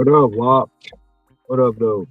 What up, Wop? What up, though?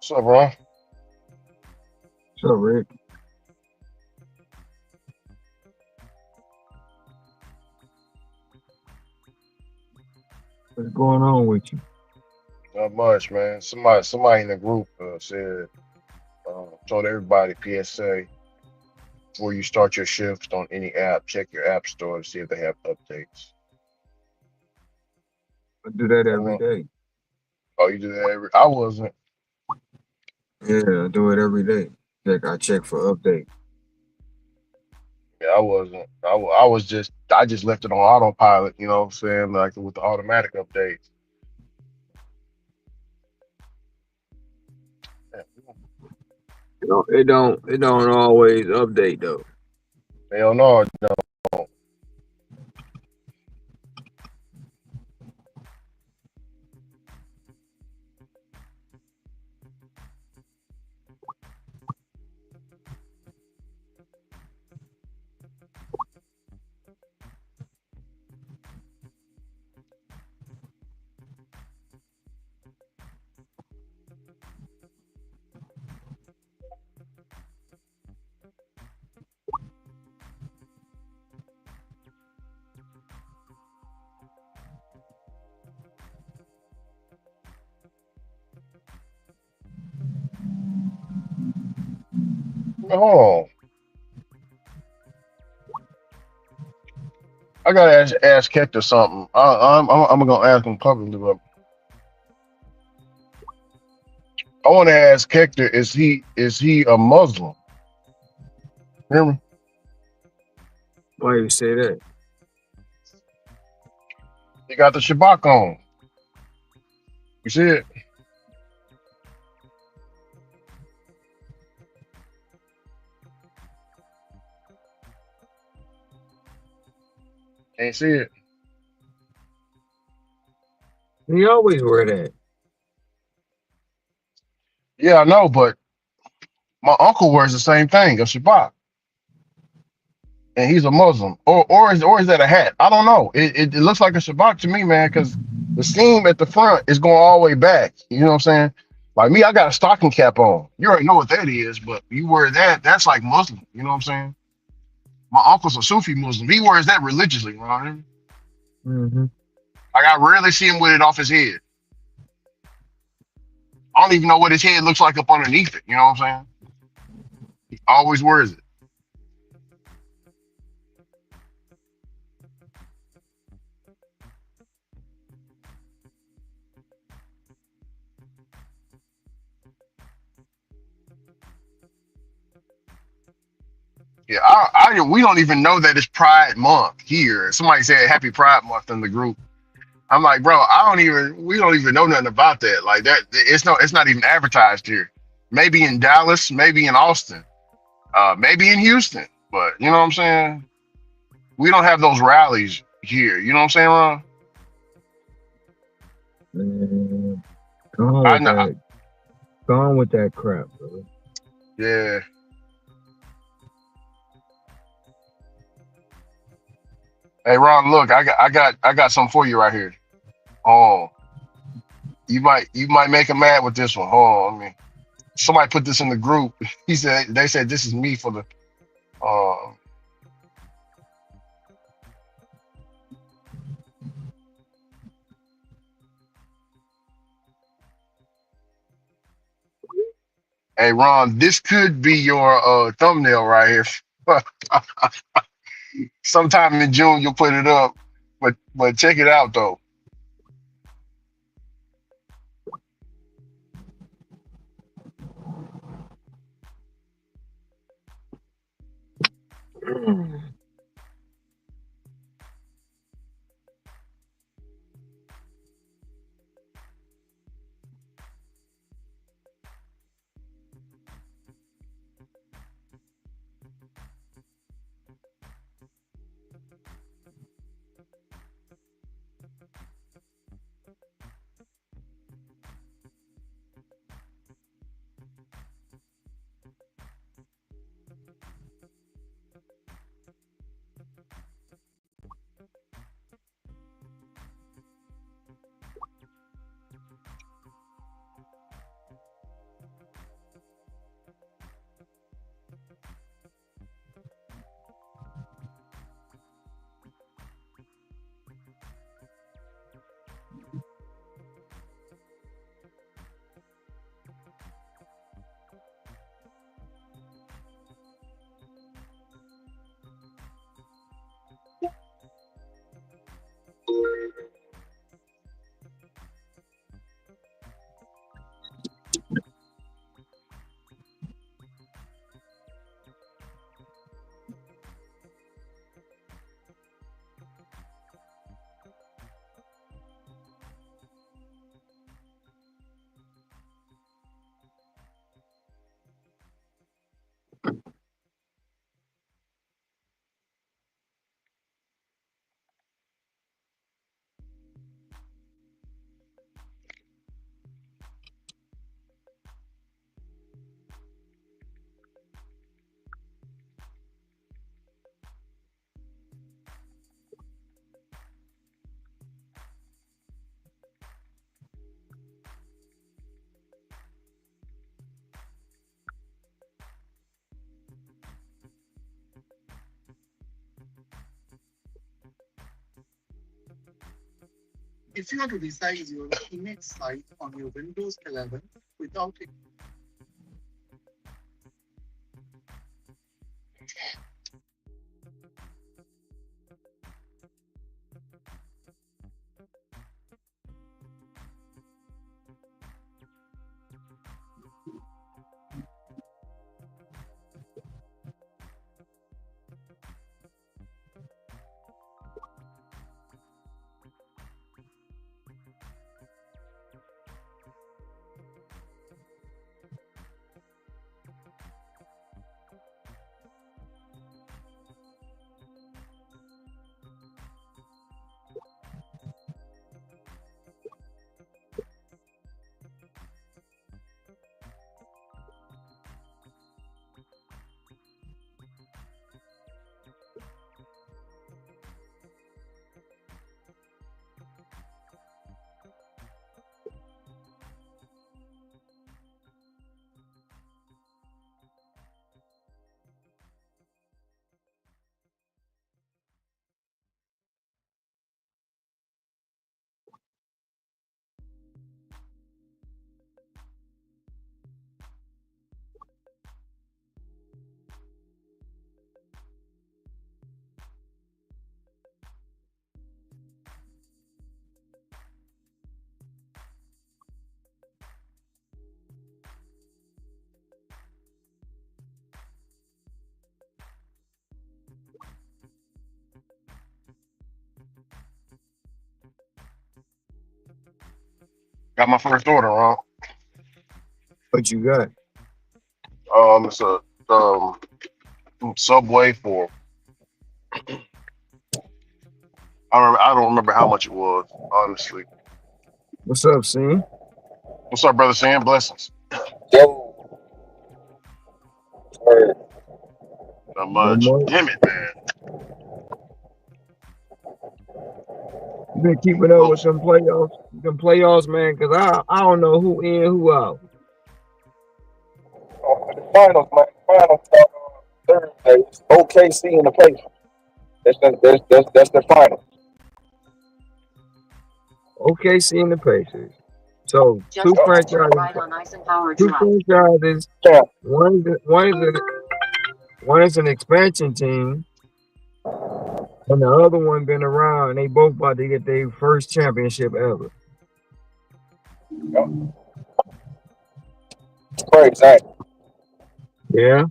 What's up, bro? So, Rick, what's going on with you? Not much, man. Somebody in the group said, told everybody PSA before you start your shift on any app, check your app store to see if they have updates. I do that I don't every know. day. Oh, you do that every? I wasn't. Yeah, I do it every day. I check for update. Yeah, I wasn't. I was just. I just left it on autopilot. You know what I'm saying? Like with the automatic updates. Yeah, It don't always update though. hell no, it don't. Hold on. I gotta ask Hector something. I'm gonna ask him publicly, but I want to ask Hector: is he a Muslim? Hear me? Why you say that? He got the shabak on. You see it? Can't see it. He always wear that. Yeah, I know, but my uncle wears the same thing, a shabak, and he's a Muslim. Or is that a hat? I don't know. It looks like a shabak to me, man, because the seam at the front is going all the way back. You know what I'm saying? Like me, I got a stocking cap on. You already know what that is, but you wear that, that's like Muslim. You know what I'm saying? My uncle's a Sufi Muslim. He wears that religiously, you know what I mean? Hmm. Like I rarely see him with it off his head. I don't even know what his head looks like up underneath it. You know what I'm saying? He always wears it. Yeah, we don't even know that it's Pride Month here. Somebody said Happy Pride Month in the group. I'm like, bro, we don't even know nothing about that. Like that, it's not even advertised here. Maybe in Dallas, maybe in Austin, maybe in Houston, but you know what I'm saying? We don't have those rallies here. You know what I'm saying, Ron? Man, go on I with know. that. Go on with that crap, bro. Yeah. Hey, Ron, look, I got something for you right here. Oh, you might make him mad with this one. Hold on, I mean, somebody put this in the group. They said this is me for the um. Hey, Ron, this could be your thumbnail right here. Sometime in June you'll put it up, but check it out though. Got my first order wrong. What you got? It's a Subway for I don't remember how much it was, honestly. What's up, Scene? What's up, brother Sam? Blessings. Yo, word. Not No much. more. Damn it, man. You been keeping up with Close. them playoffs, man? Cause I don't know who in, who out. The finals, man. Finals start on Thursday. It's OKC in the place. That's the final. OKC and the Pacers. So Just turn right on Eisenhower two Drive. franchises. Yeah. One is an expansion team, and the other one been around. And they both about to get their first championship ever. Crazy. Exactly. Yeah.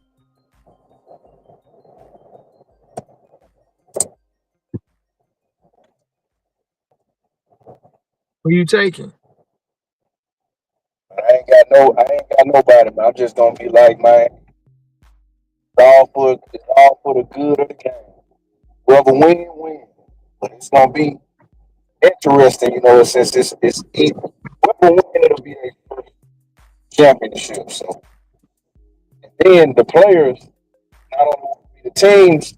Who you taking? I ain't got nobody, man. I'm just gonna be like, man, it's all for the good of the game. Whoever win. But it's gonna be interesting, since it's either whoever win, it'll be a first championship. So and then the players, not only will it be the teams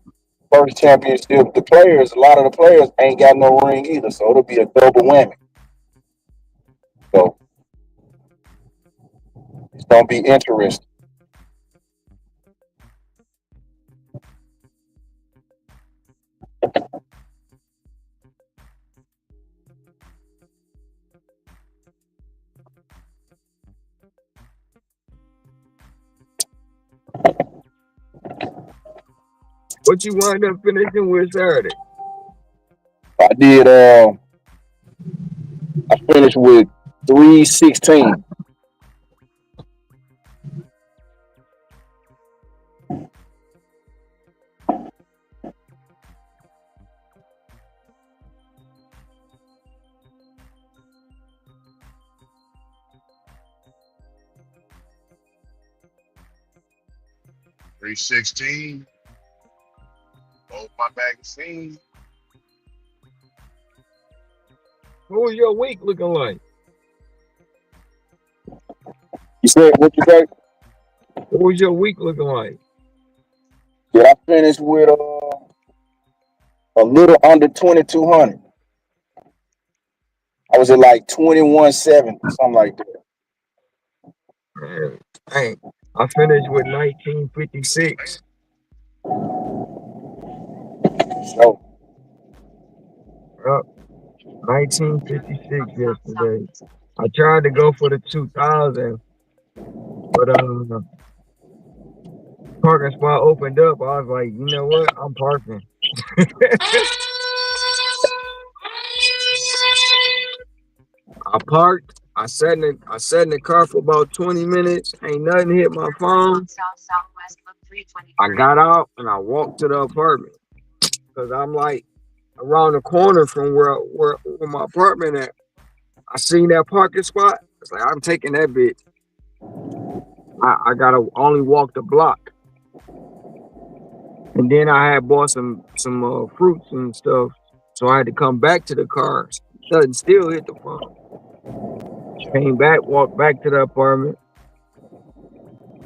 first championship, a lot of the players ain't got no ring either. So it'll be a double whammy. So it's gonna be interesting. What you wind up finishing with Saturday? I did. I finished with 316. 316. Load my magazine. What was your week looking like? You said what you say? What was your week looking like? Yeah, I finished with a little under 2200. I was at like 2170, something like that. Man, dang. I finished with 1956. So Uh, 1956 yesterday. I tried to go for the 2000, but parking spot opened up. I was like, you know what? I'm parking. I parked. I sat in the car for about 20 minutes. Ain't nothing hit my phone. I got out and I walked to the apartment because I'm like around the corner from where my apartment at. I seen that parking spot. It's like I'm taking that bitch. I gotta only walk the block, and then I had bought some fruits and stuff, so I had to come back to the car. Nothing still hit the phone. Came back, walked back to the apartment,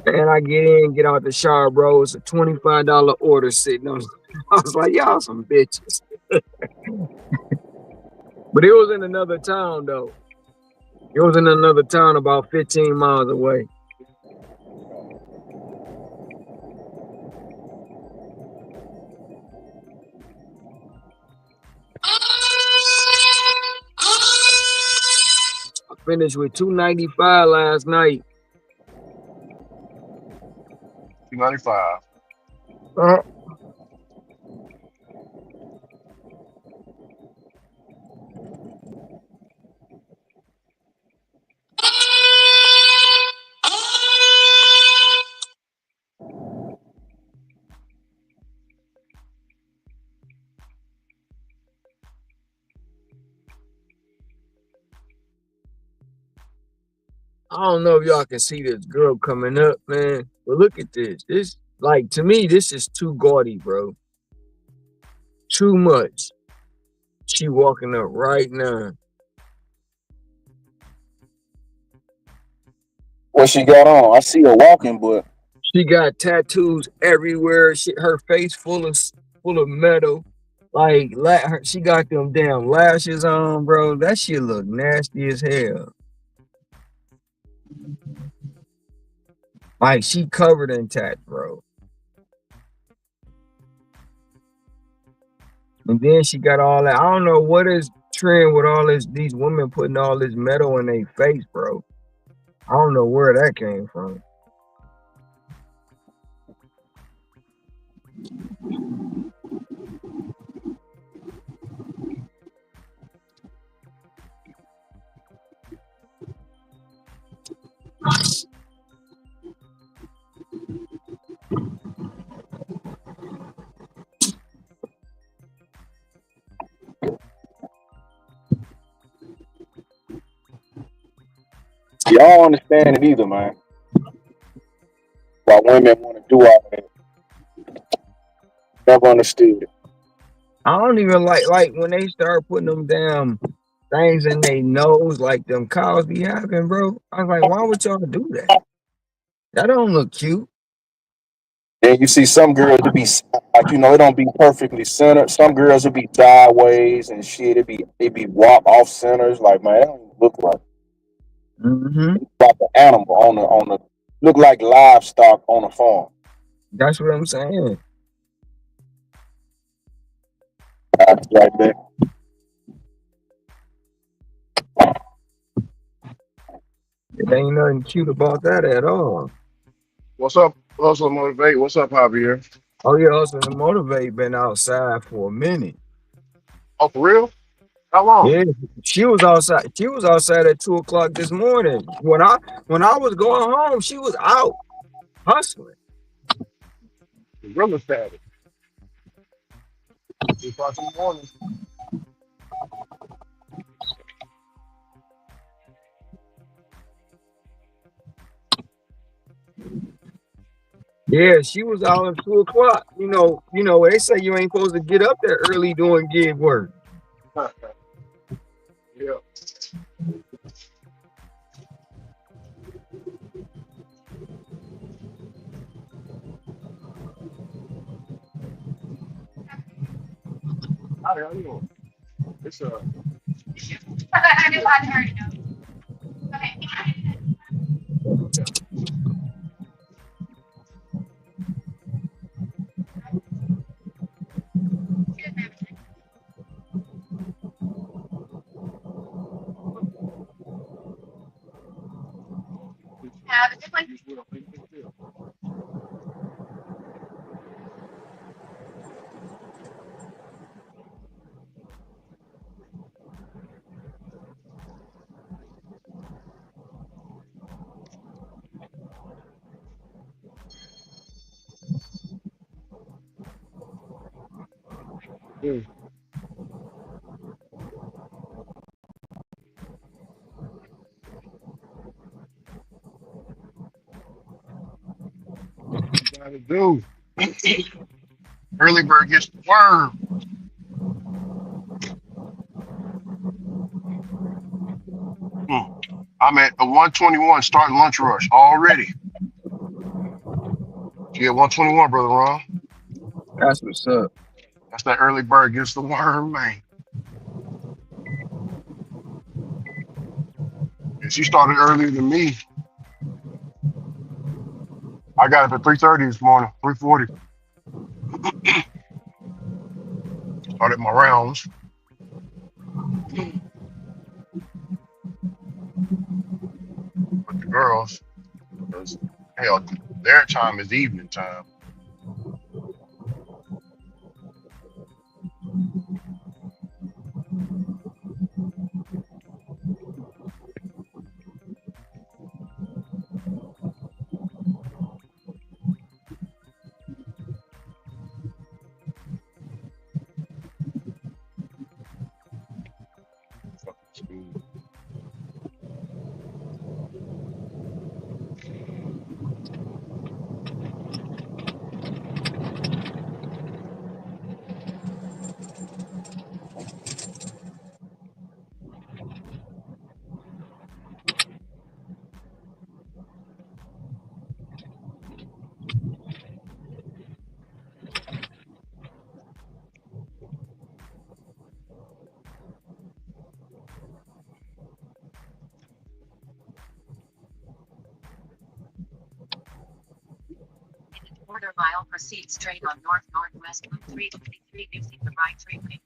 and I get in, get out the shower, bro. It's a $25 order sitting on. I was like, y'all some bitches. But it was in another town though. It was in another town about 15 miles away. I finished with 295 last night. 295. Uh, I don't know if y'all can see this girl coming up, man. But look at this. This, like, to me, this is too gaudy, bro. Too much. She walking up right now. What she got on? I see her walking, but She got tattoos everywhere. Her face full of metal. Like, she got them damn lashes on, bro. That shit look nasty as hell. Like, she covered in tat, bro. And then she got all that. I don't know what is trend with all these women putting all this metal in their face, bro. I don't know where that came from. see, I don't understand it either, man. Why women want to do all that? Never understood it. I don't even like when they start putting them damn things in their nose like them cows be having, bro. I was like, why would y'all do that? That don't look cute. Then you see some girls to be like, it don't be perfectly centered. Some girls will be sideways and shit. It be walk off centers. Like, man, that don't even look right. Hmm. Like an animal on the look like livestock on a farm. That's what I'm saying. Right there. It ain't nothing cute about that at all. What's up? Also motivate. What's up, Javier? Oh yeah, also the motivate been outside for a minute. Oh, for real? How long? Yeah, she was outside. She was outside at 2 o'clock this morning. When I was going home, she was out hustling. Real estate. 2 o'clock in the morning. Yeah, she was out at 2 o'clock. They say you ain't supposed to get up that early doing gig work. Yeah. How the hell you doing? It's yeah. Mm. Gotta do. Early bird gets the worm. Mm. I'm at a 121 starting lunch rush already. You at 121, brother Ron. That's what's up. That's that early bird gets the worm, man. And she started earlier than me. I got up at 3:30 this morning, 3:40. Started my rounds with the girls. Because hell, their time is evening time. Fucking school. Quarter mile, proceed straight on north northwest loop 323 using the right freeway.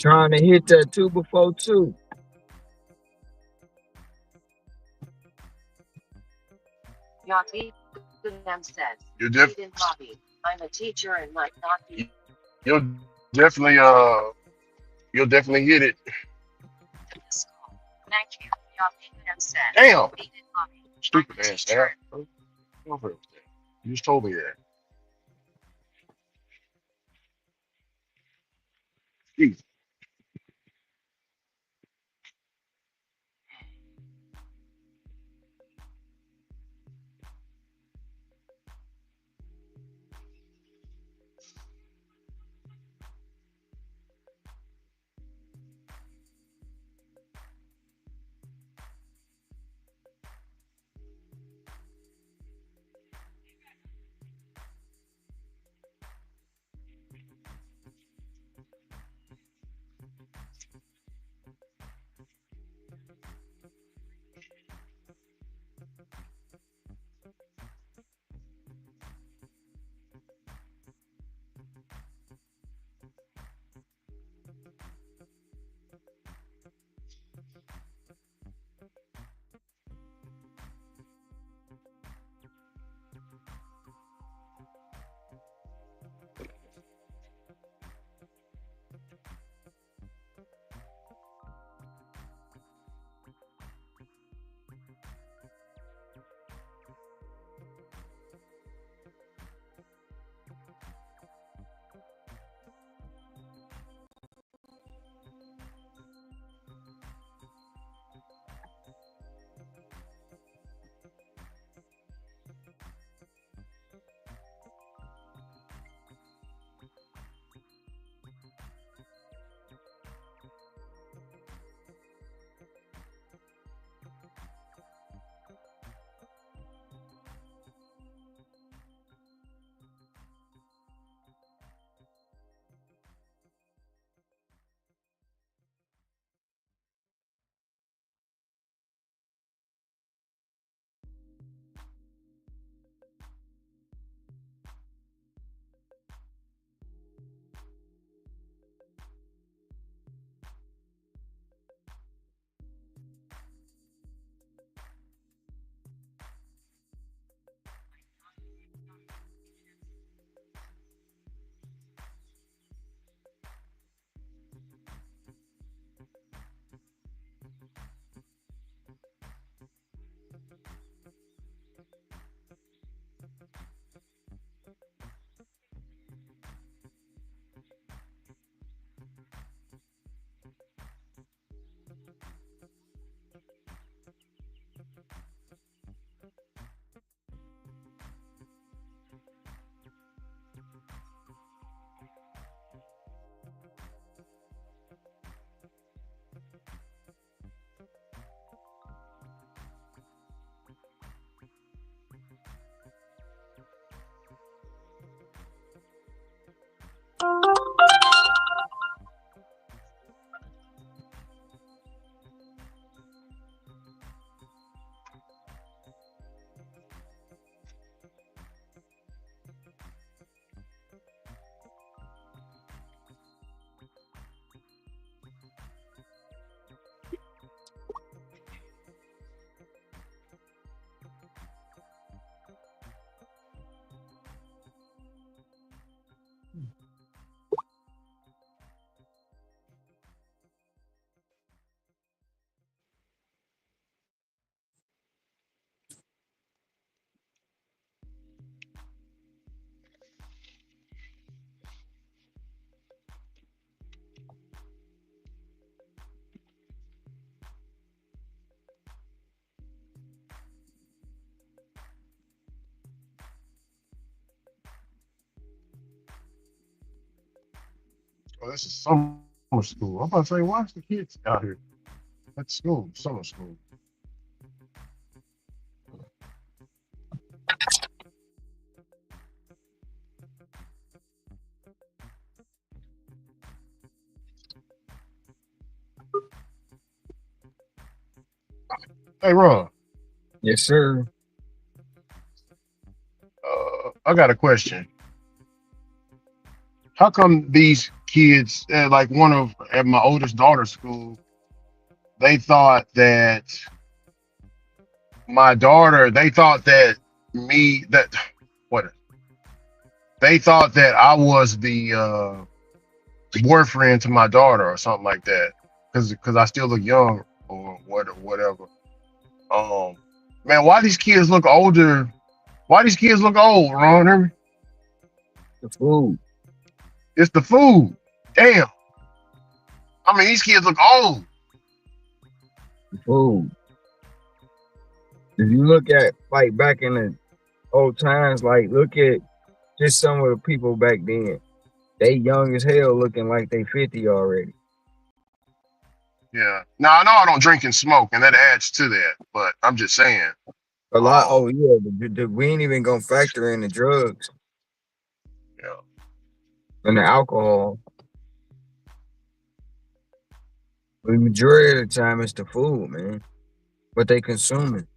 trying to hit that 2 before 2. Yachty says, You read def in lobby. I'm a teacher and might not be you'll definitely hit it. at the school. Thank you. Yachty says, Damn, read in lobby. I'm stupid a ass app. teacher. You just told me that. Jeez. Oh, this is summer school. I'm about to say, why is the kids out here at school, summer school? Hey, Ron, Yes, sir. I got a question. how come these kids, like one of at my oldest daughter's school, they thought that my daughter, they thought that me, that what they thought that I was the boyfriend to my daughter or something like that, because I still look young or whatever. Um, man, why these kids look older? Why these kids look old, Ron? Hear me? The food, It's the food. Damn. I mean, these kids look old. the food. If you look at like back in the old times, like look at just some of the people back then. They young as hell, looking like they 50 already. Yeah. Now I know I don't drink and smoke, and that adds to that. But I'm just saying. A lot. Um. Oh yeah, we ain't even gonna factor in the drugs Yeah. and the alcohol. The majority of the time, it's the food, man. What they consuming.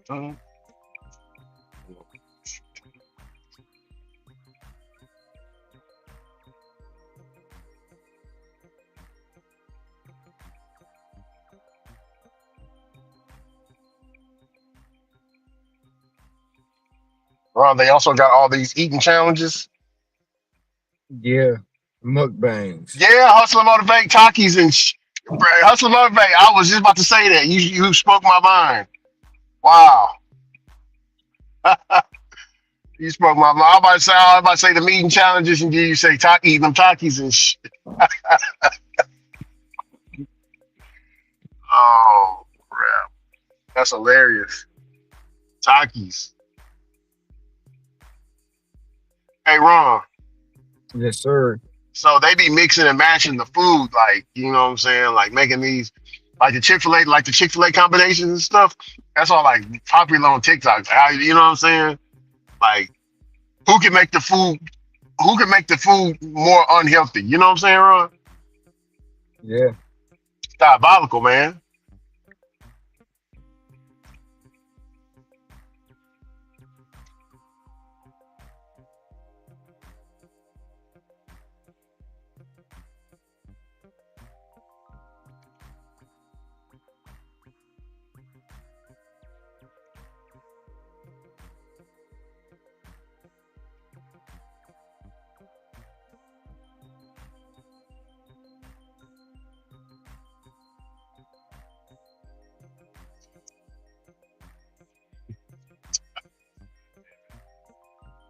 Uh, Ron, they also got all these eating challenges. Yeah, mukbangs. Yeah, hustle and motivate, Takis and hustle and motivate. I was just about to say that. You spoke my mind. Wow. You spoke my mind. I was about to say the meeting challenges, and you say eating them Takis and Oh crap. That's hilarious. Takis. Hey Ron. Yes, sir. So they be mixing and matching the food, like, you know what I'm saying? Like making these like the Chick-fil-A combinations and stuff. That's all like popular on TikTok. How, you know what I'm saying? Like who can make the food more unhealthy? You know what I'm saying, Ron? Yeah. It's diabolical, man.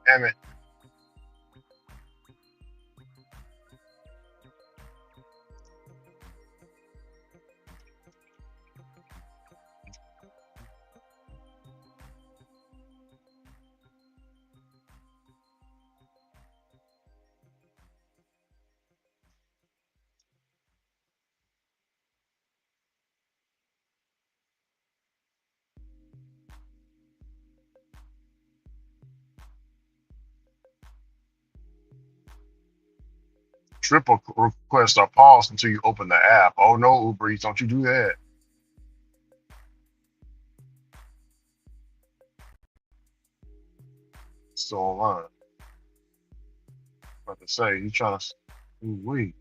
Damn it. Triple requests are paused until you open the app. Oh no, Uber Eats, don't you do that. Still online. About to say, you trying to wait.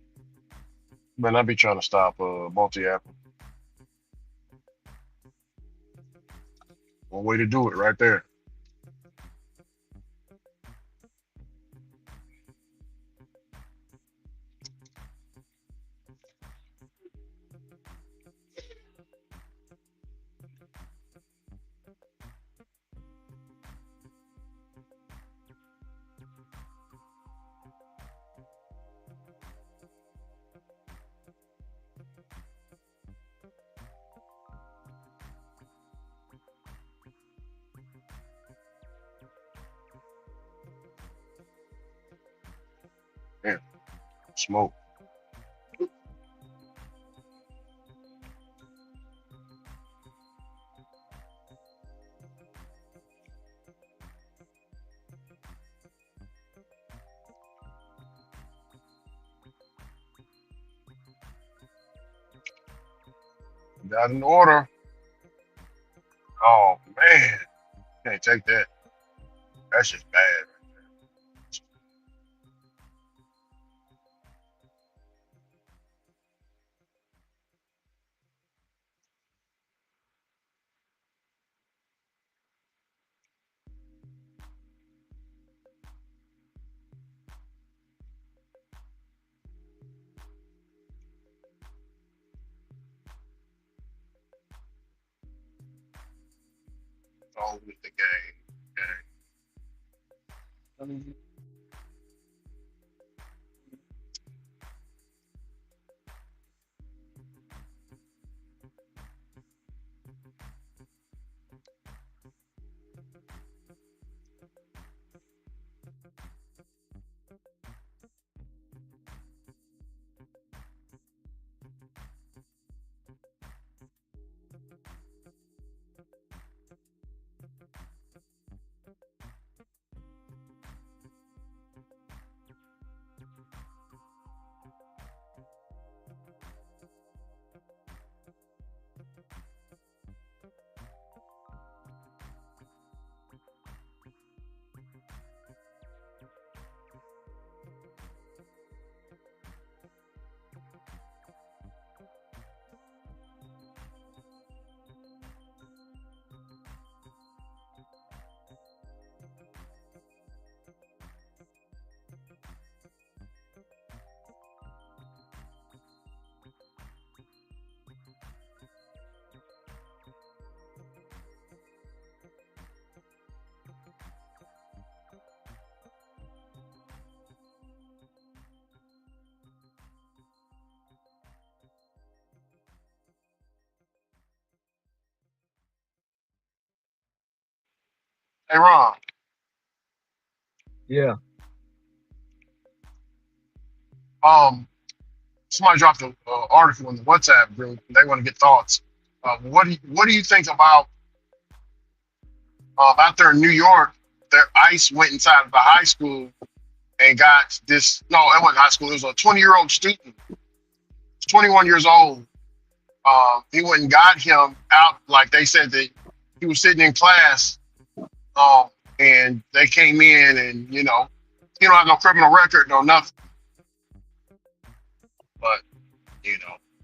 Man, I be trying to stop multi app. One way to do it right there. Yeah, smoke. Got an order. Oh man, can't take that. That's just bad. All with the game. Okay. Hey Ron, Yeah. um, somebody dropped an article in the WhatsApp group. They want to get thoughts. What do you think about out there in New York? Their ICE went inside of the high school and got this. No, it wasn't high school. It was a 20-year-old student, 21 years old. He went and got him out. Like they said that he was sitting in class, um, and they came in and he don't have no criminal record, no nothing. But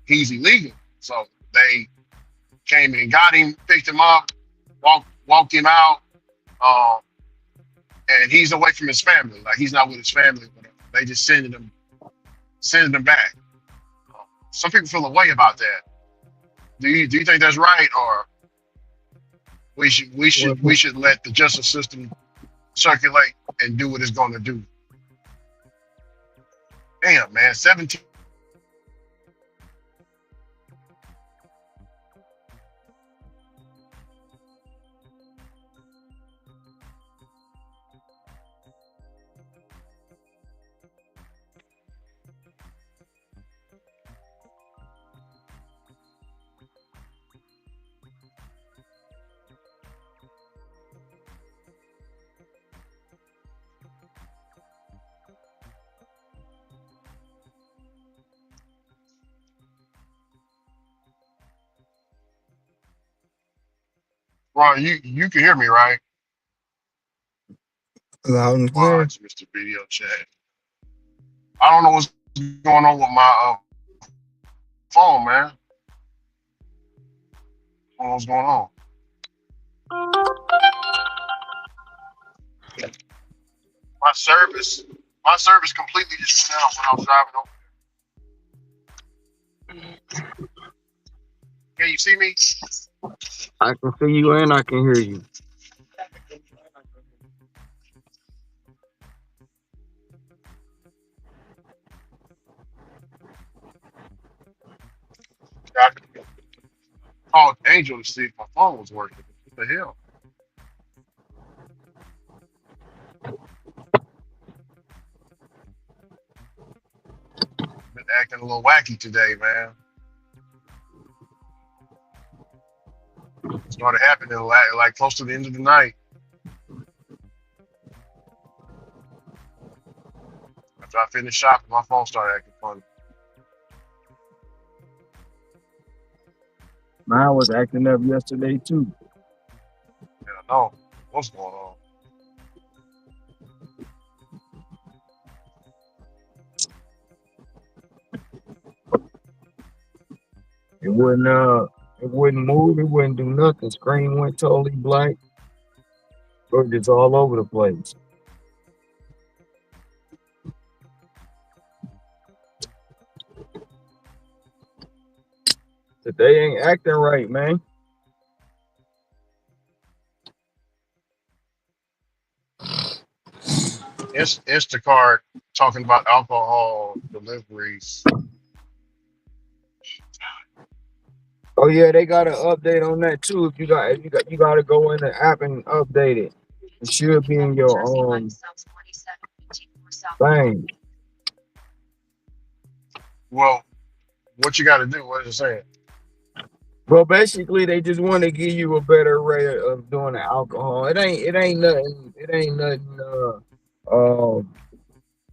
he's illegal. So they came and got him, picked him up, walked him out, um, and he's away from his family. Like he's not with his family. Whatever. They just sending him back. Some people feel a way about that. Do you think that's right, or we should we Well, should we should let the justice system circulate and do what it's going to do? Damn, man, 17. Ron, you can hear me, right? loud and Ron, clear. it's Mr. Video Chat. I don't know what's going on with my phone, man. I don't know what's going on. My service, my service completely just went out when I was driving over. Can you see me? I can see you and I can hear you. I called Angel to see if my phone was working. What the hell? Been acting a little wacky today, man. Started happening like close to the end of the night. After I finished shopping, my phone started acting funny. Mine was acting up yesterday too. And I know what's going on. It wouldn't move, it wouldn't do nothing. Screen went totally blank. It was all over the place. Today ain't acting right, man. Instacart talking about alcohol deliveries. Oh yeah, they got an update on that too. You got to go in the app and update it. It should be in your thing. Well, what you got to do? What is it saying? Well, basically, they just want to give you a better rate of doing the alcohol. It ain't nothing. It ain't nothing.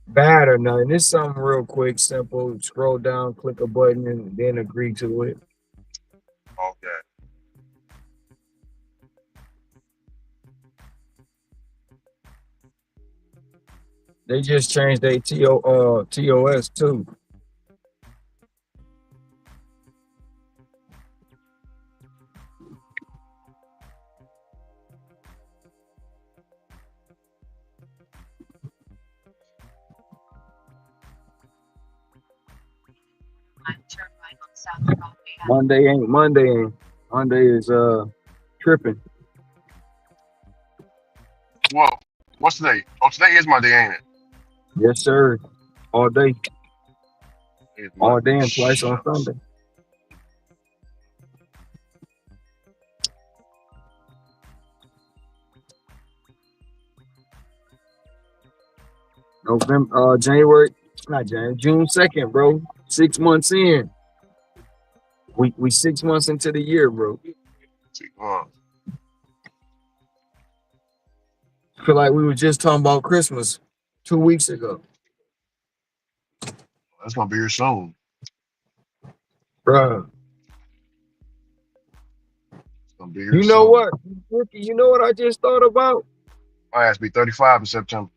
Bad or nothing. It's something real quick, simple. Scroll down, click a button, and then agree to it. Okay. They just changed their TOS too. Monday ain't Monday. Monday is tripping. Well, what's today? Oh, today is my day, ain't it? Yes, sir. All day, It's all Monday. day, and twice on Shucks. Sunday. November, January, not January, June 2nd, bro. 6 months in. We 6 months into the year, bro. Feel like we were just talking about Christmas 2 weeks ago, That's gonna be here soon. bro. It's gonna be here You know soon. what, Ricky? You know what I just thought about? My ass be 35 in September.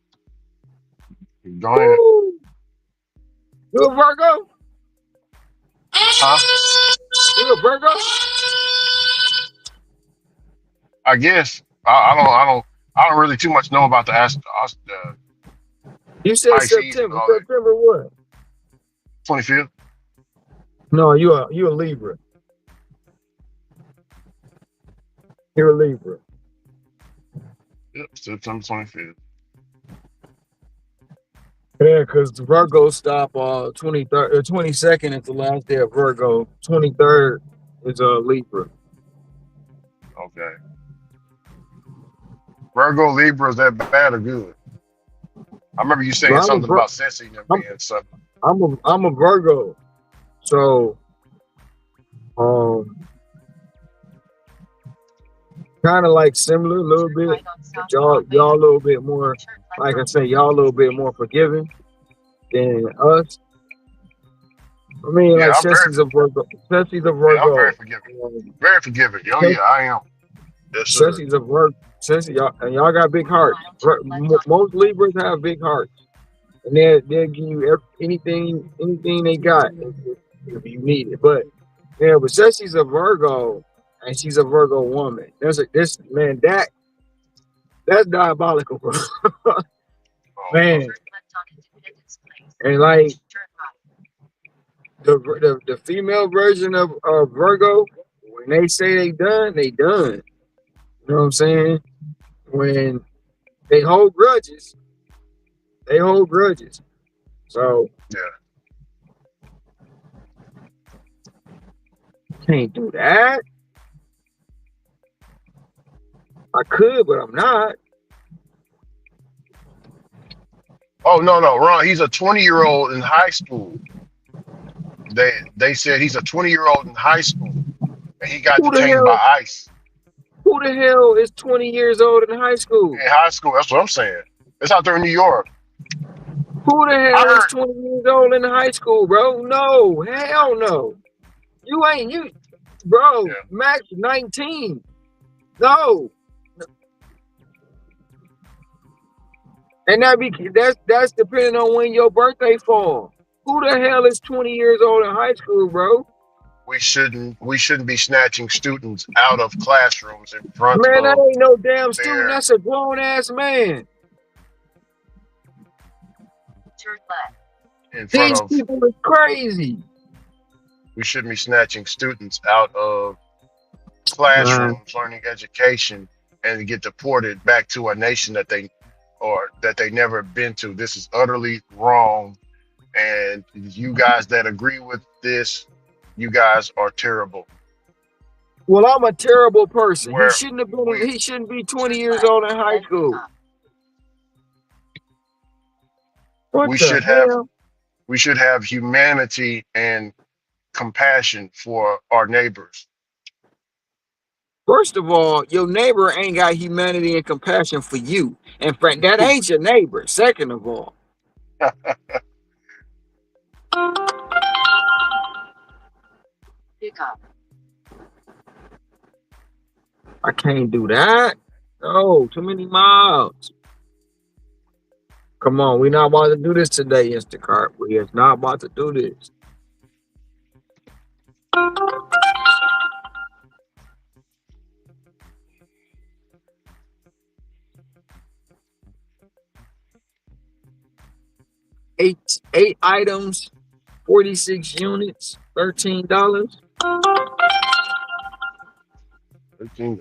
Go ahead. Woo! You a Virgo? Huh? You a Virgo? I guess I don't really too much know about the You said Pisces and September. all that. September what? 25th. No, you a Libra. You're a Libra. Yep, September 25th. Yeah, because the Virgo stop 23rd, 22nd is the last day of Virgo. 23rd is a Libra. Okay. Virgo Libra, is that bad or good? I remember you saying Well, something about sensing them being something. I'm a Virgo, so kind of like similar a little bit. But y'all a little bit more, like I say, y'all a little bit more forgiving than us. I mean, Yeah, like I'm very Ceci's a Virgo. Ceci's a yeah, I'm very Virgo. forgiving. Um, Very forgiving. Oh yeah, I am. Yes, sir. Ceci's a Virgo. Ceci, y'all got big hearts. Most Libras have big hearts, and they'll give you anything they got if you need it. But yeah, but Ceci's a Virgo, and she's a Virgo woman. There's a this man that's diabolical, bro. Oh no. Man, Turn left on Independence Place. and like Turn right. the female version of Virgo, when they say they done, they done. You know what I'm saying? When they hold grudges, they hold grudges. So Yeah. can't do that. I could, but I'm not. Oh no, no, Ron. He's a 20-year-old in high school. They said he's a 20-year-old in high school, and he got Who the detained by hell? ICE Who the hell is 20 years old in high school? in high school. That's what I'm saying. It's out there in New York. Who the I hell is heard. 20 years old in high school, bro? No, hell no. You ain't you, bro. Yeah, Max 19. No, and that's depending on when your birthday fall. Who the hell is 20 years old in high school, bro? we shouldn't be snatching students out of classrooms in front Man, that of ain't no damn student. their That's a grown ass man. Turn left. in front These of people are crazy. we shouldn't be snatching students out of Man, classrooms learning education and get deported back to a nation that they never been to. This is utterly wrong. And you guys that agree with this, you guys are terrible. well, I'm a terrible person. He Where shouldn't have been. we He shouldn't be 20 Turn years left. old in high Then pick school. up. What we the should have hell? we should have humanity and compassion for our neighbors. First of all, your neighbor ain't got humanity and compassion for you. In fact, that ain't your neighbor. Second of all, Pick up. I can't do that. No, too many miles. Come on, we're not about to do this today, Instacart. We is not about to do this. 8 items, 46 units, $13. 13.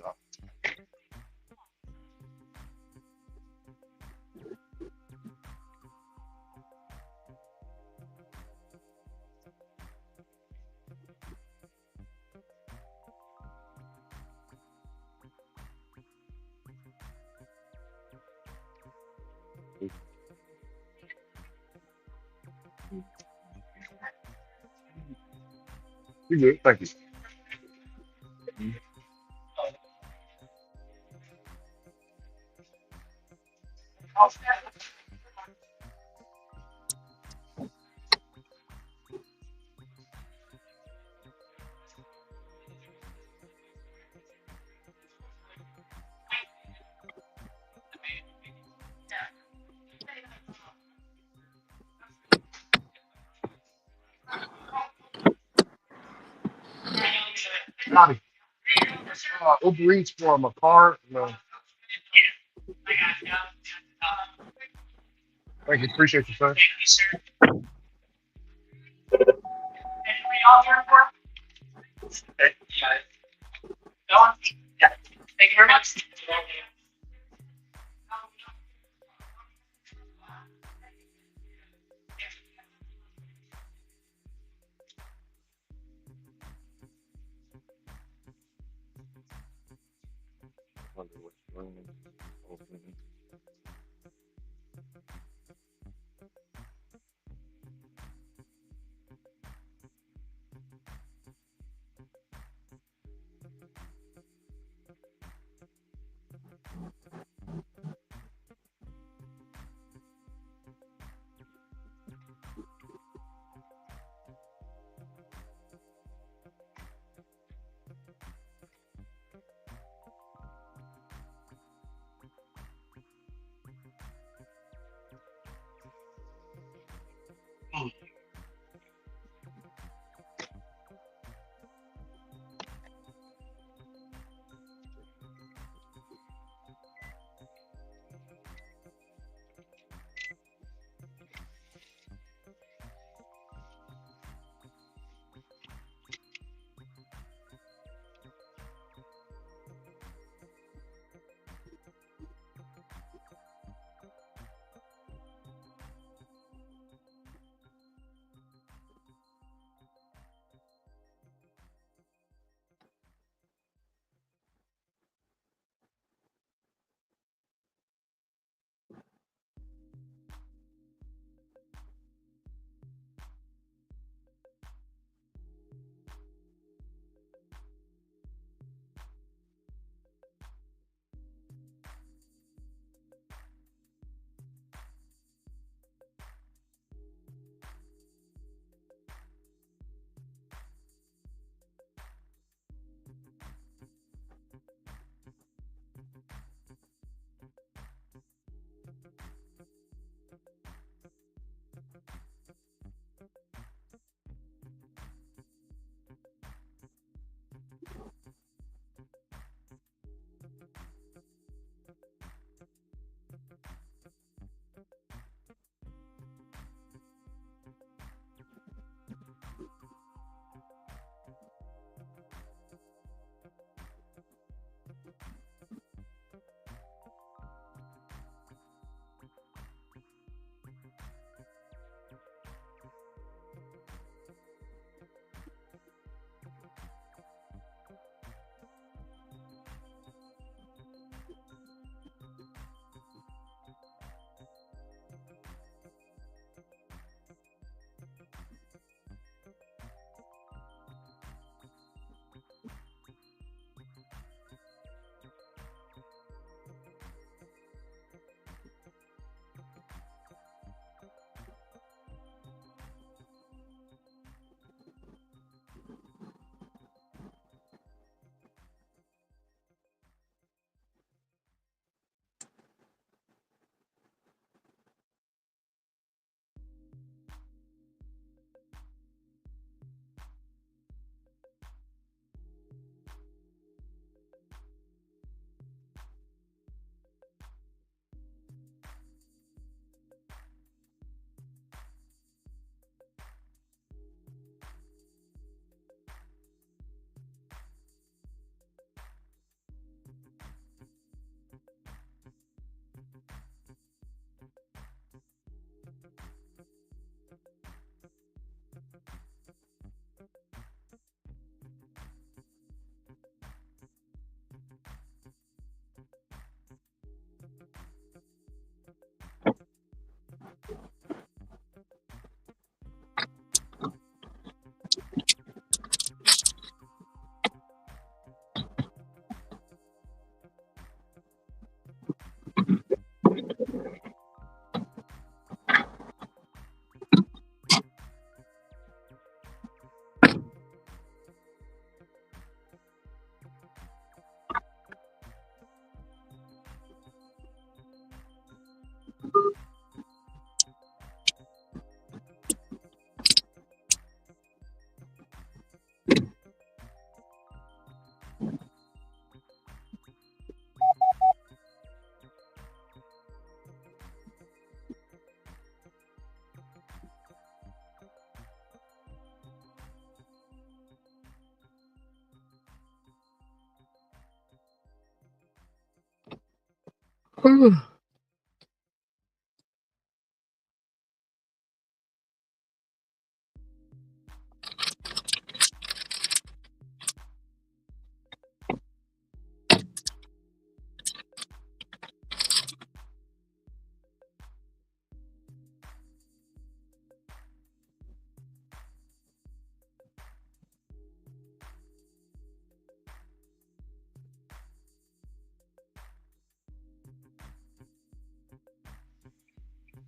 You good? Thank you. Bobby, Uber Eats for my car. No, thank you. Appreciate you, sir.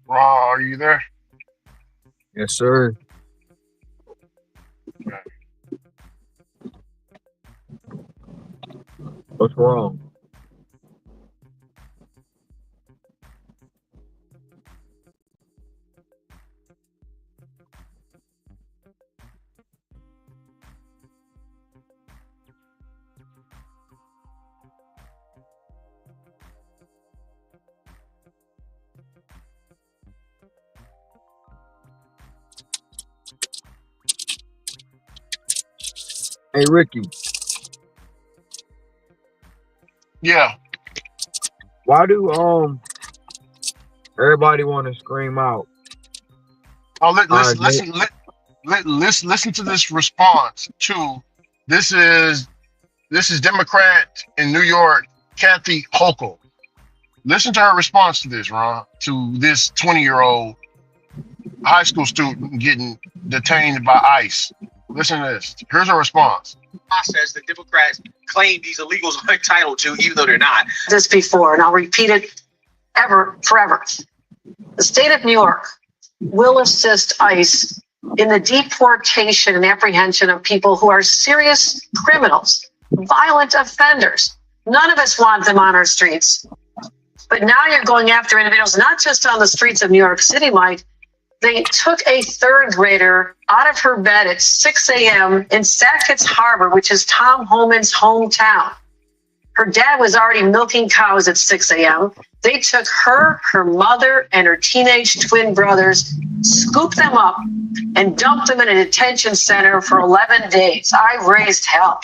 Ron, are you there? Yes, sir. Okay. What's wrong? Hey, Ricky, Yeah. why do everybody want to scream out? Oh, Uh, they, listen to this response to this is Democrat in New York, Kathy Hochul. Listen to her response to this, Ron, to this 20-year-old high school student getting detained by ICE. Listen to this. Here's her response. Process that Democrats claim these illegals are entitled to, even though they're not. This before, and I'll repeat it forever. The state of New York will assist ICE in the deportation and apprehension of people who are serious criminals, violent offenders. None of us want them on our streets. But now you're going after individuals, not just on the streets of New York City, Mike. They took a third grader out of her bed at 6 a.m. in Sackett's Harbor, which is Tom Homan's hometown. Her dad was already milking cows at 6 a.m. They took her, her mother, and her teenage twin brothers, scooped them up, and dumped them in a detention center for 11 days. I raised hell.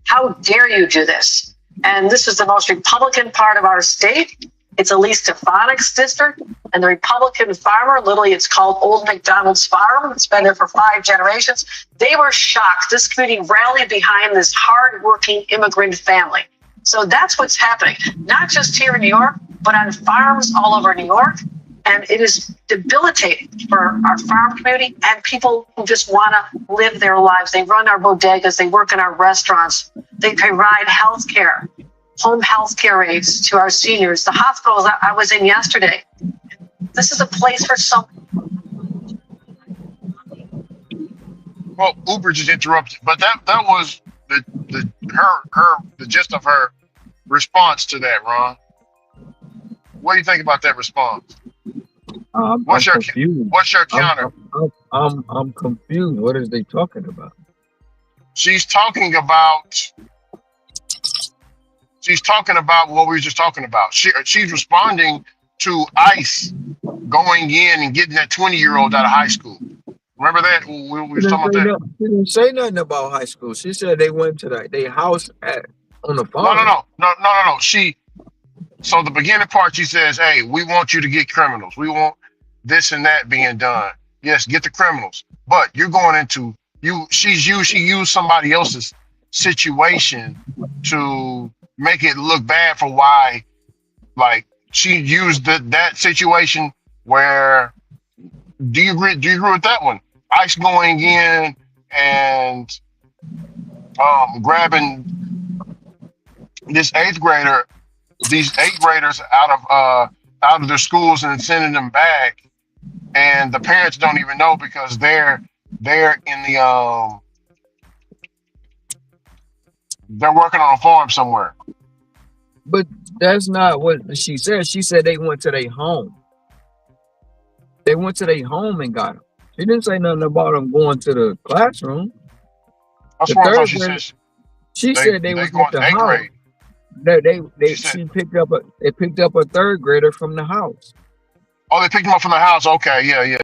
How dare you do this? And this is the most Republican part of our state. It's a least Stefanik's district, and the Republican farmer, literally it's called Old McDonald's Farm. It's been there for 5 generations. They were shocked. This community rallied behind this hardworking immigrant family. So that's what's happening, not just here in New York, but on farms all over New York. And it is debilitating for our farm community and people who just want to live their lives. They run our bodegas, they work in our restaurants, they provide health care, home health care aids to our seniors. The hospitals I was in yesterday, this is a place for some. Well, Uber just interrupted, but that was the gist of her response to that, Ron. What do you think about that response? I'm What's your confused. counter? I'm confused. What is they talking about? She's talking about what we were just talking about. She's responding to ICE going in and getting that 20-year-old out of high school. Remember that? We were talking about that. She didn't say nothing about high school. She said they went to their house on the farm. No. So the beginning part, she says, "Hey, we want you to get criminals. We want this and that being done. Yes, get the criminals. But you're going into She used somebody else's situation to make it look bad for why, like she used that situation where. Do you agree with that one? ICE going in and grabbing these 8th graders out of their schools and sending them back, and the parents don't even know because they're in the they're working on a farm somewhere. But that's not what she said. She said they went to their home. They went to their home and got them. She didn't say nothing about them going to the classroom. That's The what I thought third she grade, said. she said they was going at to the 8th house. grade. They She said, she picked up a third grader from the house. "Oh, they picked him up from the house. Okay, yeah.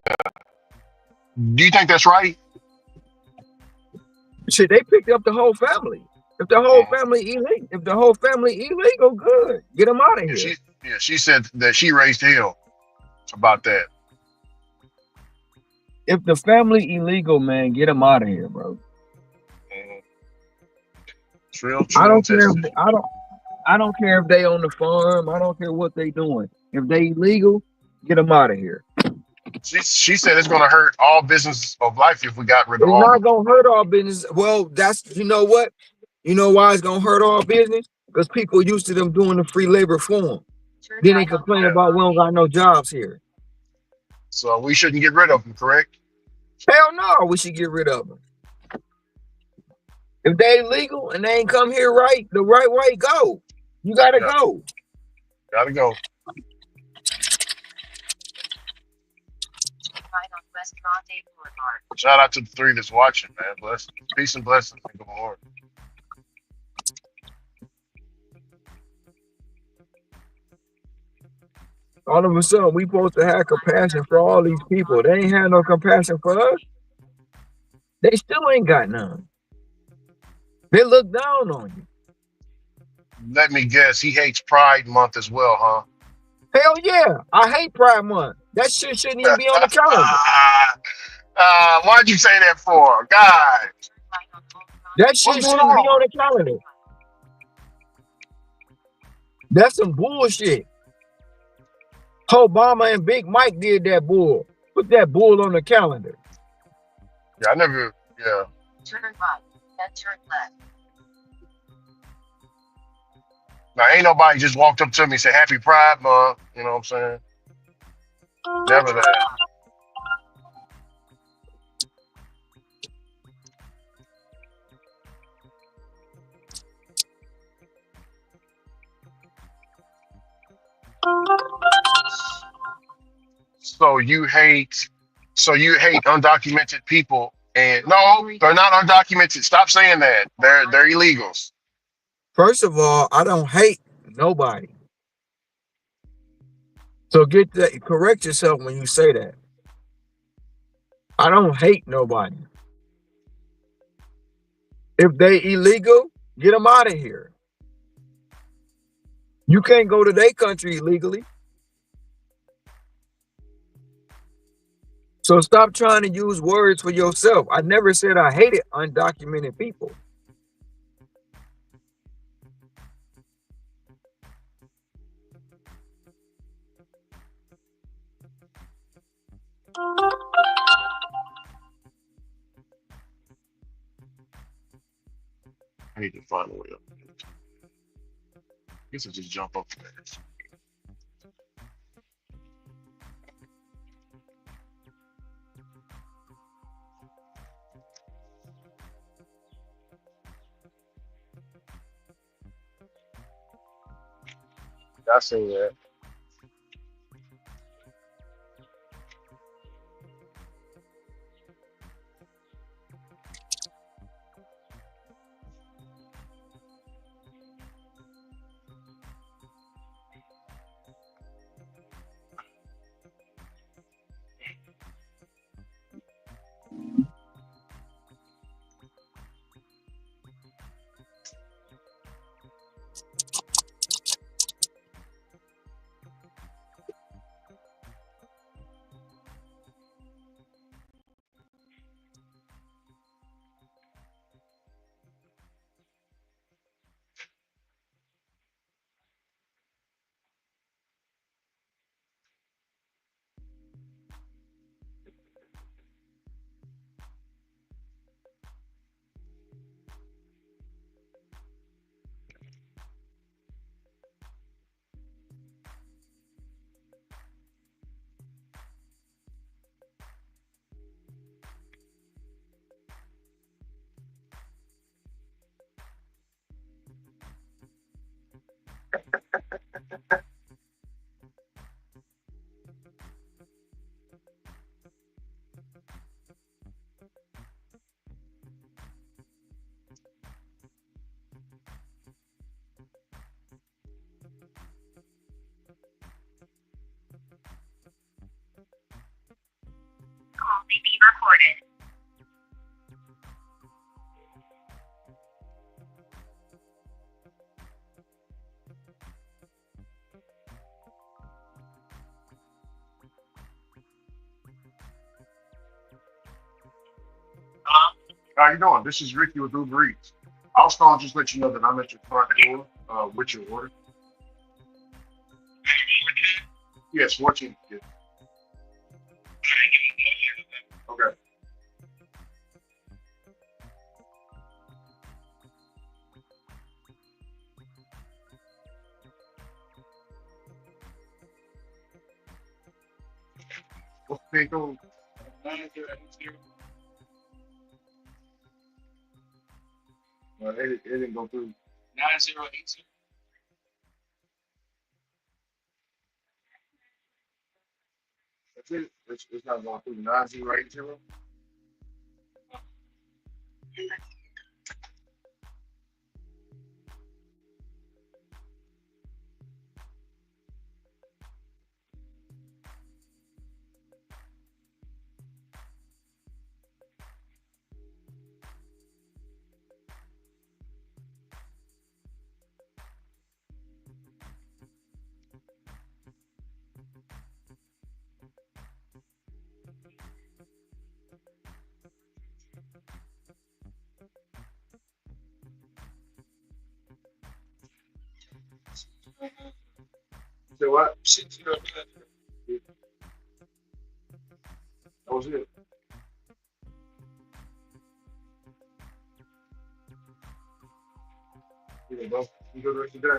Do you think that's right?" Shit, they picked up the whole family. If the whole family illegal, good. Get them out of If here. Yeah, she said that she raised hell about that. If the family illegal, man, get them out of here, bro. Mhm. Trill, I trill, don't care. tested. I don't care if they on the farm. I don't care what they doing. If they illegal, get them out of here. She said it's gonna hurt all business of life if we got rid of It's all not of them. gonna hurt our business. Well, that's you know what? You know why it's gonna hurt our business? Because people used to them doing the free labor for them. Turn Then they right on complain Yeah. about we don't got no jobs here. So we shouldn't get rid of them, correct? Hell no, we should get rid of them. If they illegal and they ain't come here right, the right way, go. You gotta Yeah. go. Gotta go. right on West Grande Boulevard. Shout out to the three that's watching, man. Blessings. Peace and blessings. And good morning. All of a sudden, we supposed to have compassion for all these people. They ain't had no compassion for us. They still ain't got none. They look down on you. Let me guess, he hates Pride Month as well, huh? Hell yeah. I hate Pride Month. That shit shouldn't even be on the calendar. Why'd you say that for? God, Right on Old Grande. That what's shit going shouldn't be on on? the calendar. That's some bullshit. Obama and Big Mike did that bull. Put that bull on the calendar. Yeah, I never. Yeah, Turn right, then turn left. now ain't nobody just walked up to me and said Happy Pride Month. You know what I'm saying? Never Turn that. left. So you hate. So you hate undocumented people, and no, they're not undocumented. Stop saying that. They're illegals. First of all, I don't hate nobody. So get that correct yourself when you say that. I don't hate nobody. If they illegal, get them out of here. You can't go to their country illegally. So stop trying to use words for yourself. I never said I hated undocumented people. I need to find a way up. Guess I just jump up there. I see that. Call may be recorded. How you doing? This is Ricky with Uber Eats. I was calling just to let you know that I'm at your front door with your order. Yes, 14. Yeah. Okay. What's the pay code? It didn't go through. That's it. It's not going through. 9080. So what? That was it. Yeah, bro. You go to the rest of the day.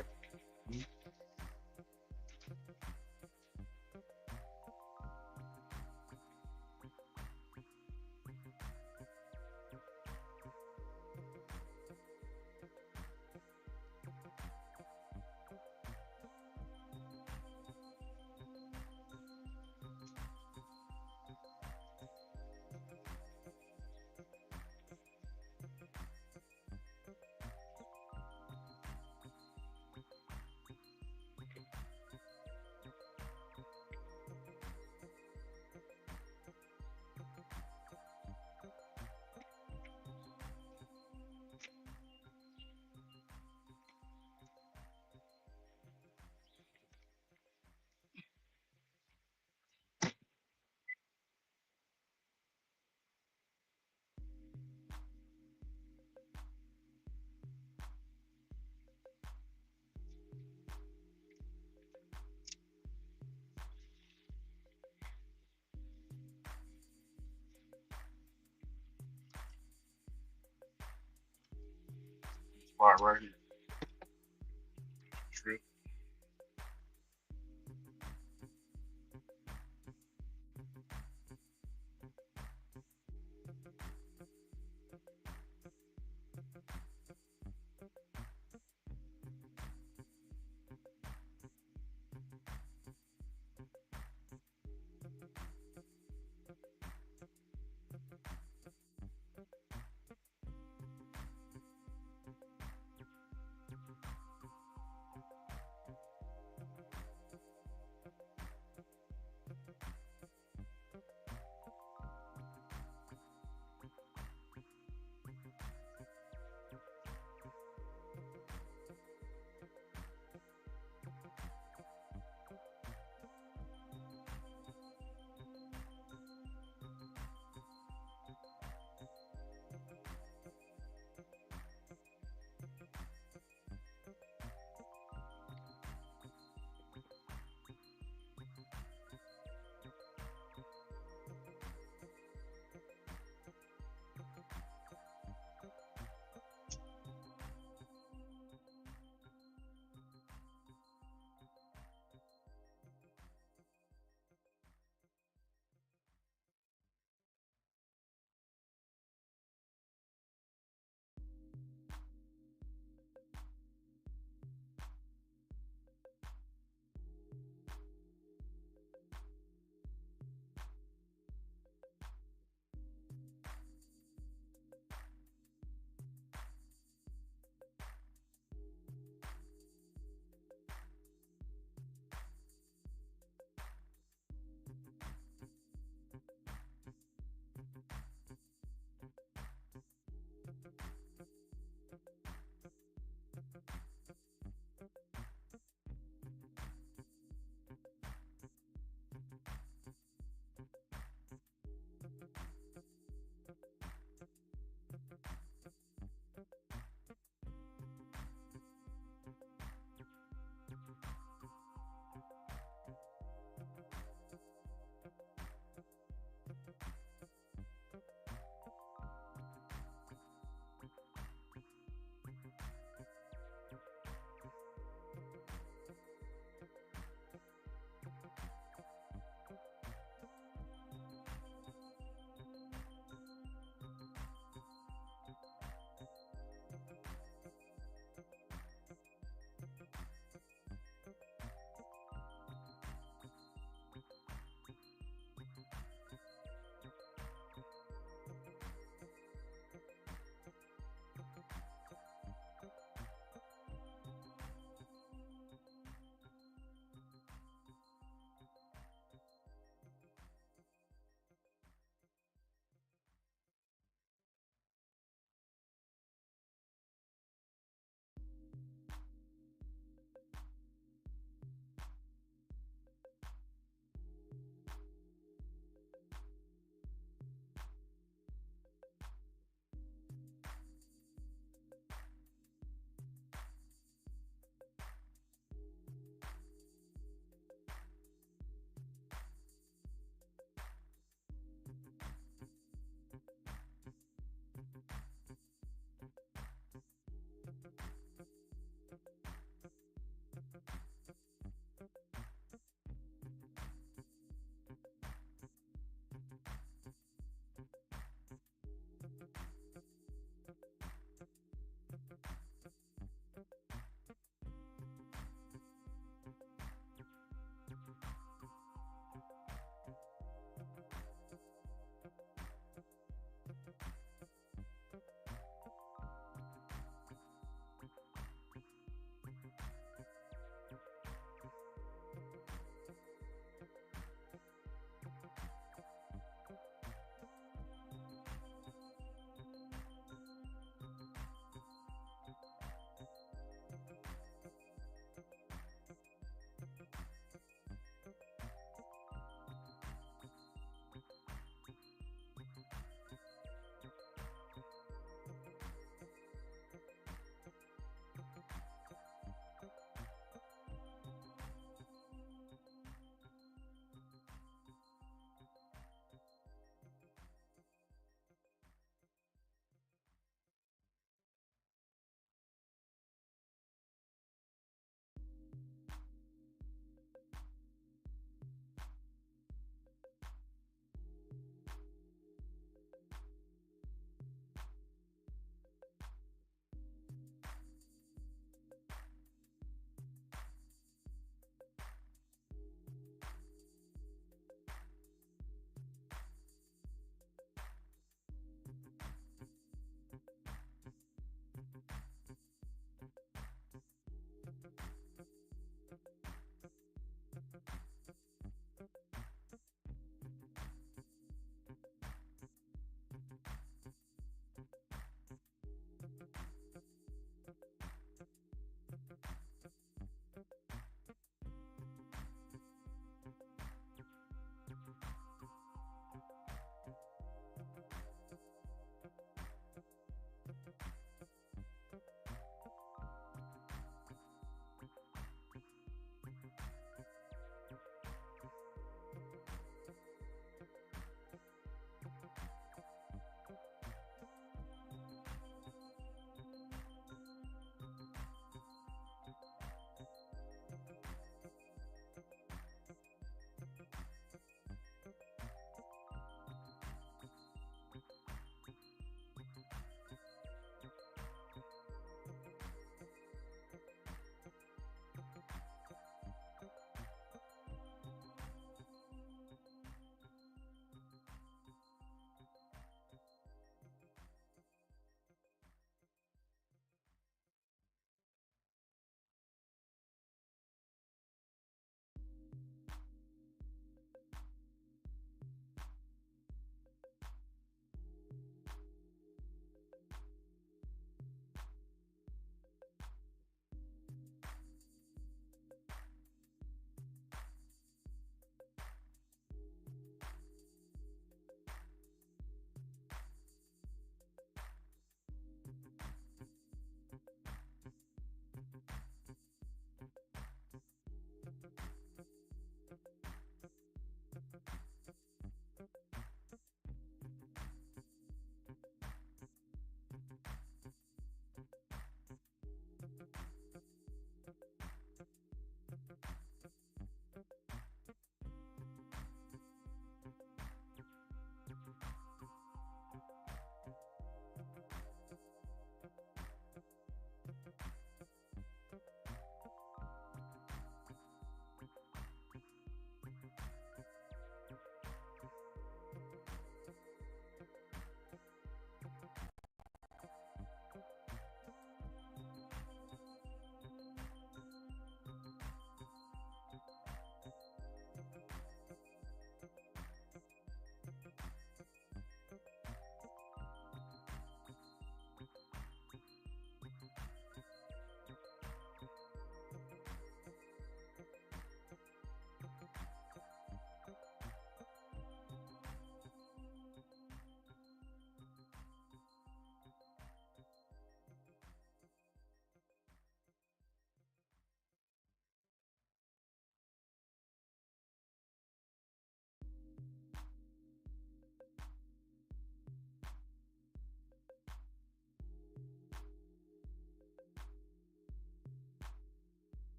Spot right here. Strip.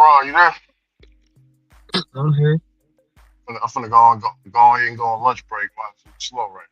Ron, you there? I'm here. I'm finna go ahead and go on lunch break while it's slow right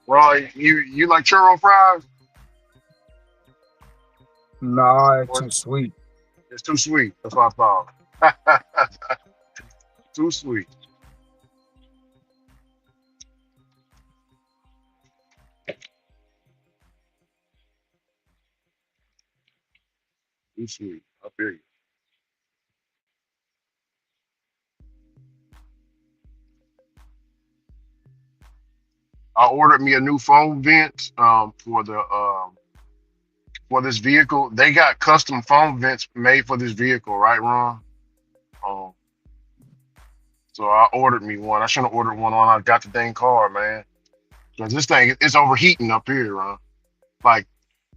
Ron, you like churro fries? Nah, it's Or too sweet. it's too sweet. That's what I thought. Too sweet. Too sweet. I feel you. I ordered me a new phone vent for this vehicle. They got custom phone vents made for this vehicle, right, Ron? Um, so I ordered me one. I should have ordered one when I got the dang car, man. Because this thing it's overheating up here, Ron. Like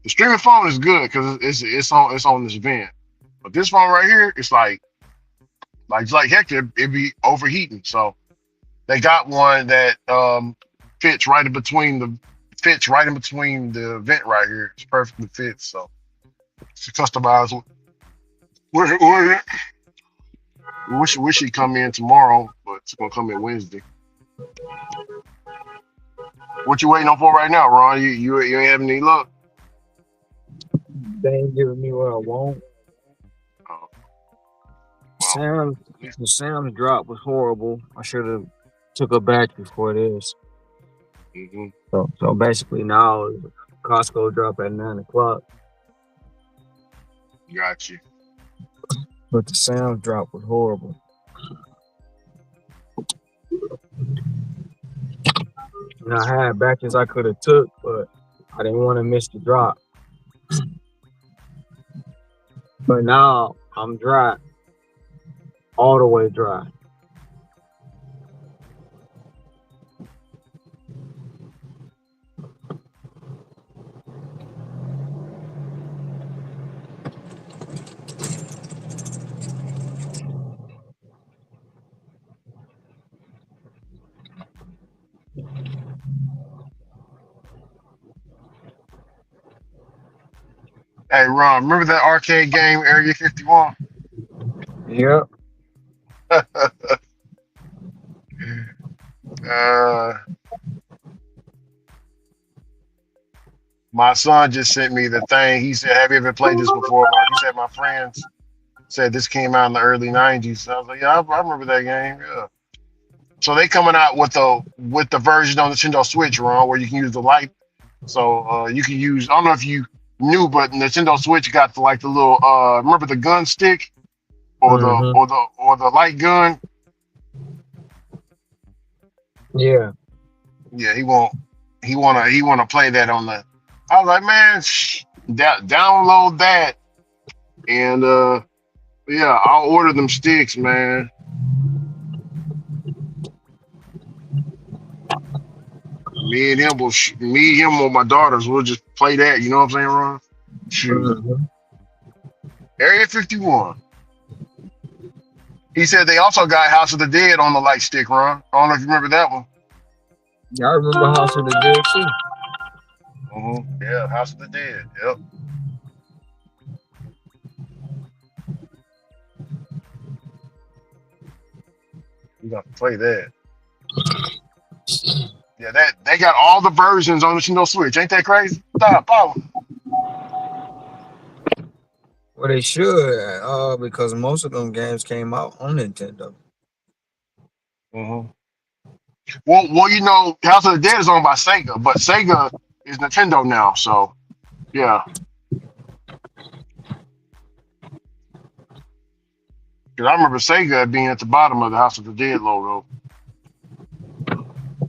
the streaming phone is good because it's on this vent, but this phone right here, it's like heck, it be overheating. So they got one that fits right in between the vent right here. It's perfectly fits. So it's a customized. Where wish he'd come in tomorrow, but it's gonna come in Wednesday. What you waiting on for right now, Ron? You ain't having any luck. They ain't giving me what I want. Oh, well, Sam's at least the Sam's drop was horrible. I should have took a batch before this. hmm So basically now Costco drop at 9 o'clock, got you. but the Sam's drop was horrible. And I had batches I could have took, but I didn't want to miss the drop. But now I'm dry, all the way dry. Hey, Ron, remember that arcade game Area 51? Yep. uh, my son just sent me the thing. He said, "Have you ever played this before?" Mark? He said, "My friends said this came out in the early '90s." So I was like, "Yeah, I remember that game." Yeah. So they coming out with the version on Nintendo Switch, Ron, where you can use the light. So you can use. I don't know if you knew, but Nintendo Switch got the little. Remember the gun stick or the Hmm. or the or the light gun. Yeah. Yeah, he wanna play that on the. I was like, man, download that and yeah, I'll order them sticks, man. Me, him, or my daughters, we'll just play that. You know what I'm saying, Ron? Shoot, Hmm. Area 51. He said they also got House of the Dead on the light stick, Ron. I don't know if you remember that one. Yeah, I remember House of the Dead too. Yeah, House of the Dead. Yep, we got to play that. Yeah, that they got all the versions on the Nintendo Switch. Ain't that crazy? Stop, Paul. Well, they should, because most of them games came out on Nintendo. Hmm. Well, House of the Dead is owned by Sega, but Sega is Nintendo now. So yeah, because I remember Sega being at the bottom of the House of the Dead logo.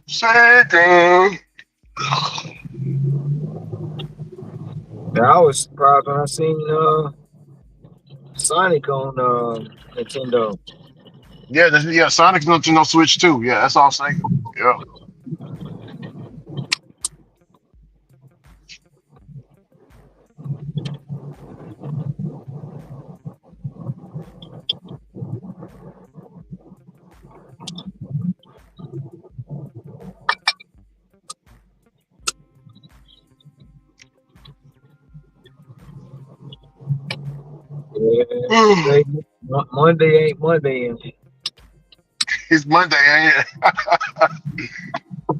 Sega. Yeah, I was surprised when I seen Sonic on Nintendo. Yeah, Sonic's Nintendo Switch too. Yeah, that's all Sega. Yeah. Yeah, today Monday ain't Monday, and It's Monday, ain't it?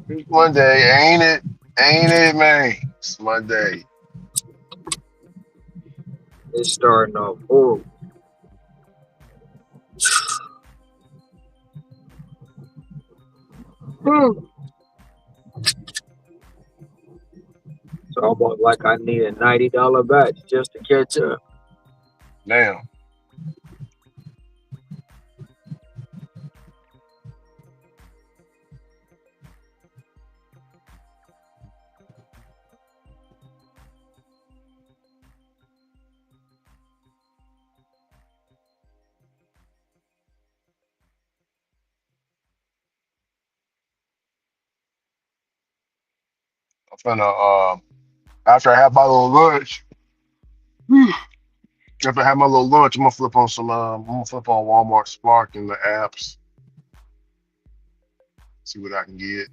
It's Monday, ain't it? Ain't it, man? It's Monday. it's starting off horrible. It's almost like I need a $90 batch just to catch up. Damn. I'm finna after I have my little lunch. After I have my little lunch, I'm gonna flip on Walmart Spark in the apps, see what I can get.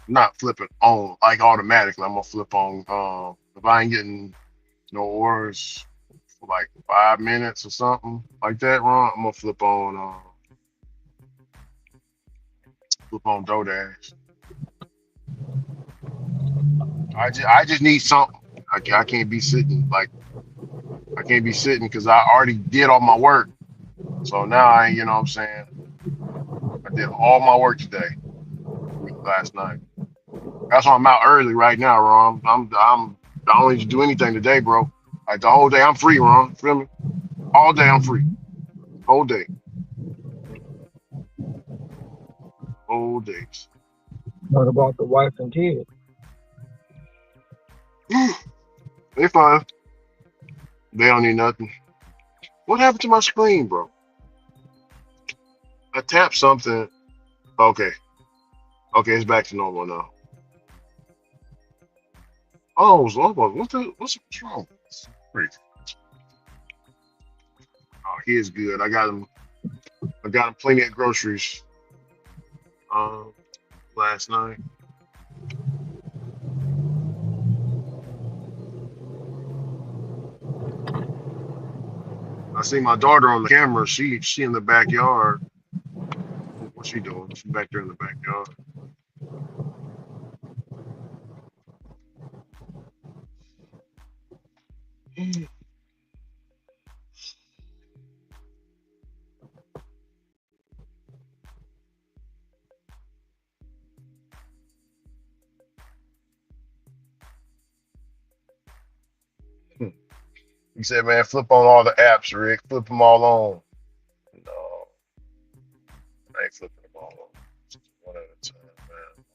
Not flipping on like automatically. I'm gonna flip on if I ain't getting no orders for like 5 minutes or something like that, Ron, I'm gonna flip on DoorDash. I just need something. I can't be sitting I can't be sitting because I already did all my work. So now you know what I'm saying, I did all my work today, last night. That's why I'm out early right now, Ron. I don't need to do anything today, bro. Like the whole day I'm free, Ron. Feel me? All day I'm free. Whole day. Whole days. What about the wife and kids? They fine. They don't need nothing. What happened to my screen, bro? I tapped something. Okay. Okay, it's back to normal now. Oh, Zlobo, what's wrong? Great. Oh, he is good. I got him plenty of groceries um last night. I see my daughter on the camera. She in the backyard. What's she doing? She's back there in the backyard. He said, man, flip on all the apps, Rick. Flip them all on. No, I ain't flipping them all on. Just one at a time, man.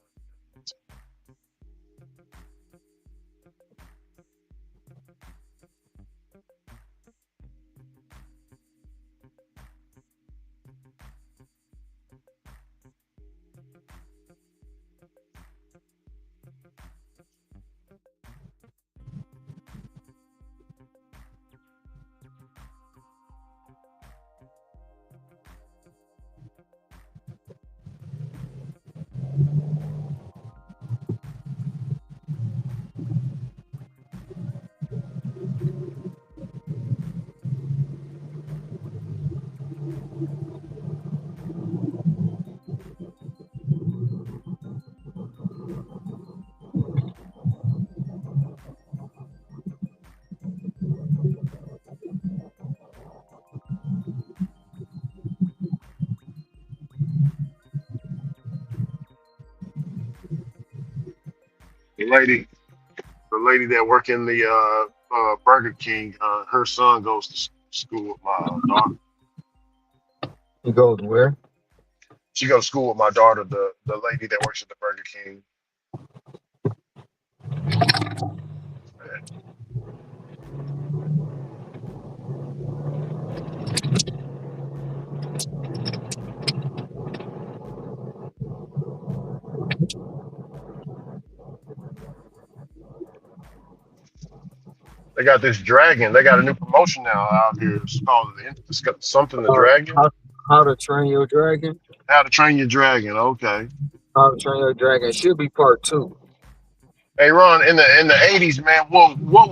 the lady that work in the Burger King, her son goes to school with my daughter. He goes where? She goes to school with my daughter, the lady that works at the Burger King. They got this dragon. They got a new promotion now out here. It's got something the Uh, dragon. how, how to Train Your Dragon? How to Train Your Dragon. Okay. How to Train Your Dragon should be part two. Hey Ron, in the '80s, man, what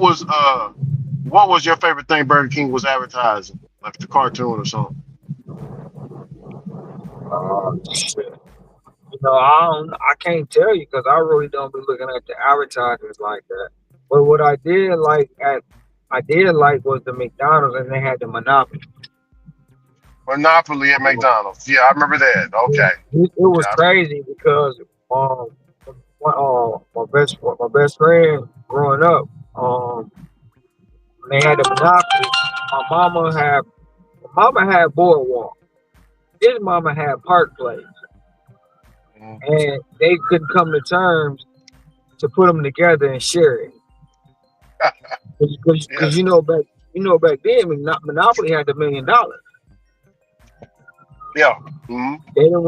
was your favorite thing Burger King was advertising, like the cartoon or something? Shit. I can't tell you because I really don't be looking at the advertisements like that. But what I did like was the McDonald's and they had the Monopoly. Monopoly at McDonald's. Yeah, I remember that. Okay. It was Yeah. crazy because um my best friend growing up when they had the Monopoly. My mama had Boardwalk. His mama had Park Place, Mhm. and they couldn't come to terms to put them together and share it. Yeah. Because back then Monopoly had $1 million. Yeah. Hmm. They didn't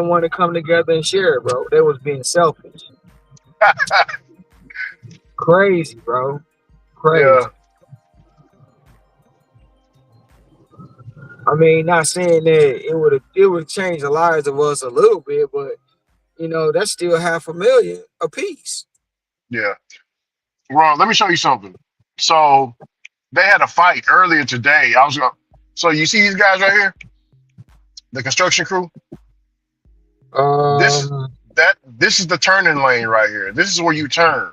want to come together and share it, bro. They was being selfish. Crazy, bro. Crazy. Yeah. I mean, not saying that it would change the lives of us a little bit, but that's still $500,000 a piece. Yeah. Ron, let me show you something. So they had a fight earlier today. So you see these guys right here, the construction crew. This Um, this is the turning lane right here. This is where you turn.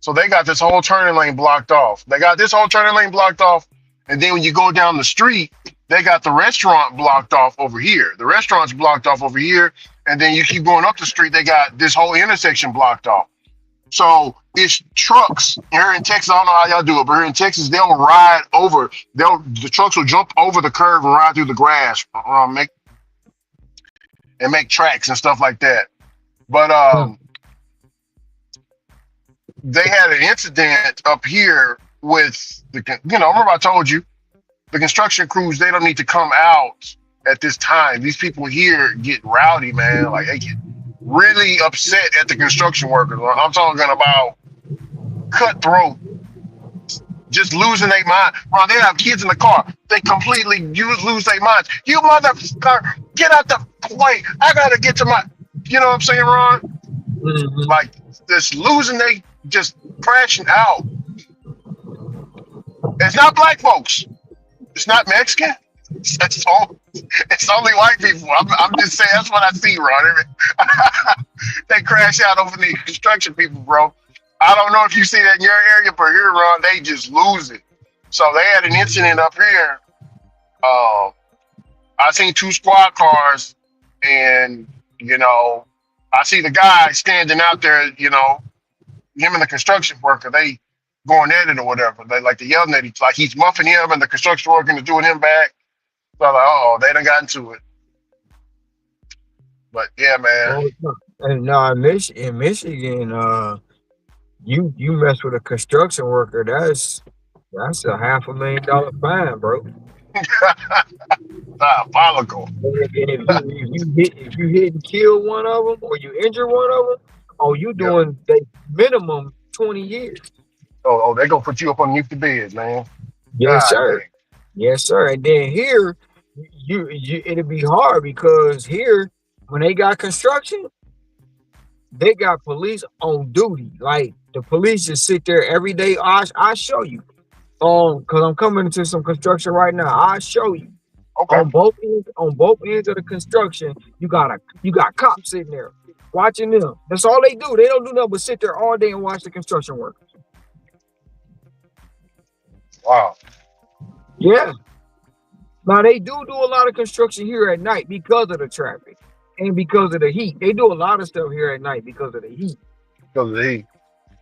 So they got this whole turning lane blocked off. They got this whole turning lane blocked off, and then when you go down the street, they got the restaurant blocked off over here. The restaurant's blocked off over here, and then you keep going up the street. They got this whole intersection blocked off. So it's trucks here in Texas. I don't know how y'all do it, but here in Texas, they'll ride over. The trucks will jump over the curve and ride through the grass, make tracks and stuff like that. But hmm, they had an incident up here with remember I told you the construction crews, they don't need to come out at this time. These people here get rowdy, man. Like they get really upset at the construction workers. I'm talking about cutthroat, just losing their mind. Well, they have kids in the car. They completely lose their minds. You motherfucker, get out the way. I gotta get to my, you know what I'm saying, Ron? mhm. Like this losing, they just crashing out. It's not black folks. It's not Mexican. It's only white people. I'm just saying that's what I see, Ron. They crash out over the construction people, bro. I don't know if you see that in your area, but here, Ron, they just lose it. So they had an incident up here. I seen two squad cars, and I see the guy standing out there. Him and the construction worker, they going at it or whatever. They like to yelling at each, like he's muffing him, and the construction worker is doing him back. So I'm like, oh, they done got into it. But yeah, man. All the time. And now in Michigan, you mess with a construction worker, that's a $500,000 fine, bro. Diabolical. And if you hit and kill one of them or you injure one of them, oh, you Yeah. doing the minimum 20 years. Oh, they gonna put you up underneath the bed, man. Yes, God sir. dang. Yes, sir. And then here, you it'll be hard because here, when they got construction, they got police on duty. Like the police just sit there every day. I show you. Because I'm coming into some construction right now. I show you. Okay. On both ends of the construction, you got cops sitting there watching them. That's all they do. They don't do nothing but sit there all day and watch the construction work. Wow. Yeah. Now they do a lot of construction here at night because of the traffic and because of the heat. They do a lot of stuff here at night because of the heat. Because of the heat.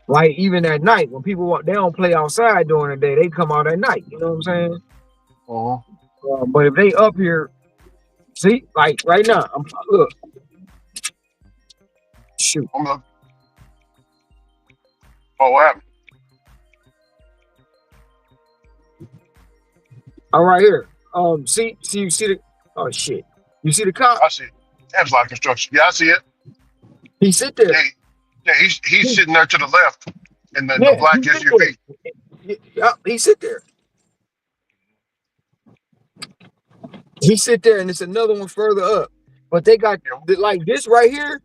Like even at night, when people walk, they don't play outside during the day. They come out at night. You know what I'm saying? Uh-huh. But if they up here, see, like right now, look, shoot, I'm like, oh, what happened? I'm right here. You see the, oh shit, you see the cop? I see it. That's like construction. Yeah, I see it. He sit there. Yeah, yeah, he's He- sitting there to the left in the yeah, black he sit there. SUV. Yeah, he sit there. He sit there, and it's another one further up. But they got You know, like this right here,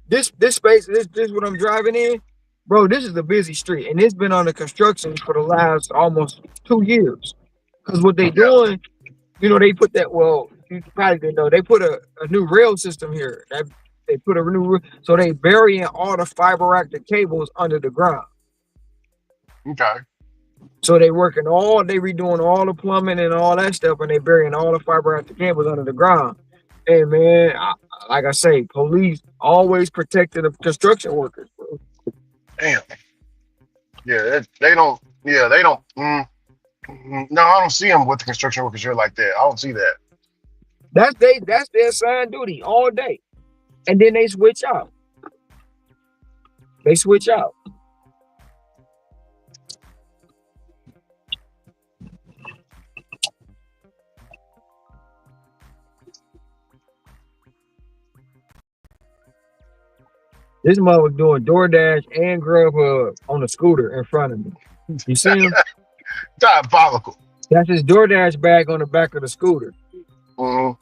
this space, this what I'm driving in, bro. This is a busy street, and it's been under construction for the last almost 2 years. Because what they yeah, doing, they put that. Well, you probably didn't know they put a new rail system here. That they put a new, so they burying all the fiber optic cables under the ground. okay. So they redoing all the plumbing and all that stuff, and they burying all the fiber optic cables under the ground. Hey man, like I say, police always protecting the construction workers, bro. Damn. Yeah, they don't. Yeah, they don't. No, I don't see them with the construction workers here like that. I don't see that. That's their assigned duty all day, and then they switch out. They switch out. This mother was doing DoorDash and Grubhub on a scooter in front of me. You see him? Diabolical. That's his DoorDash bag on the back of the scooter. Mm-hmm.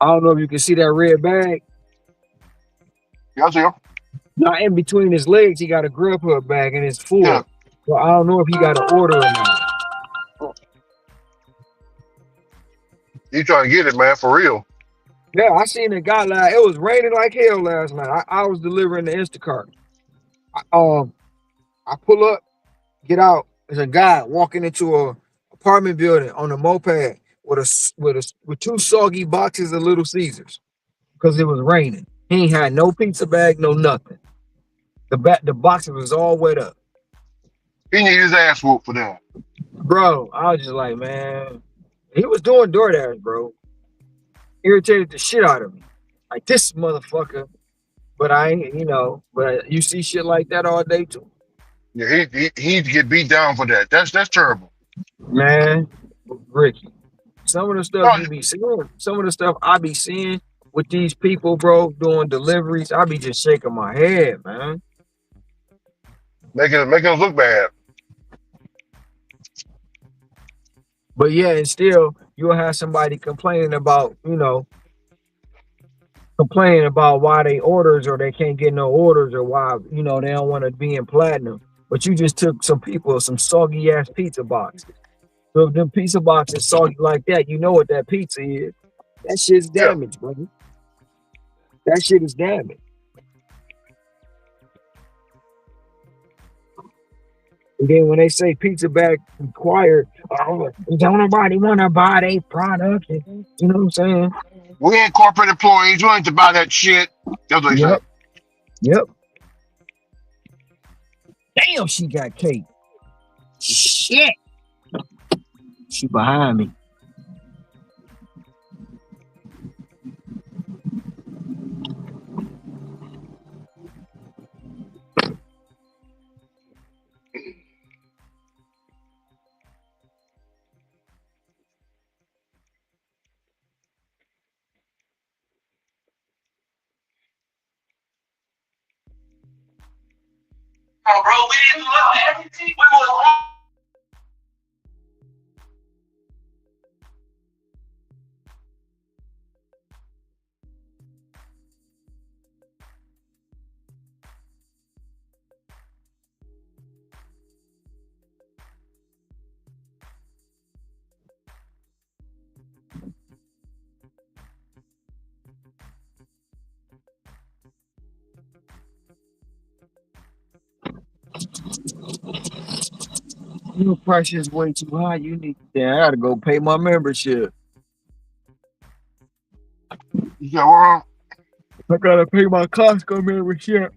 I don't know if you can see that red bag. Yeah, I see them. Now in between his legs, he got a Grubhub bag and it's Yeah, full. So I don't know if he got an order or not. he trying to get it, man, for real. Yeah, I seen a guy it was raining like hell last night. I was delivering the Instacart. I pull up, get out. There's a guy walking into a apartment building on a moped with two soggy boxes of Little Caesars because it was raining. He ain't had no pizza bag, no nothing. The boxes was all wet up. He need his ass whooped for that. Bro, I was just like, man, he was doing DoorDash, bro. Irritated the shit out of me. Like this motherfucker. But I ain't, but you see shit like that all day too. Yeah, he need to get beat down for that. That's terrible. Man, Ricky. Some of the stuff No, you be seeing, some of the stuff I be seeing with these people, bro, doing deliveries, I be just shaking my head, man. making us look bad. But yeah, and still you'll have somebody complaining about why they orders or they can't get no orders or why, they don't want to be in platinum. But you just took some soggy ass pizza boxes. So if them pizza boxes soggy like that, you know what that pizza is. That shit's Yeah, damaged, brother. That shit is damaged. And then when they say pizza bag required, oh, don't nobody want to buy their product. You know what I'm saying? we ain't corporate employees. We ain't to buy that shit. That's what they say. Yep. Yep. Damn, she got cake. Shit. She behind me. Oh, bro, we didn't look at everything. We was Your price is way too high. You need. Yeah, I gotta go pay my membership. You said, well, I gotta pay my Costco membership.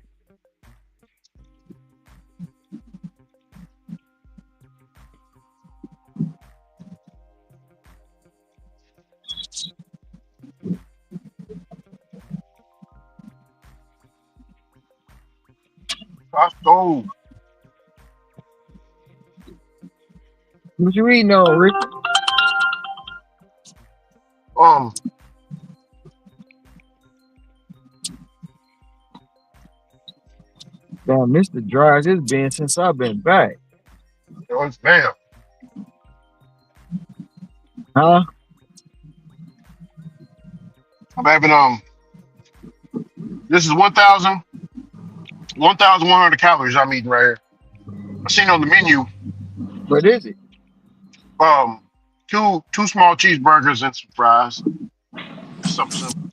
I stole. What you eating on, Rick? Um, Damn, Mr. Dry it's been since I've been back. it was damn. Huh? I'm having this is 1,100 calories I'm eating right here. I seen on the menu, What is it? um, two small cheeseburgers and some fries. Something simple.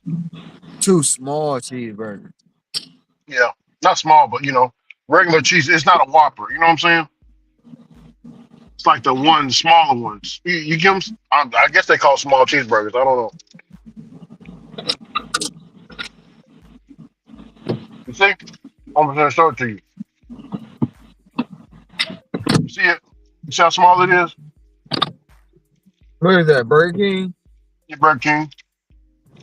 Two small cheeseburgers. Yeah, not small, but regular cheese. It's not a Whopper. You know what I'm saying? It's like the one smaller ones. You give them. I guess they call small cheeseburgers. I don't know. You see? I'm gonna show it to you. You see it? You see how small it is? What is that, Burger King? Your Burger King.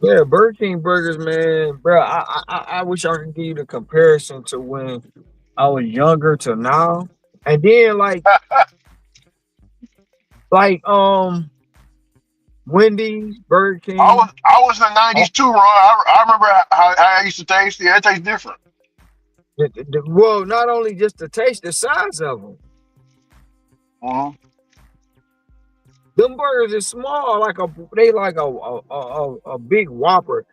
Yeah, Burger King burgers, man, bro. I wish I could give you the comparison to when I was younger to now, and then Wendy's, Burger I King. was I was in the '90s too, Ron. I remember how I used to taste. Yeah, it tastes different. Well, not only just the taste, the size of them. Mm-hmm. Them burgers is small, they like a big Whopper.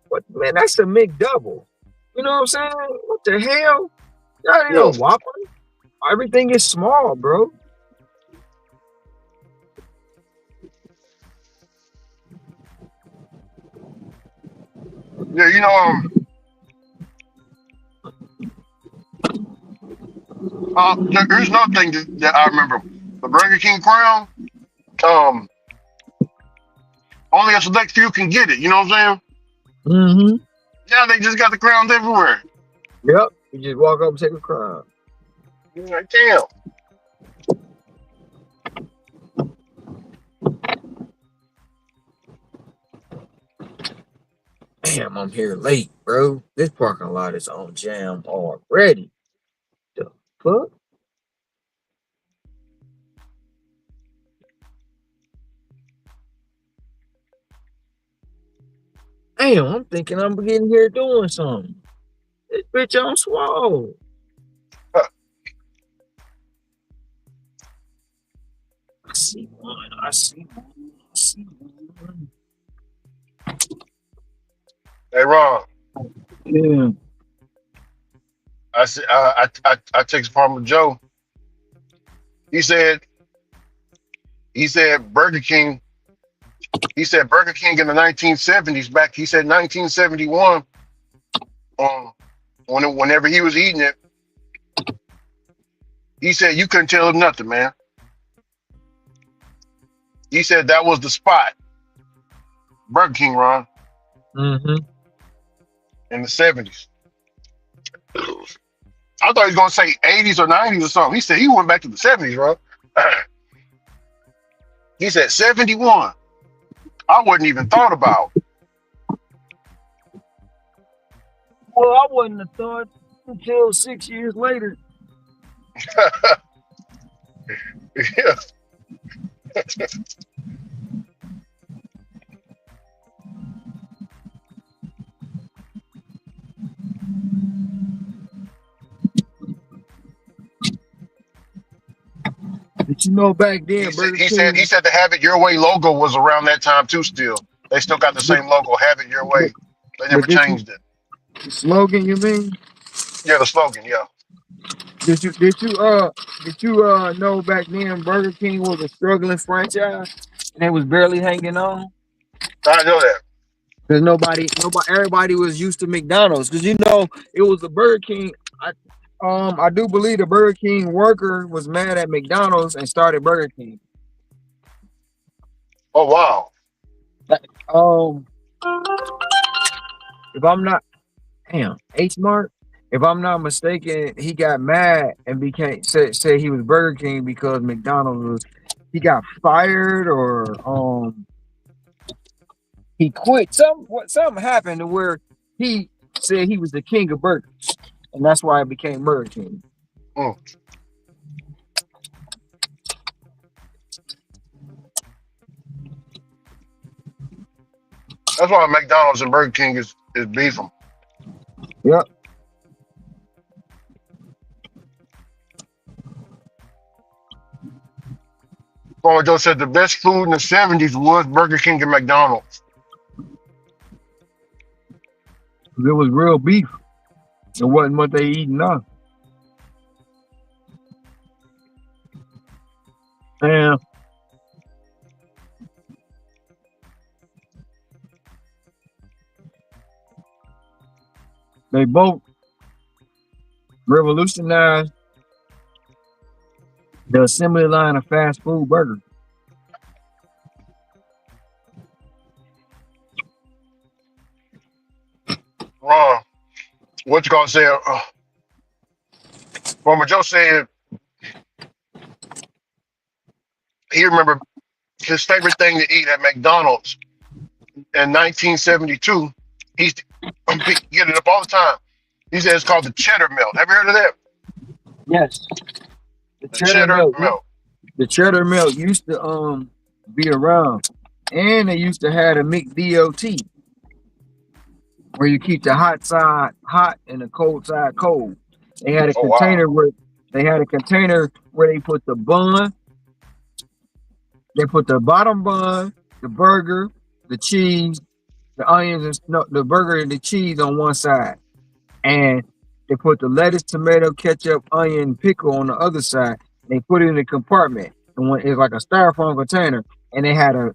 But man, that's the McDouble. You know what I'm saying? What the hell? That ain't no Yeah, Whopper. Everything is small, bro. yeah. Here's another thing that I remember: the Burger King Crown. Um, only a select few can get it. You know what I'm saying? Mm-hmm. Yeah, they just got the crowns everywhere. Yep. You just walk up and take a crown. You're like, damn. Damn, I'm here late, bro. This parking lot is on jam already. The fuck? Damn, I'm thinking I'm getting here doing something. This bitch on swole. I see one. I see one. I see one. Hey, Ron. Yeah. I said I text Farmer Joe. He said he said Burger King. He said Burger King in the 1970s. Back he said 1971. Whenever he was eating it, he said you couldn't tell him nothing, man. He said that was the spot, Burger King, Ron, Mm-hmm. in the 70s. I thought he was gonna say 80s or 90s or something. He said he went back to the 70s, bro. He said 71. I wasn't even thought about. Well, I wouldn't have thought until 6 years later. Yeah. But you know, back then, Burger He King, said the Have It Your Way logo was around that time too. Still, they still got the but, same logo, Have It Your but, Way. They never but did you changed it. the slogan? You mean? Yeah, the slogan. Yeah, Did you know back then Burger King was a struggling franchise and it was barely hanging on I know that. because everybody was used to McDonald's because it was the Burger King. I do believe the Burger King worker was mad at McDonald's and started Burger King. Oh wow. Um, if I'm not damn H Mart, if I'm not mistaken, he got mad and became said he was Burger King because McDonald's was he got fired or he quit. Something happened to where he said he was the king of burgers. and that's why it became Burger King. Mm. That's why McDonald's and Burger King is beefing. Yep. Former Joe said the best food in the '70s was Burger King and McDonald's. It was real beef. It wasn't what they eating now. And they both revolutionized the assembly line of fast food burgers. Ron, what you gonna say? Former Joe said he remember his favorite thing to eat at McDonald's in 1972. He used to get it up all the time. He said it's called the cheddar melt. Have you heard of that? Yes, the The cheddar cheddar melt. melt. The cheddar melt used to be around, and they used to have a McDOT where you keep the hot side hot and the cold side cold. They had a Oh wow. container where they put the bun, they put the bottom bun, the burger, the cheese, the onions, and no, the burger and the cheese on one side, and they put the lettuce, tomato, ketchup, onion, pickle on the other side. They put it in a compartment, and when it's like a styrofoam container, and they had a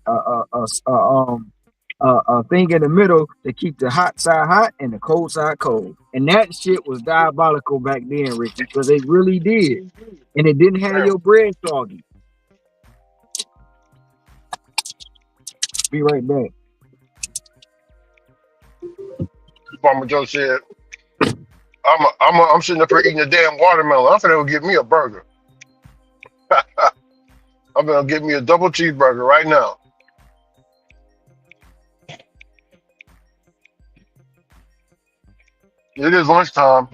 thing in the middle to keep the hot side hot and the cold side cold. And that shit was diabolical back then, Ricky, because they really did, and it didn't have Damn. your bread soggy. Be right back. Farmer Joe said, I'm sitting up here eating a damn watermelon. I'm finna go get me a burger. I'm gonna get me a double cheeseburger right now. It is lunchtime.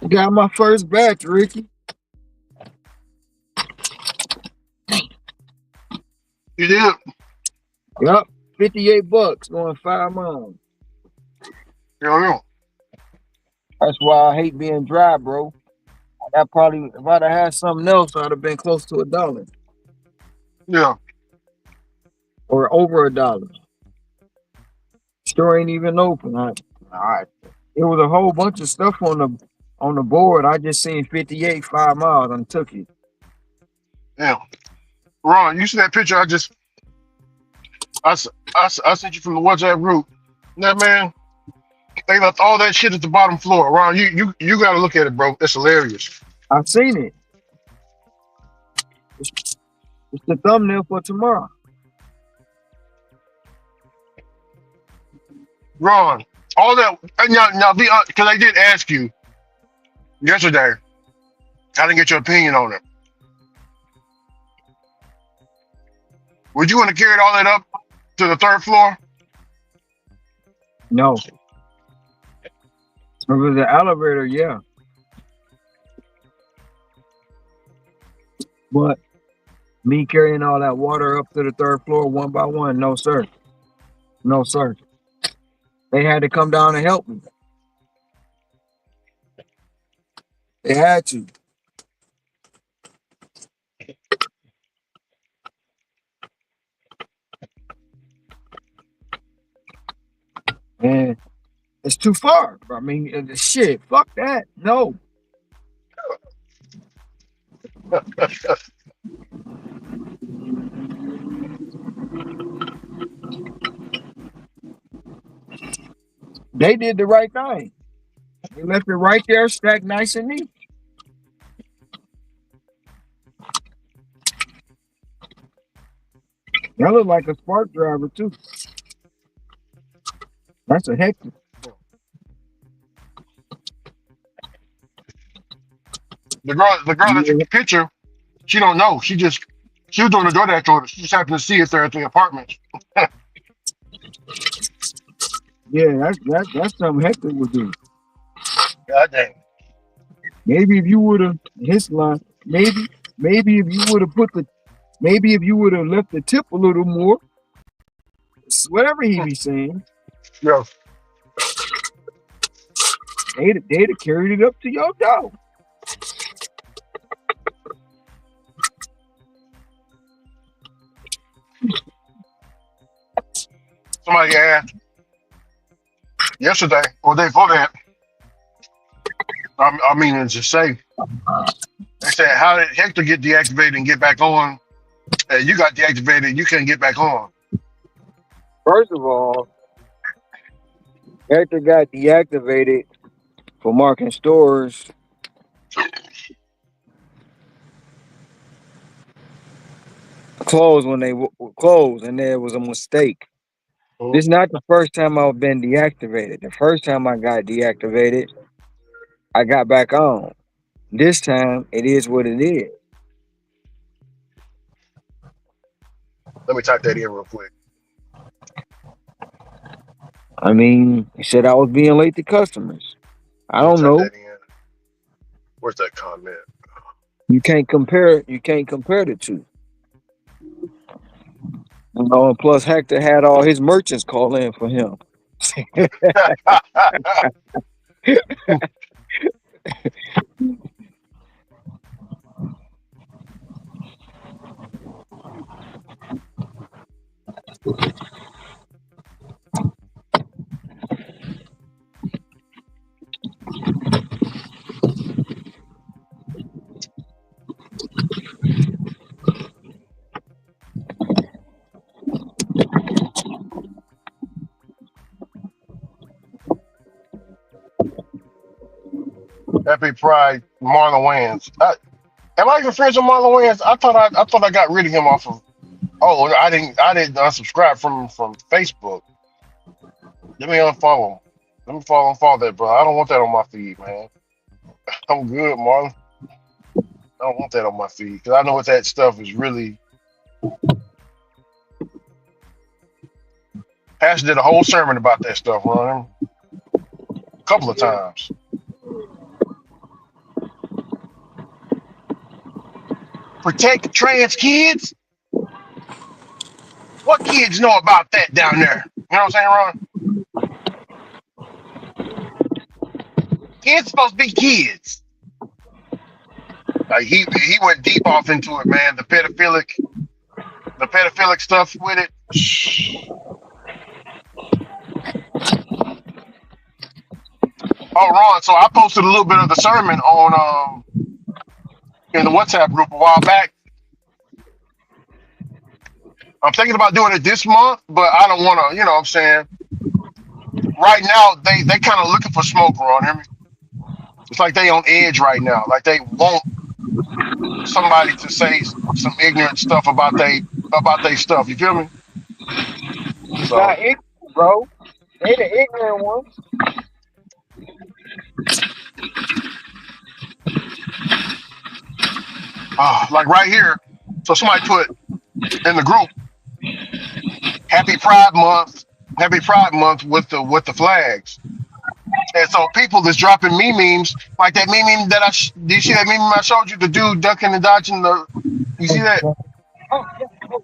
Got my first batch, Ricky. You did. Yup, $58 going 5 miles. Yeah. That's why I hate being dry, bro. That probably if I'd have had something else, I'd have been close to $1 Yeah. or over $1. Store ain't even open. It was a whole bunch of stuff on the board. I just seen 58 5 miles and took it. Yeah. Ron, you see that picture I sent you from the WhatsApp group? That man, they left all that shit at the bottom floor. Ron, you gotta look at it, bro. It's hilarious. I seen it. It's the thumbnail for tomorrow. Ron, all that and now be because I did ask you yesterday. I didn't get your opinion on it. Would you want to carry all that up to the third floor? No. If it was an elevator, yeah. But me carrying all that water up to the third floor one by one, no sir. No sir. They had to come down and help me. They had to. And it's too far. I mean, shit, fuck that. No. They did the right thing. They left it right there, stacked nice and neat. That looked like a spark driver too. That's a hectic. The girl that took Yeah, the picture, she don't know. She was doing the DoorDash order. She just happened to see it there at the apartment. yeah, that's something Hector would do. God damn. Maybe if you would have his line, maybe if you would have maybe if you would have left the tip a little more, whatever he be saying, Yeah. they'd have carried it up to your door. Somebody asked yesterday or day before that. I mean, to just say, they said, how did Hector get deactivated and get back on? You got deactivated, you can't get back on. First of all, Hector got deactivated for marking stores closed when they closed, and there was a mistake. Mhm. This is not the first time I've been deactivated. The first time I got deactivated, I got back on. This time, it is what it is. Let me type that in real quick. I mean, he said I was being late to customers. I Let me don't type know. that in. Where's that comment? You can't compare. You can't compare the two. You know, and plus Hector had all his merchants call in for him. Happy Pride, Marlon Wayans. Am I even friends with Marlon Wayans? I thought I got rid of him off of. Oh, I didn't unsubscribe from Facebook. Let me unfollow him. Let me unfollow that, bro. I don't want that on my feed, man. I'm good, Marlon. I don't want that on my feed because I know what that stuff is really. Pastor did a whole sermon about that stuff, Ron, a couple of times. Protect the trans kids. What kids know about that down there? You know what I'm saying, Ron? Kids supposed to be kids. Like he went deep off into it, man. The pedophilic stuff with it. Oh, Ron. So I posted a little bit of the sermon on in the WhatsApp group a while back. I'm thinking about doing it this month, but I don't want to. You know what I'm saying? Right now, they kind of looking for smoke, Ron. Hear me? It's like they on edge right now. Like they want somebody to say some ignorant stuff about they stuff. You feel me? Not So, ignorant, bro. They the ignorant ones. like right here. So somebody put in the group, "Happy Pride Month, Happy Pride Month" with the flags. And so people that's dropping me memes like that meme that do you see that meme I showed you? The dude ducking and dodging the. You see that? Oh, yeah. Oh,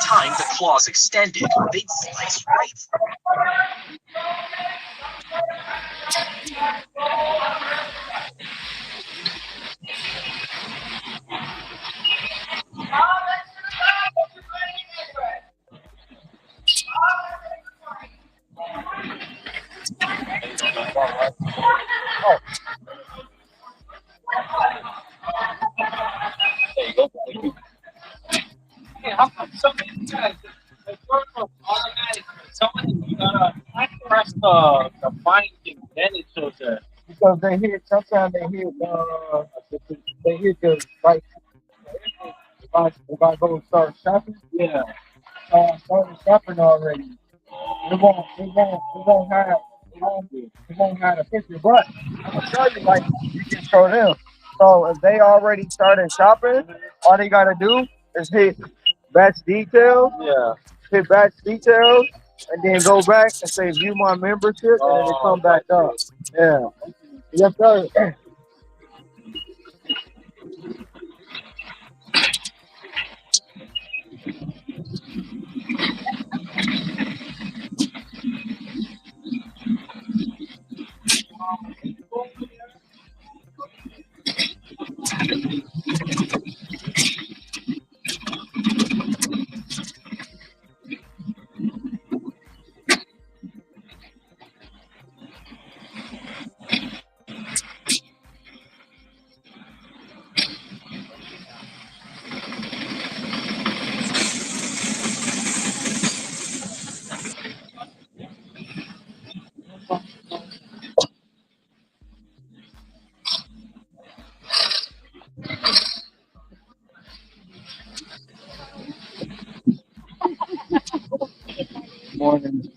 Time the claws extended. Big slice right. there you go. Yeah, how come so many guys? The first one automatic. Someone you gotta press the find thing, then it shows that. Because they hear sometimes they hear the like if I go start shopping, yeah. I started shopping already. It won't have a picture, but I'm gonna tell you like you can show them. So if they already started shopping, all they gotta do is hit batch details. Yeah. Hit batch details, and then go back and say view my membership, and then it come back up. Yeah. Yes, sir. Morning.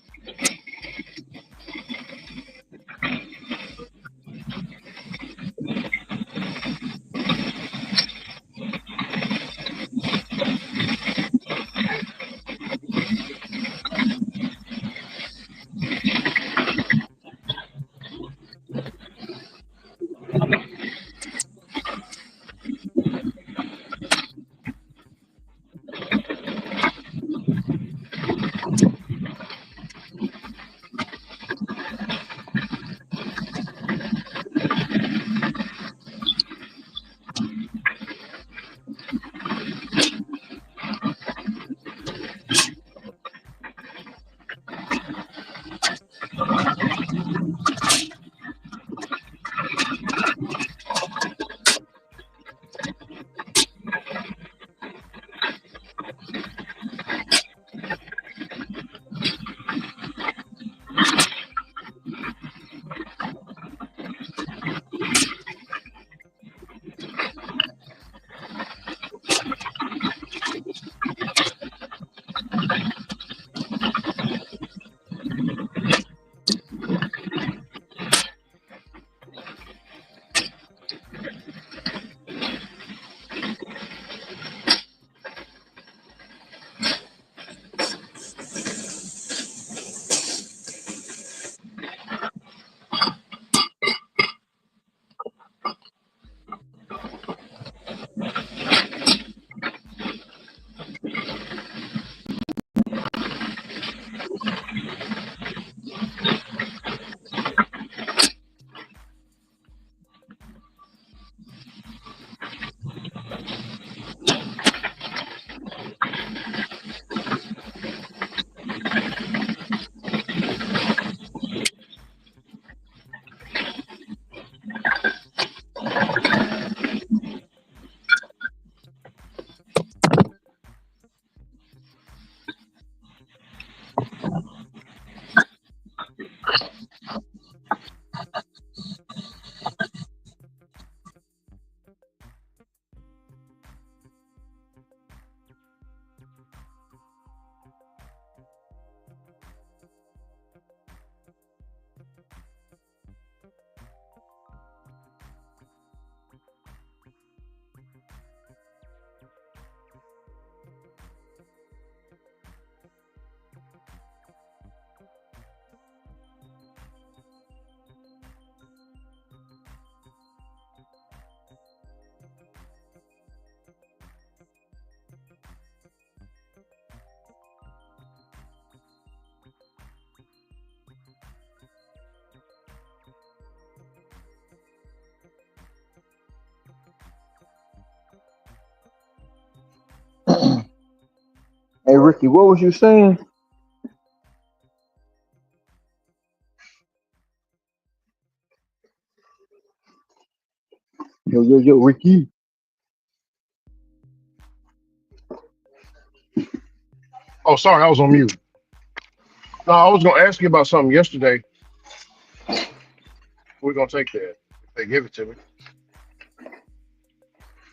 Hey Ricky, what was you saying? Yo, Ricky. Oh, sorry, I was on mute. No, I was gonna ask you about something yesterday. We're gonna take that if they give it to me.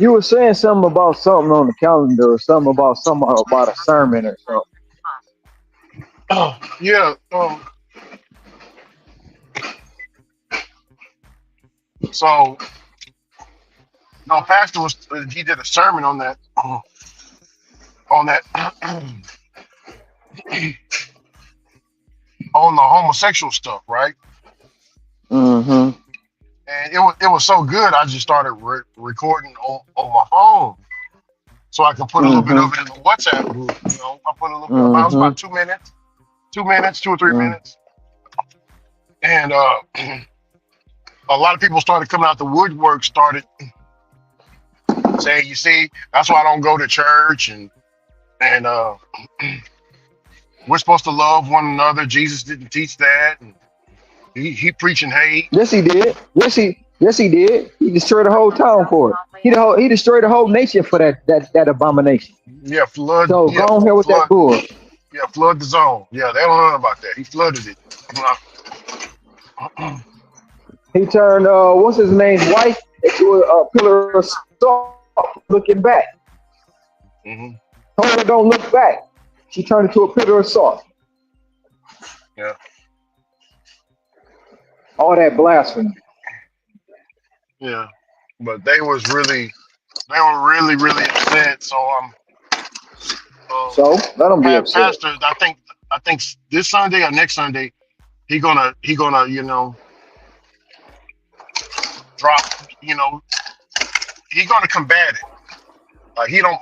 You were saying something about something on the calendar, or something about a sermon or something. Oh, yeah. So no, pastor was he did a sermon on that on the homosexual stuff, right? Mm-hmm. And it was so good. I just started recording on my phone, so I could put a little bit of Mm-hmm. it in the WhatsApp group. I put a little bit about it was Mm-hmm. about 2 minutes, 2 minutes, 2 or 3 minutes, and a lot of people started coming out the woodwork, started saying, "You see, that's why I don't go to church, and we're supposed to love one another. Jesus didn't teach that, and he preaching hate." Yes, he did. Yes, he did. He destroyed the whole town for it. He destroyed the whole nation for that abomination. Yeah, flood. So go Yeah, on here with that flood. bull. Yeah, flood the zone. Yeah, they don't know about that. He flooded it. He turned what's his name's wife into a pillar of salt, looking back. Hmm. Told her don't look back. She turned into a pillar of salt. Yeah, All that blasphemy. yeah. But they were really upset. So So let them be upset. pastor, I think this Sunday or next Sunday he gonna drop you know he gonna combat it. He don't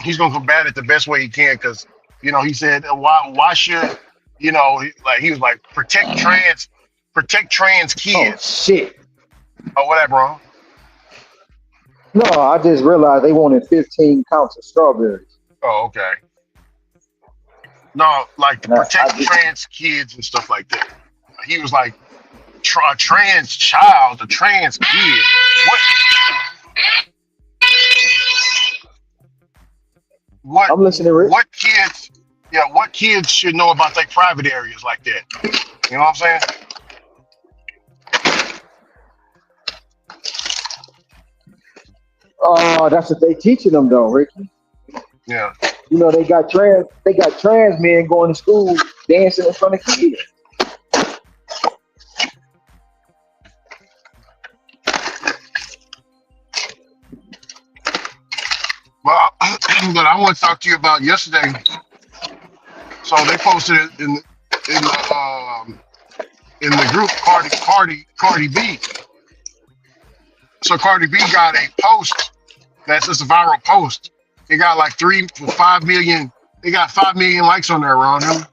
he's gonna combat it the best way he can because he said why should he was like protect trans Oh kids shit. or whatever. Huh? No, I just realized they wanted 15 counts of strawberries. Oh, okay. No, like to And I protect just trans kids and stuff like that. He was like a trans child, a trans kid. What what I'm listening, Rick. what kids? Yeah, what kids should know about their private areas like that? You know what I'm saying? That's what they teaching them though, Ricky. Yeah. They got trans men going to school dancing in front of kids. Well, but I want to talk to you about yesterday. So they posted it in the group Cardi B. So Cardi B got a post that's just a viral post. It got like 3 to 5 million. It got 5 million likes on there, Ron. Him.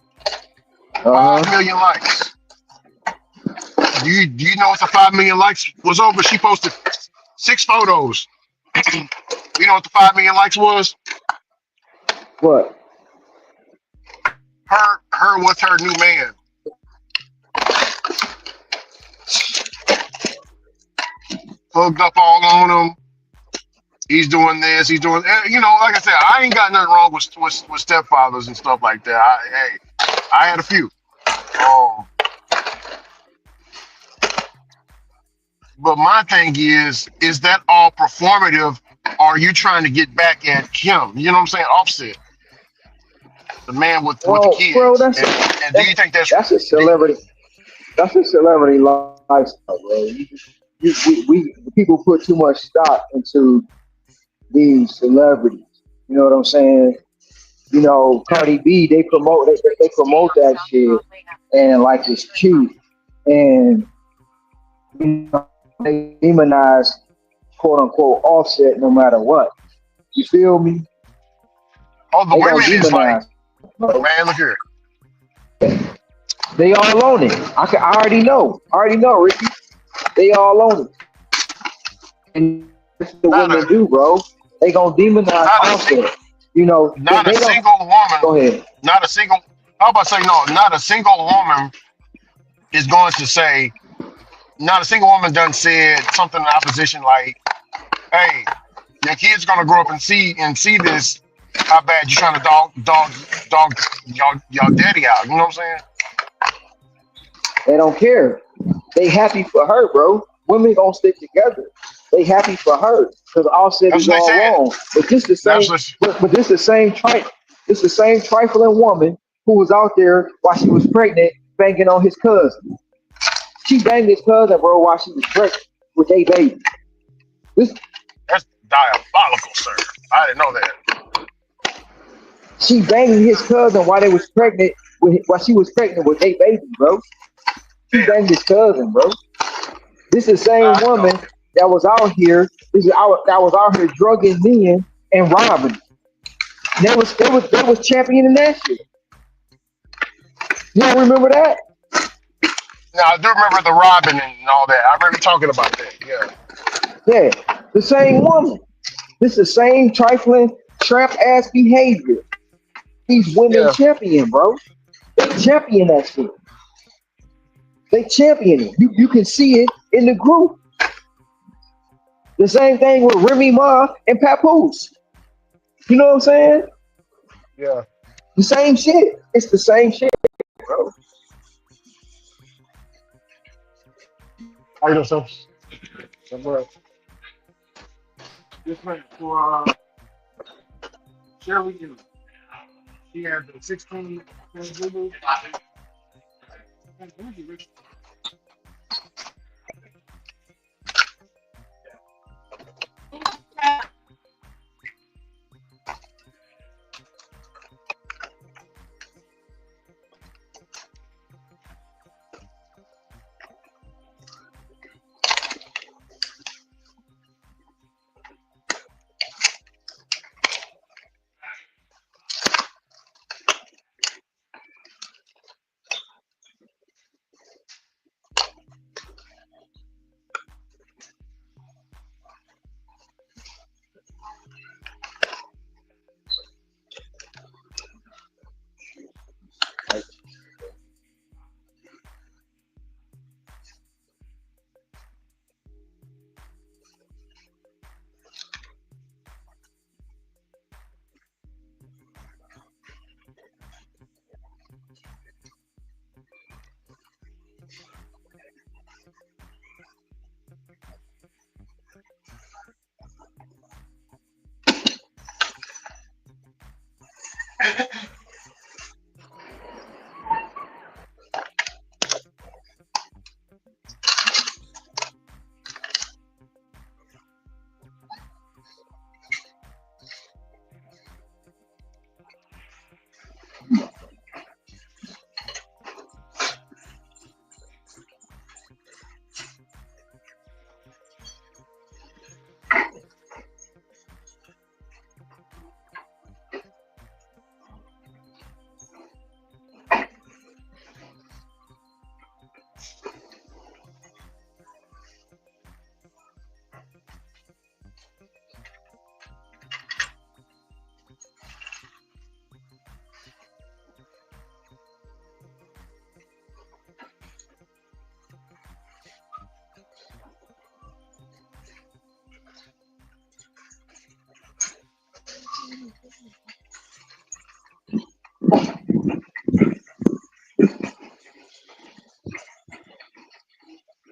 Uh Five huh. million likes. Do you know what the 5 million likes was over? She posted 6 photos. You know what the 5 million likes was? What? Her with her new man. Hugged up all on him. He's doing this. He's doing. Like I said, I ain't got nothing wrong with stepfathers and stuff like that. I had a few. Um, but my thing is that all performative? Or are you trying to get back at him? You know what I'm saying? Offset, the man with the Well, bro, kids. And do that's you think that's that's a do, celebrity. That's a celebrity lifestyle, bro. People put too much stock into these celebrities. You know what I'm saying? yeah? Cardi B, they promote that shit and like it's cute, and they demonize quote unquote Offset no matter what. You feel me? Oh, the They gonna women is like, demonize. Bro. man, look here. They all on it. I already know. I already know, Ricky. They all on it. And that's what the Not a women do, bro. They gonna demonize not a Offset. You know, not a they don't. single woman, Go ahead. not a single. How about say no? Not a single woman is going to say. Not a single woman done said something in opposition like, "Hey, your kid's gonna grow up and see this. How bad you trying to dog y'all daddy out? You know what I'm saying? They don't care. They happy for her, bro. Women gonna stick together. They happy for her because all said That's is what they all said. wrong. But this the That's same. what. But this the same This the same trifling woman who was out there while she was pregnant, banging on his cousin. She banged his cousin, bro, while she was pregnant with a baby. This That's diabolical, sir. I didn't know that. she banged his cousin while they was pregnant while she was pregnant with a baby, bro. She Damn. banged his cousin, bro. This is the same I didn't know. woman that was out here. That was out here drugging men and robbing. They was championing that shit. You don't remember that? Now I do remember the Robin and all that. I remember talking about that. Yeah. Yeah, the same woman. This is the same trifling tramp ass behavior. These women Yeah. champion, bro. They champion that shit. They champion it. You can see it in the group. The same thing with Remy Ma and Papoose. You know what I'm saying? Yeah. The same shit. It's the same shit, bro. How you doing, sir? Somewhere. This went for Shirley. She had the 16 Zulu.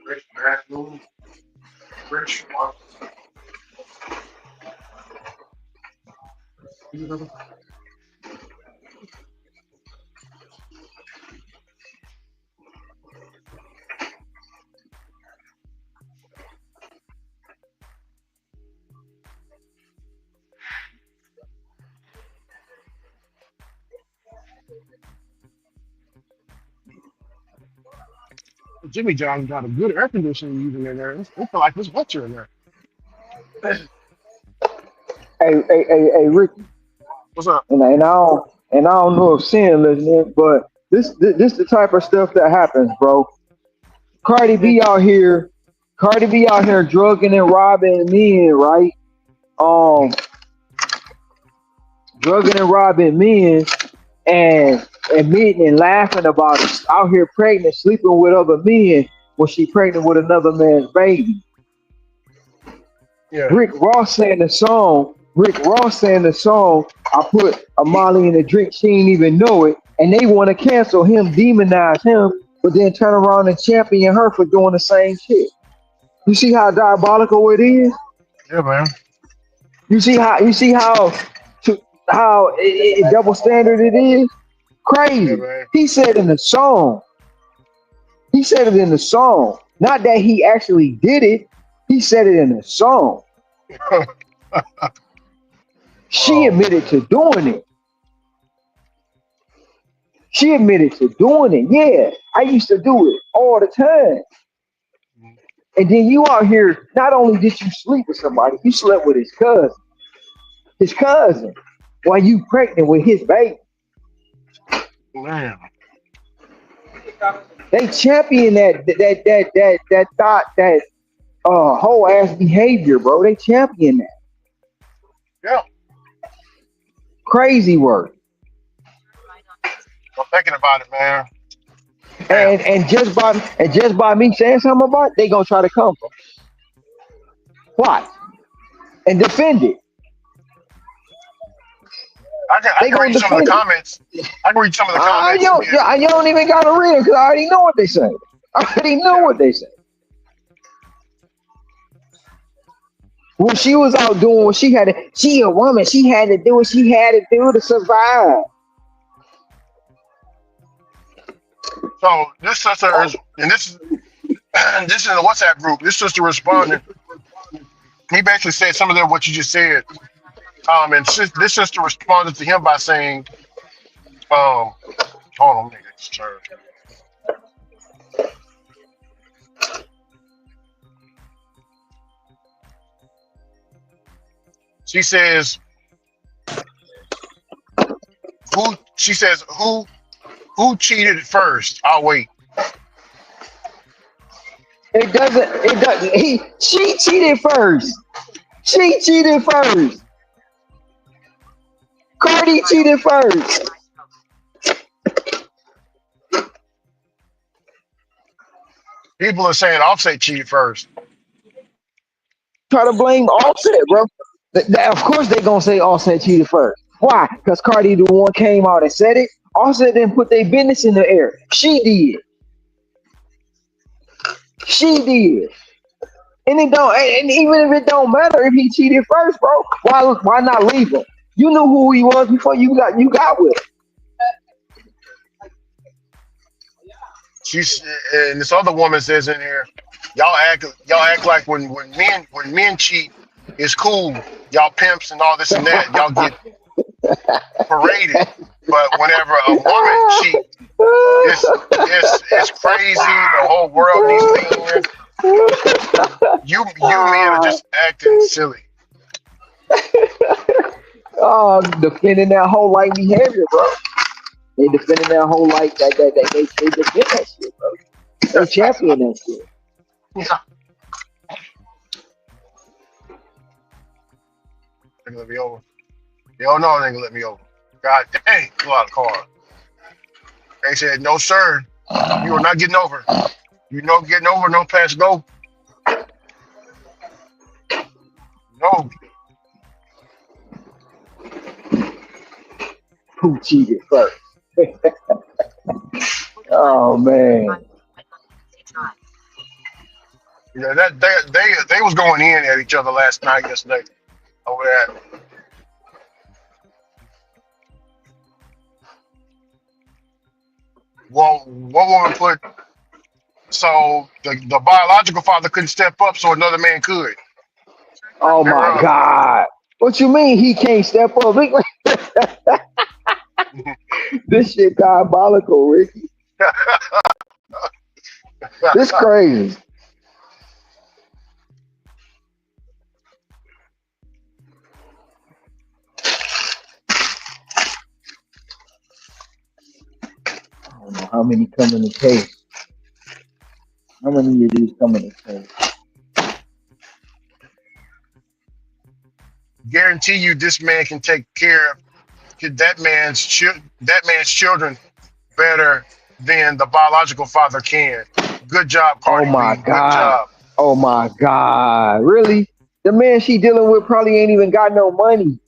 Rich bathroom. Rich. Jimmy John got a good air conditioning using in there. It feel like it's winter in there. Hey, Ricky, What's up? and I don't know if Sin listening, but this the type of stuff that happens, bro. Cardi Hmm. B out here, Cardi B out here drugging and robbing men, right? Um, drugging and robbing men and admitting and laughing about it. Out here pregnant, sleeping with other men when she pregnant with another man's baby. Yeah. Rick Ross saying the song. Rick Ross saying the song. I put a Molly in the drink. She ain't even know it, and they want to cancel him, demonize him, but then turn around and champion her for doing the same shit. You see how diabolical it is. Yeah, man. You see how how double standard it is. Yeah, Crazy. man. He said in the song. He said it in the song. Not that he actually did it. He said it in the song. She Oh admitted man. to doing it. She admitted to doing it. Yeah, I used to do it all the time. And then you out here, not only did you sleep with somebody, you slept with his cousin. His cousin. While you pregnant with his baby. Man. They champion that thought, that whole ass behavior, bro. They champion that. Yeah. Crazy work. I'm thinking about it, man. Damn. And just by me saying something about it, they gonna try to come from. Why? And defend it. I They can gonna read some of the defend it. comments. I can read some of the comments. Yeah. You don't even gotta read it because I already know what they say. I already know Yeah. what they say. When she was out doing what she had to, she a woman, she had to do what she had to do to survive. So this sister is, and this is this is in the WhatsApp group. This sister responded. He basically said some of that what you just said. And this sister responded to him by saying, hold on, let me get this turned. She says, who? She says, who cheated first? I'll wait. It doesn't. It doesn't. She cheated first. She cheated first. Cardi cheated first. People are saying Offset cheated first. Try to blame Offset, bro. Of course they gonna say Offset cheated first. Why? Because Cardi the one came out and said it. Offset didn't put their business in the air. She did. She did. And it don't. And even if it don't matter if he cheated first, bro, why not leave him? You knew who he was before you got with him. She's and this other woman says in here, y'all act like when men cheat, it's cool. Y'all pimps and all this and that. Y'all get paraded. But whenever a woman cheat, it's crazy. The whole world needs to be in. You men are just acting silly. Defending that whole like behavior, bro. They defending that whole like they defend that shit, bro. They champion that shit. They let me over. They don't know they ain't gonna let me over. God dang, pull out the car. They said, no, sir, you are not getting over. You know getting over, no pass go. No. Who cheated first? Oh man. Yeah, that they was going in at each other yesterday over that. Well, one woman put so the biological father couldn't step up, so another man could. Oh my God. What you mean he can't step up? This shit diabolical, Ricky. This crazy. I don't know how many come in the case. How many of these come in the case? Guarantee you, this man can take care that man's children better than the biological father can. Good job, Oh Cardi my B. Good God. job. Oh my God. Really? The man she dealing with probably ain't even got no money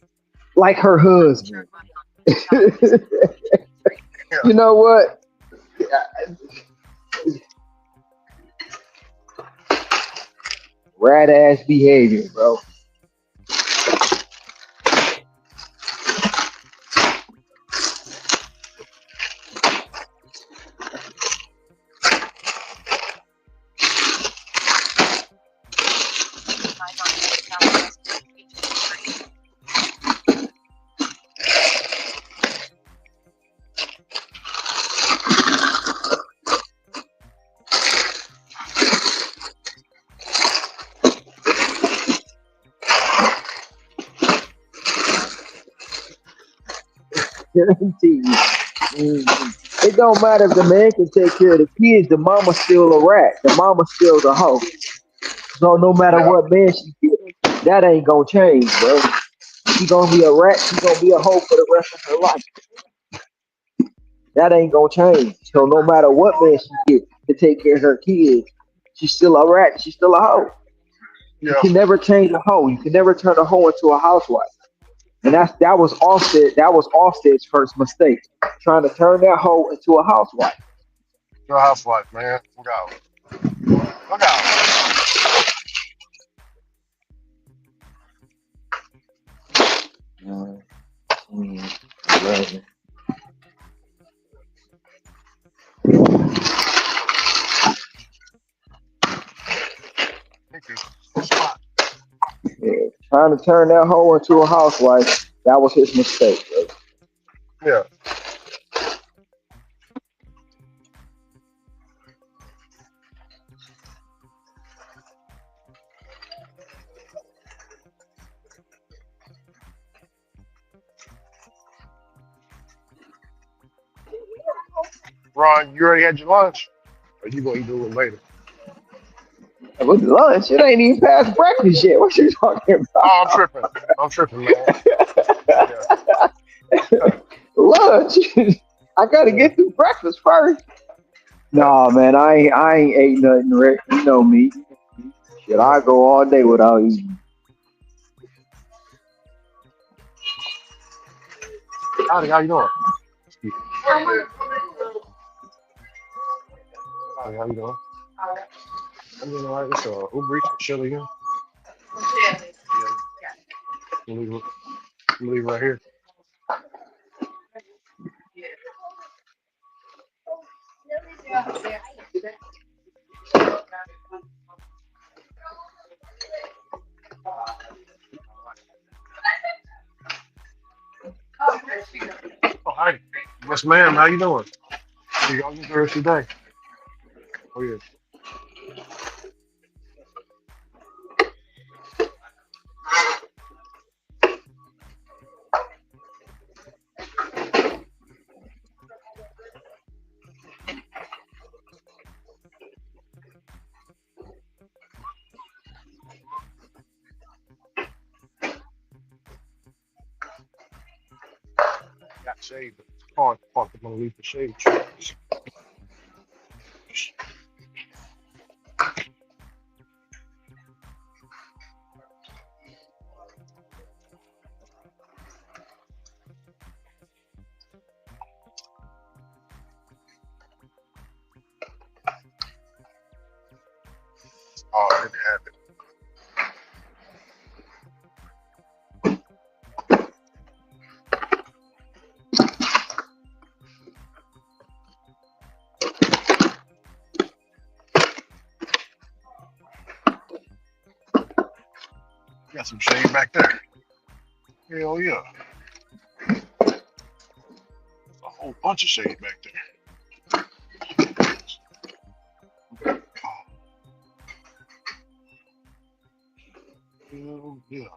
like her Left husband. turn right on Southwest Loop 323. Yeah. You know what? Rat ass behavior, bro. Right on Southwest Loop 323. Guaranteed. Mhm. It don't matter if the man can take care of the kids. The mama still a rat. The mama still the hoe. So no matter Yeah. what man she get, that ain't gonna change, bro. She gonna be a rat. She gonna be a hoe for the rest of her life. That ain't gonna change. So no matter what man she get to take care of her kids, she's still a rat. She's still a hoe. You Yeah. can never change a hoe. You can never turn a hoe into a housewife. And that was Offset. That was Offset's first mistake, trying to turn that hoe into a housewife. Your housewife, man. Look out. Look out. 9, 10, 11. Thank you. Spot. Yeah, trying to turn that hoe into a housewife. That was his mistake, bro. Yeah. Ron, you already had your lunch? Or you gonna eat a little later? It was lunch. It ain't even past breakfast yet. What you talking Oh, I'm tripping. I'm tripping, man. Yeah. about? Lunch. I gotta Yeah. get through breakfast first. Nah, man, I ain't ate nothing, Rick. You know me. Shit, Yeah. I go all day without eating. Howdy, how you doing? Excuse me. Howdy, how you doing? I'm doing all right. It's Uber Eats for Chili here. Yeah. I'm leave, I'm leave right here. Oh, hi. Yes, ma'am. How you doing? You y'all enjoy the rest of your day. Oh, yeah. Got shade, but it's hard to park up underneath the shade tree. Oh, good to have it. Got some shade back there. Hell yeah. A whole bunch of shade back there. Oh, hell yeah.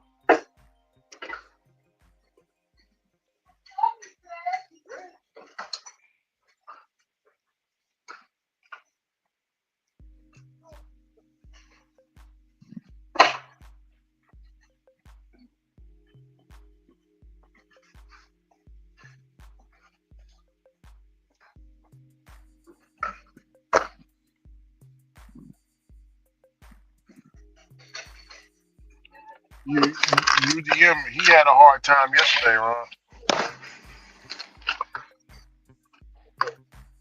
UDM, he had a hard time yesterday, Ron,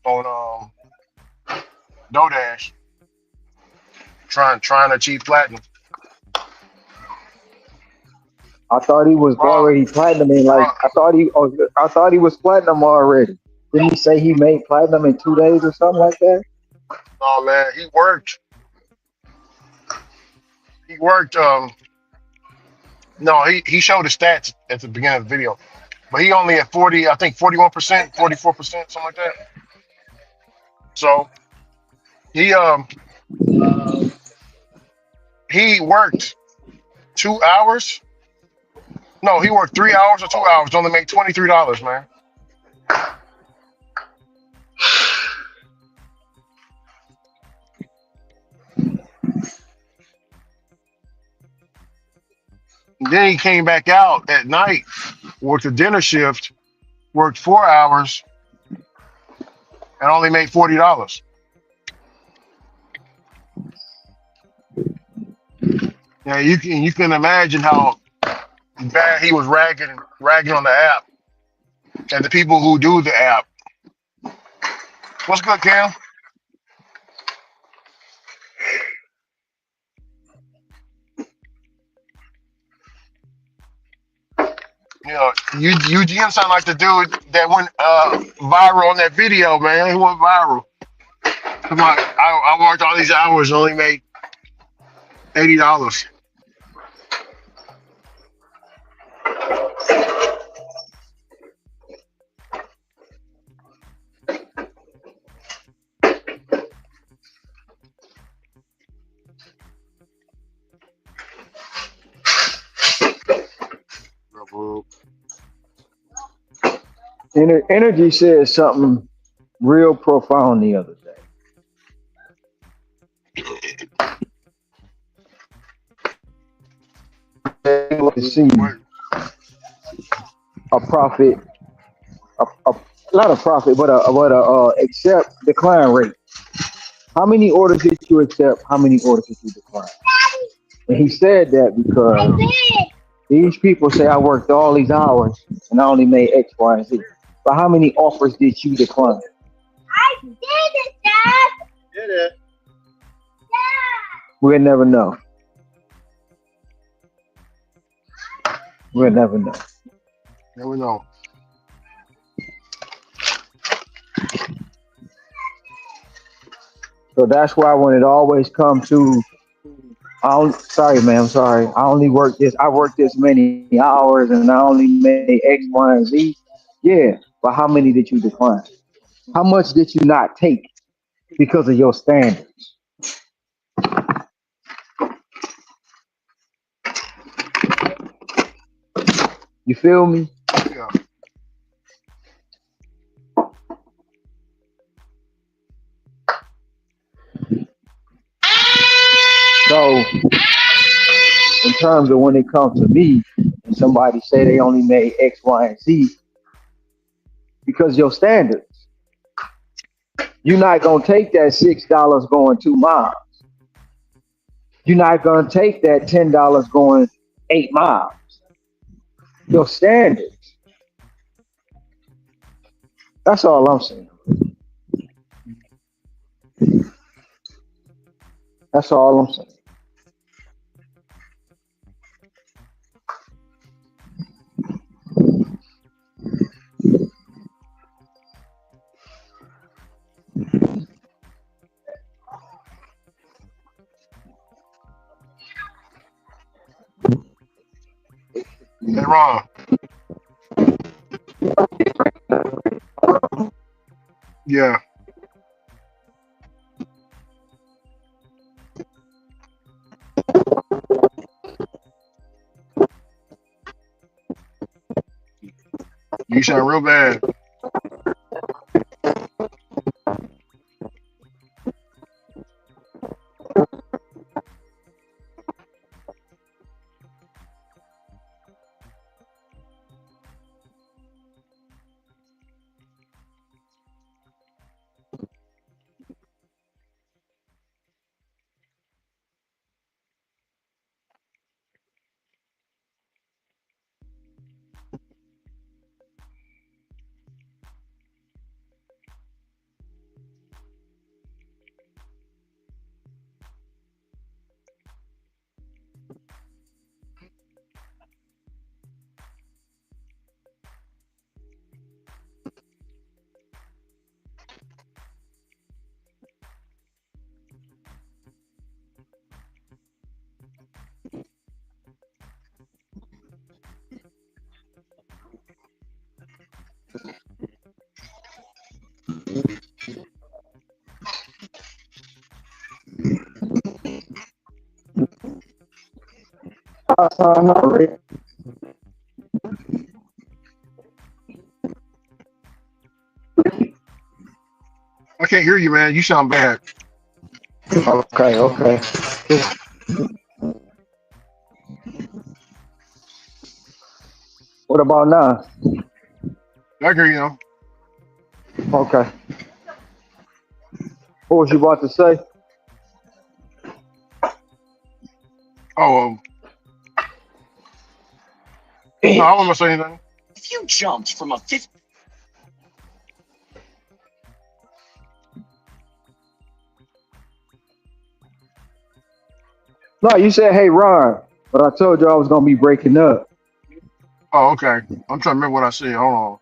on DoorDash, trying to achieve platinum. I thought he was Ron, already platinum in like Ron, I thought he was platinum already. Didn't he say he made platinum in 2 days or something like that? oh man, he worked. No, he showed the stats at the beginning of the video, but he only at 40, I think 41%, 44%, something like that. So he um he worked 2 hours. No, he worked 3 hours or 2 hours. Only made $23, man. And then he came back out at night, worked a dinner shift, worked 4 hours, and only made $40. Yeah, you can imagine how bad he was ragging on the app and the people who do the app. What's good, Cam? You know, UGM sound like the dude that went viral on that video, man. He went viral. Come on, I worked all these hours, only made $80. Energy said something real profound the other day. To see What? a profit, a not a profit, but a accept decline rate. How many orders did you accept? How many orders did you decline? And he said that because these people say I worked all these hours and I only made X, Y, and Z. But how many offers did you decline? I did it, Dad. Did it? We'll never know. We'll never know. Never know. So that's why when it always comes to, sorry, man, I'm sorry. I only work this. I worked this many hours and I only made X, Y, and Z. Yeah, but how many did you decline? How much did you not take because of your standards? You feel me? Yeah. So in terms of when it comes to me, and somebody say they only made X, Y, and Z because your standards, you're not gonna take that $6 going 2 miles. You're not gonna take that $10 going 8 miles. Your standards. That's all I'm saying. That's all I'm saying. Hey, Ron. Yeah. You sound real bad. Rick. I can't hear you, man. You sound bad. Okay, okay. What about now? I hear you now. Okay. What was you about to say? Oh, no, I wasn't gonna say anything. If you jumped from a 50. No, you said, hey, Ron, but I told you I was gonna be breaking up. Oh, okay. I'm trying to remember what I said. Hold on.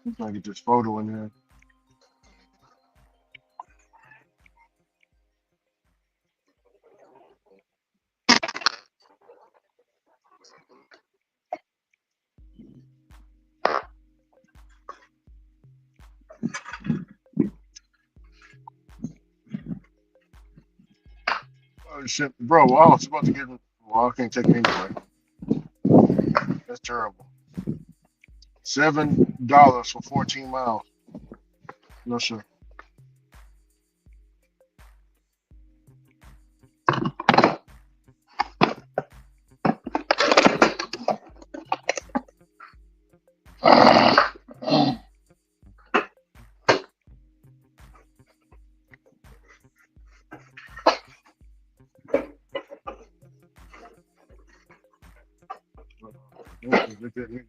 I'm trying to get this photo in there. Oh shit, bro! I was about to get. Well, I can't take it anyway. That's terrible. $7 for 14 miles. No sir. Look at me.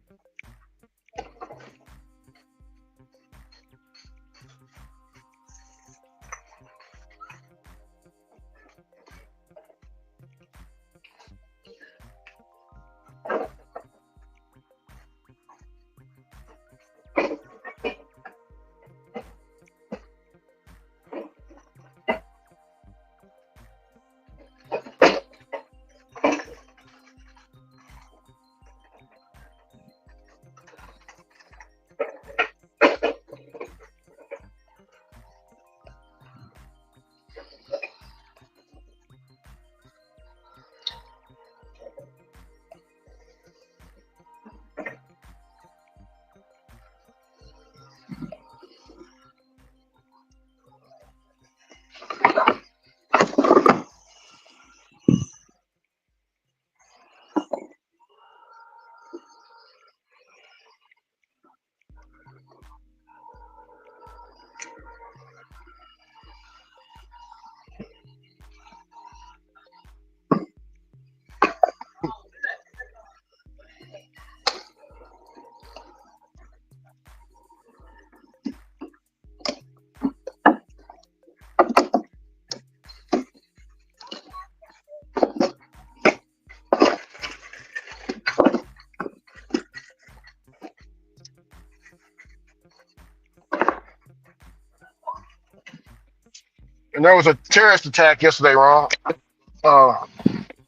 And there was a terrorist attack yesterday, Ron.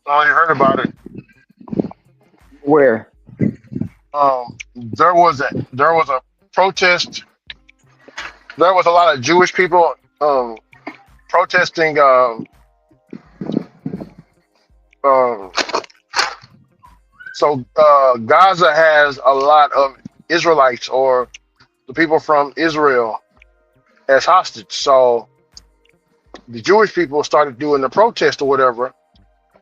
I only heard about it. Where? There was a protest. There was a lot of Jewish people protesting. Um, Gaza has a lot of Israelites or the people from Israel as hostage. So the Jewish people started doing the protest or whatever,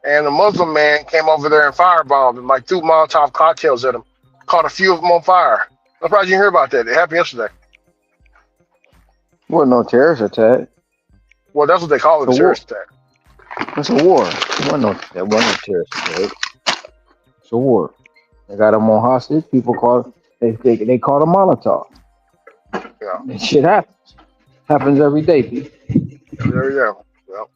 and the Muslim man came over there and firebombed and like threw Molotov cocktails at him, caught a few of them on fire. I'm surprised you didn't hear about that. It happened yesterday. Wasn't no terrorist attack. Well, that's what they call It's it, a a war. terrorist attack. It's a war. That wasn't no terrorist attack. It's a war. They got them on hostage. People call they call them Molotov. Yeah, That shit happens. Happens every day, people. there you go. Well,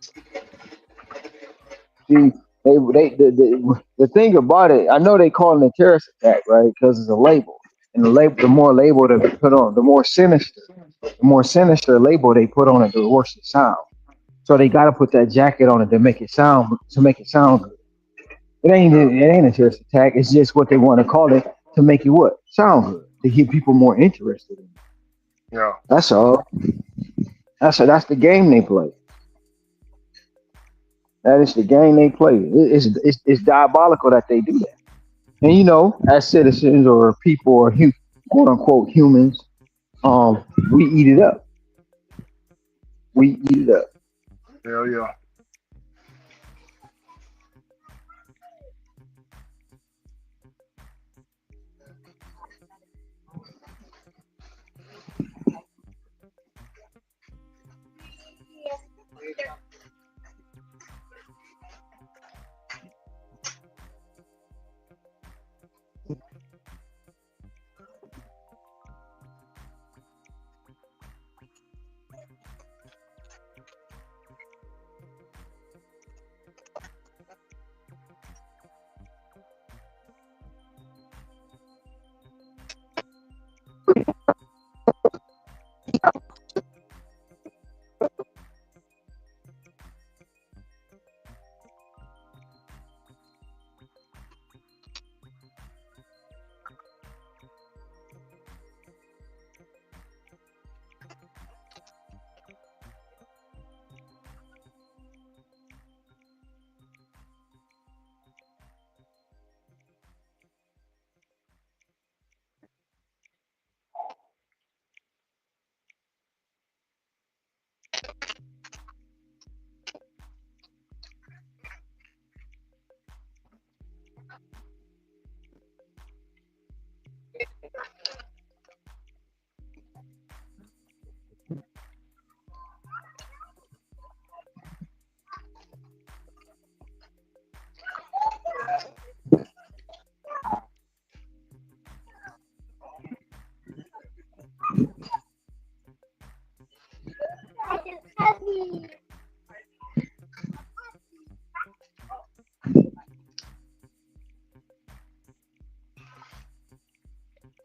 See, the thing about it, I know they call it a terrorist attack, right? Because it's a label, and the more label they put on, the more sinister label they put on it, the worse it sounds. So they got to put that jacket on it to make it sound good. yeah, It ain't a terrorist attack. It's just what they want to call it to make it what sound good to get people more interested in it. yeah. That's all. That's the game they play. That is the game they play. It's diabolical that they do that. And you know, as citizens or people or quote unquote humans, we eat it up. We eat it up. Hell yeah.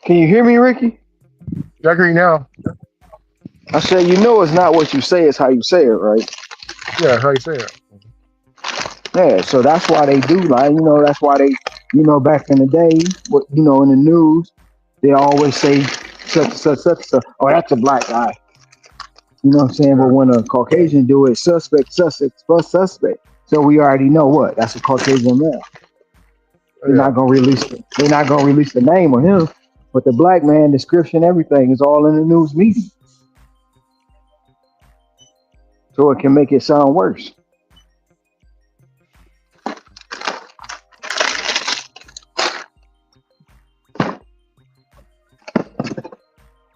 Can you hear me, Ricky? I agree now. I said, you know, it's not what you say; it's how you say it, right? Yeah, how you say it? Yeah. So that's why they do. Like, you know, that's why they, you know, back in the day, what you know, in the news, they always say such such such such. Oh, that's a black guy. You know what I'm saying? But Yeah. when a Caucasian do it, suspect, suspect, first suspect. So we already know what that's a Caucasian male. Oh, They're yeah. not gonna release it. They're not gonna release the name of him, but the black man description, everything is all in the news media, so it can make it sound worse.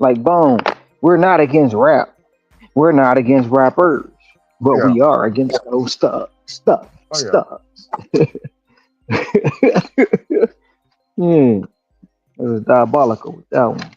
Like Bone, we're not against rap. We're not against rappers, but Yeah. we are against those Oh yeah. stuff. Yeah, it was diabolical with that one.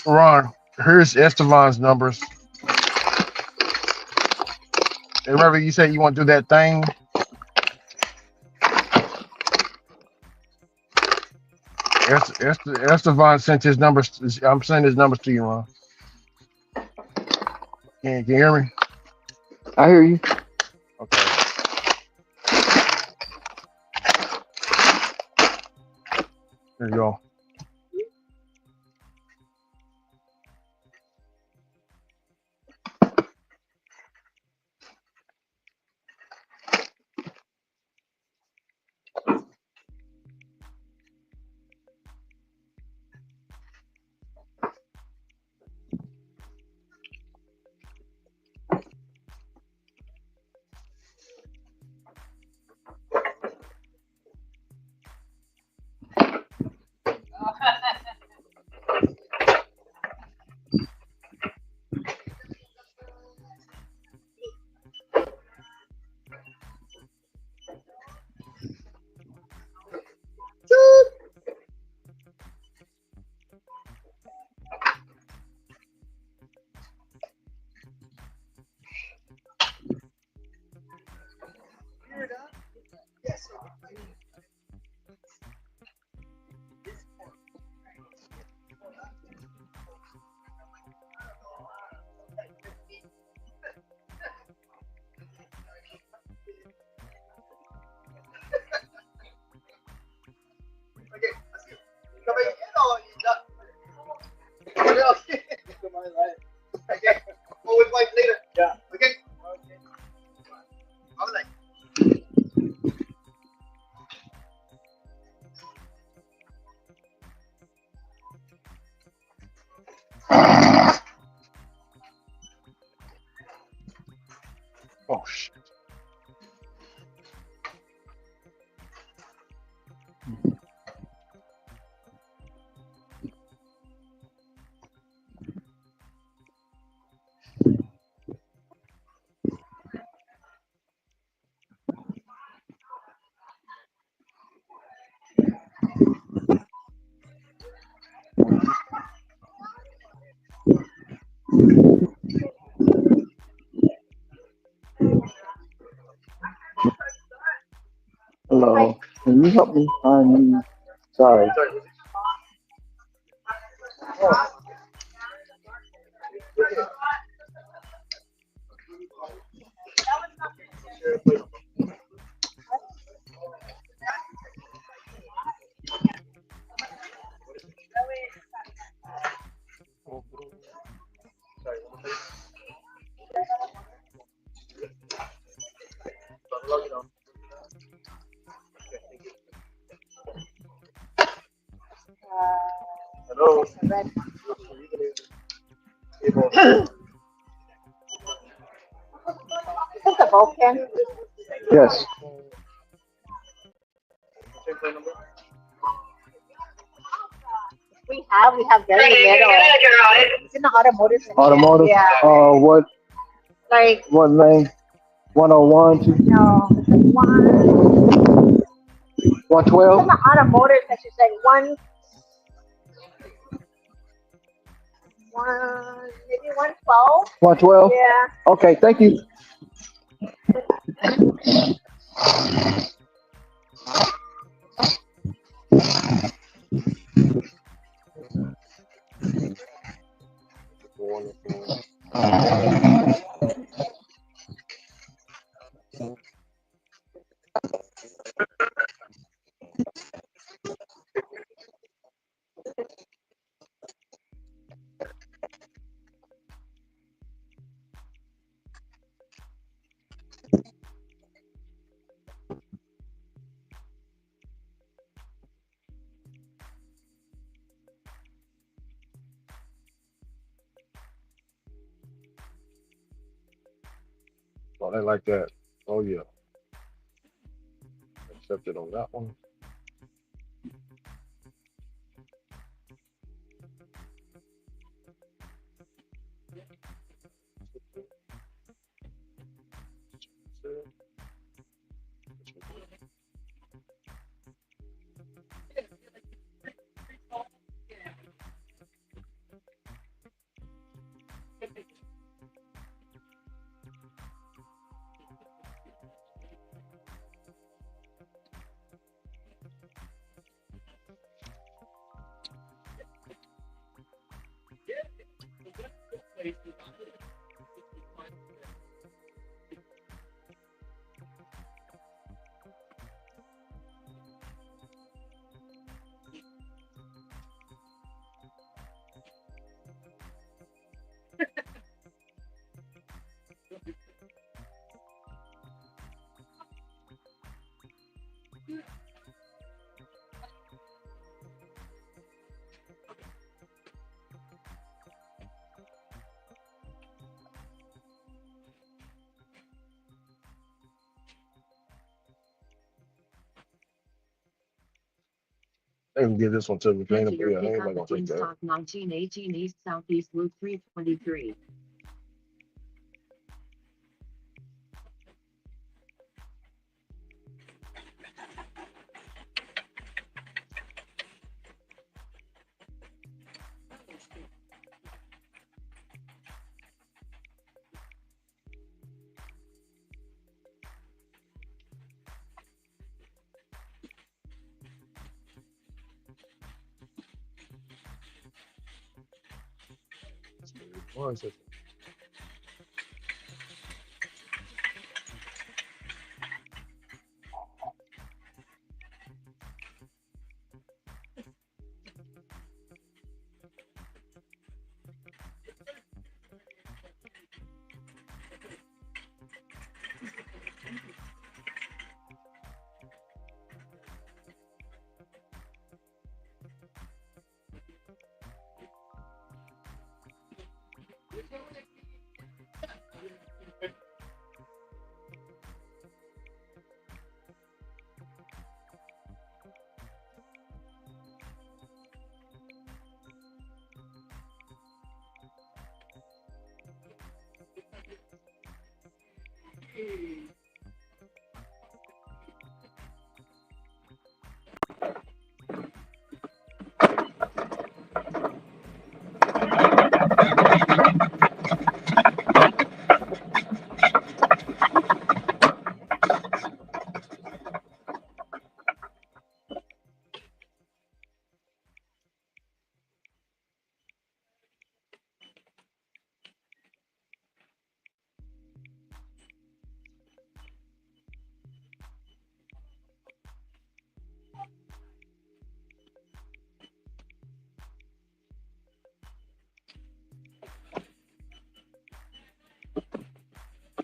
Ron, here's Estevan's numbers. And remember, you said you want to do that thing. Estevan sent his numbers. I'm sending his numbers to you, Ron. Can you hear me? I hear you. Okay. There you go. Oh shit. Hello. Can you help me find these? Sorry. Yes. We have very little. It's in the automotive section. Automotive. Yeah. What? Like What lane? 101, no, it's in 112, the automotive section. It's like maybe 112. 112. Yeah. Okay, thank you. Oh, they like that. Oh yeah. Accepted on that one. They can give this one to me. Get Ain't to your yeah, ain't pickup nobody at gonna take that. Wingstop 1918 East Southeast Loop 323. One second.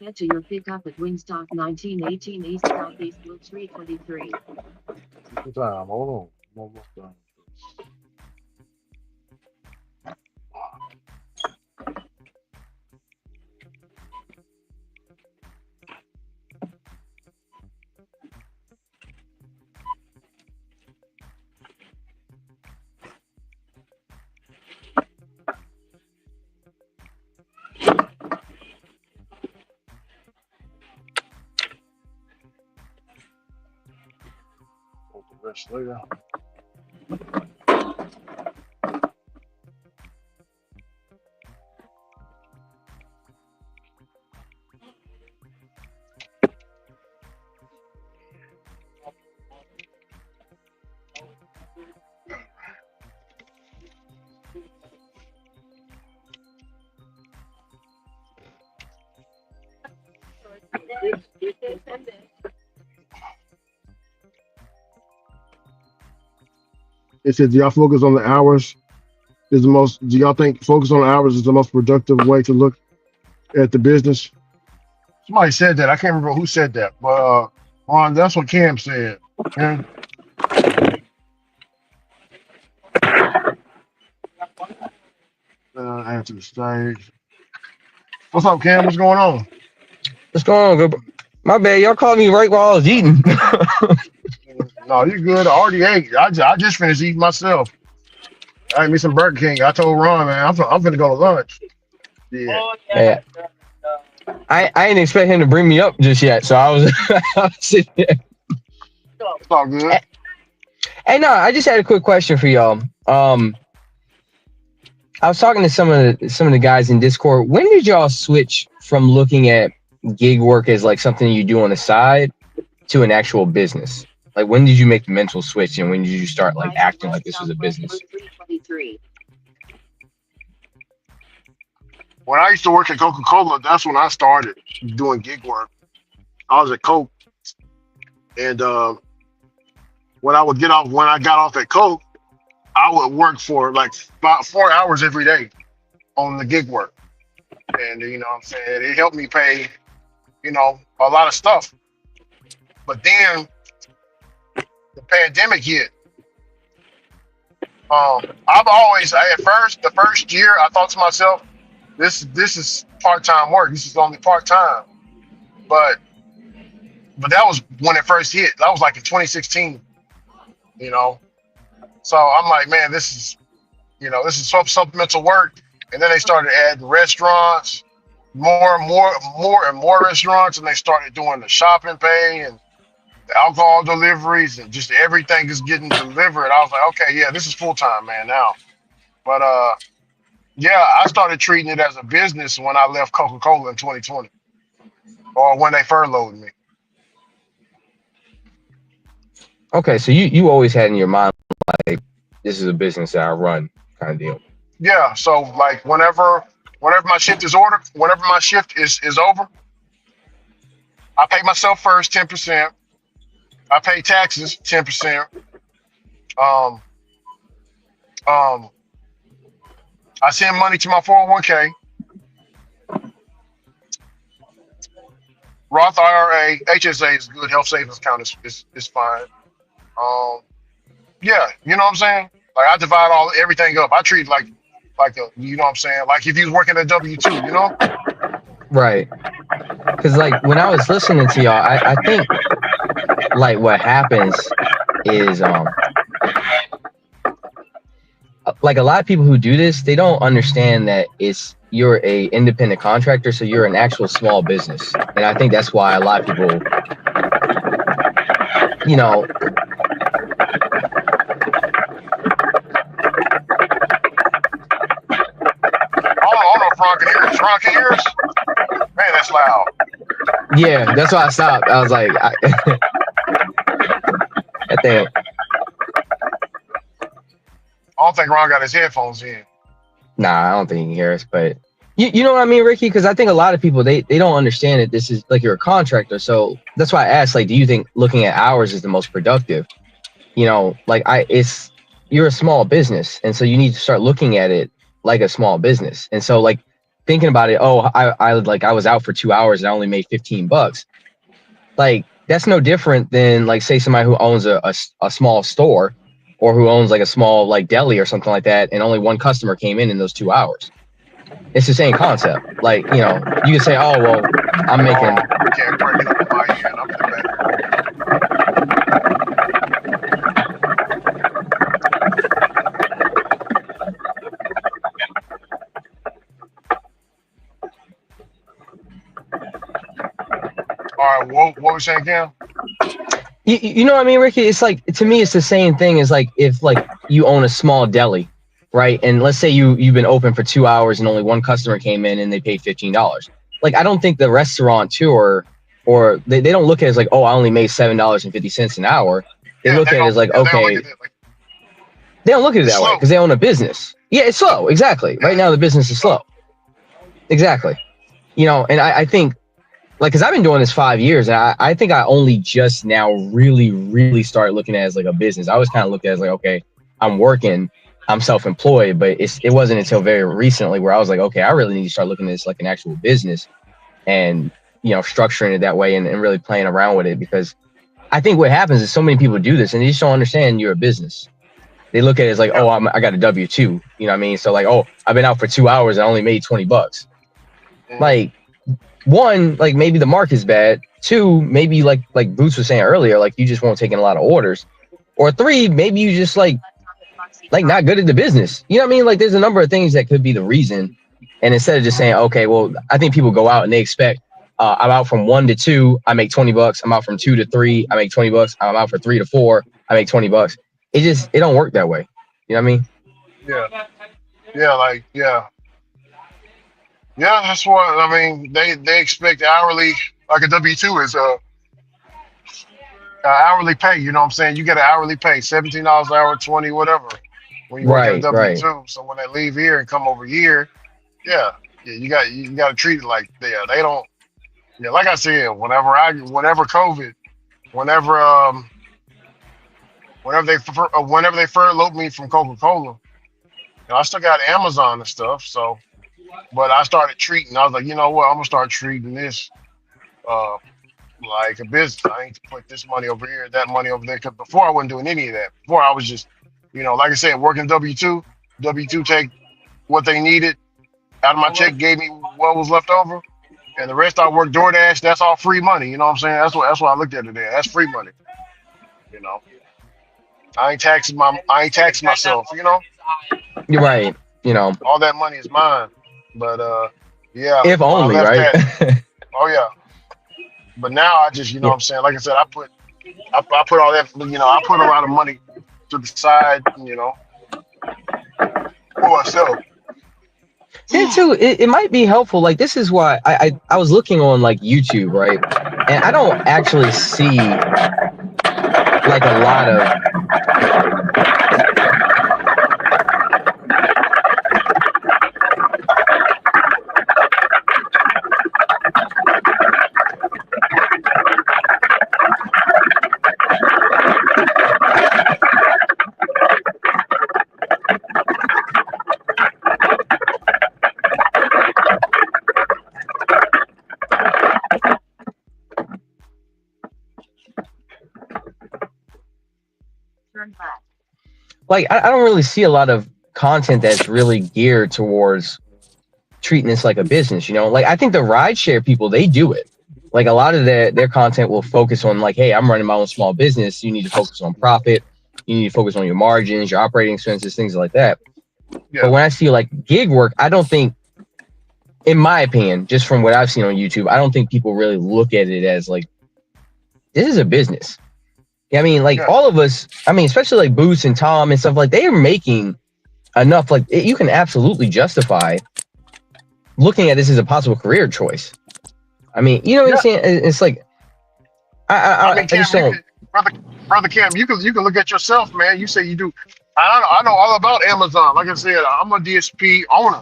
Head to your pickup at Wingstop 1918 East Southeast Loop 323. Good time. Hold on. I'm almost done. Hold the rest later. It said, do y'all focus on the hours? Is the most? Do y'all think focus on the hours is the most productive way to look at the business? Somebody said that. I can't remember who said that, but Ron, that's what Cam said. Yeah. Add to the stage. What's up, Cam? What's going on? What's going on? Good. My bad. Y'all called me right while I was eating. No, you're good. I already ate. I just finished eating myself. I ate me some Burger King. I told Ron, man, I'm finna go to lunch. Yeah. Yeah. I didn't expect him to bring me up just yet, so I was, I was sitting there. It's all good. Hey, no, I just had a quick question for y'all. I was talking to some of the guys in Discord. When did y'all switch from looking at gig work as like something you do on the side to an actual business? Like, when did you make the mental switch, and when did you start like acting like this was a business? When I used to work at Coca-Cola, that's when I started doing gig work. I was at Coke, and when I got off at Coke, I would work for like about 4 hours every day on the gig work. And you know what I'm saying? It helped me pay, a lot of stuff. But then the pandemic hit. I've always at first, the first year I thought to myself, this is part-time work. This is only part-time. But that was when it first hit. That was like in 2016, So I'm like, man, this is supplemental work. And then they started adding restaurants, more and more restaurants, and they started doing the shopping pay and the alcohol deliveries, and just everything is getting delivered. I was like, okay, yeah, this is full time, man, now. But yeah, I started treating it as a business when I left Coca-Cola in 2020, or when they furloughed me. Okay, so you always had in your mind like, this is a business that I run, kind of deal. Yeah, so like whenever my shift is over, I pay myself first 10%. I pay taxes 10%. I send money to my 401k, Roth IRA, HSA is good. Health savings account is fine. Yeah, you know what I'm saying? Like I divide everything up. I treat like a, you know what I'm saying? Like if you was working at W-2, Right. Because like when I was listening to y'all, I think like what happens is like a lot of people who do this, they don't understand that it's you're a independent contractor, so you're an actual small business. And I think that's why a lot of people, you know, I don't know if Ron can hear us. Ron can hear us? Man, that's loud. yeah, that's why I stopped. I was like, I think, I don't think Ron got his headphones in. nah, I don't think he can hear us, but you know what I mean, Ricky? Because I think a lot of people, they don't understand that this is like you're a contractor. So that's why I asked, like, do you think looking at hours is the most productive? You know, like you're a small business, and so you need to start looking at it like a small business. And so like thinking about it, oh, I was out for 2 hours and I only made $15. Like that's no different than like say somebody who owns a small store or who owns like a small like deli or something like that, and only one customer came in those 2 hours. It's the same concept. Like, you know, you can say, oh well, I'm making. Oh, we can't break it up in my ear, and I'm the better. All right, what we saying, Cam? You know what I mean, Ricky? It's like to me, it's the same thing as like if like you own a small deli, right? And let's say you've been open for 2 hours and only one customer came in and they paid $15. Like I don't think the restaurateur or they don't look at it as like, oh, I only made $7.50 an hour. They look at it as like, okay, they don't look at it that way because they own a business. Yeah, it's slow. Exactly. Right now the business is slow. Exactly. You know, and I think like, cause I've been doing this 5 years and I think I only just now really started looking at it as like a business. I always kind of looked at it as like, okay, I'm working, I'm self-employed, but it wasn't until very recently where I was like, okay, I really need to start looking at this like an actual business and, you know, structuring it that way and really playing around with it. Because I think what happens is so many people do this and they just don't understand you're a business. They look at it as like, oh, I got a W-2, you know what I mean? So like, oh, I've been out for 2 hours and I only made $20. Like, one, like maybe the market's bad. Two, maybe like Boots was saying earlier, like you just won't take in a lot of orders. Or three, maybe you just like not good at the business. You know what I mean? Like there's a number of things that could be the reason. And instead of just saying, okay, well, I think people go out and they expect I'm out from 1 to 2, I make $20. I'm out from 2 to 3, I make $20. I'm out for 3 to 4, I make $20. It don't work that way. You know what I mean? Yeah. Yeah, that's what I mean. They expect hourly, like a W-2 is hourly pay. You know what I'm saying? You get an hourly pay, $17 an hour, 20, whatever. When you work at a W-2, right. so when they leave here and come over here, yeah, you got to treat it like they don't. Yeah, like I said, whenever COVID, whenever whenever they furloughed me from Coca-Cola, I still got Amazon and stuff, so. But I started treating. I was like, you know what? I'm gonna start treating this like a business. I need to put this money over here, that money over there. Because before I wasn't doing any of that. Before I was just, like I said, working W-2. W-2 take what they needed out of my check, gave me what was left over, and the rest I worked DoorDash. That's all free money. You know what I'm saying? That's what I looked at it there. That's free money. You know, I ain't taxing myself. You know, You're right. You know, all that money is mine. But yeah, if only, right? Oh yeah. But now I just, what I'm saying, like I said, I put all that, I put a lot of money to the side, for myself. Yeah, too. It might be helpful. Like this is why I was looking on like YouTube, right? And I don't actually see like a lot of. Like I don't really see a lot of content that's really geared towards treating this like a business, like I think the rideshare people, they do it. Like a lot of their content will focus on like, hey, I'm running my own small business. You need to focus on profit. You need to focus on your margins, your operating expenses, things like that. Yeah. But when I see like gig work, I don't think in my opinion, just from what I've seen on YouTube, I don't think people really look at it as like this is a business. Yeah, I mean, like Yeah, all of us. I mean, especially like Boots and Tom and stuff like they are making enough. Like you can absolutely justify looking at this as a possible career choice. I mean, you know what I'm yeah. saying? It's like I mean, I just Cam, you don't. can, brother Cam, you can look at yourself, man. You say you do. I know all about Amazon. Like I said, I'm a DSP owner,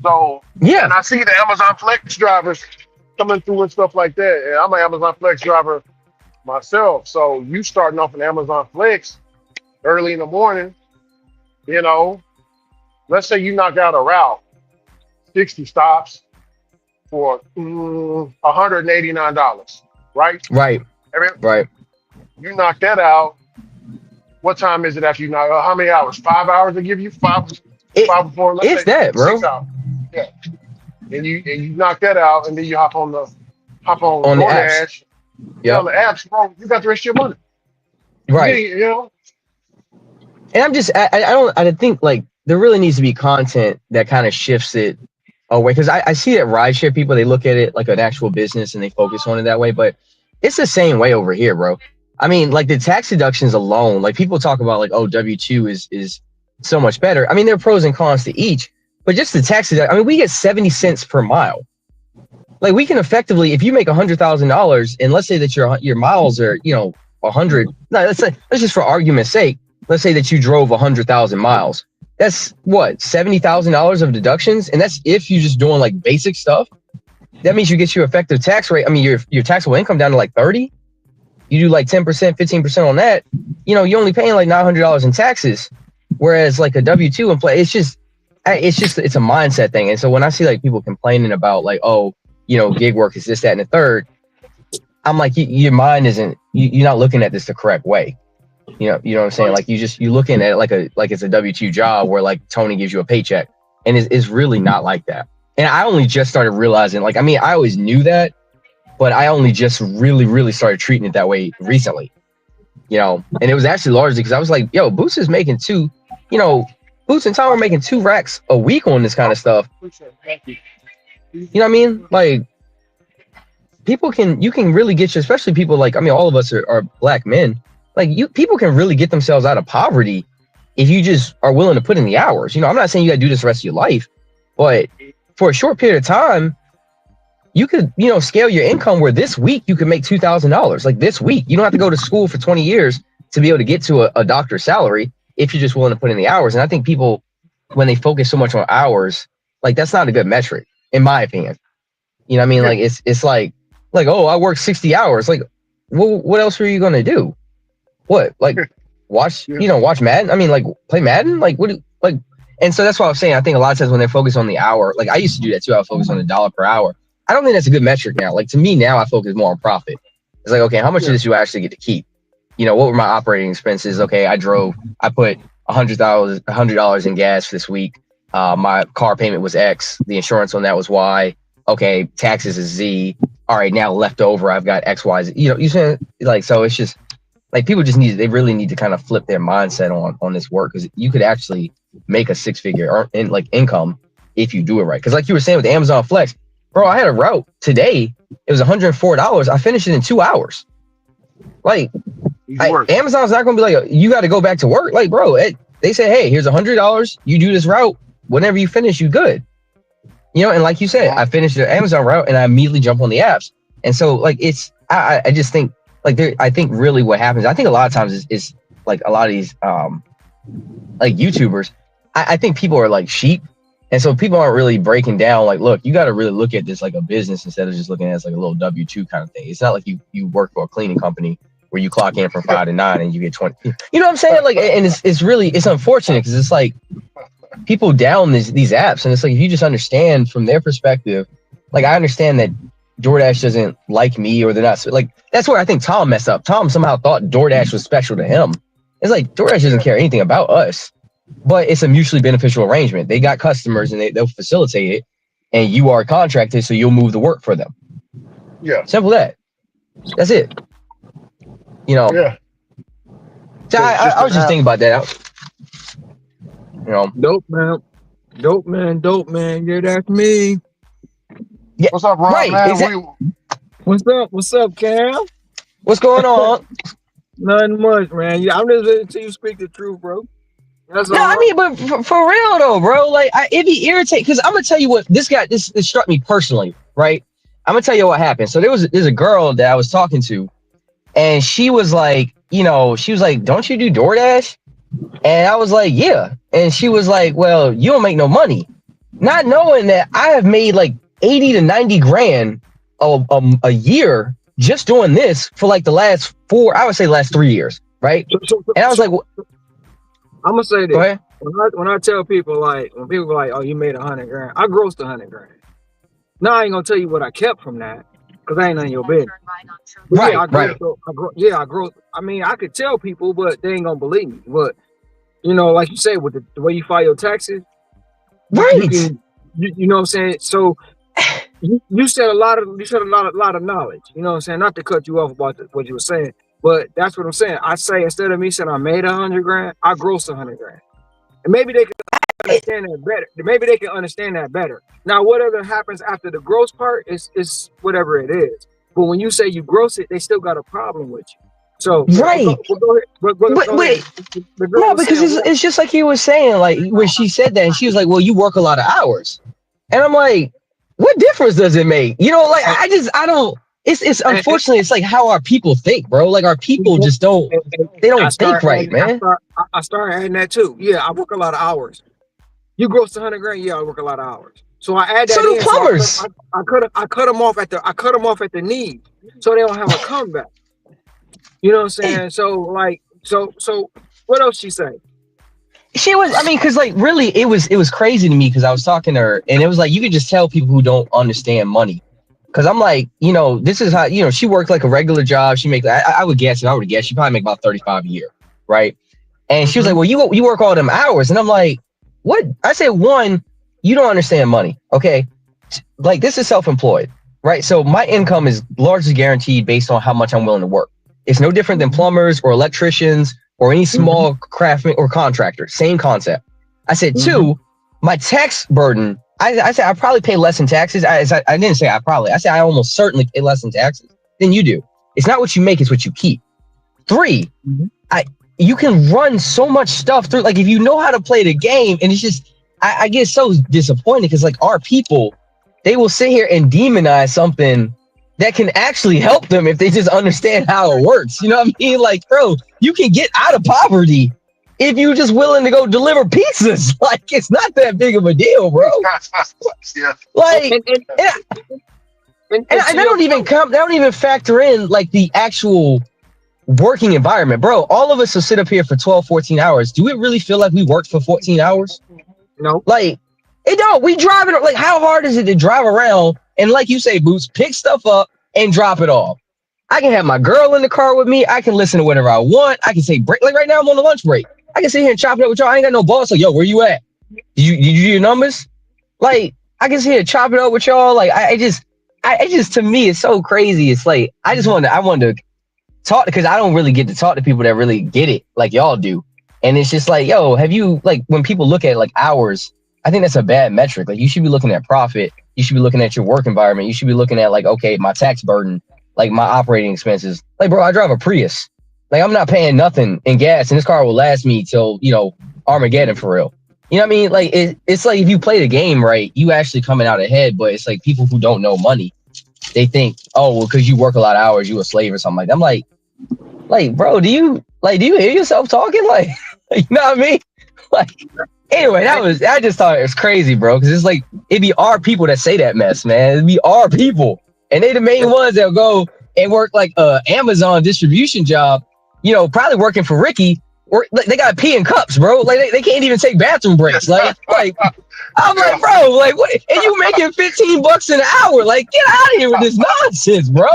so Yeah, and I see the Amazon Flex drivers coming through and stuff like that. And I'm an Amazon Flex driver myself. So you starting off an Amazon Flex early in the morning, you know, let's say you knock out a route, 60 stops for $189, right? right, I mean, right. you knock that out. What time is it after you knock? How many hours? 5 hours to give you It five before. Let's it's say that, bro. 6 hours. Yeah, and you knock that out, and then you hop on On the apps. DoorDash. Get on Yep. the apps, bro. You got the rest of your money. You Right. getting, you know, And I don't I think like there really needs to be content that kind of shifts it away because I see that rideshare people they look at it like an actual business and they focus on it that way, but it's the same way over here, bro. I mean, like the tax deductions alone, like people talk about like, oh, W-2 is so much better. I mean, there are pros and cons to each, but just the tax deduction, I mean, we get 70 cents per mile. Like we can effectively, if you make $100,000 and let's say that your miles are, you know, 100, no, let's just for argument's sake, let's say that you drove 100,000 miles. That's what, $70,000 of deductions, and that's if you're just doing like basic stuff. That means you get your effective tax rate. I mean, your taxable income down to like 30. You do like 10%, 15% on that. You know, you're only paying like $900 in taxes, whereas like a W-2 employee, it's a mindset thing. And so when I see like people complaining about like, oh, you know, gig work is this, that, and the third, I'm like, your mind isn't. You're not looking at this the correct way. You know what I'm saying? Like you looking at it like it's a W-2 job where like Tony gives you a paycheck, and it's really not like that. And I only just started realizing, like, I mean, I always knew that, but I only just really started treating it that way recently. You know, and it was actually largely because I was like, yo, Boots is making you know, Boots and Tom are making 2 racks a week on this kind of stuff. You know what I mean? Like you can really get you, especially people like, I mean, all of us are black men. Like people can really get themselves out of poverty if you just are willing to put in the hours. You know, I'm not saying you gotta do this the rest of your life, but for a short period of time, you could, you know, scale your income where this week you could make $2,000. Like this week, you don't have to go to school for 20 years to be able to get to a doctor's salary if you're just willing to put in the hours. And I think people, when they focus so much on hours, like that's not a good metric, in my opinion. You know what I mean? yeah, Like it's like, oh, I work 60 hours. Like, well, what else are you gonna do? What? Like watch, yeah, you know, watch Madden? I mean, like play Madden? Like what like and so that's what I was saying. I think a lot of times when they're focused on the hour, like I used to do that too. I would focus on the dollar per hour. I don't think that's a good metric now. Like to me now I focus more on profit. It's like, okay, how much of yeah, this do I actually get to keep? You know, what were my operating expenses? Okay, I put $100 in gas for this week. My car payment was X, the insurance on that was Y. Okay, taxes is Z. All right, now left over, I've got X, Y, Z. You know, you saying like so it's just like people just they really need to kind of flip their mindset on this work because you could actually make a 6-figure like income if you do it right. Because like you were saying with Amazon Flex, bro, I had a route today. It was $104. I finished it in 2 hours. Like easy work. Amazon's not gonna be like you got to go back to work. Like, bro, they say, hey, here's $100. You do this route. Whenever you finish, you good. You know, and like you said, I finished the Amazon route and I immediately jump on the apps. And so like I just think like I think really what happens, I think a lot of times is like a lot of these like YouTubers, I think people are like sheep. And so people aren't really breaking down like, look, you got to really look at this like a business instead of just looking at it as like a little W-2 kind of thing. It's not like you work for a cleaning company where you clock in from 5 to 9 and you get 20. You know what I'm saying? Like, and it's unfortunate because it's like people down these apps, and it's like if you just understand from their perspective, like I understand that DoorDash doesn't like me or they're not like that's where I think Tom messed up. Tom somehow thought DoorDash was special to him. It's like DoorDash doesn't care anything about us, but it's a mutually beneficial arrangement. They got customers and they'll facilitate it, and you are contracted, so you'll move the work for them. Yeah, Simple that. That's it. You know. yeah. So So it's just I an was just app. thinking about that. You know. Dope man. Dope man. Yeah, that's me. Yeah, What's up, Rob, right. man? Exactly. What's up? What's up, Cam? What's going on? Nothing much, man. Yeah, I'm just listening to you speak the truth, bro. That's No, I all. mean, but for real though, bro, like it be irritating because I'm gonna tell you what this struck me personally, right? I'm gonna tell you what happened. So there's a girl that I was talking to, and she was like, she was like, "Don't you do DoorDash?" And I was like, "Yeah." And she was like, "Well, you don't make no money," not knowing that I have made like 80 to 90 grand a year just doing this for like the last I would say last 3 years, right? So, so, so, And I was so like, I'm gonna say "Go this. ahead." When I tell people like when people are like, "Oh, you made 100 grand," I grossed 100 grand. Now I ain't gonna tell you what I kept from that because I ain't none of your business. But yeah, Right, right, yeah, I grossed. I mean, I could tell people, but they ain't gonna believe me. But like you say, with the way you file your taxes, you right. can, you know what I'm saying. So you said a lot of knowledge. You know what I'm saying. Not to cut you off about what you were saying, but that's what I'm saying. I say instead of me saying I made 100 grand, I grossed 100 grand, and maybe they can understand that better. Maybe they can understand that better. Now, whatever happens after the gross part is whatever it is. But when you say you gross it, they still got a problem with you. So yeah, Right. go ahead. But Go ahead. wait, The girl no, was because saying what? it's just like he was saying, like when she said that, and she was like, "Well, you work a lot of hours," and I'm like, "What difference does it make?" Like I don't. It's And, unfortunately, it's like how our people think, bro. Like our people and, just don't. and They I don't think start right, adding. man. I start adding that too. Yeah, I work a lot of hours. You gross 100 grand. Yeah, I work a lot of hours. So I add So that do in. So plumbers. I cut them off at the knees, so they don't have a comeback. You know what I'm saying? So like so what else she say? She was, I mean, because like really, it was crazy to me because I was talking to her, and it was like you could just tell people who don't understand money. Because I'm like, this is how she worked like a regular job. She make I would guess if I would guess she probably make about 35 a year, right? And she was like, Mm-hmm. well, you work all them hours, and I'm like, what? I said, one, you don't understand money, okay? Like this is self-employed, right? So my income is largely guaranteed based on how much I'm willing to work. It's no different than plumbers or electricians or any Mm-hmm. small craftsman or contractor. Same concept. I said, Mm-hmm. two, my tax burden. I said I probably pay less in taxes. I didn't say I probably. I said I almost certainly pay less in taxes than you do. It's not what you make; it's what you keep. Three, Mm-hmm. I you can run so much stuff through. Like if you know how to play the game, and it's just I get so disappointed because like our people, they will sit here and demonize something that can actually help them if they just understand how it works. You know what I mean? Like, bro, you can get out of poverty if you're just willing to go deliver pizzas. Like, it's not that big of a deal, bro. Yeah. Like, And, and, and, and to they your don't even point, come. They don't even factor in like the actual working environment, bro. All of us will sit up here for 12, 14 hours. Do we really feel like we worked for 14 hours? no, Like, it don't. We drive it. Like, how hard is it to drive around and, like you say, Boots, pick stuff up and drop it off? I can have my girl in the car with me. I can listen to whatever I want. I can say break. Like right now, I'm on the lunch break. I can sit here and chop it up with y'all. I ain't got no boss. So, yo, where you at? Did you do your numbers? Like, I can sit here and chop it up with y'all. Like, I just to me, it's so crazy. It's like I wanted to talk because I don't really get to talk to people that really get it like y'all do. And it's just like, yo, have you like when people look at like hours, I think that's a bad metric. Like you should be looking at profit, you should be looking at your work environment, you should be looking at like, okay, my tax burden, like my operating expenses. Like, bro, I drive a Prius. Like I'm not paying nothing in gas, and this car will last me till Armageddon for real. You know what I mean? Like it's like if you play the game right, you actually coming out ahead. But it's like people who don't know money, they think, oh, well, because you work a lot of hours, you a slave or something like that. I'm like, bro, do you hear yourself talking? Like, you know what I mean? Like, anyway, I just thought it was crazy, bro. Because it's like it be our people that say that mess, man. It be our people, and they the main ones that'll go and work like a Amazon distribution job. Probably working for Ricky. Or like, they got pee in cups, bro. Like they can't even take bathroom breaks. Like I'm Yeah. like, bro, like what? And you making $15 an hour? Like, get out of here with this nonsense, bro.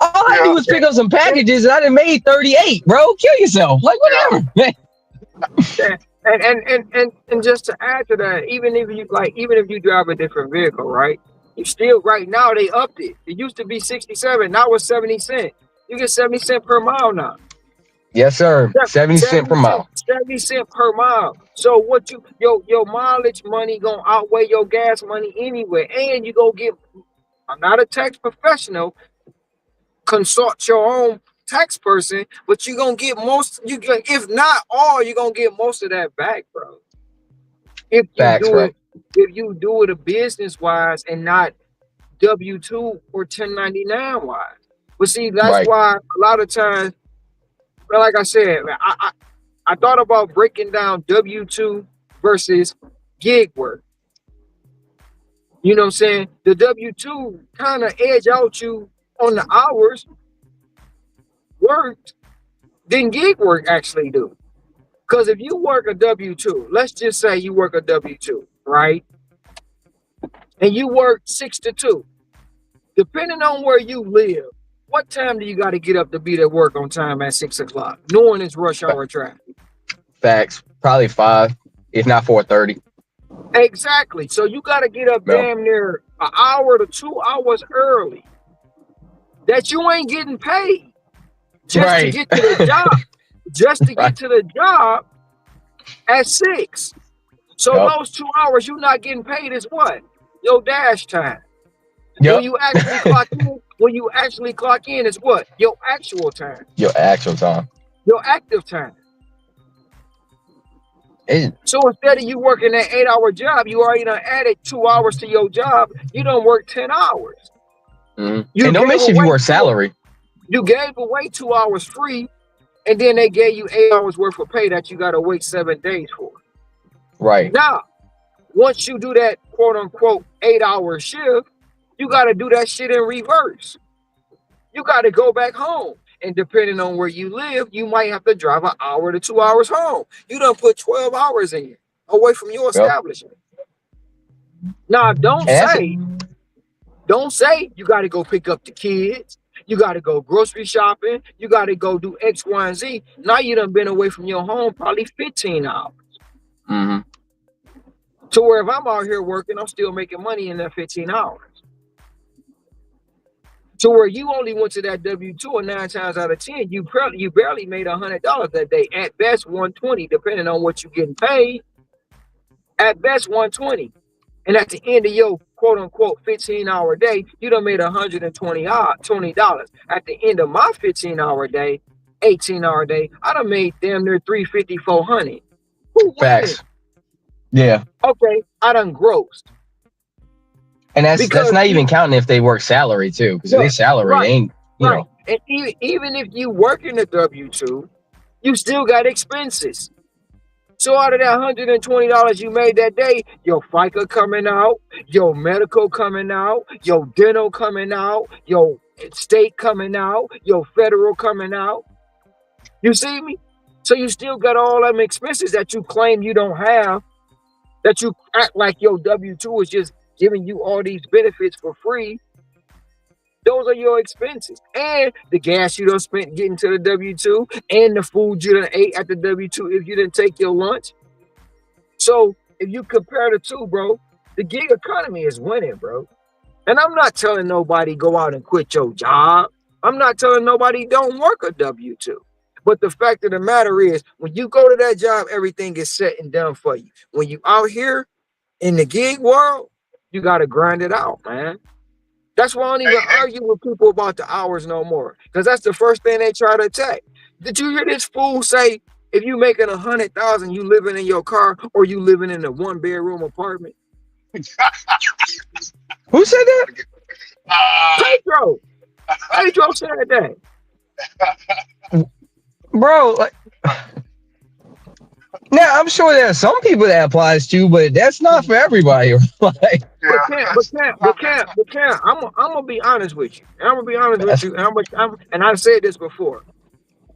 All I do Yeah. was pick up some packages and I done made 38, bro. Kill yourself. Like Yeah. whatever, man. yeah. And just to add to that, even if you drive a different vehicle, right? You still right now they upped it. It used to be 67, now it's 70 cents. You get 70 cents per mile now. Yes, sir. Yeah, 70 cents per mile. 70 cents per mile. So what your mileage money gonna outweigh your gas money anyway, and you go get I'm not a tax professional. Consult your own tax person, but you're gonna get most. You can, if not all, you're gonna get most of that back, bro. If you Facts, do right? it, if you do it a business wise and not W-2 or 1099 wise. But see, that's Right. why a lot of times, well, like I said, I thought about breaking down W-2 versus gig work. You know what I'm saying? The W-2 kind of edge out you on the hours worked than gig work actually do. Because if you work a W-2, let's just say you work a W-2, right? And you work 6 to 2, depending on where you live, what time do you got to get up to be at work on time at 6 o'clock, knowing it's rush Fa- hour traffic? Facts. Probably 5, if not 4:30. Exactly. So you got to get up No. damn near an hour to 2 hours early that you ain't getting paid just to Right. get to the job, just to Right. get to the job at 6. So Yep. those 2 hours you not getting paid is what? Your dash time. And Yep. when you actually clock in is what? Your actual time, Your actual time. your active time. It, So instead of you working that 8 hour job, you already done added 2 hours to your job. You don't work 10 hours. You and don't gave mention if you away work salary. you gave away 2 hours free, and then they gave you 8 hours worth of pay that you gotta wait 7 days for. Right. Now, once you do that quote unquote 8 hour shift, you gotta do that shit in reverse. You gotta go back home. And depending on where you live, you might have to drive an hour to 2 hours home. You done put 12 hours in away from your Yep. establishment. Now, And that's don't say you got to go pick up the kids. You got to go grocery shopping. You got to go do X, Y, and Z. Now you done been away from your home probably 15 hours. mm-hmm. To where if I'm out here working, I'm still making money in that 15 hours. To where you only went to that W-2, and 9 times out of 10, you barely made $100 that day. At best, 120, depending on what you're getting paid. At best, 120. And at the end of your quote unquote 15-hour day, you done made $120. At the end of my 15-hour day, 18-hour day, I done made damn near 350, 400. Who winning? Facts. Yeah. Okay, I done grossed. And that's Because not even counting if they work salary too. Because if they salary, they right, ain't, right. And even if you work in the W-2, you still got expenses. So out of that $120 you made that day, your FICA coming out, your medical coming out, your dental coming out, your state coming out, your federal coming out. You see me? So you still got all them expenses that you claim you don't have, that you act like your W-2 is just giving you all these benefits for free. Those are your expenses. And the gas you done spent getting to the W-2, and the food you done ate at the W-2 if you didn't take your lunch. So if you compare the two, bro, the gig economy is winning, bro. And I'm not telling nobody go out and quit your job. I'm not telling nobody don't work a W-2. But the fact of the matter is, when you go to that job, everything is set and done for you. When you out here in the gig world, you got to grind it out, man. That's why I don't even argue with people about the hours no more. Because that's the first thing they try to attack. Did you hear this fool say, if you making 100,000, you living in your car or you living in a 1 bedroom apartment? Who said that? Pedro. Pedro said that. Bro, like, now I'm sure there are some people that applies to, but that's not for everybody. Like, But can't. I'm gonna be honest with you. I'm gonna be honest with that's you. And I said this before.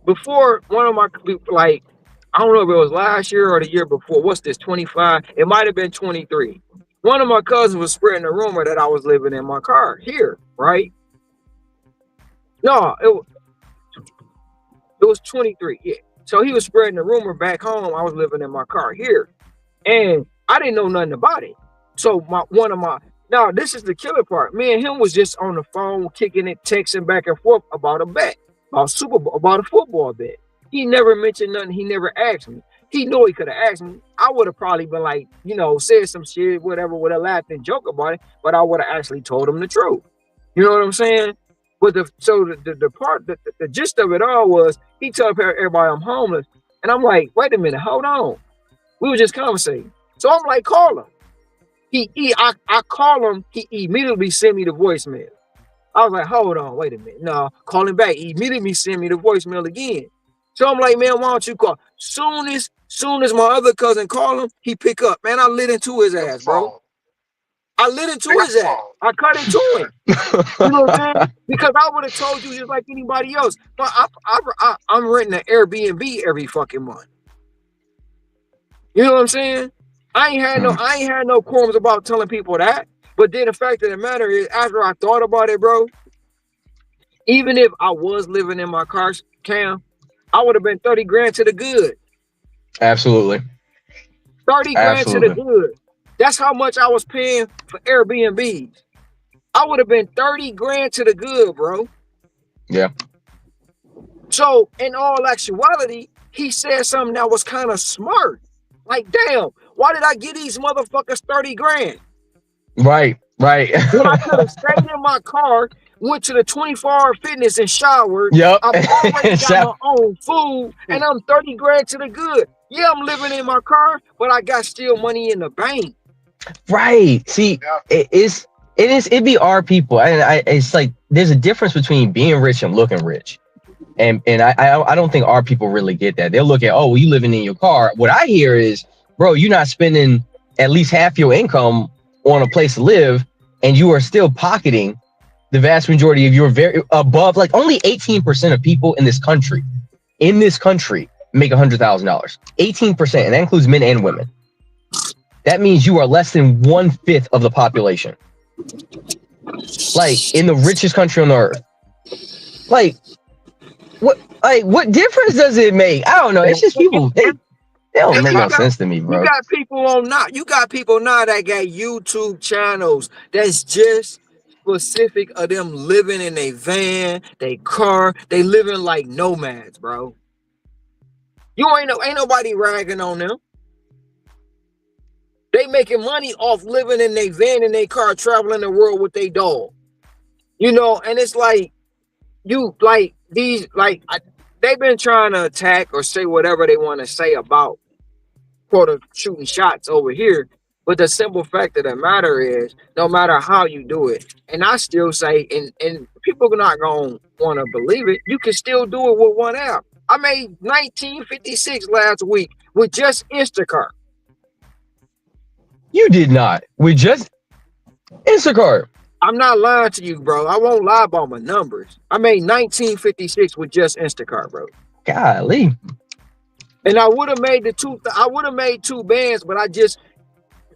Before one of my like, I don't know if it was last year or the year before. What's this? 25? It might have been 23. One of my cousins was spreading a rumor that I was living in my car here, right? No, it was 23. Yeah. So he was spreading the rumor back home. I was living in my car here, and I didn't know nothing about it. So now this is the killer part. Me and him was just on the phone, kicking it, texting back and forth about a bet, about a football bet. He never mentioned nothing. He never asked me. He knew he could have asked me. I would have probably been like, said some shit, whatever, would have laughed and joked about it, but I would have actually told him the truth. You know what I'm saying? But the part the gist of it all was he told everybody I'm homeless, and I'm like, wait a minute, hold on. We were just conversating, so I'm like, call him. I call him. He immediately sent me the voicemail. I was like, hold on, wait a minute. No, call him back. He immediately sent me the voicemail again. So I'm like, man, why don't you call? Soon as my other cousin called him, he pick up. Man, I lit into his Pick up the ass, bro. phone. I lit into Pick up his the ass. phone. I cut into him. You know what I'm saying? Because I would have told you just like anybody else. But I'm renting an Airbnb every fucking month. You know what I'm saying? I ain't had no qualms about telling people that. But then the fact of the matter is, after I thought about it, bro, even if I was living in my car, Cam, I would have been 30 grand to the good. Absolutely. 30 grand to the Absolutely. good. That's how much I was paying for Airbnbs. I would have been 30 grand to the good, bro. Yeah. So, in all actuality, he said something that was kind of smart. Like, damn, why did I give these motherfuckers 30 grand? Right. Right. When I could have stayed in my car, went to the 24-hour fitness and showered. Yep. I've already got So- my own food and I'm 30 grand to the good. Yeah, I'm living in my car, but I got still money in the bank. right. See, Yeah. it be our people. And it's like there's a difference between being rich and looking rich. And I don't think our people really get that. They'll look at, oh, well, you living in your car. What I hear is, bro, you're not spending at least half your income on a place to live, and you are still pocketing the vast majority of your very above, like only 18% of people in this country make $100,000. 18%, and that includes men and women. That means you are less than 1/5 of the population. Like in the richest country on earth. Like what difference does it make? I don't know. It's just people they don't And make no sense to me, you bro. got people on now. You got people now that got YouTube channels that's just specific of them living in a van, they car, they living like nomads, bro. You ain't nobody ragging on them. They making money off living in their van in their car, traveling the world with their dog. You know, and it's like you like these they've been trying to attack or say whatever they want to say about quote of shooting shots over here. But the simple fact of the matter is, no matter how you do it, and I still say, and people are not gonna want to believe it, you can still do it with one app. I made 1956 last week with just Instacart. You did not. We just Instacart. I'm not lying to you, bro. I won't lie about my numbers. I made 1956 with just Instacart, bro. Golly. And I would have made I would have made two bands, but I just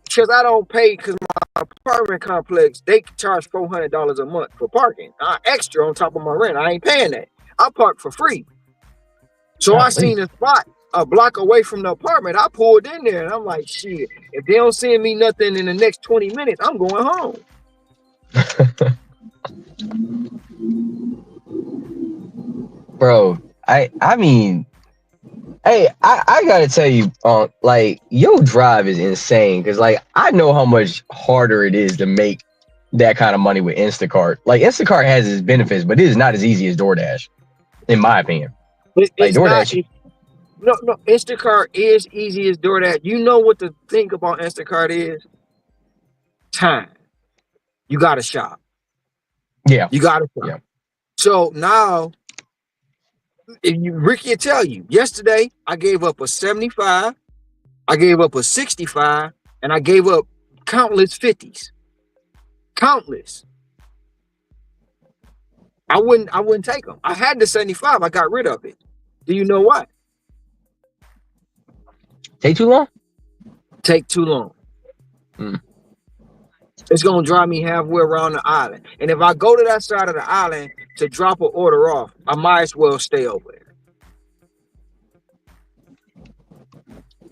because I don't pay because my apartment complex, they charge $400 a month for parking. Extra on top of my rent. I ain't paying that. I park for free. So I Golly. seen a spot a block away from the apartment. I pulled in there and I'm like, shit, if they don't send me nothing in the next 20 minutes, I'm going home. Bro, I mean, hey, I gotta tell you, like your drive is insane because like I know how much harder it is to make that kind of money with Instacart. Like Instacart has its benefits, but it is not as easy as DoorDash, in my opinion. Like It's not. DoorDash, No. Instacart is easy as DoorDash. You know what the thing about Instacart is? Time. You got to shop. yeah, You got to shop. yeah. So now, Ricky will tell you, yesterday I gave up a 75, I gave up a 65, and I gave up countless 50s. Countless. I wouldn't take them. I had the 75, I got rid of it. Do you know what? Take too long? Take too long. Mm. It's gonna drive me halfway around the island. And if I go to that side of the island to drop an order off, I might as well stay over there.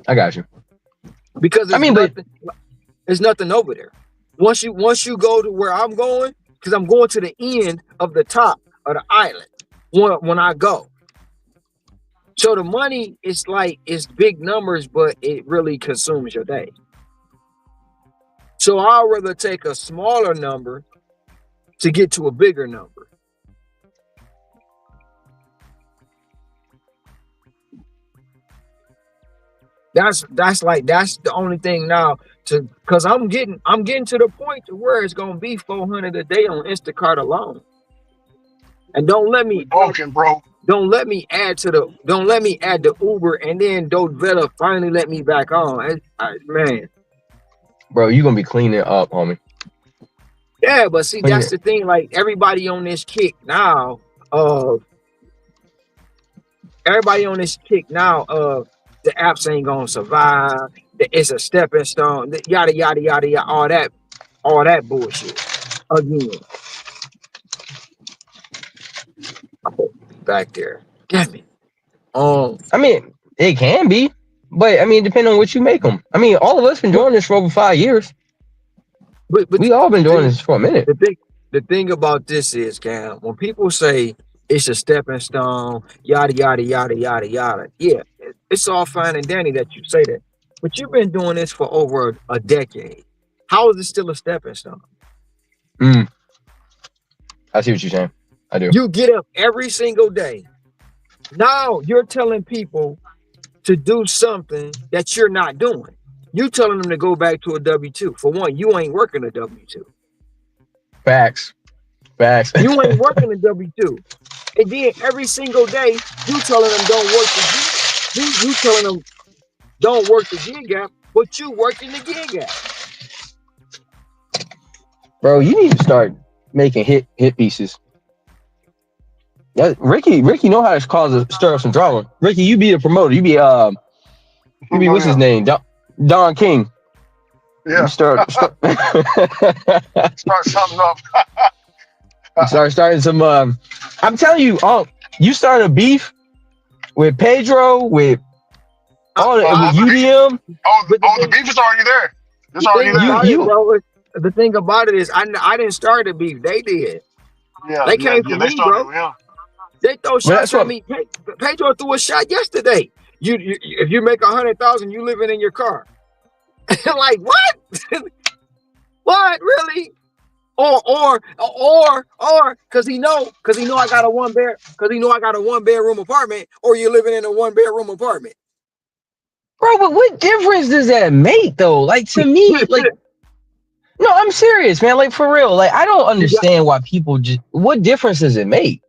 I got you. Because I mean, there's nothing over there. Once you go to where I'm going, because I'm going to the end of the top of the island when I go. So the money is like it's big numbers, but it really consumes your day. So I'd rather take a smaller number to get to a bigger number. That's the only thing now to because I'm getting to the point to where it's gonna be 400 a day on Instacart alone. And We bulking, bro. don't let me add the Uber and then Vela finally let me back on. Man, Bro, you gonna be cleaning up, homie. yeah, but see Clean that's it. the thing. Like everybody on this kick now, everybody on this kick now, the apps ain't gonna survive. It's a stepping stone. Yada yada yada yada. All that bullshit. Again, back there. Damn it. I mean, it can be, but I mean, depending on what you make them. I mean, all of us been but doing this for over 5 years. but We all the been doing thing this for a minute. the thing the thing about this is, Cam, when people say it's a stepping stone, yada yada yada yada yada, yeah, it's all fine and dandy that you say that, but you've been doing this for over a decade. How is it still a stepping stone? Mm, I see what you're saying. I do. You get up every single day. Now you're telling people to do something that you're not doing. You telling them to go back to a W-2. For one, you ain't working a W-2. Facts. Facts. You ain't working a W-2. And then every single day, you telling them don't work the gig. You telling them don't work the gig app, but you working the gig app. Bro, you need to start making hit pieces. Ricky know how to stir up some drama. Ricky, you be a promoter. You be Oh what's his yeah, name? Don King. You yeah. start Start something up. starting some I'm telling you, you started a beef with Pedro, with Oh, with the beef. UDM. But The beef is already there. It's the already thing there. about it, You bro, the thing about it is I didn't start the beef. They did. Yeah, They yeah, came yeah. for They me, started bro. with him. They throw but shots that's at what me. Pedro threw a shot yesterday. If you make 100,000, you living in your car. Like what? What really? Because he know I got a 1 bedroom apartment, or you're living in a 1 bedroom apartment. bro, but what difference does that make though? Like to me, like no, I'm serious, man. Like for real. Like I don't You got understand why people just what difference does it make?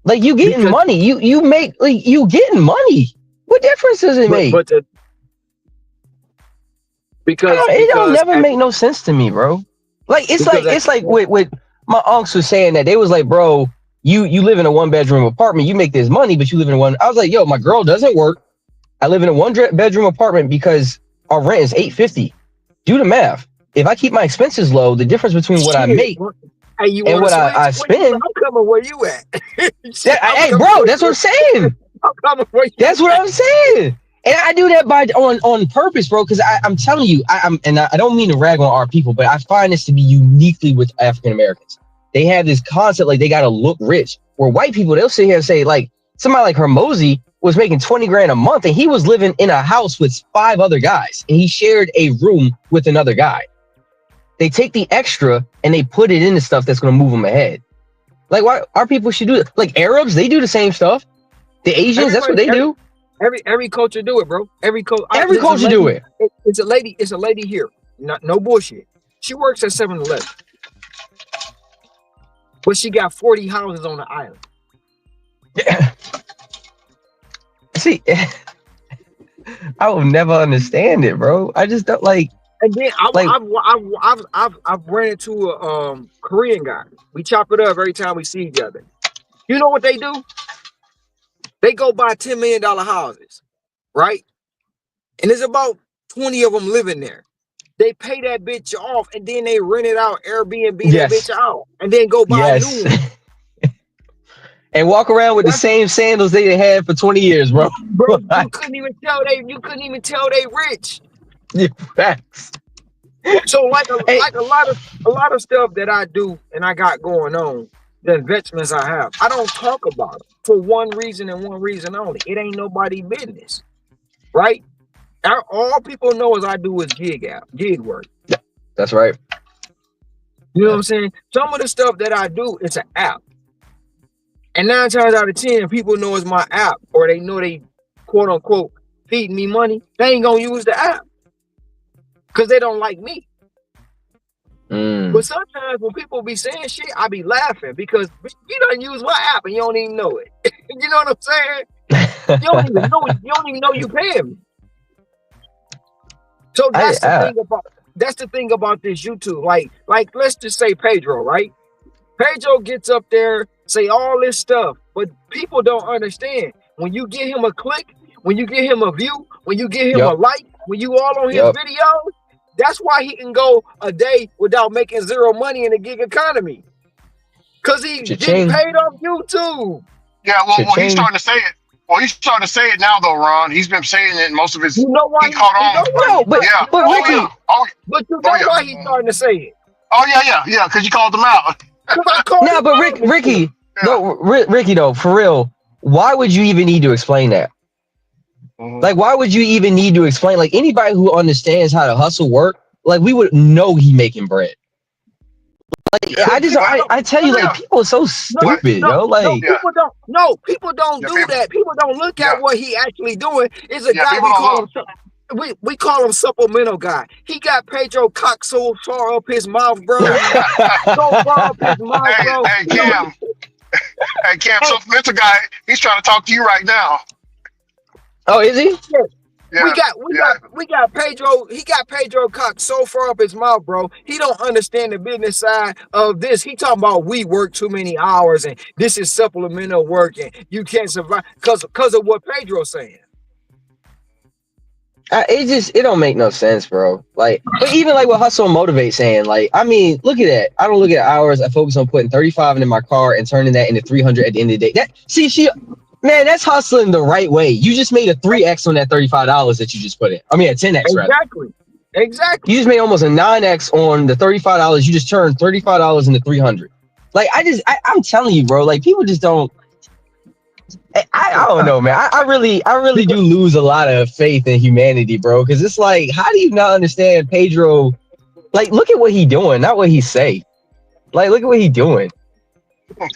Like you getting because money. You make like you getting money. What difference does it but make? but the, because It don't because never at make no sense to me, bro. Like because at it's like with my unks was saying that they was like, bro, you live in a 1 bedroom apartment, you make this money, but you live in one. I was like, yo, my girl doesn't work. I live in a 1 bedroom apartment because our rent is $850. Do the math. If I keep my expenses low, the difference between what I shit. make Hey, you and want to what switch? I Where you at? spend, I'm coming where you at. Shit, that I'm hey, coming bro, where that's what you I'm at. saying. I'm coming where you That's what at. I'm saying. And I do that by on purpose, bro, because I'm telling you, I don't mean to rag on our people, but I find this to be uniquely with African Americans. They have this concept like they gotta look rich. Where white people, they'll sit here and say, like, somebody like Hermosi was making 20 grand a month and he was living in a house with 5 other guys and he shared a room with another guy. They take the extra and they put it into stuff that's gonna move them ahead. Like why our people should do it. Like Arabs, they do the same stuff. The Asians, that's what Everybody, they do. every culture do it, bro. Every culture. Every There's a culture do lady. it. It's a lady. It's a lady here. No bullshit. She works at 7-Eleven, but she got 40 houses on the island. See, I will never understand it, bro. I just don't And then like I've ran into a Korean guy. We chop it up every time we see each other. You know what they do? They go buy $10 million houses, right? And there's about 20 of them living there. They pay that bitch off and then they rent it out, Airbnb that yes, bitch out, and then go buy a new yes, one. and walk around with the That's same sandals they had for 20 years, bro. bro. Like, You couldn't even tell they rich. facts. So Hey, like a lot of stuff that I do and I got going on, the investments I have, I don't talk about it for one reason and one reason only. It ain't nobody business, right? All people know is I do is gig work. that's right. You know what I'm saying? Some of the stuff that I do, it's an app. And 9 times out of 10, people know it's my app, or they know they quote unquote feeding me money. They ain't gonna use the app because they don't like me. But sometimes when people be saying shit, I be laughing because you don't use my app and you don't even know it. You know what I'm saying? You don't even know you paying me. So that's the thing about this YouTube. Like let's just say Pedro, right? Pedro gets up there, say all this stuff, but people don't understand. When you get him a click, when you get him a view, when you get him a like, when you all on his videos, that's why he can go a day without making zero money in the gig economy. Because he's getting paid off YouTube. Yeah, well, he's starting to say it. Well, he's starting to say it now, though, Ron. He's been saying it in most of his. You know why? He caught on. But Ricky. But you know why he's starting to say it? Oh yeah. Because you called him out. No, but Ricky, Ricky, though, for real, why would you even need to explain that? Like, why would you even need to explain? Like, anybody who understands how to hustle work, like, we would know he making bread. Like, I tell you, like, people are so stupid, Like, people don't do that. People don't look at what he actually doing. It's a guy we call him supplemental guy. He got Pedro cock so far up his mouth, bro. So far up his mouth, bro. Hey, Cam. Hey, Cam, supplemental guy. He's trying to talk to you right now. Oh, is he? Yeah. We got Pedro. He got Pedro cock so far up his mouth, bro. He don't understand the business side of this. He talking about we work too many hours and this is supplemental work and you can't survive because of what Pedro's saying. It don't make no sense, bro. Like, but even like what Hustle and Motivate saying, like, I mean, look at that. I don't look at hours. I focus on putting 35 into my car and turning that into 300 at the end of the day. Man, that's hustling the right way. You just made a 3x on that $35 that you just put in. I mean, a 10x rather. Exactly. You just made almost a 9x on the $35. You just turned $35 into 300. Like, I'm telling you, bro. Like, people just don't. I don't know, man. I really do lose a lot of faith in humanity, bro. Because it's like, how do you not understand Pedro? Like, look at what he doing, not what he say. Like, look at what he doing.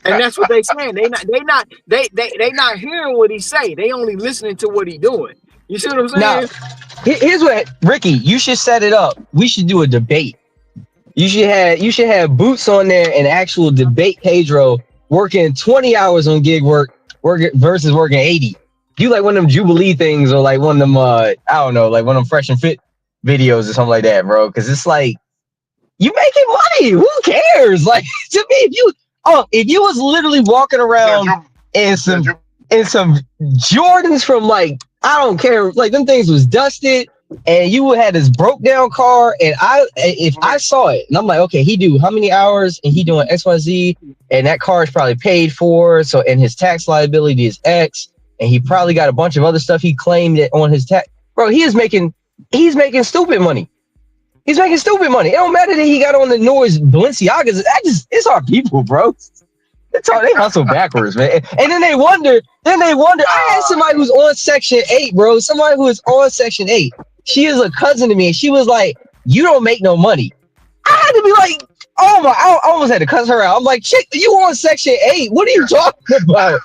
And that's what they saying. They not hearing what he say. They only listening to what he doing. You see what I'm saying? Now, here's what, Ricky, you should set it up. We should do a debate. You should have Boots on there and actual debate Pedro working 20 hours on gig work versus working 80. Do like one of them Jubilee things or like one of them I don't know, like one of them Fresh and Fit videos or something like that, bro. Because it's like, you making money. Who cares? Like, to me, if you was literally walking around in some Jordans from like, I don't care, like them things was dusted, and you had this broke down car, and if I saw it, and I'm like, okay, he do how many hours, and he doing XYZ, and that car is probably paid for, so and his tax liability is X, and he probably got a bunch of other stuff he claimed it on his tax. Bro, he's making stupid money. He's making stupid money. It don't matter that he got on the noise Balenciagas. It's our people, bro. That's all they hustle backwards, man. And then they wonder. I had somebody who's on Section 8, bro. Somebody who is on Section 8. She is a cousin to me, and she was like, "You don't make no money." I had to be like, "Oh my!" I almost had to cuss her out. I'm like, "Chick, you on Section 8? What are you talking about?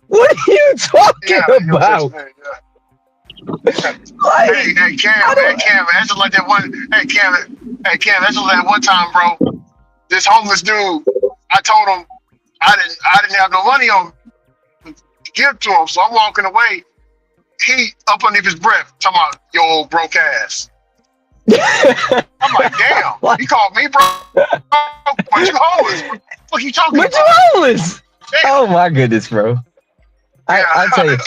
What are you talking about?" Like, hey, Cam, that's just like that one. Hey, Cam, that's just like that one time, bro. This homeless dude, I told him I didn't have no money on to give to him, so I'm walking away. He up underneath his breath, talking about your old broke ass. I'm like, damn. He called me, bro. But you homeless? What you talking about? But you homeless? Oh my goodness, bro. I tell you.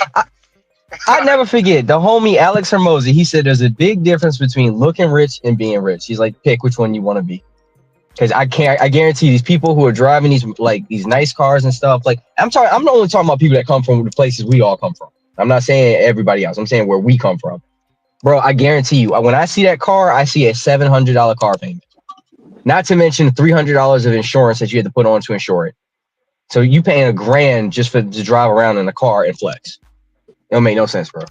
I never forget the homie Alex Hermosi. He said there's a big difference between looking rich and being rich. He's like, pick which one you want to be. Because I guarantee these people who are driving these nice cars and stuff. Like I'm not only talking about people that come from the places we all come from. I'm not saying everybody else. I'm saying where we come from. Bro, I guarantee you, when I see that car, I see a $700 car payment. Not to mention $300 of insurance that you had to put on to insure it. So you paying $1,000 just to drive around in a car and flex. It don't make no sense, bro.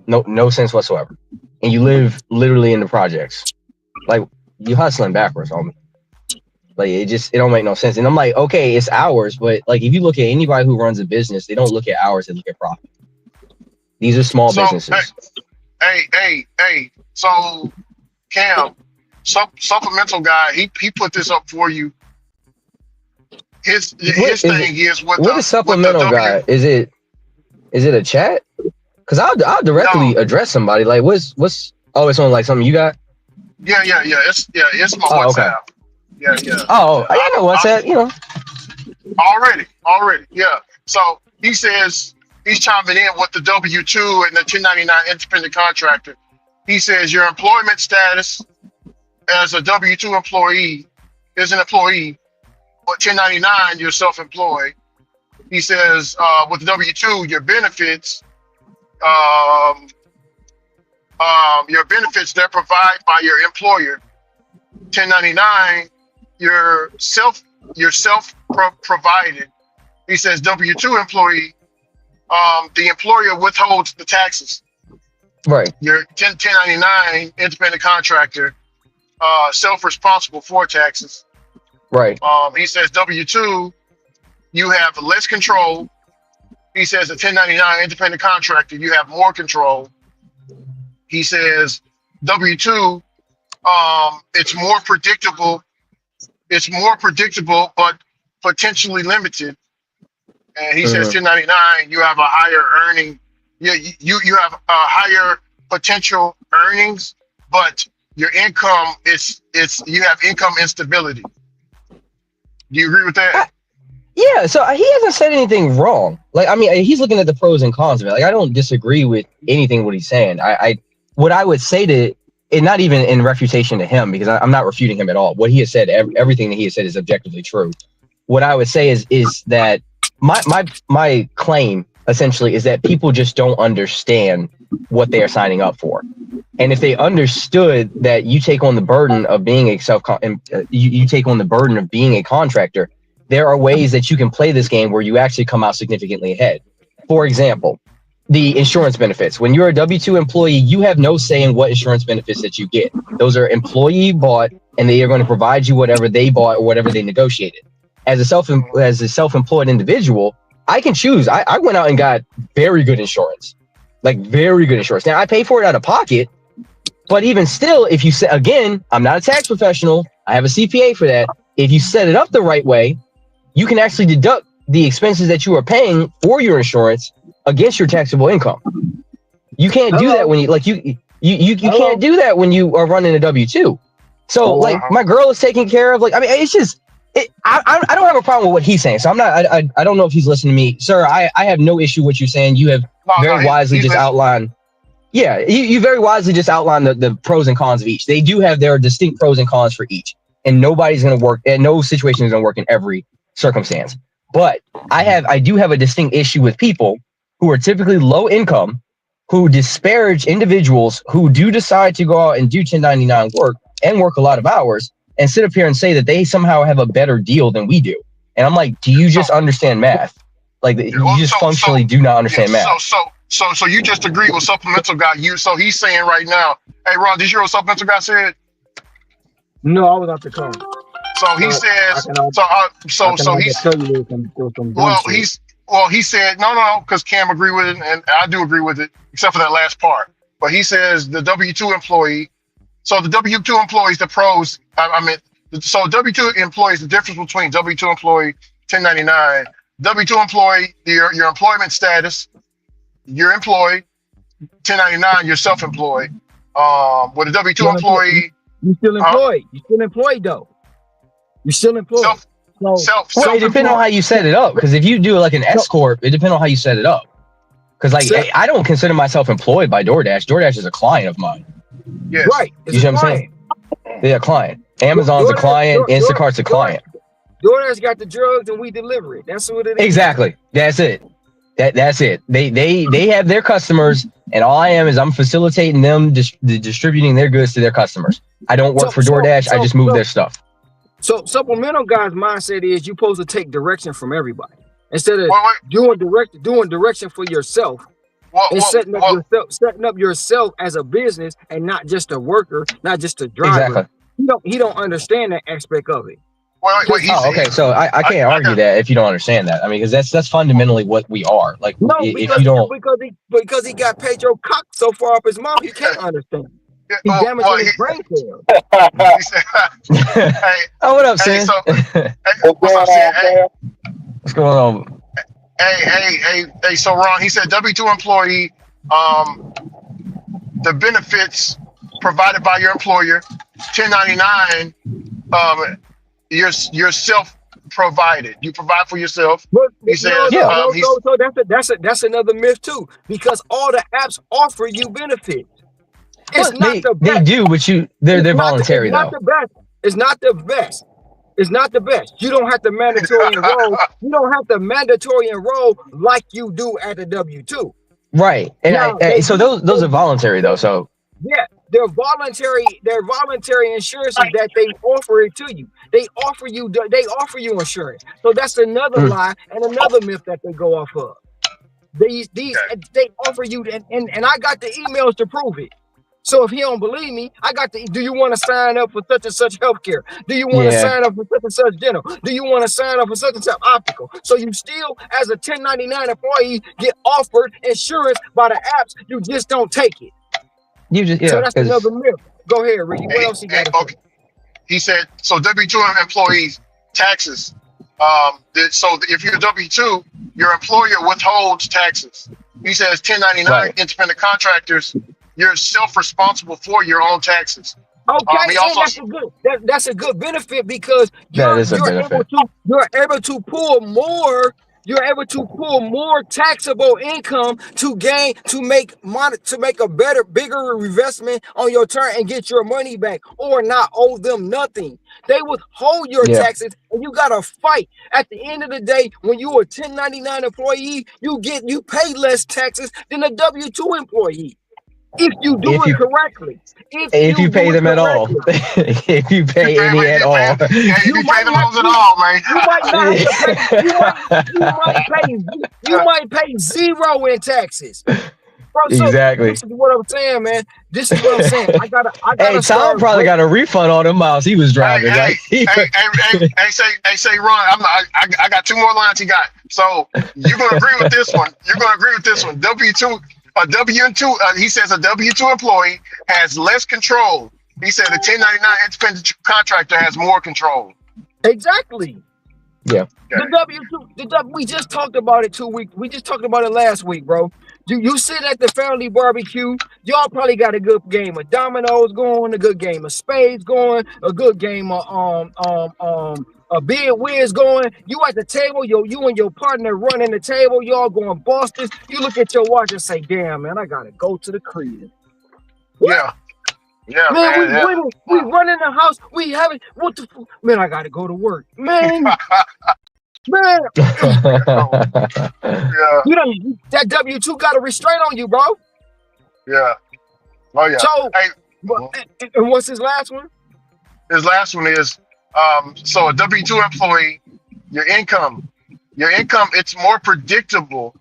No sense whatsoever. And you live literally in the projects. Like, you hustling backwards, homie. Like it don't make no sense. And I'm like, okay, it's hours, but like if you look at anybody who runs a business, they don't look at hours, they look at profit. These are small So businesses. hey. So Cam, supplemental guy, he put this up for you. His thing is with what is the supplemental W. guy? Is it a chat? Because I'll directly No, address somebody. Like what's oh, it's on like something you got? yeah. It's my Oh, okay. WhatsApp. Yeah. Oh, I know WhatsApp, you know. Already. Yeah. So he says he's chiming in with the W-2 and the 1099 independent contractor. He says your employment status as a W-2 employee is an employee, but 1099 you're self-employed. He says with the W-2 your benefits, they're provided by your employer. 1099 you're self provided. He says W-2 employee, the employer withholds the taxes. Right. Your 1099 independent contractor, self-responsible for taxes. Right. He says W-2, you have less control. He says a 1099 independent contractor, you have more control. He says W-2, it's more predictable. It's more predictable, but potentially limited. And he says 1099, you have a higher earning. You have a higher potential earnings, but your income you have income instability. Do you agree with that? Yeah, so he hasn't said anything wrong. Like, I mean, he's looking at the pros and cons of it. Like, I don't disagree with anything what he's saying. What I would say to, and not even in refutation to him, because I'm not refuting him at all. What he has said, everything that he has said is objectively true. What I would say is that my claim essentially is that people just don't understand what they are signing up for. And if they understood that you take on the burden of being you take on the burden of being a contractor, there are ways that you can play this game where you actually come out significantly ahead. For example, the insurance benefits. When you're a W-2 employee, you have no say in what insurance benefits that you get. Those are employee bought, and they are going to provide you whatever they bought or whatever they negotiated. As a self-employed individual, I can choose. I went out and got very good insurance, like very good insurance. Now I pay for it out of pocket, but even still, if you say, again, I'm not a tax professional, I have a CPA for that. If you set it up the right way, you can actually deduct the expenses that you are paying for your insurance against your taxable income. You can't do that when you can't do that when you are running a W-2. So like my girl is taken care of. Like, I mean, it's just I don't have a problem with what he's saying. So I'm not I don't know if he's listening to me, sir. I have no issue with what you're saying. You have very wisely just outlined. Yeah, you very wisely just outlined the pros and cons of each. They do have their distinct pros and cons for each, and nobody's going to work, and no situation is going to work in every circumstance. But I do have a distinct issue with people who are typically low income, who disparage individuals who do decide to go out and do 1099 work and work a lot of hours and sit up here and say that they somehow have a better deal than we do. And I'm like, do you just understand math? Like, you just functionally do not understand math. So you just agree with supplemental guy. So he's saying right now, hey Ron, did you hear what supplemental guy said? No, I was off the call. So he says, he said no, because Cam agreed with it, and I do agree with it, except for that last part. But he says the W-2 employee. So the W-2 employees, the pros. So W-2 employees, the difference between W-2 employee, 1099, W-2 employee, your employment status. You're employed. 1099, you're self-employed. With a W-2 employee, you're still employed. You're still employed though. You're still employed. Well, it depends on how you set it up. Because if you do like an S corp, it depends on how you set it up. Because like I don't consider myself employed by DoorDash. DoorDash is a client of mine. Yes. Right. You see what I'm saying? They're a client. Amazon's a client. Instacart's a client. DoorDash got the drugs and we deliver it. That's what it is. Exactly. That's it. That's it. They have their customers, and all I am is I'm facilitating them distributing their goods to their customers. I don't work for DoorDash. I just move their stuff. So supplemental guy's mindset is you're supposed to take direction from everybody instead of doing direction for yourself and setting up yourself as a business and not just a worker, not just a driver. Exactly. He don't understand that aspect of it. Wait, he's Oh, okay. So I can't argue that if you don't understand that. I mean, because that's fundamentally what we are. Like, No, if you don't, because he got Pedro cock so far up his mouth, he can't understand. He damaging his brain cells. he said, hey, oh, what up, hey, Sin? so, hey, What's what's going up, Sam? on, Hey, man? What's going on? hey, so Ron, he said W-2 employee, the benefits provided by your employer, 1099, you're self-provided. You provide for yourself. But He says, Yeah. no. So that's another myth too, because all the apps offer you benefits. It's Well, not the they best. do, but they're voluntary It's not though. the best. It's not the best. It's not the best. You don't have to mandatory enroll. You don't have to mandatory enroll like you do at the W-2. Right. And Now so those are voluntary though. So yeah, they're voluntary insurances that they offer it to you. They offer you insurance. So that's another mm, lie and another myth that they go off of. They offer you and I got the emails to prove it. So if he don't believe me, I got the. Do you want to sign up for such and such healthcare? Do you want to yeah. sign up for such and such dental? Do you want to sign up for such and such optical? So you still, as a 1099 employee, get offered insurance by the apps. You just don't take it. You just So yeah, that's because another myth. Go ahead, Ricky. What else you got to say? okay. He said, so W-2 employees taxes. So if you're W-2, your employer withholds taxes. He says 1099 right. independent contractors, you're self-responsible for your own taxes. Okay, He and also, that's a good benefit because That is a benefit. you're able to pull more. You're able to pull more taxable income to make a bigger investment on your turn and get your money back or not owe them nothing. They withhold your Yeah. taxes and you gotta fight. At the end of the day, when you're a 1099 employee, you pay less taxes than a W-2 employee. If you do If it you correctly. If if you you pay do it them at all, correctly. if you pay any at all. if You you pay might the have loans at all, man. you might not have to pay. You might pay zero in taxes, bro. So Exactly. this is what I'm saying, man. This is what I'm saying. I Hey, gotta Tom start probably break. got a refund on them miles he was driving, right? Say, Ron, I got two more lines he got. So you're gonna agree with this one. You're gonna agree with this one. W-2, he says a W-2 employee has less control. He said a 1099 independent contractor has more control. Exactly. Yeah. The W2, we just talked about it 2 weeks. We just talked about it last week, bro. You sit at the family barbecue. Y'all probably got a good game of dominoes going, a good game of spades going, a good game of a bid whiz going. You at the table, you and your partner running the table. Y'all going Boston. You look at your watch and say, "Damn, man, I gotta go to the crib." Yeah, Man, we man. Yeah. winning. We running the house. We having what the man? I gotta go to work, man. Man, Yeah, you know that W-2 got a restraint on you, bro. yeah. Oh yeah. So, Hey, and what's his last one? his last one is so a W-2 employee, your income, it's more predictable,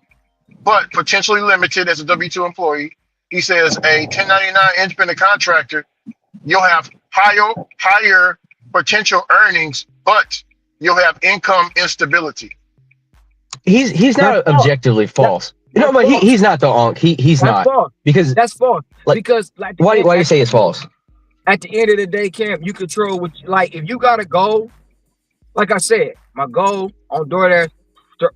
but potentially limited as a W-2 employee. He says a 1099 independent contractor, you'll have higher potential earnings, but you'll have income instability. He's not objectively false. No, but he's not the onk. He's not false. because That's false. Like, because like why do you say it's false? At the end of the day, Cam, you control what like if you got a goal. Like I said, my goal on DoorDash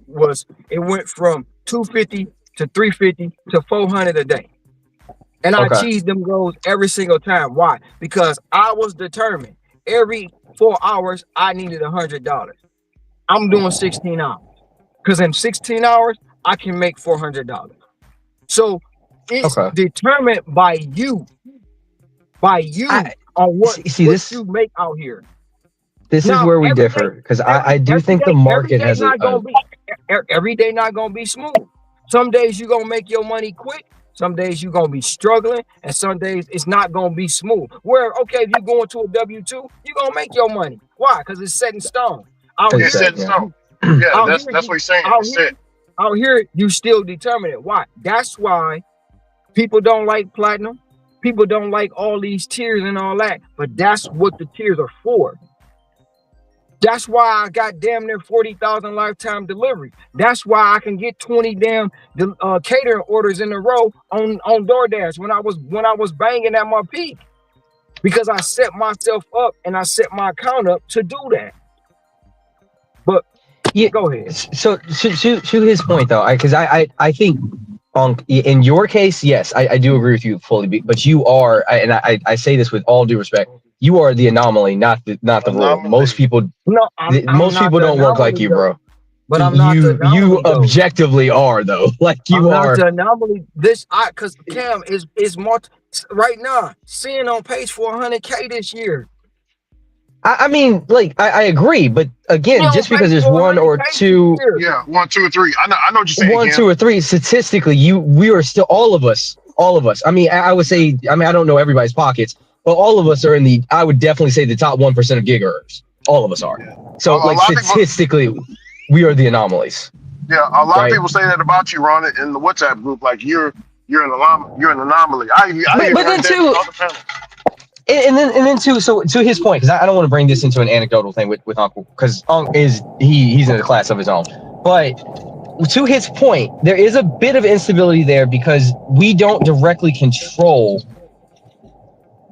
was it went from 250 to 350 to 400 a day. And I achieved them goals every single time. Why? Because I was determined. Every 4 hours, I needed $100. I'm doing 16 hours. Because in 16 hours, I can make $400. So it's determined by you. On what you make out here. This is where we differ because I do think the market has every day not gonna be smooth. Some days you're gonna make your money quick. Some days you're gonna be struggling, and some days it's not gonna be smooth. Where if you're going to a W-2, you're gonna make your money. Why? Because it's set in stone. It's set in stone. Yeah, that's what he's saying. Out here, you still determine it. Why? That's why people don't like platinum. People don't like all these tiers and all that. But that's what the tiers are for. That's why I got damn near 40,000 lifetime deliveries. That's why I can get 20 damn catering orders in a row on DoorDash when I was banging at my peak, because I set myself up and I set my account up to do that. But Yeah. go ahead. So to his point though, because I think in your case, yes, I do agree with you fully. But you are, and I say this with all due respect, you are the anomaly, not the rule. Most Anomaly. people No, I'm most not people the don't work like anomaly you, though. bro. But I'm not the You anomaly though. objectively are though. Like I'm you not are. the anomaly. Cause Cam is multi right now seeing on pace for 100K this year. I mean, like I agree, but He again, on just because pace there's for one or 100K this two, year. Yeah, 1, 2, or 3. I know what you're saying, one, Kim. two, or three, statistically, we are still all of us. I mean, I would say, I mean, I don't know everybody's pockets, but all of us are in the. I would definitely say the top 1% of gig earners. All of us are. Yeah. So, A like lot of people. statistically, we are the anomalies, Yeah, a lot of right? people say that about you, Ron, in the WhatsApp group. Like you're an anomaly. I even But then heard that in too, other panels. and then too. So to his point, because I don't want to bring this into an anecdotal thing with Uncle, because Uncle he's in a class of his own, but to his point, there is a bit of instability there because we don't directly control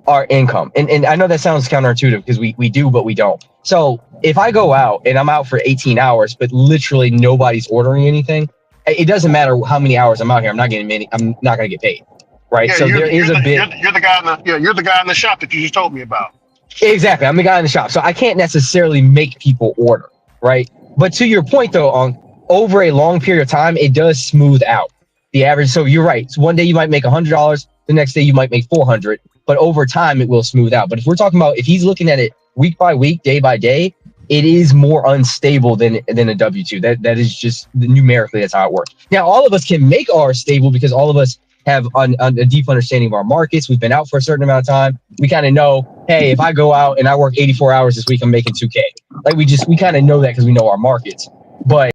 our income. And I know that sounds counterintuitive because we do, but we don't. So if I go out and I'm out for 18 hours, but literally nobody's ordering anything, it doesn't matter how many hours I'm out here. I'm not going to get paid. Right. Yeah, So there is a bit. you're the guy in the you're the guy in the shop that you just told me about. Exactly. I'm the guy in the shop. So I can't necessarily make people order. Right. But to your point, though, on over a long period of time, it does smooth out the average. So you're right. So one day you might make $100. The next day you might make 400. But over time, it will smooth out. But if we're talking about if he's looking at it week by week, day by day, it is more unstable than a W-2. That is just numerically that's how it works. Now, all of us can make ours stable because all of us have a deep understanding of our markets. We've been out for a certain amount of time. We kind of know, hey, if I go out and I work 84 hours this week, I'm making 2K. Like we kind of know that because we know our markets. But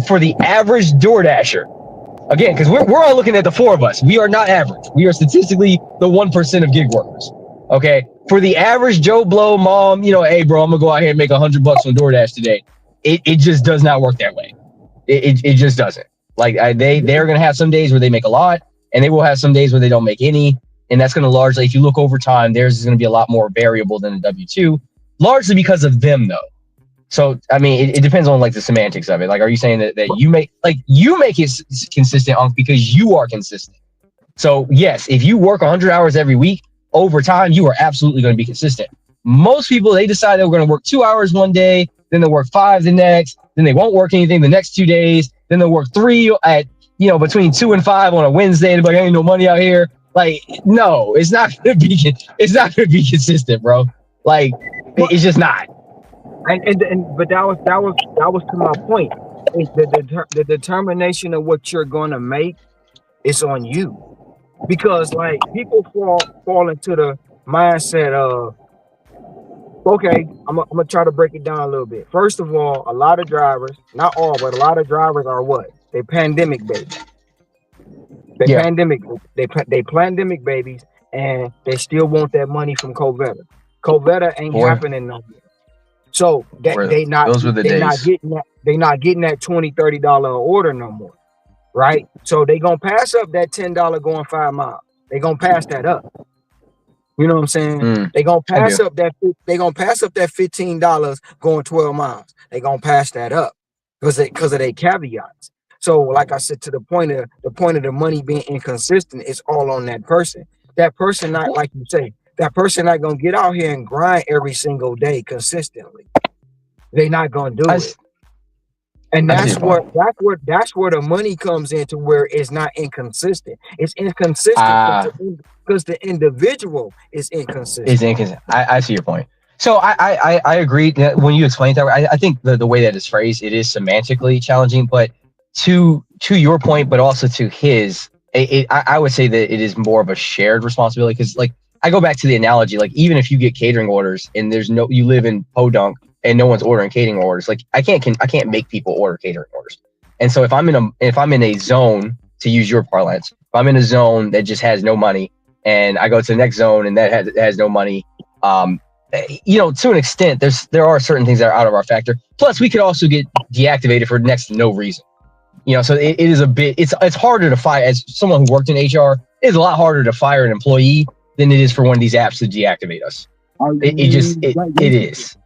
for the average DoorDasher, again, because we're all looking at the four of us. We are not average. We are statistically the 1% of gig workers. Okay. For the average Joe Blow mom, hey bro, I'm gonna go out here and make $100 on DoorDash today. It just does not work that way. It just doesn't. Like they're gonna have some days where they make a lot, and they will have some days where they don't make any. And that's gonna largely, if you look over time, theirs is gonna be a lot more variable than a W-2, largely because of them though. So I mean, it depends on like the semantics of it. Like, are you saying that you make it consistent because you are consistent? So yes, if you work 100 hours every week, over time, you are absolutely going to be consistent. Most people, they decide they're going to work 2 hours one day, then they'll work 5 the next, then they won't work anything the next 2 days, then they'll work 3 at between 2 and 5 on a Wednesday. They're like, ain't no money out here. Like, no, it's not going to be consistent, bro. Like, But it's just not. but that was to my point. It's the determination of what you're gonna make is on you. Because like people fall into the mindset of, okay, I'm gonna try to break it down a little bit. First of all, a lot of drivers, not all, but a lot of drivers are what? They pandemic babies. They Yeah. pandemic they pandemic babies, and they still want that money from Covetta. Covetta ain't Boy, happening no more. So that those were the they not days. getting that $20-$30 order no more. Right? So they gonna pass up that $10 going 5 miles. They gonna pass that up. You know what I'm saying? They gonna I do. pass up that $15 going 12 miles. They gonna pass that up because of their caveats. So, like I said, to the point of the money being inconsistent, it's all on that person. That person not, like you say, that person not gonna get out here and grind every single day consistently. They not gonna I, do it. And I see your point. that's where the money comes into, where it's not inconsistent. It's inconsistent because the individual is Is inconsistent. inconsistent. I see your point. So I agree that when you explain that, I think the way that it's phrased, it is semantically challenging. But to your point, but also to his, I would say that it is more of a shared responsibility because, like, I go back to the analogy, like even if you get catering orders and you live in Podunk and no one's ordering catering orders, like I can't make people order catering orders. And so if I'm in a zone, to use your parlance, if I'm in a zone that just has no money, and I go to the next zone and that has no money, to an extent, there are certain things that are out of our factor. Plus, we could also get deactivated for next to no reason. So it is a bit. It's harder to fire as someone who worked in HR. It's a lot harder to fire an employee than it is for one of these apps to deactivate us. It is.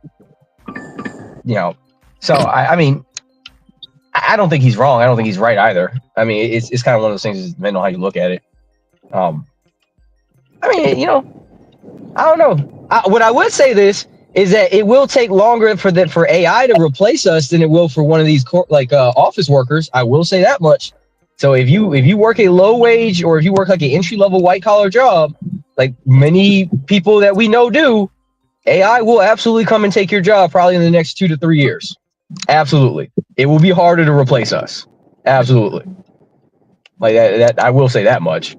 So I mean, I don't think he's wrong. I don't think he's right either. I mean, it's kind of one of those things, depending on how you look at it. I mean, I don't know. What I would say this is that it will take longer for AI to replace us than it will for one of these office workers. I will say that much. So if you work a low wage or if you work like an entry level white collar job, like many people that we know do, AI will absolutely come and take your job probably in the next 2 to 3 years. Absolutely, it will be harder to replace us. Absolutely, like that I will say that much.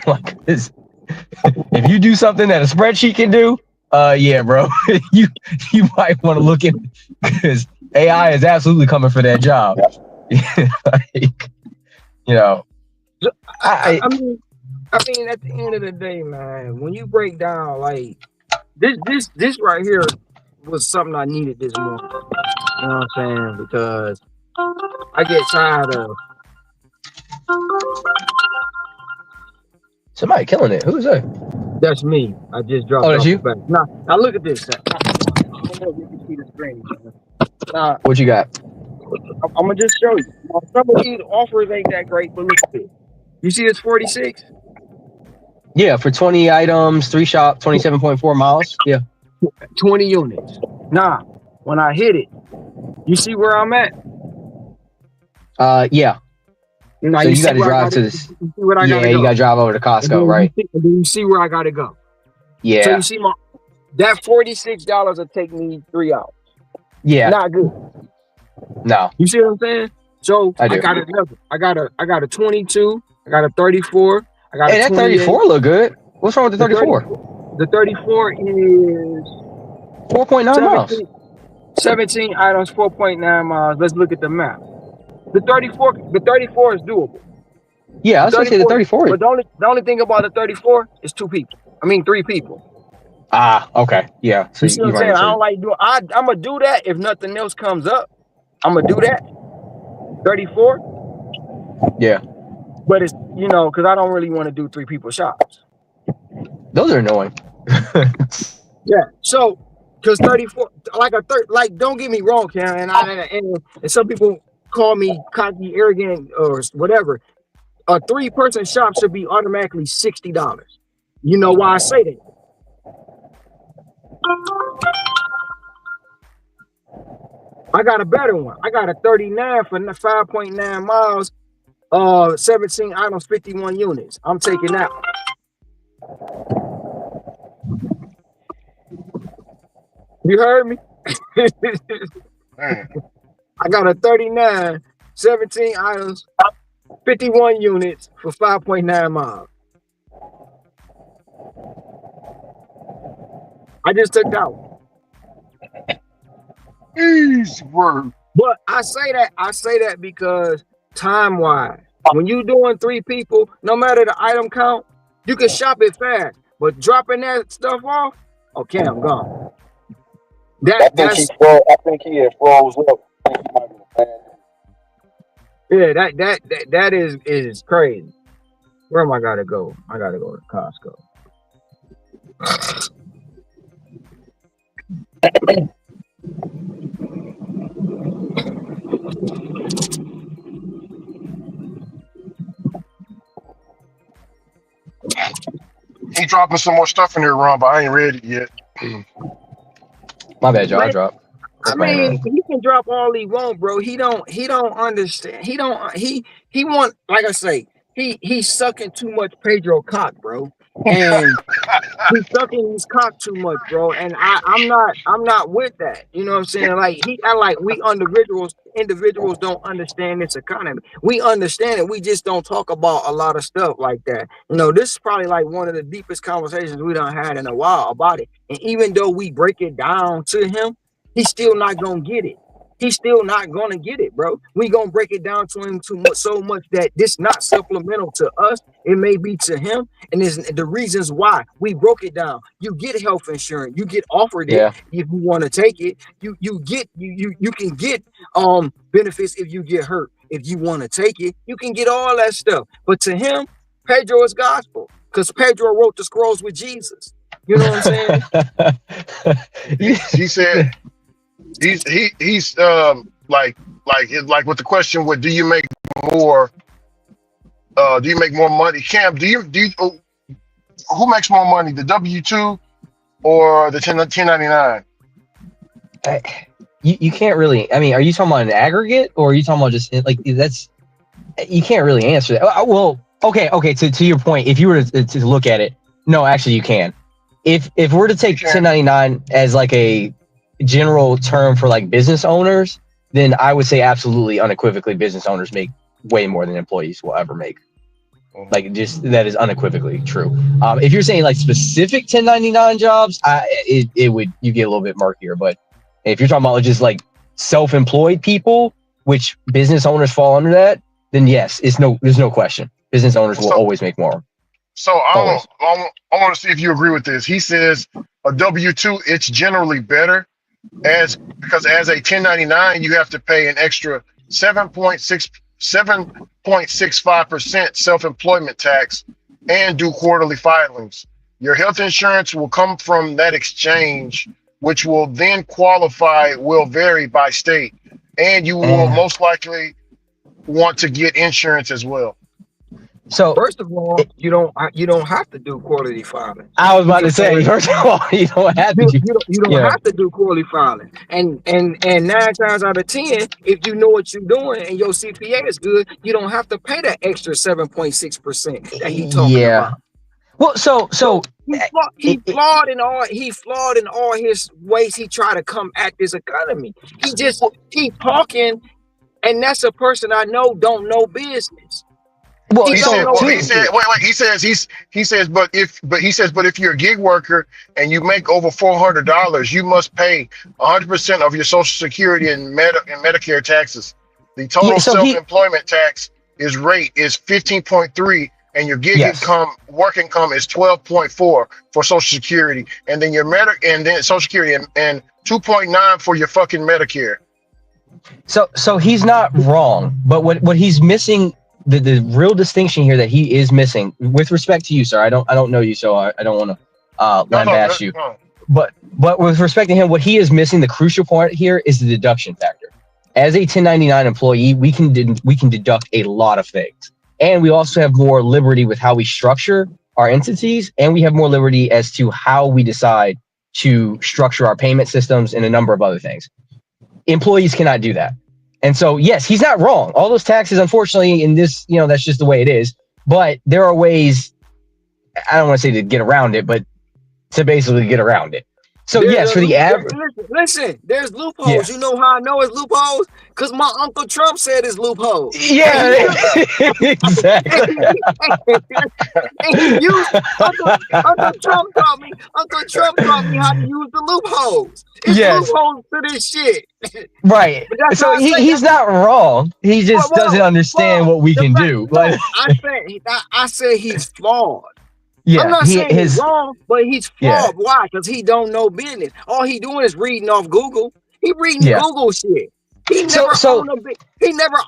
Like this. If you do something that a spreadsheet can do, yeah, bro, you might want to look at because AI is absolutely coming for that job. Like, I mean, at the end of the day, man, when you break down like this right here was something I needed this morning. You know what I'm saying? Because I get tired of somebody killing it. Who's that? that's me. I just dropped that's off you? the back. Now look at this. I don't know if you can see the screen. Now, What you got? I'm gonna just show you. Now, some of these offers ain't that great, but look at this. You see this 46? Yeah, for 20 items, 3 shop, 27.4 miles. Yeah. 20 units. Now, when I hit it, you see where I'm at? Yeah. Now, so you got to drive to this. You see what I gotta you go. got to drive over to Costco, right? And then you see where I gotta go. Yeah. So you see that $46 will take me 3 hours. Yeah. Not good. No. You see what I'm saying? So I got a 22. I got a 34. I got that 34 look good. What's wrong with the 34? The 34 is 4.9 miles. 17 items, 4.9 miles. Let's look at the map. The 34 is doable. Yeah, I was going to say the 34. But the only thing about the 34 is 2 people. I mean 3 people. Ah, okay. Yeah. So you see what I'm saying? I don't like doing. I'm gonna do that if nothing else comes up. I'm gonna do that. 34. Yeah. But it's because I don't really want to do 3 people shops. Those are annoying. Yeah. So because 34, like don't get me wrong, Karen, and some people call me cocky, arrogant, or whatever. A 3-person shop should be automatically $60. You know why I say that? I got a better one. I got a 39 for 5.9 miles, 17 items, 51 units. I'm taking that one. You heard me? I got a 39, 17 items, 51 units for 5.9 miles. I just took that one. Easy word. But I say that because time-wise, when you doing 3 people, no matter the item count, you can shop it fast. But dropping that stuff off, okay, I'm gone. I think he had froze up. Yeah, that is crazy. Where am I gotta go? I gotta go to Costco. He dropping some more stuff in here, Ron, but I ain't read it yet. My bad, y'all. I dropped. I mean, he can drop all he want, bro. He don't understand. He want, like I say, he's sucking too much Pedro cock, bro. And he's sucking his cock too much, bro. And I'm not with that. You know what I'm saying? Like we individuals don't understand this economy. We understand it. We just don't talk about a lot of stuff like that. This is probably like one of the deepest conversations we done had in a while about it. And even though we break it down to him, he's still not gonna get it. he's still not gonna get it, bro. We gonna break it down to him too much, so much that this not supplemental to us. It may be to him, and there's the reasons why we broke it down. You get health insurance, you get offered it Yeah. if you want to take it. You can get benefits if you get hurt. If you want to take it, you can get all that stuff. But to him, Pedro is gospel because Pedro wrote the scrolls with Jesus. You know what I'm saying? He said he's like with the question, what do you make more? Do you make more money? Cam, do you who makes more money, the W-2 or the 1099? You can't really. I mean, are you talking about an aggregate, or are you talking about just like that's? You can't really answer that. Well, okay. To your point, if you were to look at it, no, actually, you can. If we're to take 1099 as like a general term for like business owners, then I would say absolutely, unequivocally, business owners make way more than employees will ever make. Like, just that is unequivocally true. If you're saying like specific 1099 jobs, it would, you get a little bit murkier. But if you're talking about just like self-employed people, which business owners fall under that, then yes, there's no question. Business owners will always make more. So I want to see if you agree with this. He says a W-2, it's generally better because as a 1099, you have to pay an extra 7.65% self-employment tax and do quarterly filings. Your health insurance will come from that exchange, which will then will vary by state, and you will most likely want to get insurance as well. So first of all, you don't have to do quarterly filing. I was about to say, first of all, you don't have to. You don't have to do quarterly filing, and 9 times out of 10, if you know what you're doing and your CPA is good, you don't have to pay that extra 7.6% that he talking about. Well, so he flawed in all his ways. He tried to come at this economy. He just keep talking, and that's a person I know don't know business. Well, he says, but if you're a gig worker and you make over $400, you must pay 100% of your Social Security and Medicare taxes. The total self-employment tax is 15.3, and your gig work income is 12.4 for Social Security, and then your and then Social Security and 2.9 for your fucking Medicare. So he's not wrong, but what he's missing. The real distinction here that he is missing, with respect to you, sir, I don't know you, so I don't want to lambaste you. But with respect to him, what he is missing, the crucial point here is the deduction factor. As a 1099 employee, we can deduct a lot of things, and we also have more liberty with how we structure our entities, and we have more liberty as to how we decide to structure our payment systems and a number of other things. Employees cannot do that. And so, yes, he's not wrong. All those taxes, unfortunately, in this, that's just the way it is. But there are ways, I don't want to say to get around it, but to basically get around it. So, yes, for the average. Listen, there's loopholes. Yeah. You know how I know it's loopholes? Because my Uncle Trump said it's loopholes. Yeah, exactly. Uncle Trump taught me how to use the loopholes. It's loopholes to this shit. Right. So he's not wrong. He just doesn't understand what we can do. Like, I said he's flawed. Yeah, I'm not saying he's wrong, but he's flawed. Yeah. Why? Because he don't know business. All he doing is reading off Google. He reading Google shit. He never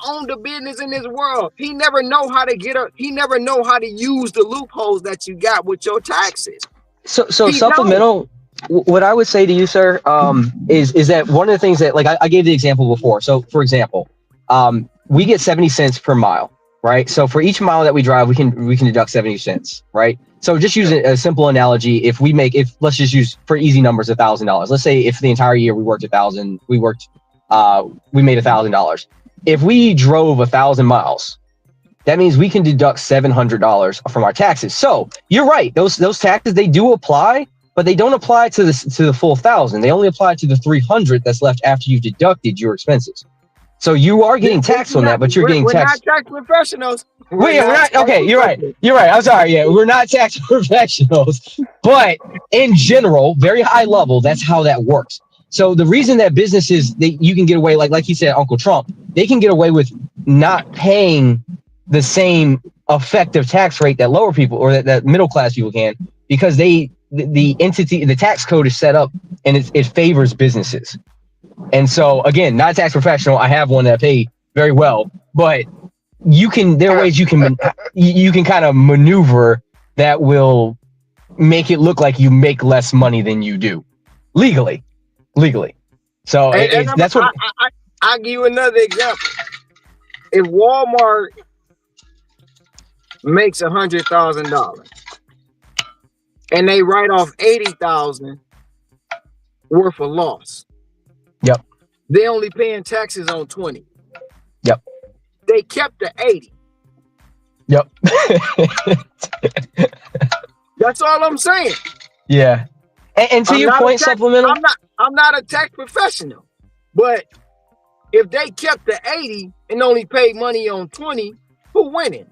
owned a business in this world. He never know how to he never know how to use the loopholes that you got with your taxes. So supplemental. What I would say to you, sir, is that one of the things that, like, I gave the example before. So, for example, we get 70 cents per mile, right? So for each mile that we drive, we can deduct 70 cents, right? So just using a simple analogy, if let's just use for easy numbers $1,000. Let's say if the entire year we worked we made $1,000. If we drove 1,000 miles, that means we can deduct $700 from our taxes. So you're right; those taxes, they do apply, but they don't apply to the full 1,000. They only apply to the 300 that's left after you've deducted your expenses. So you are getting taxed on that, but you're getting taxed. We're not tax professionals. We're not. Okay, you're right. I'm sorry. Yeah, we're not tax professionals, but in general, very high level, that's how that works. So the reason that businesses you can get away like he said, Uncle Trump, they can get away with not paying the same effective tax rate that lower people or that middle class people can, because the tax code is set up and it favors businesses. And so again, not a tax professional, I have one that I pay very well, but there are ways you can kind of maneuver that will make it look like you make less money than you do legally. So And that's what I'll give you another example. If Walmart makes $100,000 and they write off 80,000 worth of loss. Yep. They only paying taxes on 20. Yep. They kept the 80. Yep. That's all I'm saying. Yeah. And to your point, supplemental. I'm not a tax professional, but if they kept the 80 and only paid money on 20, who winning?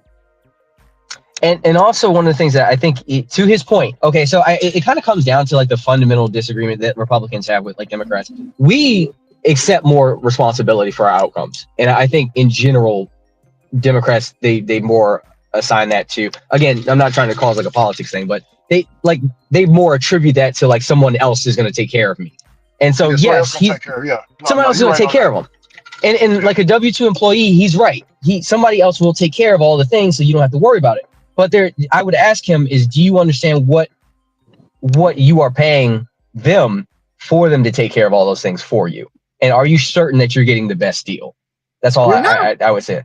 And also one of the things that I think, to his point, okay, so it kind of comes down to like the fundamental disagreement that Republicans have with like Democrats. We accept more responsibility for our outcomes, and I think in general, Democrats they more assign that to. Again, I'm not trying to cause like a politics thing, but they more attribute that to like someone else is going to take care of me, and so yes, someone else is going to take care of him. And like a W-2 employee, he's right. Somebody else will take care of all the things, so you don't have to worry about it. But I would ask him is, do you understand what you are paying them for them to take care of all those things for you? And are you certain that you're getting the best deal? That's all I would say.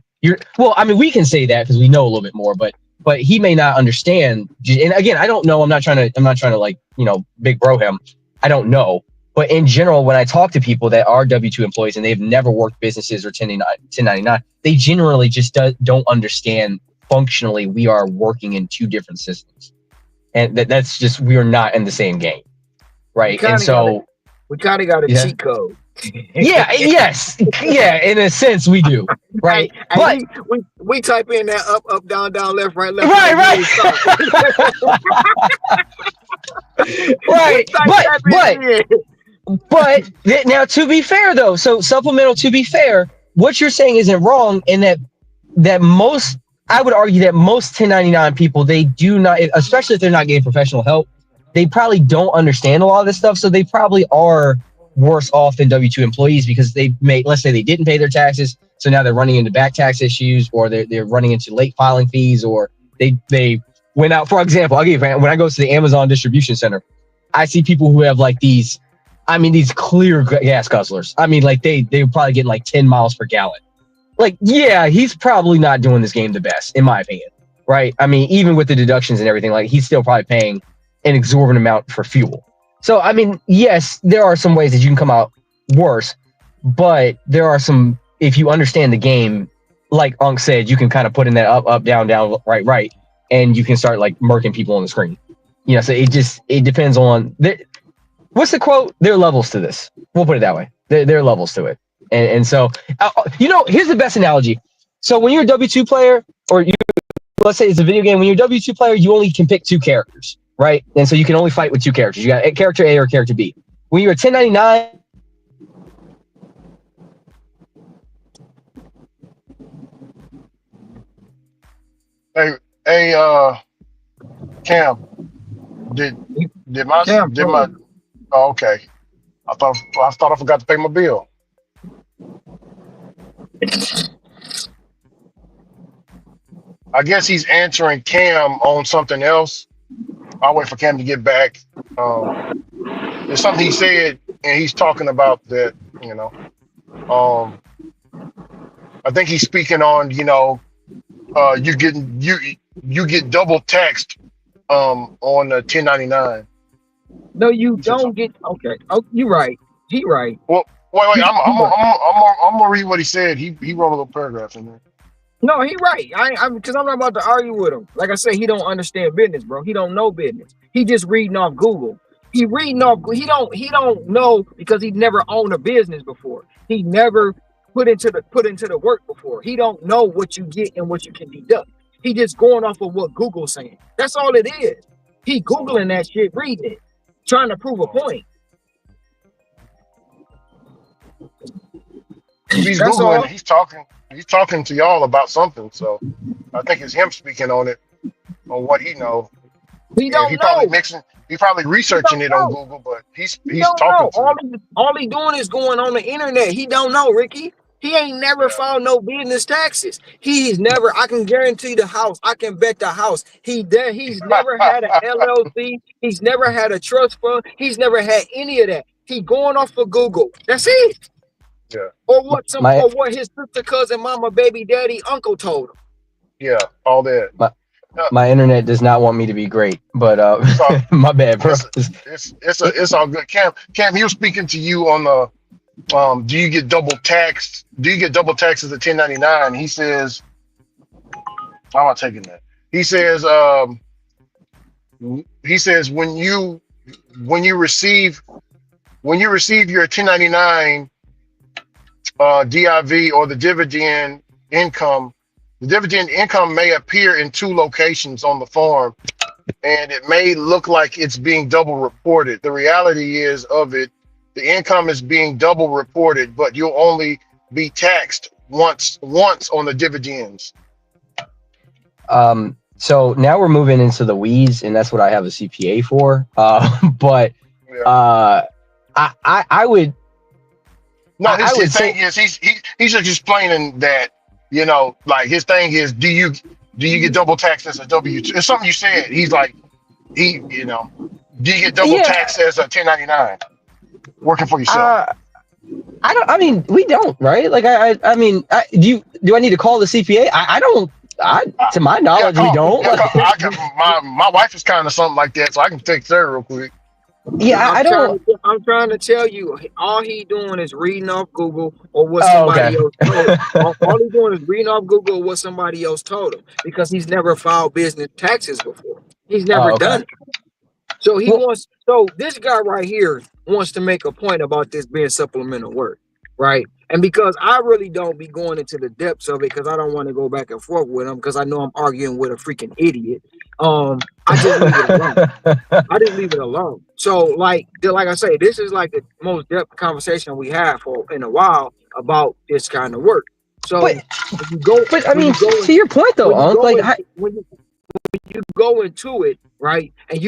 Well, I mean, we can say that because we know a little bit more, but he may not understand. And again, I don't know. I'm not trying to like, big bro him. I don't know. But in general, when I talk to people that are W-2 employees and they've never worked businesses or 1099, they generally just don't understand functionally we are working in two different systems. And that's just, we are not in the same game. Right. And so we kind of got a cheat code. Yeah, yes. Yeah, in a sense we do. Right. But we type in that up, down, left, right. Right. But now, to be fair though, so supplemental, to be fair, what you're saying isn't wrong in that most, I would argue that most 1099 people, they do not, especially if they're not getting professional help, they probably don't understand a lot of this stuff. So they probably are worse off than W-2 employees because let's say they didn't pay their taxes. So now they're running into back tax issues, or they're running into late filing fees, or they went out. For example, I'll give you, when I go to the Amazon distribution center, I see people who have like these clear gas guzzlers. I mean, like they're probably getting like 10 miles per gallon. Like, yeah, he's probably not doing this game the best, in my opinion, right? I mean, even with the deductions and everything, like he's still probably paying an exorbitant amount for fuel. So, I mean, yes, there are some ways that you can come out worse, but there are some, if you understand the game, like Unc said, you can kind of put in that up, down, right, and you can start like murking people on the screen. So it depends on, what's the quote? There are levels to this. We'll put it that way. There are levels to it. And so, here's the best analogy. So when you're a W-2 player, or let's say it's a video game, when you're a W-2 player, you only can pick two characters, right? And so you can only fight with two characters. You got a character A or character B. When you're a 1099, Hey, Cam, did my oh, okay. I thought I forgot to pay my bill. I guess he's answering Cam on something else. I'll wait for Cam to get back. There's something he said, and he's talking about that. I think he's speaking on you get double taxed on 1099. No, you don't get. Okay. Oh, you're right. He right. Well, wait. I'm gonna read what he said. He wrote a little paragraph in there. No, he right. Because I'm not about to argue with him. Like I said, he don't understand business, bro. He don't know business. He just reading off Google. He don't know because he never owned a business before. He never put into the work before. He don't know what you get and what you can deduct. He just going off of what Google's saying. That's all it is. He Googling that shit, reading it, trying to prove a point. he's That's Googling, all. he's talking to y'all about something. So I think it's him speaking on it, on what he know. He And don't know. he probably He researching don't it on know. Google, but He he's don't talking know. to All he doing is going on the internet. He don't know, Ricky. He ain't never yeah. filed no business taxes. He's never. I can guarantee the house. I can bet the house. He's never had an LLC. He's never had a trust fund. He's never had any of that. He going off of Google. That's it. Yeah. My Or what his sister, cousin, mama, baby, daddy, uncle told him. Yeah. All that. my Uh, my internet does not want me to be great, but It's all my bad, bro. it's it's all good. Cam, he was speaking to you on the do you get double taxed? Do you get double taxed as a 1099? He says, I'm not taking that. He says when you receive your 1099 DIV or the dividend income may appear in two locations on the form, and it may look like it's being double reported. The reality is of it, the income is being double reported, but you'll only be taxed once on the dividends. So now we're moving into the weeds, and that's what I have a CPA for. But Yeah. I would. No, I his would thing say, is he's just explaining that, like his thing is, do you get double taxed as a W-2? It's something you said. He's like do you get double yeah. taxed as a 1099 working for yourself? I don't. I mean, we don't, right? Like, I mean, do I need to call the CPA? I don't. To my Yeah, knowledge, we call. don't. Yeah, call. I got my wife is kind of something like that, so I can text her real quick. Yeah, I don't. I'm trying to tell you, all he doing is reading off Google or what Oh, okay. somebody else told him. All he doing is reading off Google or what somebody else told him because he's never filed business taxes before. He's never Oh, okay. done it. So Well, this guy right here wants to make a point about this being supplemental work, right? And because I really don't be going into the depths of it because I don't want to go back and forth with him because I know I'm arguing with a freaking idiot. I just leave it alone. I just leave it alone. So, like I say, this is like the most depth conversation we have for in a while about this kind of work. So, but when you go, I when mean, you go, to your point though, when you Unc, go, like, when you go into it, right, and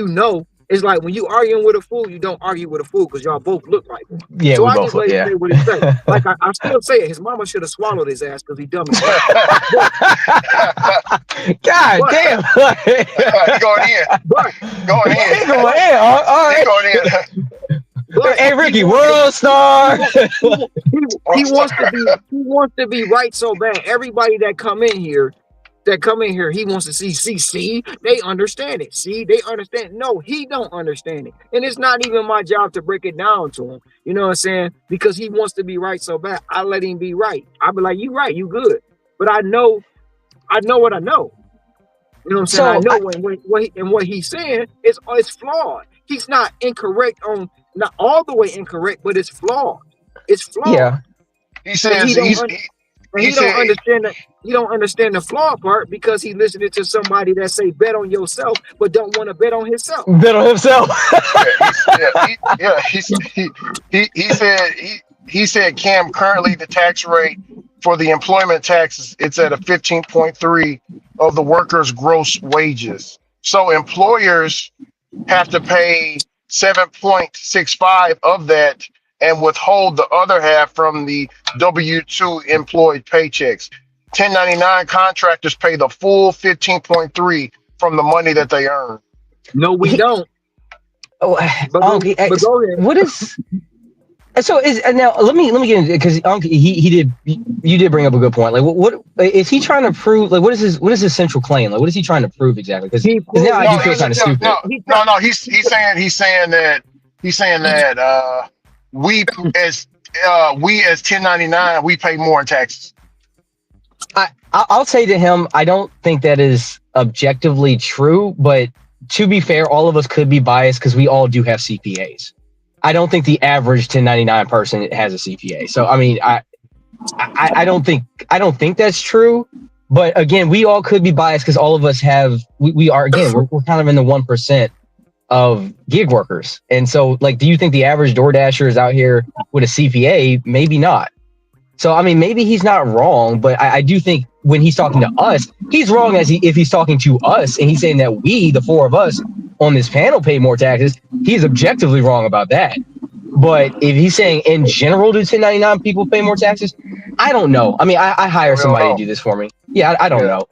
it's like when you arguing with a fool, you don't argue with a fool because y'all both look like one. yeah, So we I both just look, let him yeah. say what he say. Like I still say it. His mama should have swallowed his ass because he dumb as fuck. God But damn. He going in, but going in, He going in. All he right. going in. but Hey, Ricky, he wants world star. he wants to be right so bad. Everybody that come in here, he wants to see, they understand it. See, they understand. No, he don't understand it. And it's not even my job to break it down to him. You know what I'm saying? Because he wants to be right so bad. I let him be right. I be like, you right, you good. But I know what I know. You know what I'm saying? I So know what he's saying is flawed. He's not incorrect not all the way incorrect, but it's flawed. It's flawed. yeah. He And says he don't he said understand that he don't understand the flaw part because he listening to somebody that say bet on yourself but don't want to bet on himself. Bet on himself. he said Cam, currently the tax rate for the employment taxes, it's at a 15.3 of the worker's gross wages. So employers have to pay 7.65 of that and withhold the other half from the W-2 employed paychecks. 1099 contractors pay the full 15.3 from the money that they earn. No, we don't. Oh, But Unc, go ahead. what is so is now let me get into it because Unc, you did bring up a good point. Like what is he trying to prove? Like what is his central claim? Like what is he trying to prove exactly? Because He now I proving do feel kind of stupid. He's saying that we as 1099 we pay more in taxes. I'll say to him, I don't think that is objectively true, but to be fair, all of us could be biased because we all do have CPAs. I don't think the average 1099 person has a CPA. So I mean, I don't think that's true. But again, we all could be biased because all of us we are again we're kind of in the 1% of gig workers. And so like, do you think the average DoorDasher is out here with a CPA? Maybe not. So I mean, maybe he's not wrong, but I do think when he's talking to us, he's wrong if he's talking to us and he's saying that we, the four of us on this panel, pay more taxes. He's objectively wrong about that. But if he's saying in general, do 1099 people pay more taxes? I don't know. I mean, I hire We don't somebody to know. do this for me. Yeah, I don't Yeah. know.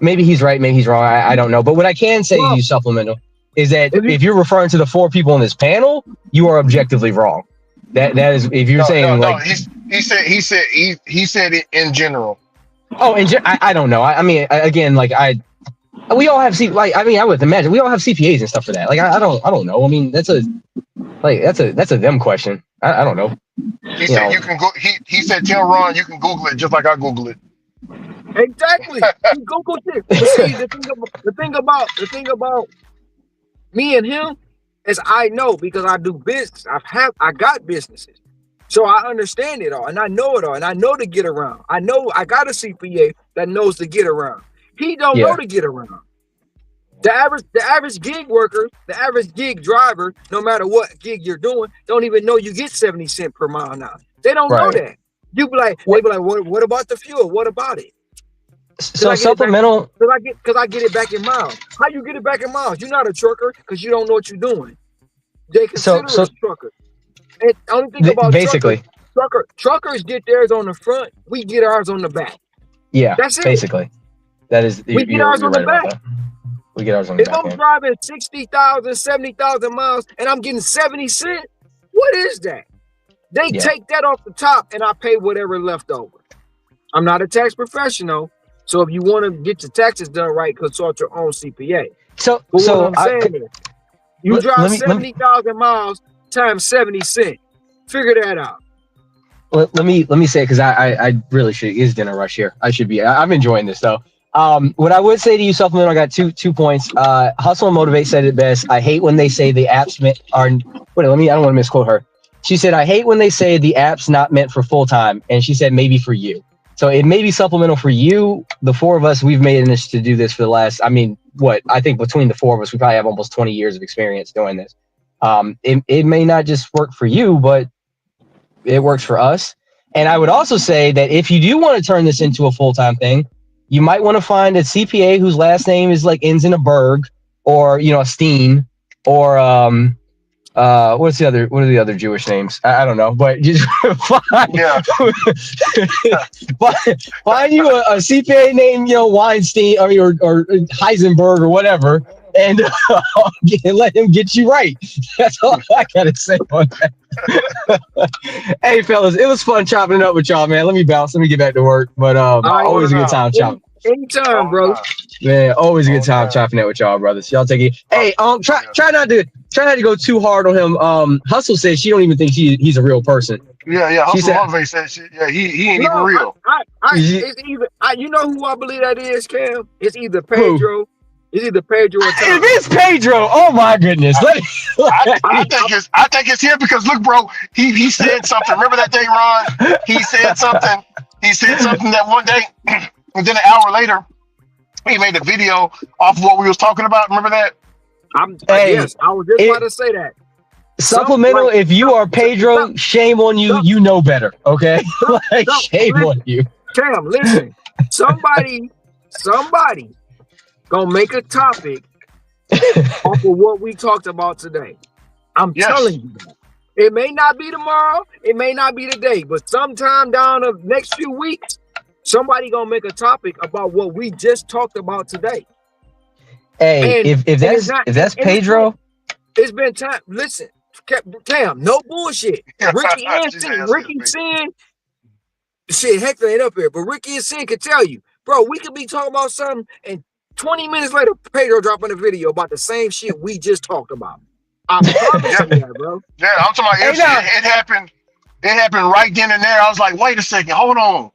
Maybe he's right, maybe he's wrong. I don't know. But what I can say to Well, you, supplemental, is that if you if you're referring to the four people on this panel, you are objectively wrong. That is if you're saying No. like, He said it in general. oh, and I don't know. I mean, again, like we all have I would imagine we all have CPAs and stuff for that. Like I don't know. I mean, that's a them question. I don't know. He You said know, you can go. He said tell Ron you can Google it just like I Google it. exactly, you Google it. But see, the thing about me and him is I know because I do business. I got businesses. So I understand it all and I know it all and I know to get around. I know I got a CPA that knows to get around. He don't know yeah, to get around. The average gig worker, the average gig driver, no matter what gig you're doing, don't even know you get 70 cents per mile now. They don't know right. that. They What? be like, what about the fuel? What about it? Cause So I get it back. supplemental. Cause I get it back in miles. How you get it back in miles? You're not a trucker because you don't know what you're doing. They So consider us truckers. And the only thing about basically, truckers get theirs on the front. We get ours on the back. yeah, That's it. basically, that is We get ours you're on the right about back. that. We get ours on the If back I'm end. driving 60,000, 70,000 miles and I'm getting 70 cents, what is that? They Yeah. take that off the top and I pay whatever left over. I'm not a tax professional. So if you want to get your taxes done right, consult your own CPA. So But so what I'm saying is, you let drive me 70,000 miles times 70 cents. Figure that out. let me say it because I really should. It's dinner rush here. I should be. I'm enjoying this though. What I would say to you, supplemental, I got two points. Hustle and Motivate said it best. I hate when they say the apps are. Wait, I don't want to misquote her. She said, I hate when they say the app's not meant for full time, and she said maybe for you. So it may be supplemental for you. The four of us, we've made an initiative to do this for the last. I mean, I think between the four of us, we probably have almost 20 years of experience doing this. It may not just work for you, but it works for us. And I would also say that if you do want to turn this into a full-time thing, you might want to find a CPA whose last name is like ends in a Berg or, a Steen or, what are the other Jewish names? I don't know, but just find, Yeah. find you a CPA named, Weinstein or Heisenberg or whatever, and let him get you right. That's all I gotta say on that. Hey fellas, it was fun chopping it up with y'all, man. Let me bounce. Let me get back to work. But always a good time chopping. Anytime, bro. Man, always a good time chopping it with y'all, brothers. Y'all take it. Hey, try not to go too hard on him. Hustle says she don't even think he's a real person. Yeah. She Hustle said- Motivate said shit. Yeah, he ain't even real. It's either you know who I believe that is, Cam? It's either Pedro. It's either Pedro or Tom. If it's Pedro, oh my goodness. I think it's him because look, bro, he said something. Remember that day, Ron? He said something. He said something that one day, and then an hour later, he made a video off of what we was talking about. Remember that? Yes, I was just about to say that. Supplemental, if you are Pedro, shame on you. You know better, okay? Shame on you. Cam, listen. Somebody gonna make a topic off of what we talked about today. I'm telling you that. It may not be tomorrow, it may not be today, but sometime down the next few weeks, somebody gonna make a topic about what we just talked about today. Hey, if that's Pedro, it's been time. Listen, Cam, no bullshit. Ricky Sin, shit, Hector ain't up here, but Ricky and Sin can tell you, bro, we could be talking about something and 20 minutes later, Pedro dropping a video about the same shit we just talked about. I promise you that, bro. Yeah, I'm talking about it happened. It happened right then and there. I was like, wait a second, hold on.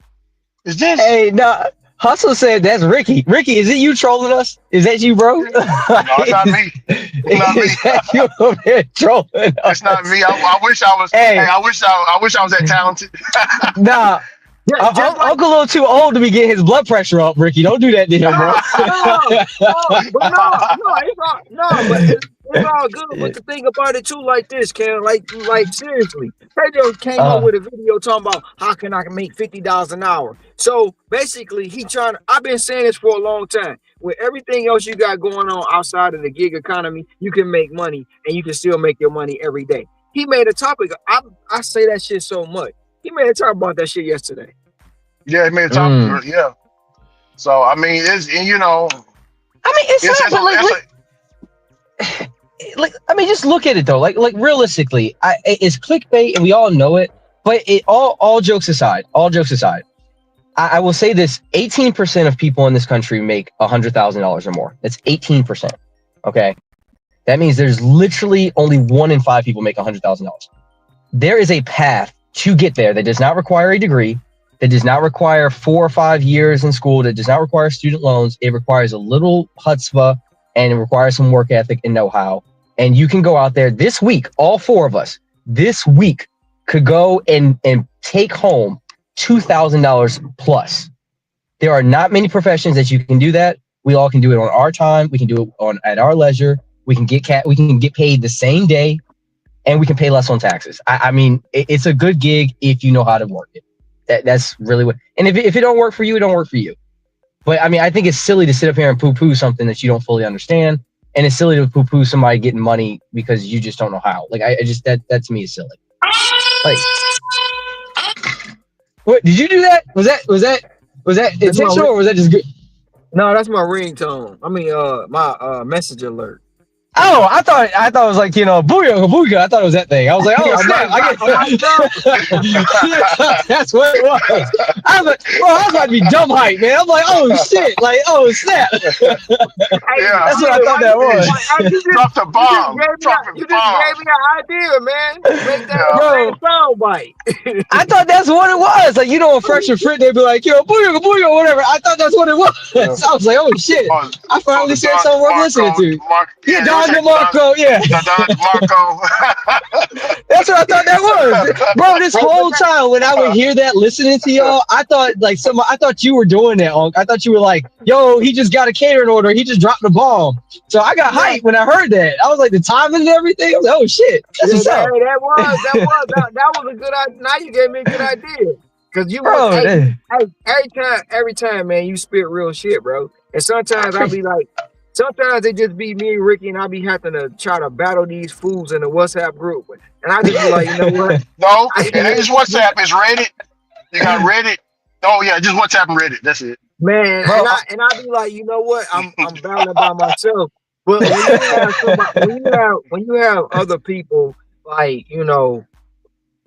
Is this? Hey, no. Hustle said that's Ricky. Ricky, is it you trolling us? Is that you, bro? No, it's not me. It's not me. Is that you over here trolling us? It's not me. I wish I was. Hey. I wish I was that talented. Nah. Yeah, just like Uncle a little too old to be getting his blood pressure up, Ricky. Don't do that to him, bro. no, no, but no, it's all no, but it's all good. Yeah. But the thing about it too, like this, Cam, like seriously, Pedro came up Uh, with a video talking about how can I make $50 an hour. So basically, he trying. I've been saying this for a long time. With everything else you got going on outside of the gig economy, you can make money and you can still make your money every day. He made a topic. I say that shit so much. He made a talk about that shit yesterday. Yeah, it made a topic. mm. Yeah. So I mean, it's and, you know, I mean, it's it's not, it's a, but it's a I mean, just look at it though. Like realistically, it's clickbait, and we all know it. But all jokes aside, I will say this: 18% of people in this country make $100,000 or more. That's 18%. Okay, that means there's literally only 1 in 5 people make $100,000. There is a path to get there that does not require a degree, that does not require 4 or 5 years in school, that does not require student loans. It requires a little chutzpah, and it requires some work ethic and know-how. And you can go out there this week, all 4 of us, this week could go and take home $2,000 plus. There are not many professions that you can do that. We all can do it on our time. We can do it at our leisure. We can get paid the same day, and we can pay less on taxes. I mean, it's a good gig if you know how to work it. That's really what. And if it don't work for you, it don't work for you. But I mean, I think it's silly to sit up here and poo-poo something that you don't fully understand, and it's silly to poo-poo somebody getting money because you just don't know how. Like I just that to me is silly. Like, what did you do that? Was that That's my intentional or was that just good? no, that's my ringtone. I mean, my message alert. Oh, I thought it was like, booyah, booyah. I thought it was that thing. I was like, oh snap! That's what it was. I was like, bro, I was about to be dumb hype, man. I'm like, oh shit, like, oh snap. Hey, yeah. That's what I shit, thought that was, Drop the bomb, you dropping just gave bombs. me an idea, man. Make Yeah. that bro. sound bite. I thought that's what it was. Like, a Fresh and Fit, they'd be like, booyah, booyah, whatever. I thought that's what it was. Yeah. I was like, oh shit, Oh, I oh, finally the said Don something worth listening DeMarco, to. Yeah, yeah, Don okay, DeMarco, yeah. the Don DeMarco. That's what I thought that was, bro. This Hey, but whole time when I would hear that, listening to y'all, I thought I thought you were doing that, Unc. I thought you were like, yo, he just got a catering order. He just dropped the bomb. So I got yeah, hyped when I heard that. I was like, the timing and everything. I was like, oh shit, that's yeah, what's up, that was a good idea. Now you gave me a good idea. Cause you was, bro. hey, every time, man, you spit real shit, bro. And I sometimes I be appreciate. like, sometimes it just be me and Ricky, and I be having to try to battle these fools in the WhatsApp group. And I just be like, you know what? No, I, it ain't just WhatsApp. It's Reddit. You got Reddit. Oh yeah, just WhatsApp and Reddit. That's it. man, Bro, and I be like, you know what? I'm battling by myself. But when you have somebody, when you have other people like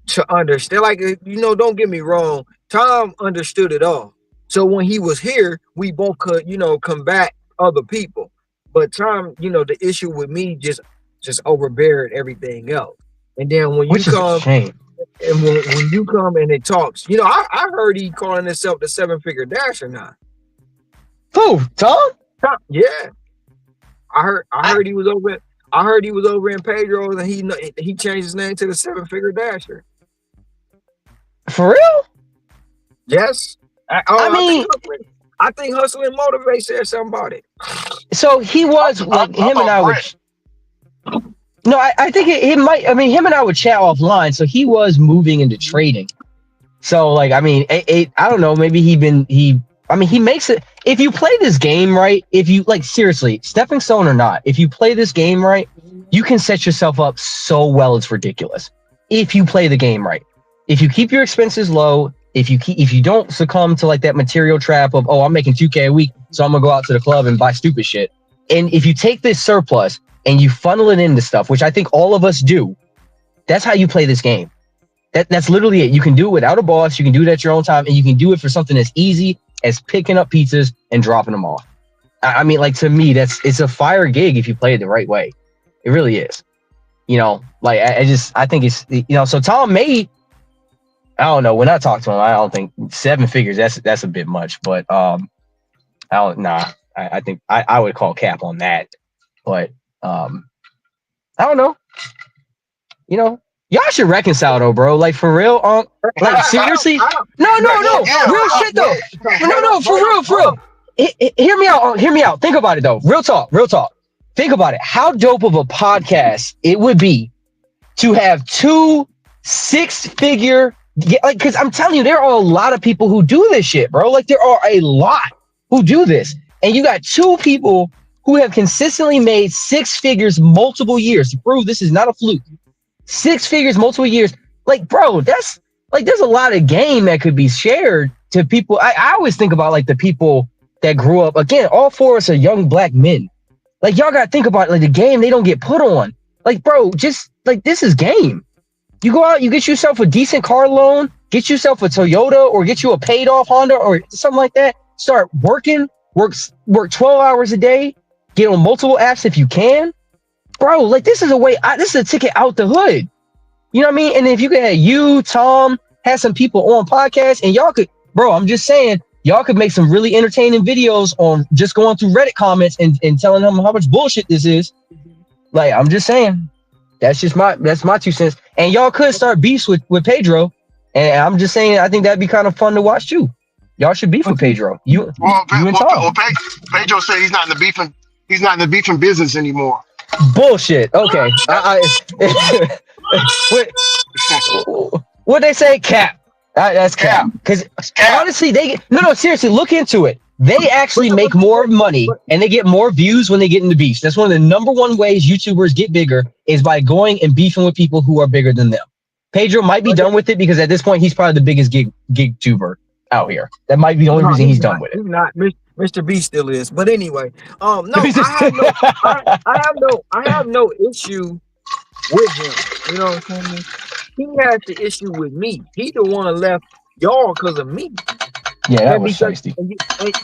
to understand, like don't get me wrong, Tom understood it all. So when he was here, we both could combat other people. But Tom, the issue with me just overbearing everything else. And then when you which is a come shame. and when you come and it talks, I heard he calling himself the 7-figure dasher now. Who, Tom? Yeah, I I, heard he was over. I heard he was over in Pedro's, and he changed his name to the 7-figure dasher. for real? Yes. I I think mean, hustling motivate said something about it. so he was like I him and thought I would. Brett. No, I think it might. I mean, him and I would chat offline. So he was moving into trading. So like, I mean, I don't know. Maybe I mean, he makes it. If you play this game right, if you like seriously, stepping stone or not, if you play this game right, you can set yourself up so well. It's ridiculous. If you play the game right, if you keep your expenses low, if you don't succumb to like that material trap of, oh, I'm making 2K a week, so I'm gonna go out to the club and buy stupid shit. And if you take this surplus and you funnel it into stuff, which I think all of us do, that's how you play this game. That's literally it. You can do it without a boss. You can do it at your own time, and you can do it for something as easy as picking up pizzas and dropping them off. I mean, like to me, it's a fire gig if you play it the right way. It really is. Like I think it's So Tom may, I don't know. When I talk to him, I don't think 7 figures. That's a bit much, but I don't nah. I think I would call cap on that, but I don't know. Y'all should reconcile though, bro. Like for real, like seriously. I don't, No, Yeah, no, yeah, no. yeah. Real shit though. bro. So No, no, for real, for real. Hear me out. Hear me out. Think about it though. Real talk. Real talk. Think about it. How dope of a podcast it would be to have two six-figure, like, because I'm telling you, there are a lot of people who do this shit, bro. Like, there are a lot who do this, and you got two people who have consistently made six figures multiple years to prove this is not a fluke. Six figures multiple years, like, bro, that's like there's a lot of game that could be shared to people. I always think about like the people that grew up. Again, all four of us are young black men. Like y'all gotta think about like the game they don't get put on. Like, bro, just like this is game. You go out, you get yourself a decent car loan, get yourself a Toyota or get you a paid off Honda or something like that. Start working, work 12 hours a day, get on multiple apps if you can. Bro, like this is a way, this is a ticket out the hood. You know what I mean? And if you could have you, Tom, have some people on podcasts and y'all could, bro, I'm just saying, y'all could make some really entertaining videos on just going through Reddit comments and telling them how much bullshit this is. Like, I'm just saying, that's my 2 cents. And y'all could start beefs with Pedro. And I'm just saying, I think that'd be kind of fun to watch too. Y'all should beef with Pedro. You and Tom. Pedro said he's not in the beefing. He's not in the beefing business anymore. Bullshit. Okay. What they say? Cap. That's cap. Because honestly, seriously, look into it. They actually make more money and they get more views when they get into beefs. That's one of the number one ways YouTubers get bigger is by going and beefing with people who are bigger than them. Pedro might be done with it because at this point he's probably the biggest gig tuber out here. That might be the only reason he's done with it. He's not. Mr. B still is. But anyway, no, I have no issue with him. You know what I'm saying? He has the issue with me. He the one left y'all because of me. Yeah, that was shiesty.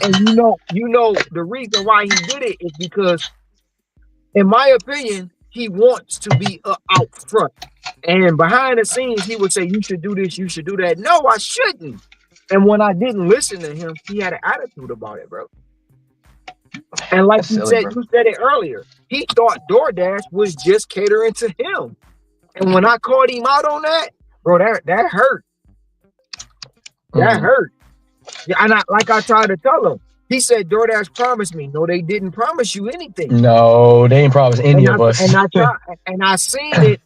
And you know the reason why he did it is because, in my opinion, he wants to be out front. And behind the scenes, he would say, you should do this, you should do that. No, I shouldn't. And when I didn't listen to him, he had an attitude about it, bro. And like you said it earlier, he thought DoorDash was just catering to him. And when I called him out on that, bro, that hurt. That hurt. Yeah, and I tried to tell him. He said DoorDash promised me. No, they didn't promise you anything. No, they didn't promise any of us. And I seen it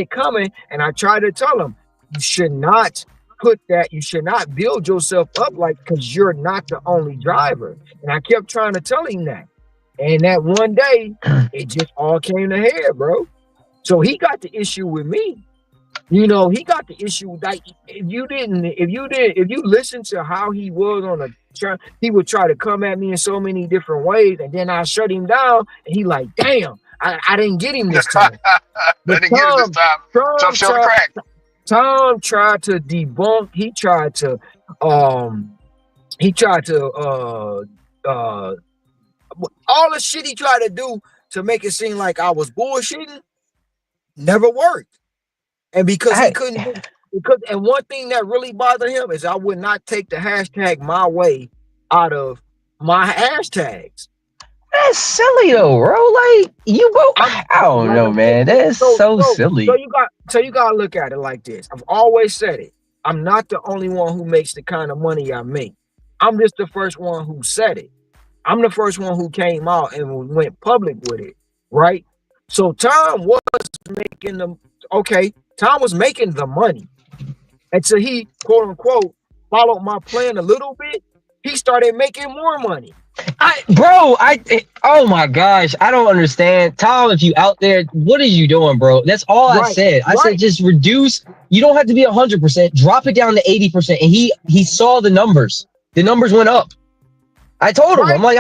coming, and I tried to tell him, you should not build yourself up like, because you're not the only driver. And I kept trying to tell him that. And that one day, it just all came to head, bro. So he got the issue with me. You know, he got the issue. Like, if you listen to how he was on a track, he would try to come at me in so many different ways, and then I shut him down, and he like, damn, I didn't get him this time. But Tom tried to debunk. He tried to all the shit he tried to do to make it seem like I was bullshitting never worked. And because he couldn't, and one thing that really bothered him is I would not take the hashtag my way out of my hashtags. That's silly though, bro. Like you both, I don't know, man. That's so silly. So you gotta look at it like this. I've always said it. I'm not the only one who makes the kind of money I make. I'm just the first one who said it. I'm the first one who came out and went public with it, right? So Tom was making the money until he, quote unquote, followed my plan a little bit. He started making more money. Oh my gosh, I don't understand. Tom, if you out there, what are you doing, bro? That's all I said. I said just reduce. You don't have to be 100%. Drop it down to 80%. And he saw the numbers. The numbers went up. I told him. I'm like,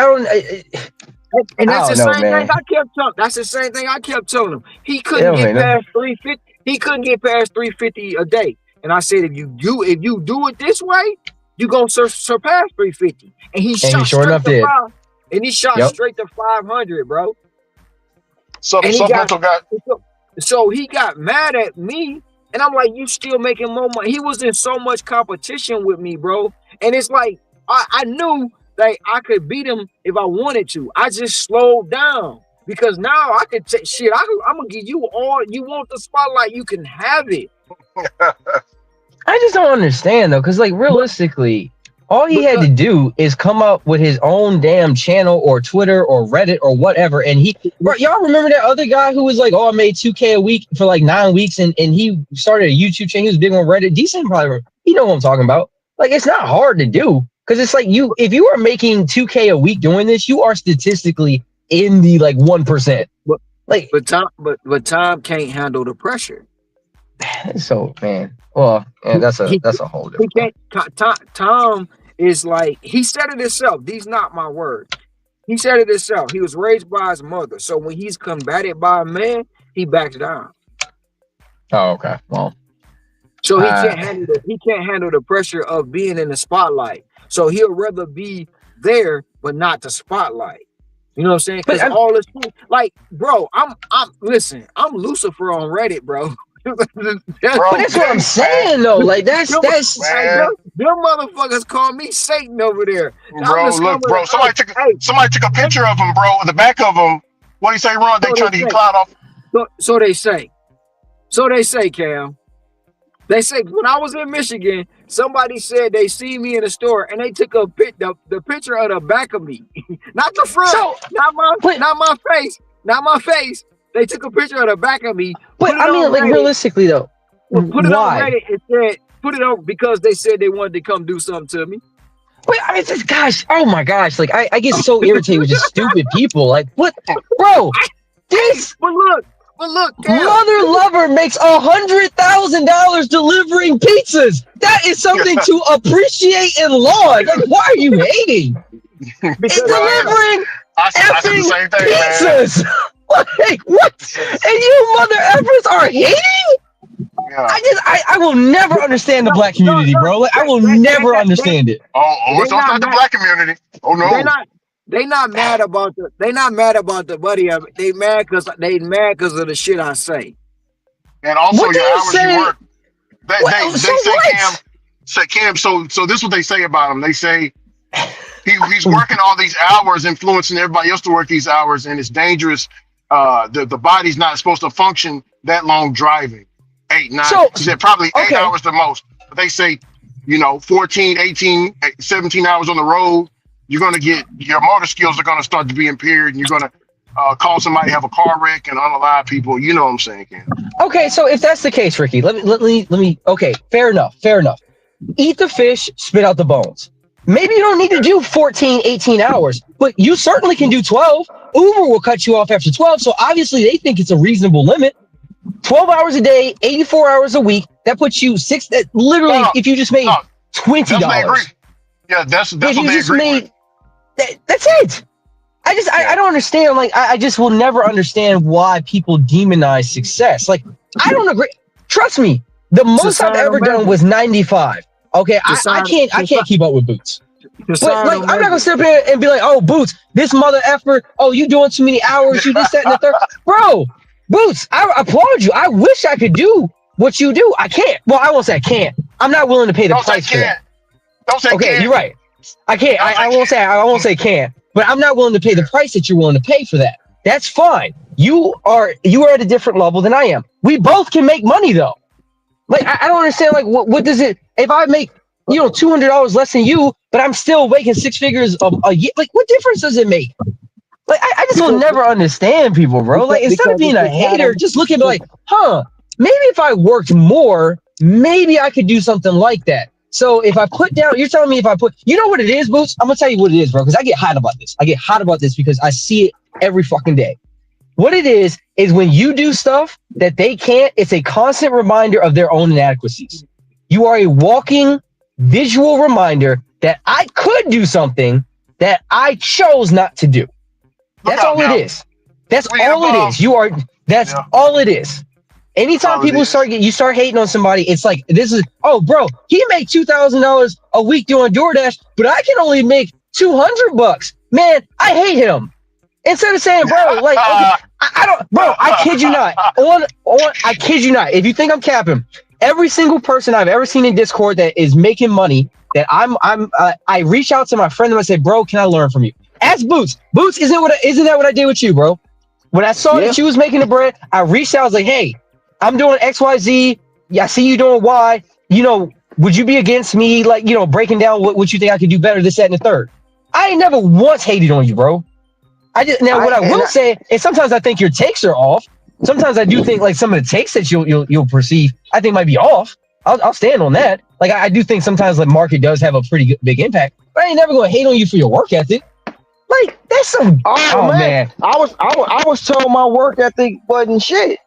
and that's the same thing I kept telling. That's the same thing I kept telling him. He couldn't get past 350. He couldn't get past 350 a day. And I said, if you do it this way, you gonna surpass 350. And he shot straight to 5. And he shot straight to 500, bro. So he got mad at me, and I'm like, you still making more money. He was in so much competition with me, bro. And it's like I knew that I could beat him if I wanted to. I just slowed down. because now I can take shit. I'm gonna give you all you want the spotlight. You can have it. I just don't understand though, because like But realistically, all he had because to do is come up with his own damn channel or Twitter or Reddit or whatever. And bro, y'all remember that other guy who was like, oh, I made 2K a week for like 9 weeks, and he started a YouTube channel. He was big on Reddit. Decent, probably. You know what I'm talking about? Like, it's not hard to do because it's like if you are making 2K a week doing this, you are statistically in the like 1%. but Like, but Tom can't handle the pressure. so man, well, yeah, that's He a whole he different. can't. Tom is like he said it himself. These not my words. He said it himself. He was raised by his mother. So when he's combated by a man, he backs down. Oh, okay. Well, So uh, he can't handle the pressure of being in the spotlight. So he'll rather be there but not the spotlight. You know what I'm saying? but Because all this like, bro, I'm listen, I'm Lucifer on Reddit, bro. But Bro, that's what I'm Jay, man, saying though. Like that's Hey, man, them motherfuckers call me Satan over there. I'm the bro, scum look, of the bro. hey, Somebody took a hey, picture of him, bro. The back of him. What do you say, Ron? They so trying to they get say. clout off. So they say. So they say, Cam. They say when I was in Michigan, somebody said they see me in the store and they took the picture of the back of me, not the front, so. But not my face. They took a picture of the back of me, but I mean, like realistically though, Put it on why? Reddit and said put it on because they said they wanted to come do something to me. But I mean, gosh, oh my gosh, like I get so irritated with just stupid people. Like what, bro? Hey, This but look, Cam. mother lover makes $100,000 delivering pizzas. That is something to appreciate and laud. Like, why are you hating? It's Because Bro, Cam, delivering I said the effing same thing, man. pizzas. Like what? And you mother effers are hating? Yeah. I will never understand the black community, bro. Like I will never understand it. Oh, they so it's not not the mad. black community. Oh They no. not. They not mad about the buddy of it. They mad because of the shit I say. And also What do your you hours you say? work. They What, they so they say what? Cam. So this is what they say about him. They say he's working all these hours, influencing everybody else to work these hours, and it's dangerous. The body's not supposed to function that long driving. 8, 9. So He said probably 8 okay. hours the most. But they say, 14, 18, 17 hours on the road, you're gonna get your motor skills are gonna start to be impaired, and you're gonna cause somebody to have a car wreck and unalive people. You know what I'm saying, Cam? Okay, so if that's the case, Ricky, let me okay, fair enough. Fair enough. Eat the fish, spit out the bones. Maybe you don't need to Okay. do 14, 18 hours, but you certainly can do 12. Uber will cut you off after 12, so obviously they think it's a reasonable limit. 12 hours a day, 84 hours a week. That puts you six. That No, literally, no, if you just no. made twenty That's what they agree. dollars, Yeah, that's if what you they just agree with. made that's it. I Yeah. don't understand. Like I just will never understand why people demonize success. Like I don't agree. Trust me, the most I've Societal ever done measure. was 95. Okay, I Societal, can't keep up with Boots. But like societal I'm not gonna measure. sit up here and be like, oh Boots, this mother effer, oh you doing too many hours, you this, that, and the third. Bro, Boots, I applaud you. I wish I could do what you do. I can't. Well, I won't say I can't. I'm not willing to pay the Don't say price for can't. that. Don't say Okay, can't. you're right. I can't. Don't say I won't say can't, but I'm not willing to pay the price that you're willing to pay for that. That's fine. You are at a different level than I am. We both can make money though. Like I don't understand. Like what does it? If I make $200 less than you, but I'm still making six figures a year, like what difference does it make? Like I just will Because never understand people, bro. Like instead of because being it's a societal. hater, just look at me like, huh? Maybe if I worked more, maybe I could do something like that. So if I put down, you're telling me if I put, you know what it is, Boots? I'm gonna tell you what it is, bro, because I get hot about this. I get hot about this because I see it every fucking day. What it is when you do stuff that they can't, it's a constant reminder of their own inadequacies. You are a walking visual reminder that I could do something that I chose not to do. Look That's out all it now. is. That's 3 and all it above. is. That's Yeah, all it is. that's Anytime all it people is. you start hating on somebody, it's like this is bro, he made $2,000 a week doing DoorDash, but I can only make $200. Man, I hate him. Instead of saying, bro, like, okay, I don't, bro, I kid you not. I kid you not. If you think I'm capping, every single person I've ever seen in Discord that is making money, that I reach out to my friend and I say, bro, can I learn from you? Ask Boots. Boots, isn't that what I did with you, bro? When I saw Yeah. that you was making the bread, I reached out. I was like, "Hey, I'm doing XYZ. Yeah, I see you doing Y. You know, would you be against me, like, breaking down what you think I could do better, this, that, and the third?" I ain't never once hated on you, bro. I just now I what I and will say is sometimes I think your takes are off. Sometimes I do think like some of the takes that you'll perceive, I think might be off. I'll stand on that. Like I do think sometimes the market does have a pretty big impact, but I ain't never gonna hate on you for your work ethic. Like that's some. oh Oh man, man, I was told my work ethic wasn't shit.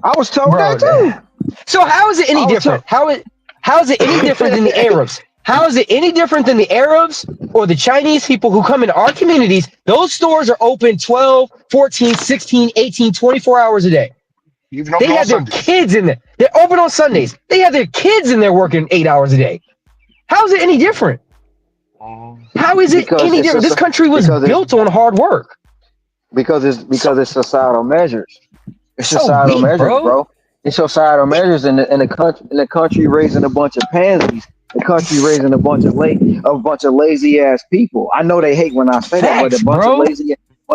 I was told that bro. too. So how is it any I was told. different? How is it any different than the Arabs? How is it any different than the Arabs or the Chinese people who come into our communities? Those stores are open 12, 14, 16, 18, 24 hours a day. Even open They on have their Sundays. kids in there. They're open on Sundays. They have their kids in there working 8 hours a day. How is it any different? How is it because any it's different? This a, country was because it's built on hard work. So, it's societal measures. It's so societal weak, measures, bro. bro. It's societal measures in the country raising a bunch of pansies. The country raising a bunch of lazy ass people. I know they hate when I say that, but Facts, bro.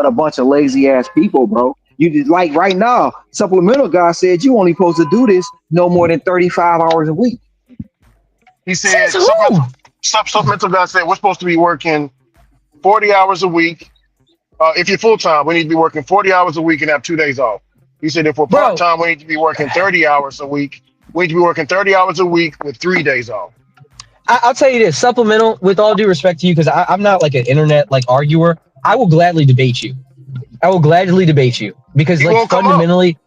a bunch of lazy ass people, bro. You just like right now, supplemental guy said you only supposed to do this no more than 35 hours a week. He Says said who? supplemental guy said we're supposed to be working 40 hours a week. If you're full time, we need to be working 40 hours a week and have 2 days off. He said if we're part Bro, time, we need to be working 30 hours a week. We need to be working 30 hours a week with 3 days off. I'll tell you this, supplemental, with all due respect to you, because I'm not like an internet like arguer. I will gladly debate you. I will gladly debate you because He like won't come up. fundamentally,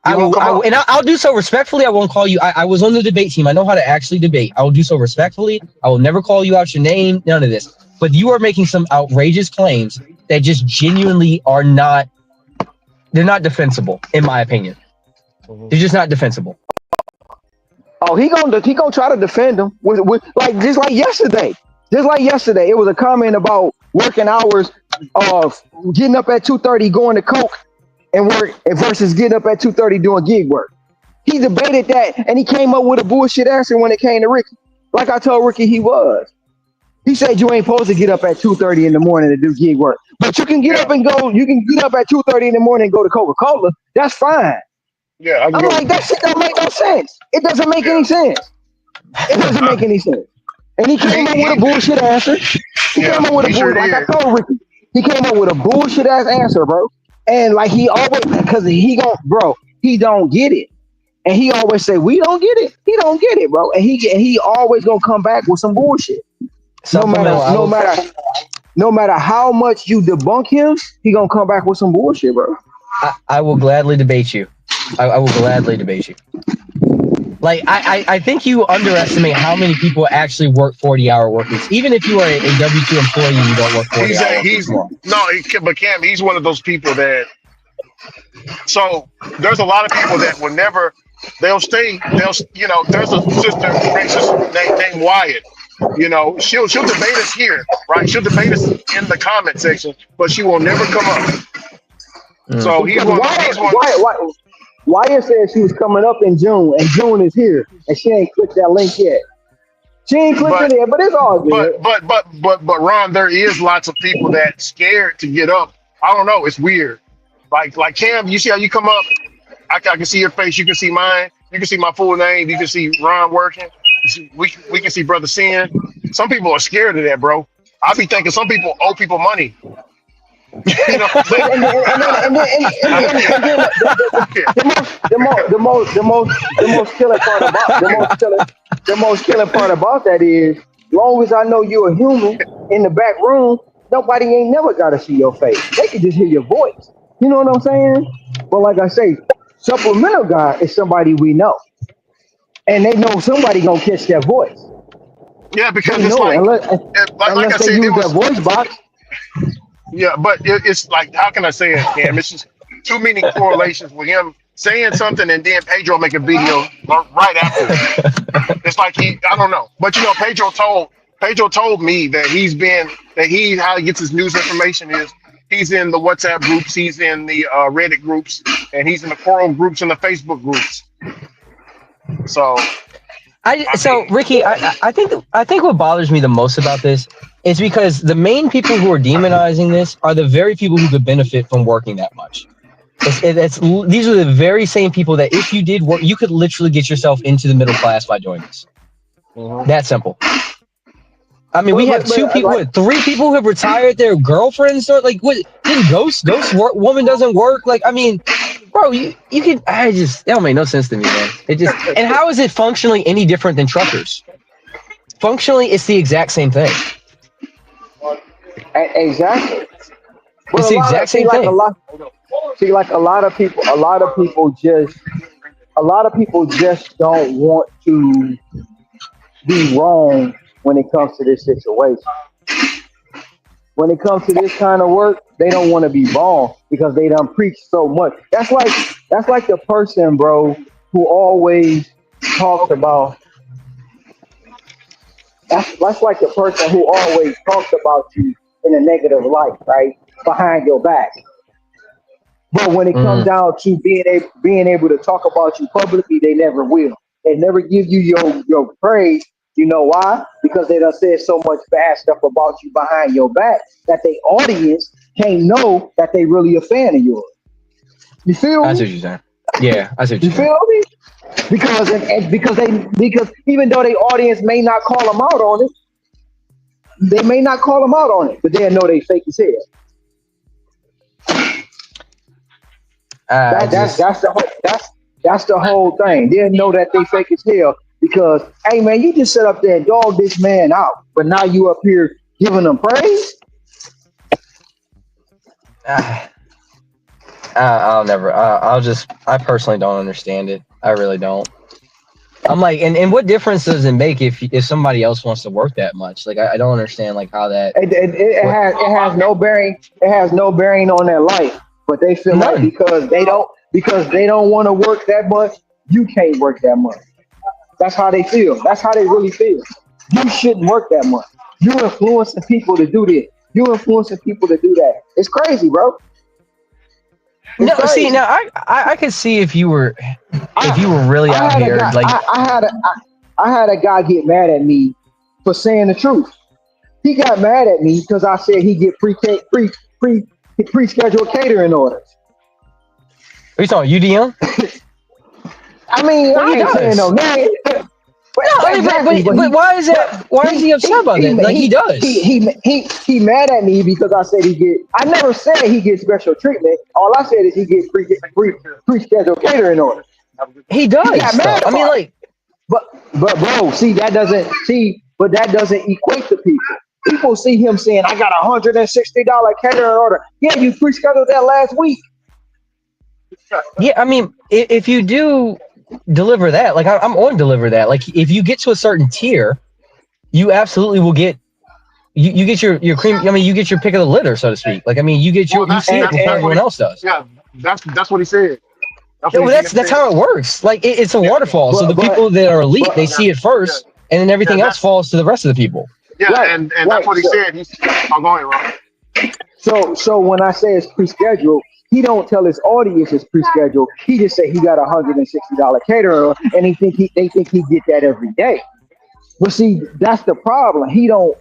He won't come up. And I'll do so respectfully. I won't call you. I was on the debate team. I know how to actually debate. I will do so respectfully. I will never call you out your name. None of this. But you are making some outrageous claims that just genuinely are not. They're not defensible, in my opinion. They're just not defensible. Oh, he gonna try to defend them with like just like yesterday. Just like yesterday, it was a comment about working hours of getting up at 2:30, going to coke and work versus getting up at 2:30 doing gig work. He debated that and he came up with a bullshit answer when it came to Ricky. Like I told Ricky he was. He said you ain't supposed to get up at 2:30 in the morning to do gig work. But you can get up Yeah, and go, you can get up at 2:30 in the morning and go to Coca-Cola. That's fine. yeah, I can I'm go. like, that shit don't make no sense. It doesn't make Yeah, any sense. It doesn't make any sense. And he came up with a he bullshit answer. He yeah, came up with a he sure bullshit, like I did. told Ricky. He came up with a bullshit ass answer, bro. And like he always, because he don't get it. And he always say, we don't get it. He don't get it, bro. And he always gonna come back with some bullshit. No matter, Supplemental. no matter, no matter how much you debunk him, he gonna come back with some bullshit, bro. I will gladly debate you. I will gladly debate you. Like I think you underestimate how many people actually work 40-hour work weeks. Even if you are a W-2 employee and you don't work 40-hour work weeks He's long. no, but Cam, he's one of those people that. So there's a lot of people that will never. There's a sister, great sister named Wyatt. She'll debate us here, right? She'll debate us in the comment section, but she will never come up. Mm. So he's Because one. He's one. Wyatt said she was coming up in June, and June is here, and she ain't clicked that link yet. She ain't clicked it But yet, but it's all good. but Ron, there is lots of people that scared to get up. I don't know. It's weird. Like Cam, you see how you come up? I can see your face. You can see mine. You can see my full name. You can see Ron working. We can see Brother Sin. Some people are scared of that, bro. I be thinking some people owe people money. You know what I'm saying? The most killing part about that is, long as I know you're a human in the back room, nobody ain't never got to see your face. They can just hear your voice. You know what I'm saying? But like I say, supplemental guy is somebody we know, and they know somebody gonna catch that voice. Yeah, They because it's know it like I unless they said, use that voice box. yeah, but it's like, how can I say it, Cam? It's just too many correlations with him saying something and then Pedro make a video right after it. It's like I don't know, but Pedro told me that how he gets his news information is he's in the WhatsApp groups, he's in the Reddit groups, and he's in the forum groups and the Facebook groups. So So Ricky, I think what bothers me the most about this is because the main people who are demonizing this are the very people who could benefit from working that much. These are the very same people that if you did work, you could literally get yourself into the middle class by doing this. That simple. I mean, we have two people, like, three people who have retired their girlfriends. So, like, what? Didn't Ghost woman doesn't work? Like, I mean, bro, you can. That don't make no sense to me, man. It just. And how is it functionally any different than truckers? Functionally, it's the exact same thing. exactly. But It's a the lot of exact same thing. a lot of people just don't want to be wrong when it comes to this situation. When it comes to this kind of work, they don't want to be wrong because they done preach so much. That's like the person, bro, who always talks about. That's like the person who always talks about you in a negative light, right, behind your back. But when it comes Mm, down to being able to talk about you publicly, they never will. They never give you your praise. You know why? Because they done said so much bad stuff about you behind your back that the audience can't know that they really a fan of yours. You feel I see me? what you're saying. Yeah, I see what You you're saying. feel me? Because even though the audience may not call them out on it, they may not call them out on it, but they know they fake as hell. I That that's just that's the whole that's the whole thing. They know that they fake as hell because hey man, you just sit up there and dog this man out, but now you up here giving them praise. uh, I'll never. I personally don't understand it. I really don't. I'm like, and what difference does it make if somebody else wants to work that much? Like, I don't understand like how that. It What? has no bearing. It has no bearing on their life, but they feel like None. because they don't want to work that much. You can't work that much. That's how they feel. That's how they really feel. You shouldn't work that much. You influencing people to do this. You influencing people to do that. It's crazy, bro. It's No, see, crazy. now I could see if you I were really I out had a here guy. like I had a guy get mad at me for saying the truth. He got mad at me because I said he get pre pre scheduled catering orders. are you talking UDM? I mean, Well, he I ain't saying no does. name, but No, I mean, exactly. But but why is that? but Why is he upset about that? Like he does. he mad at me because I said he get. I never said he get special treatment. All I said is he get pre scheduled catering orders. He He got does mad though. I mean, about it. like But bro, but that doesn't equate to people. People see him saying, "I got $160 catering order." Yeah, you pre-scheduled that last week. yeah, I mean, if you do deliver that, like I'm on deliver that. Like if you get to a certain tier, you absolutely will get you get your cream. I mean, you get your pick of the litter, so to speak. Like I mean, Well, you see that's it And before that's what everyone he. else does. Yeah, that's what he said. That's Yeah, what well, he began that's saying. how it works. Like it's a Yeah, waterfall. So but the but people that are elite, they but yeah, see it yeah, first, and then yeah. everything else That's falls to the rest of the people. yeah, right, and that's right. what he said. He's. Oh, go ahead, Ron. So when I say it's pre-scheduled, he don't tell his audience it's pre-scheduled. He just say he got $160 caterer, and they think he get that every day. But see, that's the problem. He don't.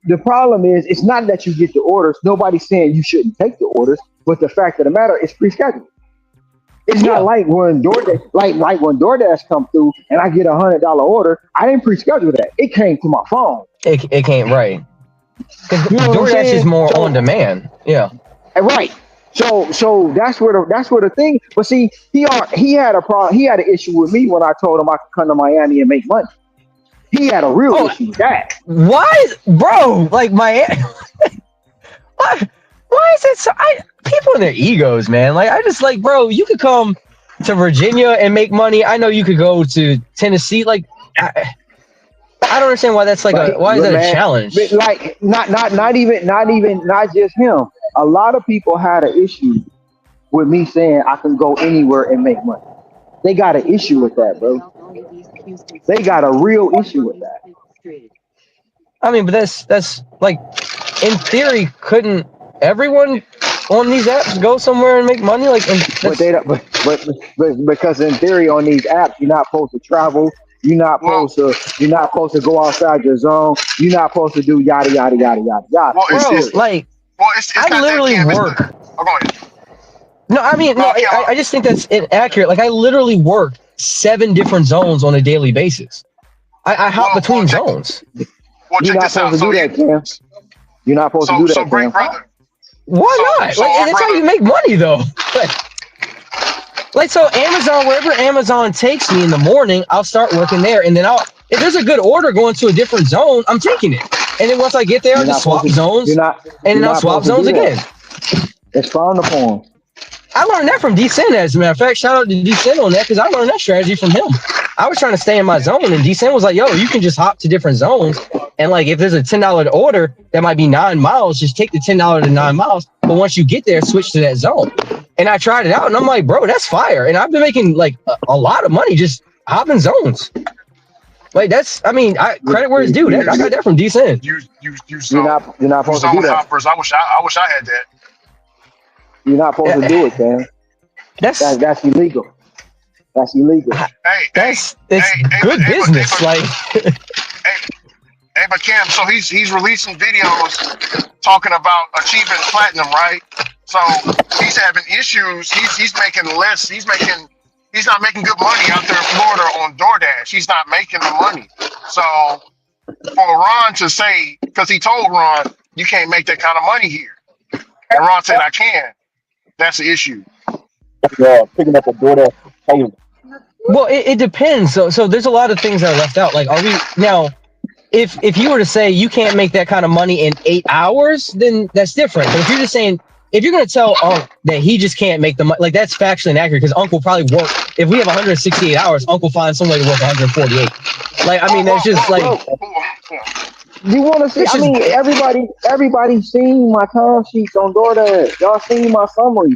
The problem is, it's not that you get the orders. Nobody's saying you shouldn't take the orders, but the fact of the matter, it's pre-scheduled. It's not Yeah, like when DoorDash come through and I get $100 order. I didn't pre-schedule that. It came to my phone. it can't right because You know what I'm DoorDash is saying? more on demand. Yeah. Right. So that's where the thing. But see, he had a problem. He had an issue with me when I told him I could come to Miami and make money. He had a real Oh, issue with that. why, bro? Like my why why is it so? People and their egos, man. Like I just like, bro. You could come to Virginia and make money. I know you could go to Tennessee. Like I don't understand why that's like But a why is but that a man, but challenge? like not just him. A lot of people had an issue with me saying I can go anywhere and make money. They got an issue with that, bro. They got a real issue with that. I mean, but that's like in theory, couldn't everyone on these apps go somewhere and make money? Like, and But they that's don't. But because in theory on these apps, you're not supposed to travel. Well, You're not supposed to go outside your zone. You're not supposed to do yada yada yada yada yada. well, In bro. theory, Like well, it's I not that literally Kim. It's the. work. Oh, go ahead. No, I mean, no, No, Kim, I just think that's inaccurate. Like, I literally work 7 different zones on a daily basis. I hop well, between zones. You're check not this out. supposed to do that, Cam. You're not supposed to do So that, great Cam. brother. Why not? So Like, our that's how brother. you make money, though. Like, so Amazon, wherever Amazon takes me in the morning, I'll start working there, and then if there's a good order going to a different zone, I'm taking it. And then once I get there, I'll You're not just supposed swap to. You're zones, not. and You're then I'll not swap supposed to zones do again. that. It's frowned upon. I learned that from D-Sin, as a matter of fact. Shout out to D-Sin on that, because I learned that strategy from him. I was trying to stay in my zone, and D-Sin was like, yo, you can just hop to different zones, and like if there's a $10 order that might be 9 miles, just take the $10 to 9 miles, but once you get there, switch to that zone. And I tried it out, and I'm like, bro, that's fire. And I've been making like a lot of money just hopping zones. Like, that's, I mean, credit where it's due. I got that from D-Sin. You zone. You're not You supposed to do zone that. hoppers. I wish I had that. You're not supposed to do it, Cam. That's That's illegal. That's illegal. it's hey, good business. Like, Hey, but Cam, so he's releasing videos talking about achieving platinum, right? So he's having issues. He's making less. He's not making good money out there in Florida on DoorDash. He's not making the money. So for Ron to say, because he told Ron, you can't make that kind of money here, and Ron said, I can. That's the issue. Picking up a DoorDash payment. well, it depends. So there's a lot of things that are left out. Like, are we now? If you were to say you can't make that kind of money in 8 hours, then that's different. But if you're just saying, if you're going to tell Unc that he just can't make the money, like, that's factually inaccurate, because Unc will probably work. If we have 168 hours, Unc will find some way to work 148. Like, I mean, that's just like, You want to see? it's I just, mean, everybody seen my time sheets on DoorDash. Y'all seen my summary.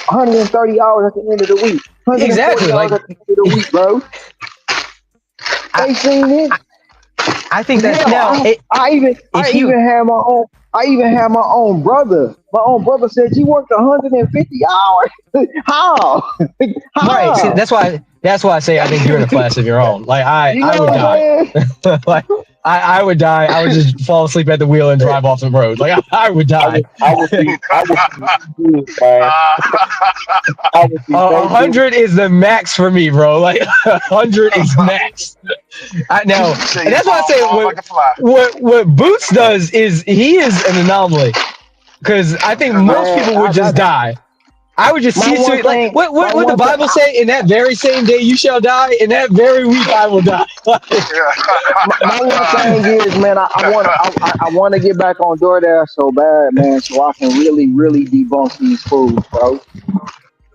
130 hours at the end of the week. 140 exactly. hours Like, at the end of the week, bro. They seen it. I think that's Hell, now. I If you even had my own. I even had my own brother. My own brother said you worked 150 hours. How? right, see, How? that's why I say I think you're in a class of your own. Like, You I know would what I'm die. saying? Like, I would die. I would just fall asleep at the wheel and drive off the road. Like, I would die. I would be good, man. I would be so good. 100 is the max for me, bro. Like, 100 is max. Now, and that's why I say like a fly. what Boots does is he is an anomaly, because I think most Man, people would just die. I would just my cease to one it. Like, thing, what my would the one thing, Bible say? In that very same day you shall die. In that very week I will die. my one thing is, man, I want to get back on DoorDash so bad, man, so I can really debunk these fools, bro.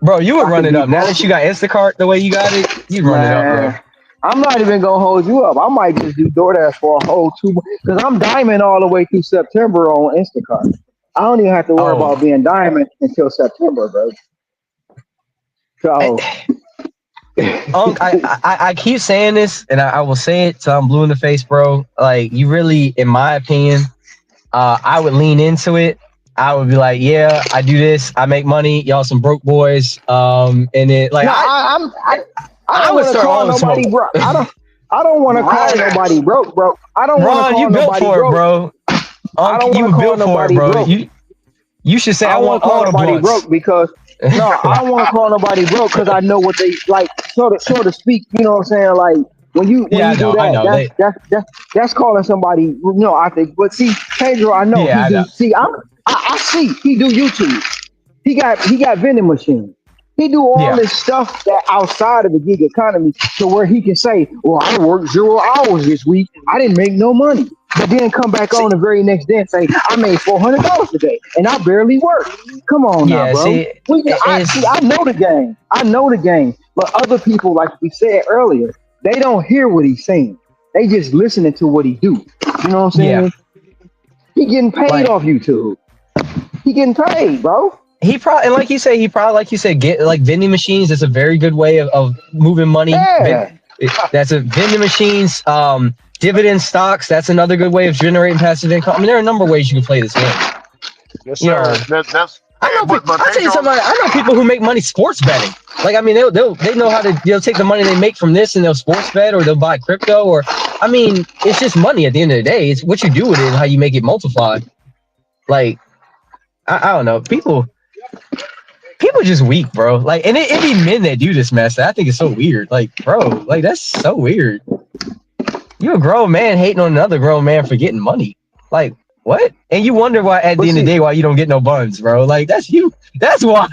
Bro, you would I run can it up. Now debunk that you it, got Instacart the way you got it, you'd run it up, bro. man. I'm not even gonna hold you up. I might just do DoorDash for a whole 2 months because I'm diamond all the way through September on Instacart. I don't even have to worry Oh, about being diamond until September, bro. So, I keep saying this, and I will say it till I'm blue in the face, bro. Like, you really, in my opinion, I would lean into it. I would be like, yeah, I do this, I make money, y'all some broke boys. And it, like, no, I I don't would want to start call all the smoke. nobody broke. I don't want to call nobody broke, bro. I don't want to Ron, call you built nobody for it, broke. bro. I don't You want were to call built for it, nobody bro. broke. You should say I I don't want want to call all the nobody blunts. broke because no, I don't want to call nobody broke because I know what they like, so to speak. You know what I'm saying? Like when Yeah, you do I that, know. that's calling somebody. I think. But see, Pedro, I know Yeah, he I do. know. See, I see he do YouTube. He got vending machines. He do all Yeah, this stuff that outside of the gig economy to where he can say, "Well, I worked 0 hours this week. I didn't make no money." But then come back on see, the very next day and say, "I made $400 today, and I barely worked." Come on now, yeah. bro. See, I know the game. I know the game. But other people, like we said earlier, they don't hear what he's saying. They just listening to what he do. You know what I'm yeah. saying? He getting paid Like, off YouTube. He getting paid, bro. he probably, and he probably, like you said, get like vending machines. That's a very good way of moving money. Yeah. That's a vending machines. Dividend stocks. That's another good way of generating passive income. I mean, there are a number of ways you can play this game. Yes, You sir. know, That's I know. but I'll tell you Pedro. something. I know people who make money sports betting. Like, I mean, they know how to, take the money they make from this and they'll sports bet, or they'll buy crypto, or, I mean, it's just money at the end of the day. It's what you do with it and how you make it multiply. Like, I don't know. People people just weak, bro. Like, and it be men that do this mess. I think it's so weird. Like, bro, like that's so weird. You a grown man hating on another grown man for getting money. Like, what? And you wonder why at the end of the day why you don't get no buns, bro. Like, that's you. That's why.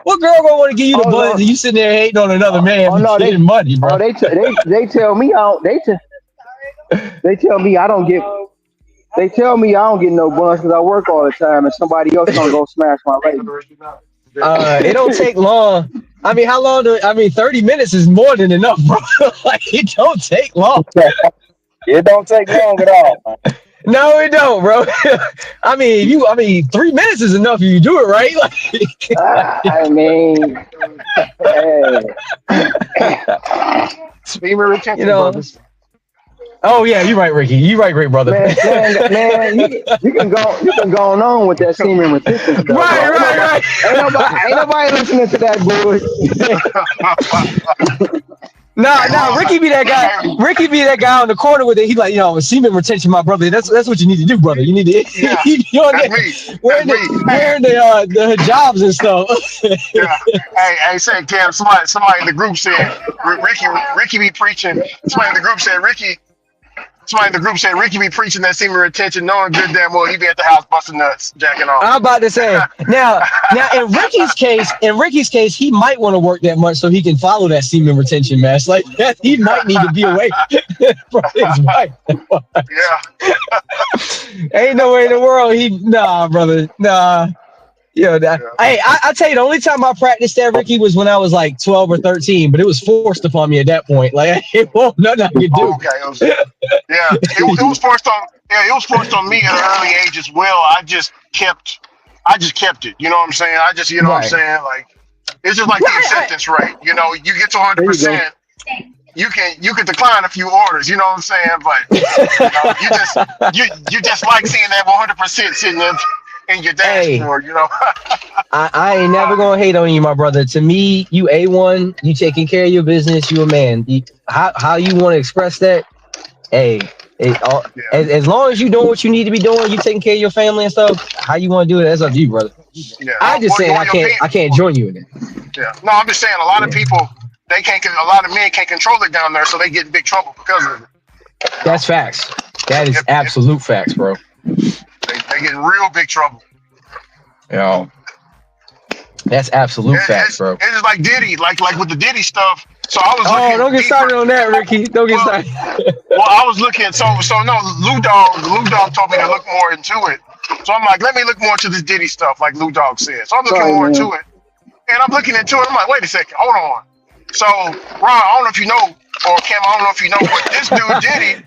What girl gonna want to give you the buns and you sitting there hating on another man for getting money, bro? Oh, they tell me they tell me I don't get. They tell me I don't get no buns because I work all the time, and somebody else gonna go smash my lady. It don't take long. I mean, how long 30 minutes is more than enough, bro. Like, it don't take long. It don't take long at all, man. No, it don't, bro. I mean, 3 minutes is enough if you do it right. Like, I mean, Steamer retention, brothers. Oh yeah, you're right, Ricky. You're right, great brother. man, you can go on with that semen retention stuff. Right. Ain't nobody listening to that bullshit. Nah, Ricky be that guy. Ricky be that guy on the corner with it. He's like, semen retention, my brother. That's what you need to do, brother. You need to wearing the hijabs and stuff. Yeah. Hey, say Cam. Somebody in the group said Ricky be preaching. Somebody in the group said Ricky be preaching that semen retention, knowing good damn well he be at the house busting nuts, jacking off. I'm about to say now in Ricky's case, he might want to work that much so he can follow that semen retention mess. Like he might need to be away from his wife. Yeah. Ain't no way in the world brother. Hey, I tell you, the only time I practiced that, Ricky, was when I was like 12 or 13, but it was forced upon me at that point. Like, it won't nothing I could do. Okay. It was forced on. Yeah, it was forced on me at an early age as well. I just kept it. You know what I'm saying? What I'm saying? Like, it's just like the acceptance rate. You get to 100%. You can decline a few orders. You know what I'm saying? But you just like seeing that 100% sitting there in your dashboard, I ain't never gonna hate on you, my brother. To me, you A1, you taking care of your business, you a man. How you want to express that? Hey, as long as you doing what you need to be doing, you taking care of your family and stuff. How you want to do it? That's up to you, brother. Yeah. I just saying I can't join you in it. Yeah. No, I'm just saying a lot of people a lot of men can't control it down there, so they get in big trouble because of it. That's facts. That is absolute facts, bro. They get in real big trouble. That's absolute facts, bro. It's just like Diddy, like with the Diddy stuff. So I was looking. Don't get started on that, Ricky. Don't get started. Well, I was looking. So no, Lou Dog told me to look more into it. So I'm like, let me look more into this Diddy stuff, like Lou Dog said. So I'm looking more into it, and I'm looking into it. I'm like, wait a second, hold on. So Ron, I don't know if you know, or Cam, I don't know if you know, but this dude Diddy,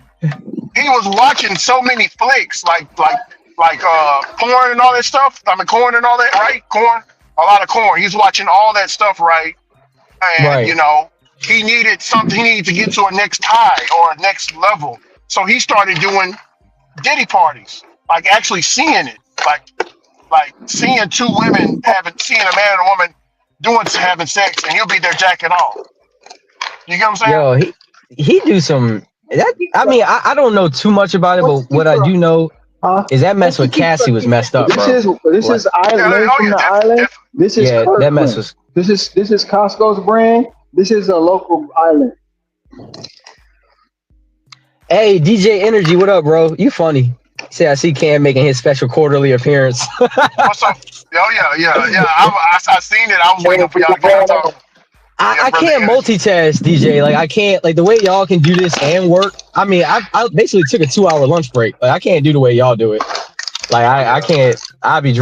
he was watching so many flicks, like porn and all that stuff. I mean, corn and all that, right? Corn, a lot of corn. He's watching all that stuff, right? And he needed something. He needed to get to a next high or a next level. So he started doing Diddy parties, like actually seeing it, like seeing two women seeing a man and a woman having sex, and he'll be there jacking off. You get what I'm saying? Yo, he do some. I don't know too much about it, but what I do know is that mess with Cassie was messed up, bro. This is island from the island. This is that mess was. This is Costco's brand. This is a local island. Hey, DJ Energy, what up, bro? You funny. Say I see Cam making his special quarterly appearance. What's up? Yeah. I seen it. I was waiting for y'all to get on top. I can't multitask, DJ. Like I can't, like the way y'all can do this and work. I mean, I basically took a 2-hour lunch break. Like I can't do the way y'all do it. Like I can't. I be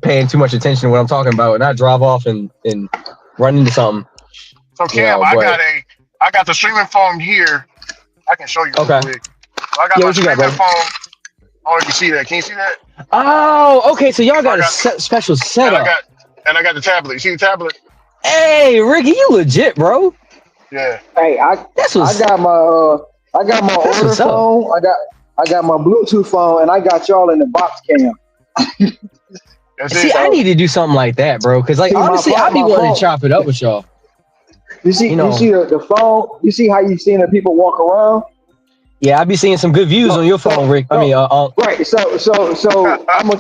paying too much attention to what I'm talking about, and I drive off and run into something. So Cam, I got the streaming phone here. I can show you real quick. So I got my streaming phone. I don't know if you see that. Can you see that? Oh, okay. So y'all got a special setup. And I got the tablet. You see the tablet? Hey, Ricky, you legit, bro. Yeah. Hey, I got my order phone. I got my Bluetooth phone, and I got y'all in the box cam. See, I need to do something like that, bro. Because like honestly, I'd be willing to chop it up with y'all. You see the phone. You see how you seeing the people walk around. Yeah, I be seeing some good views on your phone, Rick. I mean, right. So I'm gonna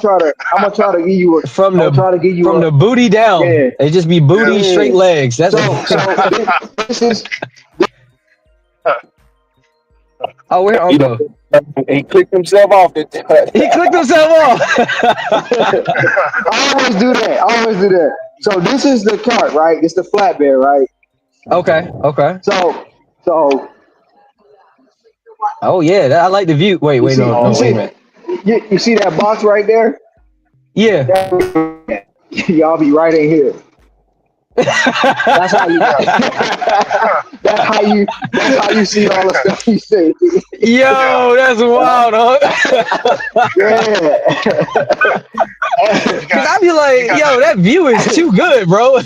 try to give you a. from I'm gonna the try to give you from a. the booty down. Yeah, It just be booty, straight yeah. legs. That's So this is. oh, where You know, Uncle? he clicked himself off the. He clicked himself off. I always do that. I always do that. So this is the cart, right? It's the flatbed, right? Okay, okay. So Oh yeah, I like the view. Wait, you wait, see, no, you no, wait a see, minute. you see that box right there? Yeah. Y'all be right in here. That's how you. Yeah, That's how you see all the stuff you see. yeah. Yo, that's wild, huh? Yeah. You Cause got I be you like, got yo, the that view is too good, bro.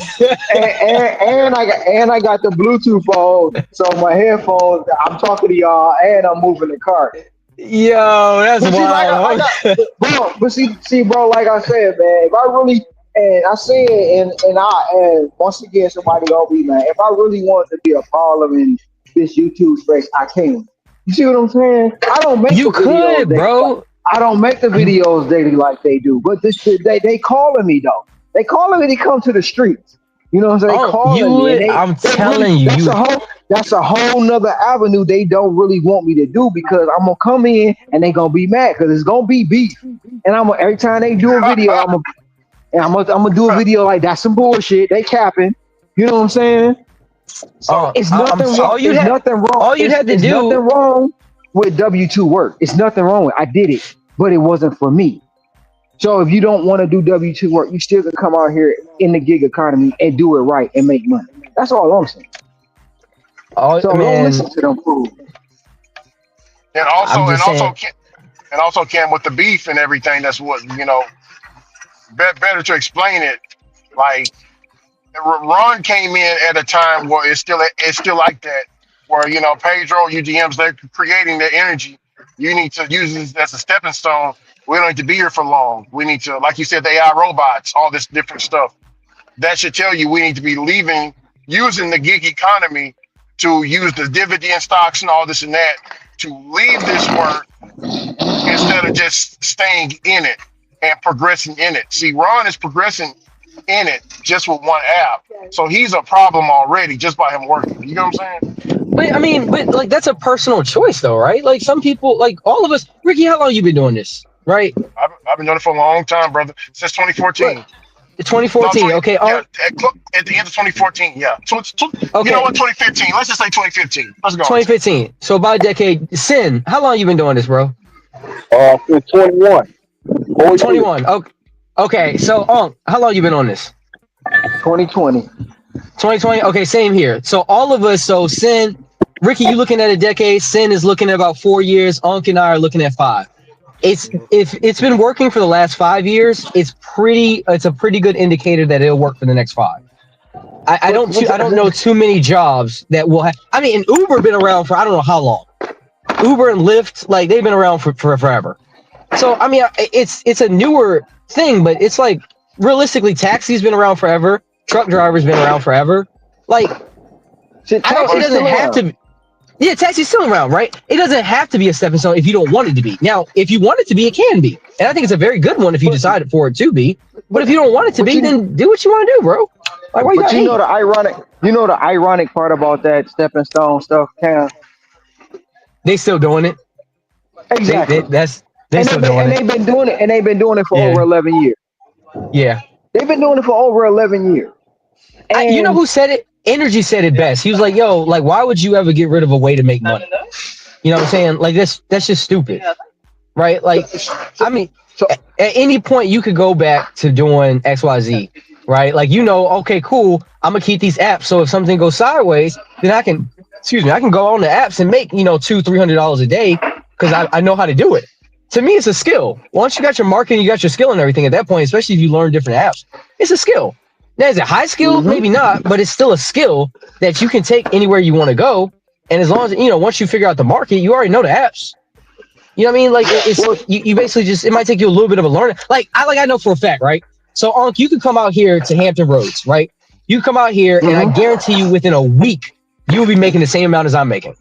and I got the Bluetooth phone, so my headphones. I'm talking to y'all, and I'm moving the cart. Yo, that's But see, like I wild, got, huh? bro. But see, bro. Like I said, man. If I really, and I say it, and once again, somebody gonna be mad. If I really want to be a baller in this YouTube space, I can. You see what I'm saying? I don't make the You videos could, daily. bro. I don't make the You videos daily like they do. But they calling me though. They calling me to come to the streets. You know what I'm saying? They oh, you calling me, and would. I'm they really. telling you, That's a whole nother avenue they don't really want me to do because I'm gonna come in and they gonna be mad because it's gonna be beef. And every time they do a video, I'm gonna do a video like that's some bullshit. They capping. You know what I'm saying? so It's I'm nothing wrong. all you'd It's have, nothing wrong. all you'd It's, have to it's nothing do. wrong with W2 work. It's nothing wrong with. I did it, but it wasn't for me. So if you don't want to do W2 work, you still can come out here in the gig economy and do it right and make money. That's all I'm saying. Oh So don't man, listen to them fools. and I'm also and just also saying. Cam, and also Cam with the beef and everything. That's what better to explain it. Like Ron came in at a time where it's still like that, where Pedro, UGMs, they're creating their energy. You need to use this as a stepping stone. We don't need to be here for long. We need to, like you said, the AI robots, all this different stuff. That should tell you we need to be using the gig economy to use the dividend stocks and all this and that to leave this work instead of just staying in it and progressing in it. See, Ron is progressing in it just with one app. So he's a problem already just by him working. You know what I'm saying? But I mean, but like that's a personal choice, though, right? Like some people, like all of us. Ricky, how long you been doing this? Right? I've been doing it for a long time, brother, since Look, 2014. No, 2014. 20, Okay. yeah, at the end of 2014, yeah. So, you know Okay. what, 2015. Let's just say 2015. Let's go with it. 2015. So about a decade. Sin, how long you been doing this, bro? Since 21, 4 years. 21. Okay. Okay. So, how long you been on this? 2020. 2020. Okay, same here. So all of us. So Sin, Ricky, you looking at a decade. Sin is looking at about 4 years. Unc and I are looking at 5. It's Mhm. if it's been working for the last 5 years, it's a pretty good indicator that it'll work for the next 5. I don't know too many jobs that will have. I mean, and Uber been around for I don't know how long. Uber and Lyft, like they've been around for forever. So I mean, it's a newer thing, but it's like realistically, taxi's been around forever. Truck drivers been around forever. Like Shit, I don't. It taxi's doesn't still have around. to. Yeah, taxi's still around, right? It doesn't have to be a stepping stone if you don't want it to be. Now, if you want it to be, it can be, and I think it's a very good one if you But decided for it to be. But if you don't want it to but be, you then do what you want to do, bro. Like, why you but gotta you know hate? the ironic part about that stepping stone stuff, Cam. They still doing it. Exactly. They And still doing it. they've been doing it for over Yeah, 11 years. yeah. They've been doing it for over 11 years. You know And who said it? Energy said it best. He was like, "Yo, like, why would you ever get rid of a way to make money? You know what I'm saying? Like, that's just stupid, right? Like, I mean, so at any point you could go back to doing XYZ, right? Like, okay, cool. I'm gonna keep these apps. So if something goes sideways, then I can go on the apps and make $200-300 a day because I know how to do it. To me, it's a skill. Once you got your marketing, you got your skill and everything at that point, especially if you learn different apps, it's a skill. Now, is it high skill? mhm. Maybe not, but it's still a skill that you can take anywhere you want to go. And as long as, once you figure out the market, you already know the apps. You know what I mean? Like it's Well, you basically just it might take you a little bit of a learning. Like I know for a fact, right? So Unc, you could come out here to Hampton Roads, right? You come out here and I mhm. guarantee you within a week you will be making the same amount as I'm making.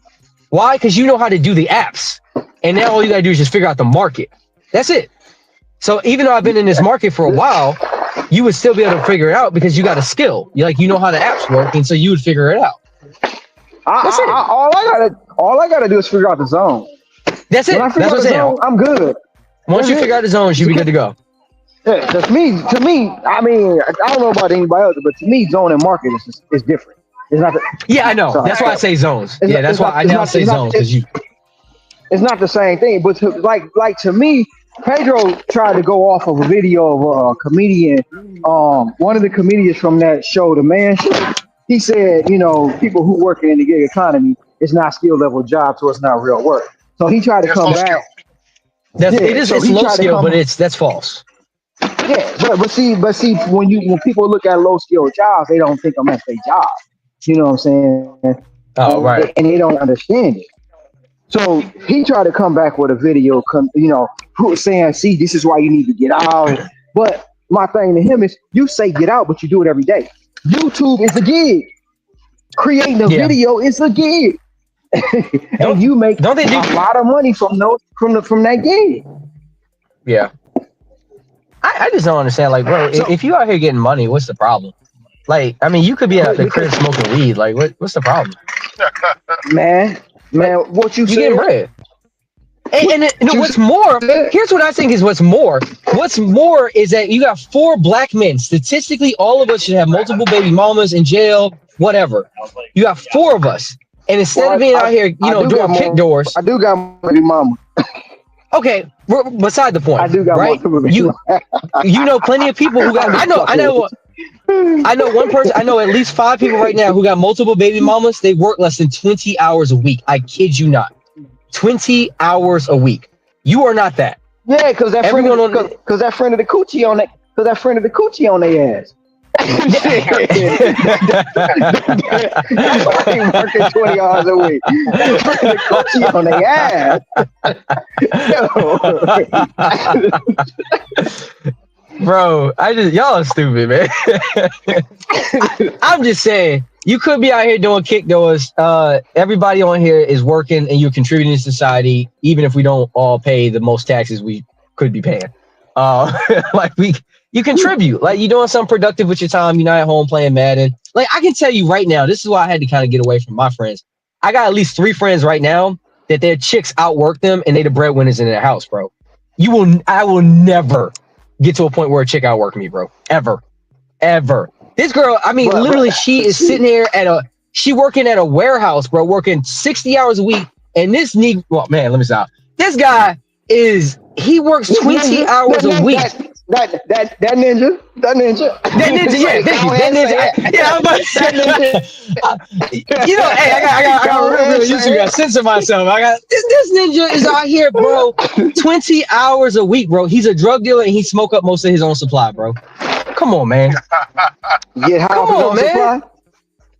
Why? Because you know how to do the apps, and now all you gotta do is just figure out the market. That's it. So even though I've been in this market for a while, you would still be able to figure it out because you got a skill. You know how the apps work, and so you would figure it out. That's it. All I gotta do is figure out the zone. That's it. When I figure That's out what the I'm saying. zone, I'm good. Once you figure out the zones, you'll be good to go. Yeah, to me, I mean, I don't know about anybody else, but to me, zone and market is different. It's not. Yeah, I know. Sorry. That's why I say zones. It's Yeah, not, that's it's why not, I it's now not, say it's not, zones because you. it's not the same thing. But like to me, Pedro tried to go off of a video of a comedian. One of the comedians from that show, The Man Show, he said, people who work in the gig economy, it's not skill level job, so it's not real work. So he tried to It's come low skill. back. Yeah, so It's he low tried to skill, come. but that's false. Yeah, but see, when people look at low skill jobs, they don't think them as their job. You know what I'm saying? Oh, right. And they don't understand it. So he tried to come back with a video, who was saying, "See, this is why you need to get out." But my thing to him is, you say get out, but you do it every day. YouTube is a gig. Creating a Yeah. video is a gig, and Don't you make don't they do? a lot of money from that gig. Yeah. I just don't understand. Like, bro, So, if you out here getting money, what's the problem? Like, I mean, you could be at the because crib smoking weed. Like, what's the problem? man, Like, what you you getting said, bread. what you What's more, said, here's what I think is what's more. What's more is that you got 4 black men. Statistically, all of us should have multiple baby mamas in jail, whatever. You got 4 of us. And instead of well, being out here, I do got doing kick more. doors, I do got more baby mama. okay, beside the I point, do got more right? baby You mama. you know plenty of people who got I know one person, I know at least 5 people right now who got multiple baby mamas. They work less than 20 hours a week. I kid you not. 20 hours a week. You are not that. Yeah, because Everyone on that friend of the coochie on that, because that friend of the coochie on their ass. That's why they working 20 hours a week. That friend of the coochie on their ass. Bro, y'all are stupid, man. I'm just saying, you could be out here doing kick doors. Everybody on here is working and you're contributing to society, even if we don't all pay the most taxes we could be paying. Like you contribute, like you're doing something productive with your time. You're not at home playing Madden. Like I can tell you right now, this is why I had to kind of get away from my friends. I got at least 3 friends right now that their chicks outwork them and they the breadwinners in their house, bro. I will never get to a point where a chick outwork me, bro. Ever. This girl, I mean, literally, she is sitting here she working at a warehouse, bro, working 60 hours a week. And this well, man, let me stop. This guy he works 20 hours a week. That ninja. That ninja, yeah, thank you. That ninja, yeah, I'm about to say, hey, I got real YouTube. I censor myself. This ninja is out here, bro. 20 hours a week, bro. He's a drug dealer and he smoke up most of his own supply, bro. Come on, man. Get high off his own supply.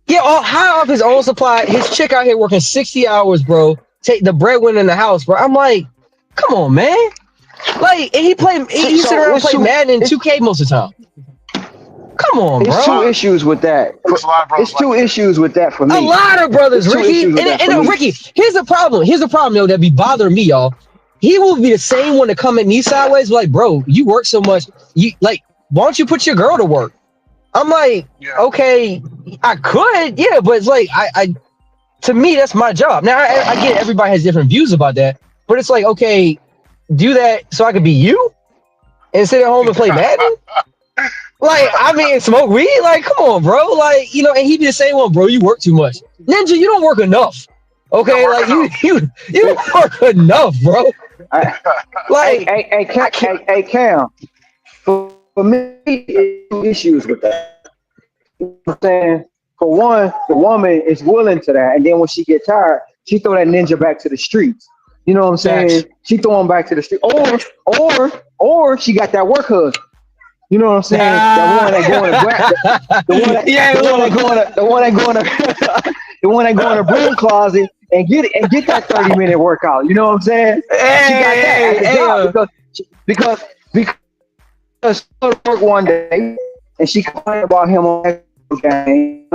Get all high off his own supply. His chick out here working 60 hours, bro. Take the breadwinner in the house, bro. I'm like, come on, man. Like, and he sit around and play Madden and 2K most of the time. Come on, bro. It's 2 issues with that. It's 2 issues with that for me. A lot of brothers, Ricky. And Ricky, here's the problem. Though, that be bothering me, y'all. He will be the same one to come at me sideways, like, bro, you work so much. Why don't you put your girl to work? I'm like, okay, I could, yeah, but it's like, to me, that's my job. Now, I get everybody has different views about that, but it's like, okay, do that so I could be you and sit at home and play Madden? Like, I mean, smoke weed? Like, come on, bro. Like, and he be the same one, bro. You work too much. Ninja, you don't work enough. Okay, like you don't work enough, bro. Like, hey, Cam. For me, it's 2 issues with that. You know what I'm saying? For one, the woman is willing to that, and then when she get tired, she throw that ninja back to the streets. You know what I'm saying? Facts. She throw him back to the street, or she got that work husband. You know what I'm saying? The one that going to the one that go in the broom closet and get that 30-minute workout. You know what I'm saying? She got that at the job because she go to work one day and she complained about him on that game.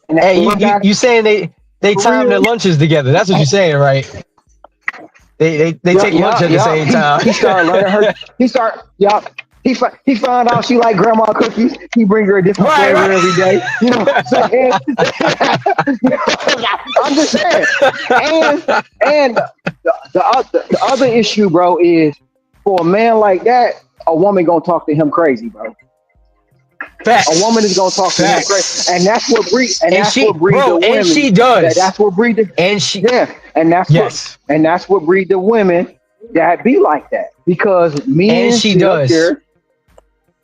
Hey, you saying They For time their real. lunches together. That's what you're saying, right? They Yeah, take lunch at the yeah. same time. He started learning her. He start. Yeah. He found out she like grandma cookies. He bring her a different Right, flavor every day. You know what I'm right. saying? I'm just saying. And the other issue, bro, is for a man like that, a woman gonna talk to him crazy, bro. A woman is gonna Facts. talk to him crazy, and Facts. And that's what she, breed bro, the and women. she does. That's what breed the And she, yeah, yes. and that's what breed the women that be like that because And men she sit up does. there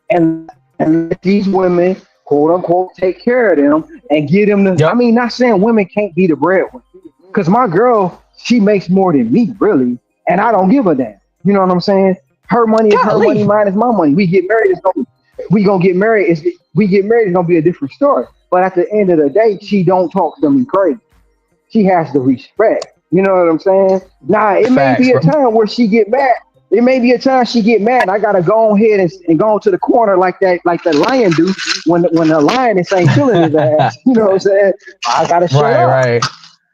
and let these women quote unquote take care of them and get them the. I Yep. mean, not saying women can't be the breadwinner because my girl she makes more than me really, and I don't give a damn. You know what I'm saying? Her money is her money, Golly. mine is my money. We gonna get married. We get married. It's gonna be a different story. But at the end of the day, she don't talk to me crazy. She has the respect. You know what I'm saying? Now it may Facts, be a bro. time where she get mad. It may be a time she get mad. I gotta go ahead and go to the corner like that lion do when the lioness ain't feeling his ass. You know what I'm saying? I gotta shut Right, up. right.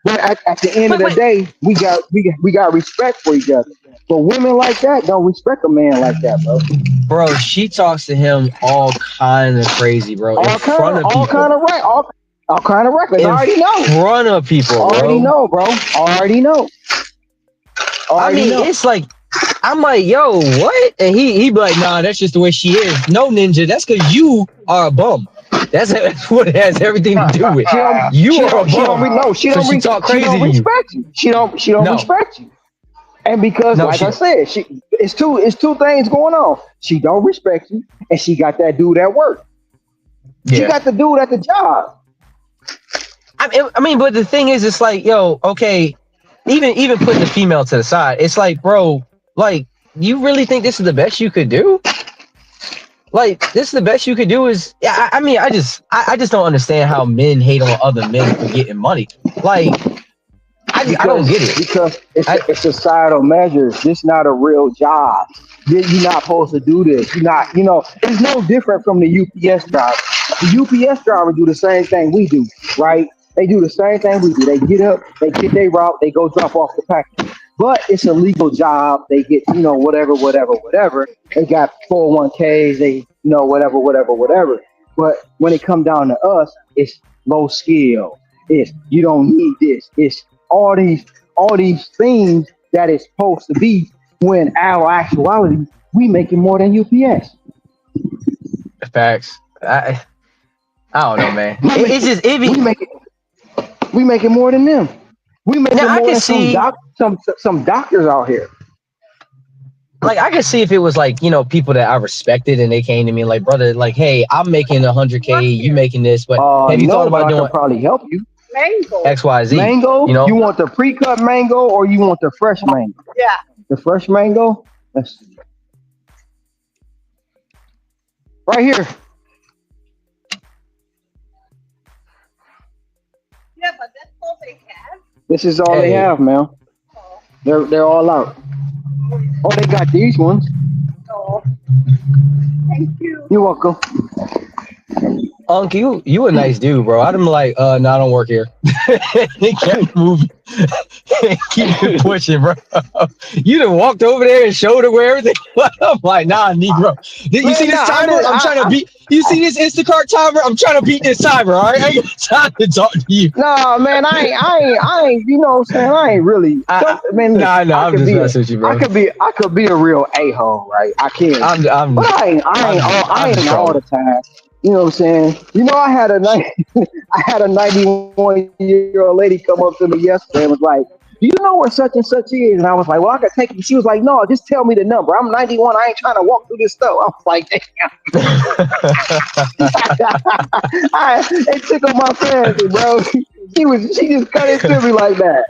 But at the end of the But day, we got respect for each other. But women like that don't respect a man like that, bro. bro, she talks to him all kind of crazy, bro, in front of All people. kind of right, all kind of records. I In already know. front of people, Already bro. know, bro. Already know. I Already mean, know. it's like I'm like, yo, what? And he be like, nah, that's just the way she is. No, ninja, that's because you are a bum. That's what it has everything to do with. You are a bum. No, So she talk she don't crazy to you. respect you. She don't No, respect you. And because, no, like she I don't. said, it's two things going on. She don't respect you, and she got that dude at work. She Yeah. got the dude at the job. I mean, but the thing is, it's like, yo, okay, even putting the female to the side, it's like, bro, like, you really think this is the best you could do? Like, this is the best you could do is, yeah. I mean, I just don't understand how men hate on other men for getting money. Like, I don't get it. Because I it's societal measures. This not a real job. You're not supposed to do this. You're not. You know, it's no different from the UPS driver. The UPS driver do the same thing we do, right? They do the same thing we do. They get up, they get their route, they go drop off the package. But it's a legal job. They get, whatever. They got 401ks. They, whatever. But when it come down to us, it's low skill. It's you don't need this. It's all these all these things that it's supposed to be when our actuality we making more than UPS. facts. I don't know, man. We It's making just it we be making we making more than them. We now. making I more can than see some doctors out here. like I can see if it was like people that I respected and they came to me like, brother, like, hey, I'm making 100K, you making this, but have you thought No, but about I can doing probably help you. XYZ? Mango, You you know, want the pre-cut mango or you want the fresh mango? The fresh mango, let's see. Right here. This is all they hey, have, man. They're all out. Oh, they got these ones. You're welcome. Unc, you a nice dude, bro. I'd been like, no, I don't work here. They kept moving, keep it pushing, bro. You done walked over there and showed her where everything was. I'm like, nah, Negro. You see Man, this nah, timer? I'm trying to beat. You see this Instacart timer? I'm trying to beat this timer. All right, I ain't got time to talk to you. nah, man, I ain't. You know what I'm saying? I ain't really. I, Man, listen, nah, no, I'm just messing with you, bro. I could be a real a hole, right? I can, but I'm I I'm just ain't all trolling. the time. You know what I'm saying? You know, I had a 91-year-old lady come up to me yesterday and was like, "Do you know where such and such is?" And I was like, "Well, I could take you." She was like, "No, just tell me the number. I'm 91. I ain't trying to walk through this stuff." I was like, it tickled my fancy, bro. She just cut it to me like that.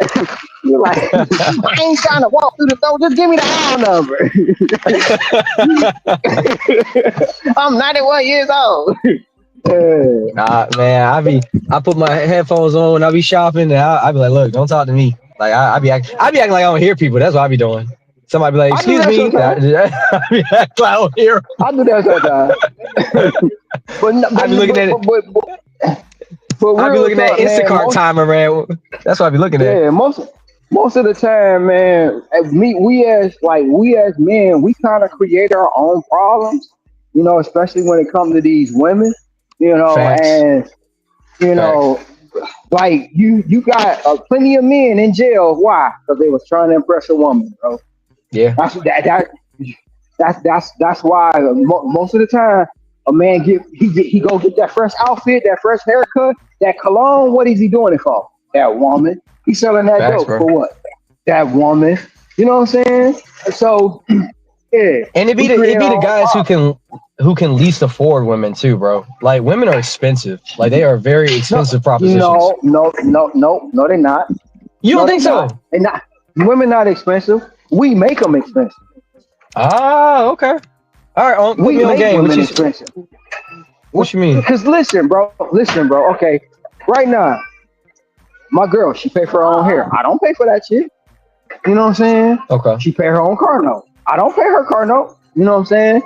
You're like, I ain't trying to walk through the door. Just give me the phone number. I'm 91 years old. Nah, man, I put my headphones on when I be shopping, and I be like, look, don't talk to me. Like I be acting like I don't hear people. That's what I be doing. Somebody be like, I do excuse that me. I sometimes. be acting like I don't hear 'em. I do that sometimes. but, no- I be looking at it. but But I be real looking at talk, man. Instacart timer, man. That's what I be looking at. Yeah, most of the time, man, we as men, we kind of create our own problems, especially when it comes to these women, Facts. and you Facts. know, like you got plenty of men in jail. Why? Because they was trying to impress a woman, bro. Yeah. That's why most of the time a man he go get that fresh outfit, that fresh haircut, that cologne. What is he doing it for? That woman. He's selling that Facts, dope bro. for what? That woman. You know what I'm saying? So yeah, And we it create be our the own guys problem. who can least afford women too, bro. Like women are expensive. Like they are very No, expensive propositions. no, they're not. You don't No, think they're so? not. They're not. Women not expensive. We make them expensive. Ah, okay. All right, put We me on make game. women expensive. What you mean? Because listen, bro. Okay, right now, my girl, she pay for her own hair. I don't pay for that shit. You know what I'm saying? Okay. She pay her own car note. I don't pay her car note. You know what I'm saying?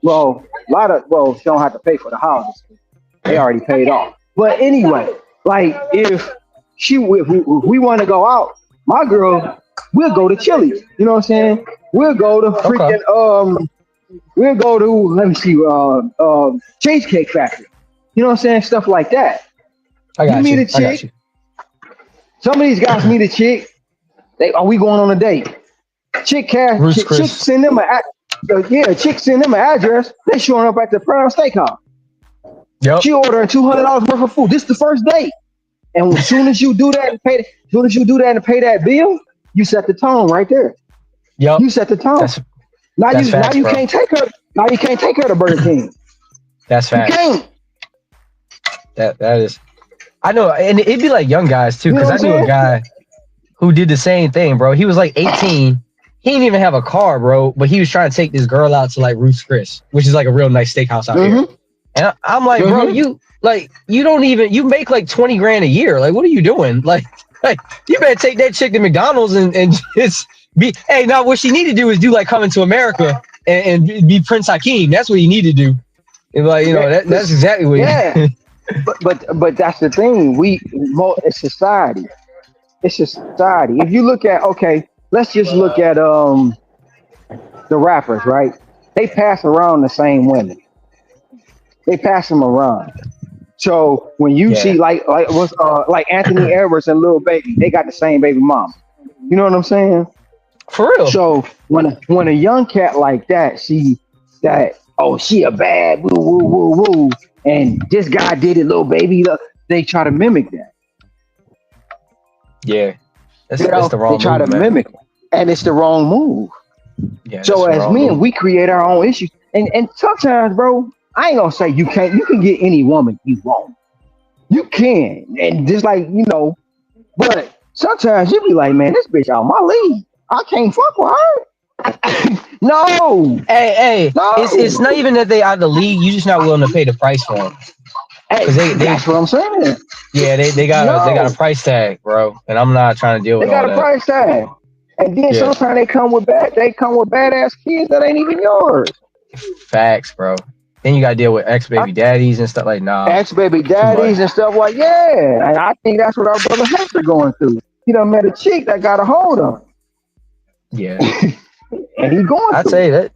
Well, she don't have to pay for the houses. They already paid off. But anyway, like if we want to go out, my girl, we'll go to Chili's. You know what I'm saying? We'll go to Okay. we'll go to let me see, Cheesecake Factory. You know what I'm saying? Stuff like that. I You got meet you. a I got chick. you. Some of these guys meet a chick. Are we going on a date? Roots Chick Chris. send them chick send them an address. They showing up at the Crown Steakhouse. Yep. She ordering $200 worth of food. This is the first date. And as soon as you do that and pay that bill, you set the tone right there. Yep. You set the tone. That's Now that's you now facts, you bro. can't take her. Now you can't take her to Burger King. That's You facts. can't. That is. I know, and it'd be like young guys too, You know because what I I'm knew a saying? guy who did the same thing, bro. He was like 18. He didn't even have a car, bro, but he was trying to take this girl out to like Ruth's Chris, which is like a real nice steakhouse out here. Mm-hmm. And I'm like, bro, Mm-hmm. you don't even you make like 20 grand a year. Like, what are you doing? Like you better take that chick to McDonald's and just be hey, now what she need to do is do like Coming to America and be Prince Hakeem. That's what you need to do. And like, Yeah, that's exactly what yeah. you But that's the thing. It's society. It's society. If you look at let's just look at the rappers, right? They pass around the same women. They pass them around. So when you Yeah, see like Anthony Edwards and Lil Baby, they got the same baby mom. You know what I'm saying? for real. So when a young cat like that see that, oh, she a bad woo woo woo woo, and this guy did it, Lil Baby, look, they try to mimic that. Yeah. That's the They wrong try move, to man. mimic, and it's the wrong move. Yeah, that's So the as wrong men, move. we create our own issues, and sometimes, bro, I ain't gonna say you can't. You can get any woman you want. You can, and just like but sometimes you be like, man, this bitch out my league. I can't fuck with her. No, Hey, it's no. not even that they out of the league. You just not willing to pay the price for them Hey, because they that's what I'm saying. yeah they got a No, price tag, bro, and I'm not trying to deal with they all got a that. price tag, and then Yeah, sometimes they come with badass kids that ain't even yours. facts, bro. Then you got to deal with ex I baby daddies and stuff like nah, Ex baby too much. daddies and stuff like yeah, and I think that's what our brother Hector going through. He done met a chick that got a hold on Yeah, him, and he going I'd through say it.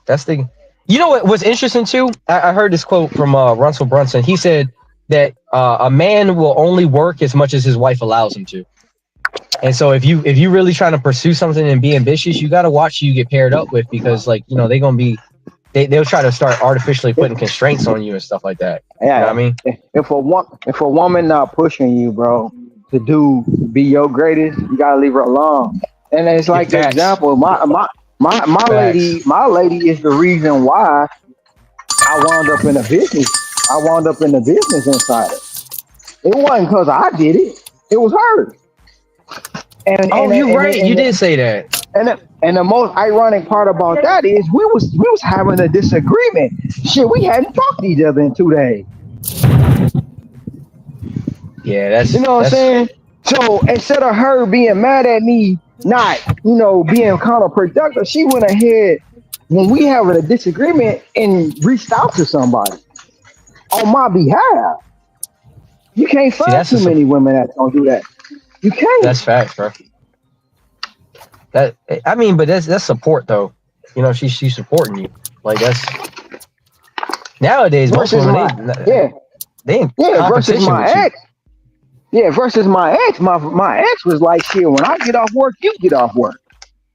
that's the. You know what's interesting too? I heard this quote from Russell Brunson. He said that a man will only work as much as his wife allows him to. And so if you really trying to pursue something and be ambitious, you got to watch who you get paired up with because like they're gonna be they'll try to start artificially If, putting constraints on you and stuff like that. You know what I yeah, mean? if a woman not pushing you, bro, to be your greatest, you gotta leave her alone. And it's Yeah, like the facts, example, facts. my lady is the reason why I wound up in a business. I wound up in the business insider. It wasn't because I did it. It was her. And Oh, and you and right. You and did say that. and the most ironic part about that is we was having a disagreement. Shit, we hadn't talked to each other in 2 days. Yeah, You know what I'm that's saying? So instead of her being mad at me, not being counterproductive, she went ahead when we having a disagreement and reached out to somebody. on my behalf. You can't See, find that's too a many women that don't do that. You can't. that's facts, bro. That I mean, but that's support though. You know, she's supporting you. Like that's nowadays most Versus women my yeah, they in yeah, versus competition my with you. ex. Yeah, versus my ex. My ex was like, shit, when I get off work, you get off work.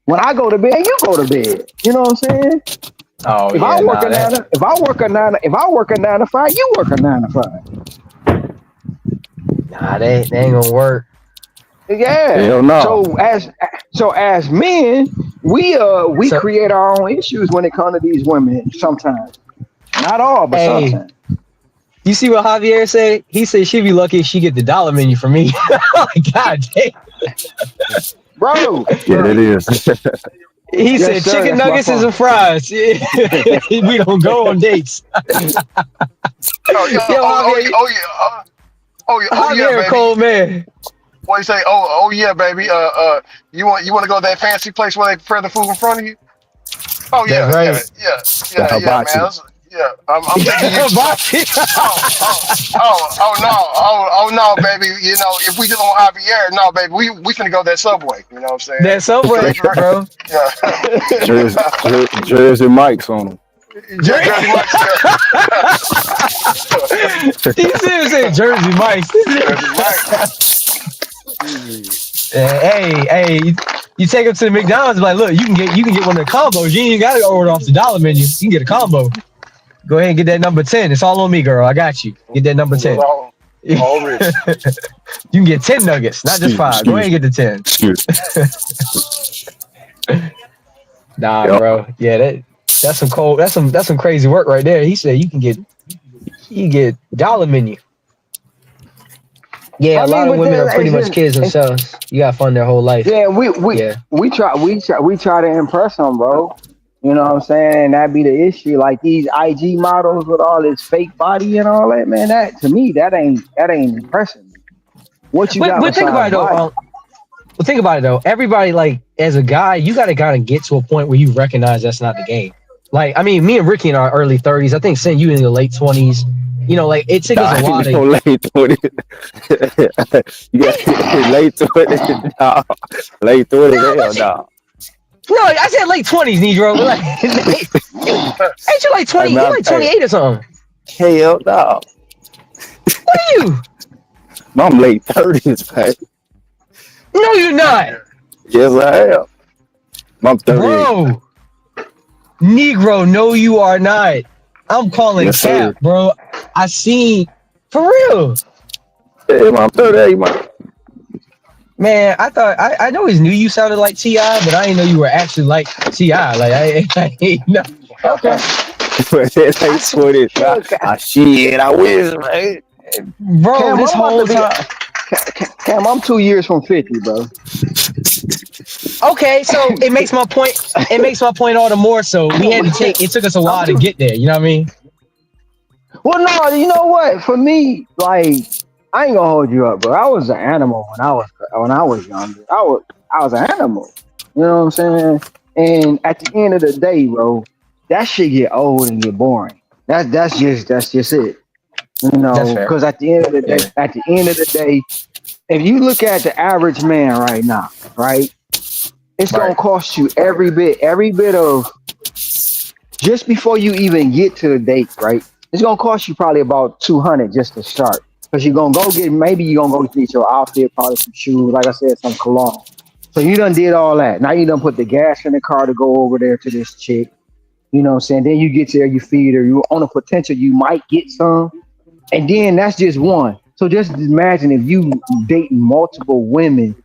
When I go to bed, you go to bed. You know what I'm saying? Oh If I yeah, work nah, a nine, that to- if I work a nine, if I work a 9 to 5, you work a 9 to 5. nah, they ain't gonna work. Yeah. Hell no. So as men, we So create our own issues when it comes to these women. Sometimes, not all, but hey, sometimes. you see what Javier said? He said she'd be lucky if she get the dollar menu from me. Like, God damn. Bro, Yeah, that is. He yes said sir, chicken that's my nuggets fault. and fries. We don't go on dates. Oh yeah, Yo, Javier, oh yeah, Javier, a baby. cold man. What you say? Oh yeah, baby. You want to go to that fancy place where they prepare the food in front of you? Oh That's right. The yeah, man. hibachi. Yeah, I'm taking you to some. Boxy. Oh no, oh no, baby. You know, if we just on Javier, no, baby, we finna go to that Subway. You know what I'm saying? That Subway, Thank you very. bro. Yeah, Jersey Mike's on them. yeah, Jersey Mike's. He said Jersey Mike's. Jersey Mike's. Hey, you take him to the McDonald's, like, look, you can get one of the combos. You ain't gotta order off the dollar menu. You can get a combo. Go ahead and get that number 10. It's all on me, girl. I got you. Get that number 10. You Already. can get 10 nuggets, not just 5. Go ahead and get the 10. Excuse. Nah, Yep. bro. Yeah, that's some cold. That's some crazy work right there. He said you get dollar menu. Yeah, I a lot mean, of but women then are pretty much kids themselves. You gotta fund their whole life. yeah, we Yeah. we try we try to impress them, bro. You know what I'm saying? And that be the issue. Like these IG models with all this fake body and all that, man. That to me, that ain't impressing me. What you got But think about besides it though. body? Well, think about it though. Everybody, like, as a guy, you gotta kind of get to a point where you recognize that's not the game. Like, I mean, me and Ricky in our early 30s. I think Sin, you in your late 20s. You know, like it took us Nah, a while to. no late 20. You got late 20. Nah. Late 20. No, Hell no. no, I said late 20s, Negro. But like, ain't you like Hey 20? You man, like hey, 28 or something? hell no. What are you? I'm late 30s, man. No, you're not, Yes, I am. I'm 38. bro. Negro, no, you are not. I'm calling Yes, sir. cap, bro. I seen for real. Yeah, man, I'm 38, man. Man, I thought I always knew you sounded like Ti, but I didn't know you were actually like Ti. Like I ain't know. Okay, But it I ain't see, 20. Nah. Look, Shit, I wish, man. bro. Cam, This I'm about to whole be. time. Cam, I'm 2 years from 50, bro. Okay, so it makes my point. It makes my point all the more. So we had to take. It took us a I'm while to too. get there. You know what I mean? Well, no, you know what? For me, like, I ain't gonna hold you up, bro. I was an animal when I was younger. I was an animal. You know what I'm saying? And at the end of the day, bro, that shit get old and get boring. That's just it. You That's know, fair. because Yeah. at the end of the day, if you look at the average man right now, right, it's gonna Right. cost you every bit of just before you even get to the date, right? It's gonna cost you probably about 200 just to start. Cause you're gonna go get maybe you're gonna go get your outfit, probably some shoes, like I said, some cologne. So you done did all that. Now you done put the gas in the car to go over there to this chick. You know what I'm saying? Then you get there, you feed her, you on a potential you might get some. And then that's just one. So just imagine if you dating multiple women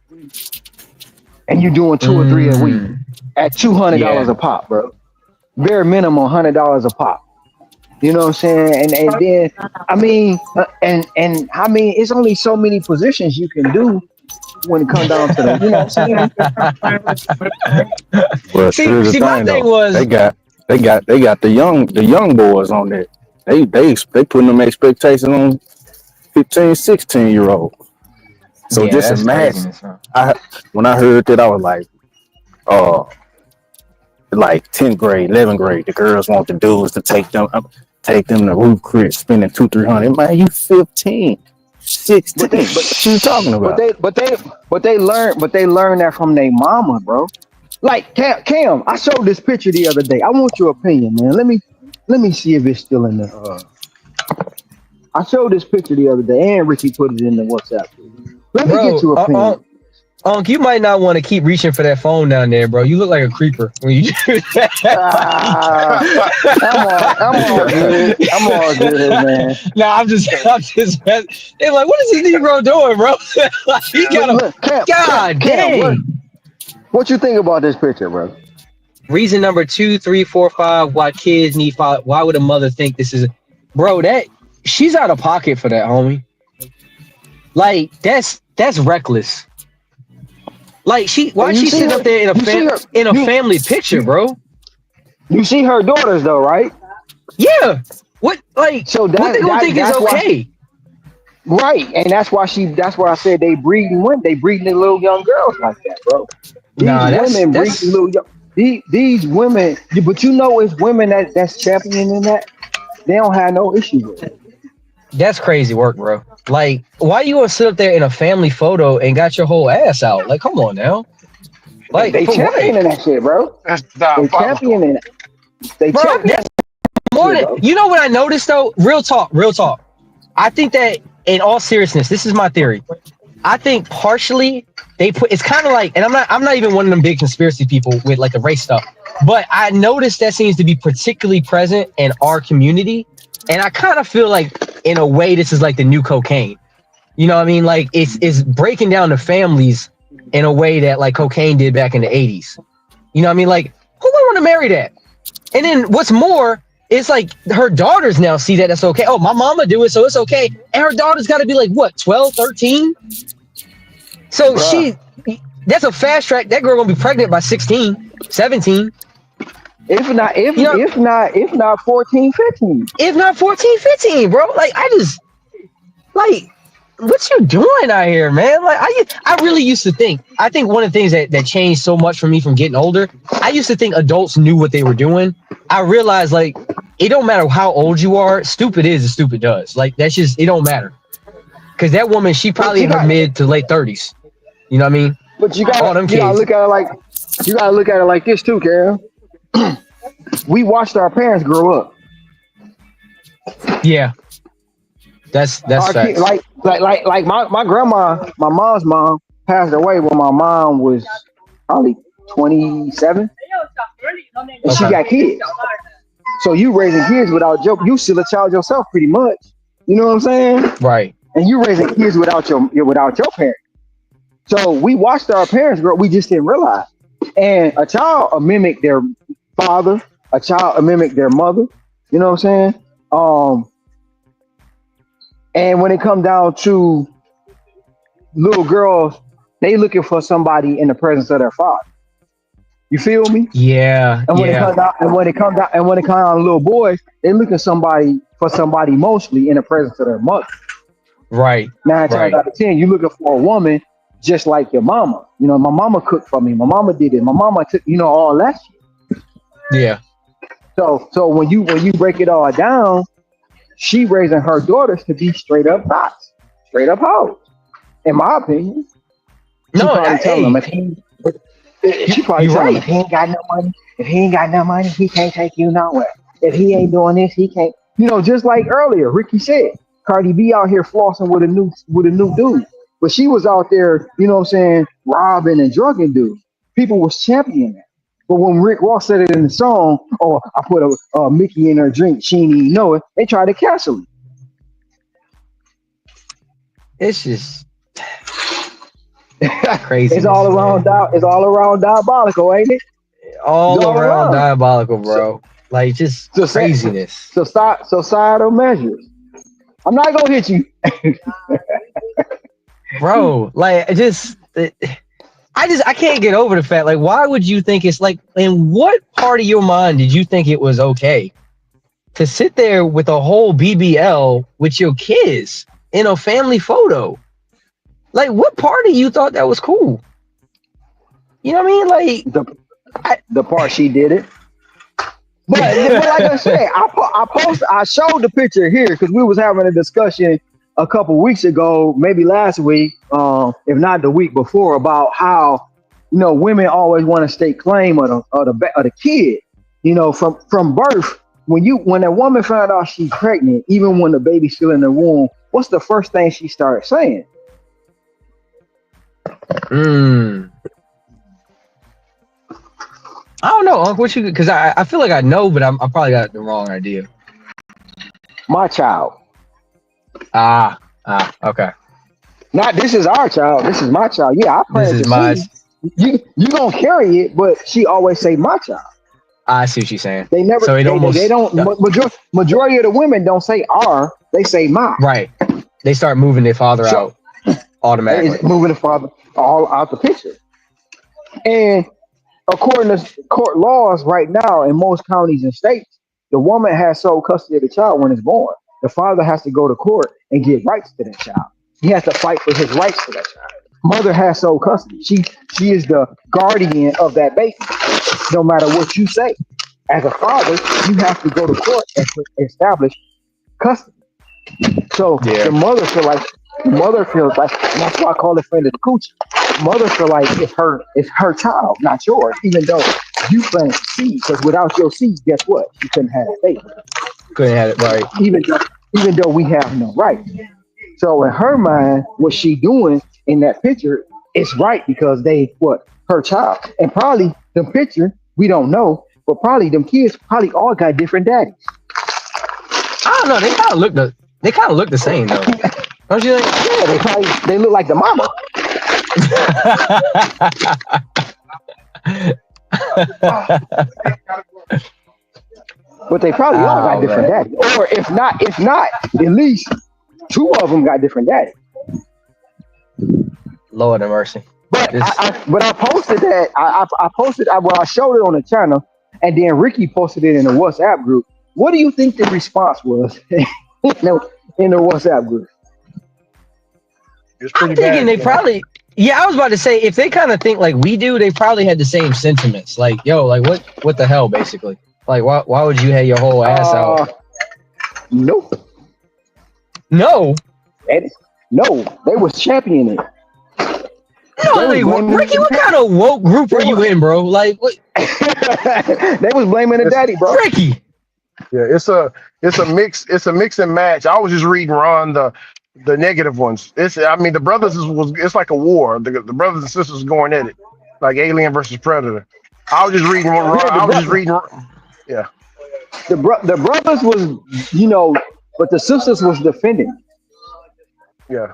and you doing 2 or 3 a week Mm, at $200 yeah. a pop, bro. Bare minimum $100 a pop. You know what I'm saying? And then and I mean it's only so many positions you can do when it comes down to the you know what I'm saying? But see, here's the see, my thing thing though. They was got the young boys on there. They putting them expectations on 15, 16 year old. So yeah, just that's imagine. craziness. Huh? I when I heard that I was like 10th grade, 11th grade, the girls want the dudes to take them to Roof Chris spending 200-300. Man, you 15, 16. What you talking But about? they learn that from their mama, bro. Like Cam, I showed this picture the other day. I want your opinion, man. Let me see if it's still in the. I showed this picture the other day, and Ricky put it in the WhatsApp group. Let me get Bro, your opinion. Unc, you might not want to keep reaching for that phone down there, bro. You look like a creeper when you do that. Ah, I'm all good. I'm all good, man. No, I'm just. They're like, what is this Negro doing, bro? Like, he got a. Look, God Cam, dang. what you think about this picture, bro? Reason number 2, 3, 4, 5. Why kids need father? Why would a mother think this is, bro? That she's out of pocket for that, homie. Like that's reckless. Like why And she sitting up there in a family picture, bro? you see her daughters though, right? Yeah. What So what they gonna think is that's why, okay? right? And that's why I said they breeding women, they breeding the little young girls like that, bro. These Nah, women breeding little young. These women, but you know, it's women that's championing that. They don't have no issue with it. that's crazy work, bro. Like, why you gonna sit up there in a family photo and got your whole ass out? Like, come on now. Like, They for what? championing that shit, bro. That's They diabolical. championing it. They Bro, championing that's that more shit, than bro. you know what I noticed though? Real talk, real talk. I think that in all seriousness, this is my theory. I think partially they put it's kind of like, and I'm not even one of them big conspiracy people with like the race stuff, but I noticed that seems to be particularly present in our community, and I kind of feel like in a way this is like the new cocaine. You know what I mean? Like it's breaking down the families in a way that like cocaine did back in the 80s. You know what I mean? Like who would want to marry that? And then what's more, it's like her daughters now see that that's okay. Oh, my mama do it, so it's okay. And her daughter's got to be like, what, 12, 13? So Bruh. that's a fast track. That girl gonna be pregnant by 16, 17. If not, You know, if not 14, 15. if not 14, 15, bro. Like, I just, like, what you doing out here, man? Like, I really used to think, I think one of the things that changed so much for me from getting older, I used to think adults knew what they were doing. I realized, like, it don't matter how old you are, stupid is as stupid does. Like, that's just, it don't matter. Because that woman, she But probably you in her got mid to late 30s. You know what I mean? but All them you gotta kids. look at it like this too, Carol. We watched our parents grow up. Yeah, that's Our kid, facts. like my grandma, my mom's mom passed away when my mom was probably 27, and she Okay. got kids. So you raising kids without you still a child yourself, pretty much. You know what I'm saying? Right. And you raising kids without your parents. So we watched our parents grow. We just didn't realize. And a child will mimic their father. A child will mimic their mother. You know what I'm saying? Um, and when it come down to little girls, they looking for somebody in the presence of their father. You feel me? Yeah, And when it yeah. comes down, and when it comes down to little boys, they looking somebody mostly in the presence of their mother. Right. 9 times Right. out of 10, you looking for a woman just like your mama. You know, my mama cooked for me. My mama did it. My mama took, all that shit. Yeah. So when you break it all down, she raising her daughters to be straight up thoughts, straight up hoes. In my opinion, she No, probably telling them hey, she probably you're telling them right. if he ain't got no money, he can't take you nowhere. If he ain't doing this, he can't. Just like earlier, Ricky said, Cardi B out here flossing with a new dude, but she was out there, what I'm saying, robbing and drugging dudes. People was championing that. But when Rick Ross said it in the song, "Oh, I put a Mickey in her drink, she didn't even know it," they tried to cancel It's just it. craziness, man. It's all around diabolical, ain't it? It's All all around around. diabolical, So, bro. Like just so, craziness. societal measures. I'm not gonna hit you. Bro, like I can't get over the fact, like, why would you think it's like, in what part of your mind did you think it was okay to sit there with a whole BBL with your kids in a family photo? Like, what part of you thought that was cool? You know what I mean? Like, the I, the part she did it. but like I said, I showed the picture here because we was having a discussion a couple weeks ago, maybe last week, if not the week before, about how women always want to stake claim of the kid, from birth. When a woman found out she's pregnant, even when the baby's still in the womb, what's the first thing she starts saying? I don't know, Uncle. What you? Because I feel like I know, but I probably got the wrong idea. My child. Okay. Not this is our child. This is my child. Yeah, I This planted is the my. seed. You gonna carry it, but she always say my child. I see what you're saying. They never. So it They don't. Majority of the women don't say our. They say my. Right. They start moving their father So out automatically. it's moving the father all out the picture. And according to court laws, right now in most counties and states, the woman has sole custody of the child when it's born. The father has to go to court and get rights to that child. He has to fight for his rights to that child. Mother has sole custody. She is the guardian of that baby. No matter what you say, as a father, you have to go to court and establish custody. So Yeah. the mother feels like, and that's why I call it friend of the coochie. Mother feel like it's her child, not yours, even though you planted the seed. Because without your seed, guess what? She couldn't have a baby. Couldn't have it right. Even though we have no right. So in her mind, what she doing in that picture is right because her child. And probably the picture, we don't know, but probably them kids probably all got different daddies. I don't know. They kind of look the same though. Don't you think? Yeah, they look like the mama. But they probably all got different daddies. Or if not, at least two of them got different daddies. Lord have mercy. But I posted that. I showed it on the channel, and then Ricky posted it in the WhatsApp group. What do you think the response was in the WhatsApp group? It's pretty I'm thinking bad. they probably. Yeah, I was about to say if they kind of think like we do, they probably had the same sentiments. Like, yo, like what the hell, basically. Like, why would you have your whole ass out? Nope. No. No, they was championing it. No, Ricky, what kind of woke group are you in, bro? Like, what? They was blaming the daddy, bro. Ricky. Yeah, it's a mix and match. I was just reading Ron the negative ones. The brothers it's like a war. The brothers and sisters going at it, like Alien versus Predator. I was just reading Ron. Yeah. The brothers was, but the sisters was defending. Yeah.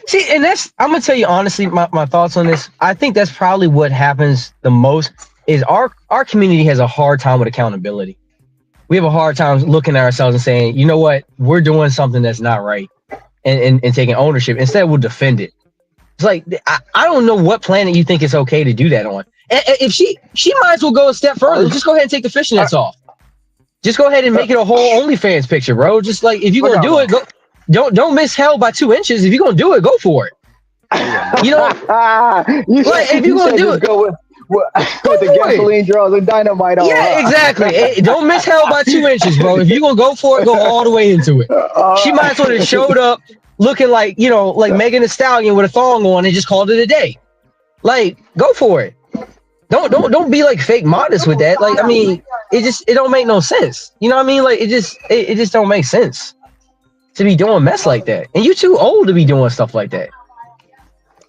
See, and I'm gonna tell you honestly, my thoughts on this. I think that's probably what happens the most is our community has a hard time with accountability. We have a hard time looking at ourselves and saying, you know what, we're doing something that's not right, and taking ownership. Instead, we'll defend it. It's like I don't know what planet you think it's okay to do that on. And if she might as well go a step further. Just go ahead and take the fishnets off. Just go ahead and make it a whole OnlyFans picture, bro. Just like if you're gonna do it, go. Don't miss hell by 2 inches. If you're gonna do it, go for it. You know, if you're gonna do it, go with the gasoline drugs and dynamite on. Yeah, exactly. Hey, don't miss hell by 2 inches, bro. If you're gonna go for it, go all the way into it. She might as well have showed up looking like like Megan Thee Stallion with a thong on and just called it a day. Like, go for it. Don't be like fake modest with that. Like, I mean, it don't make no sense. You know what I mean? Like, it just don't make sense to be doing mess like that. And you too old to be doing stuff like that.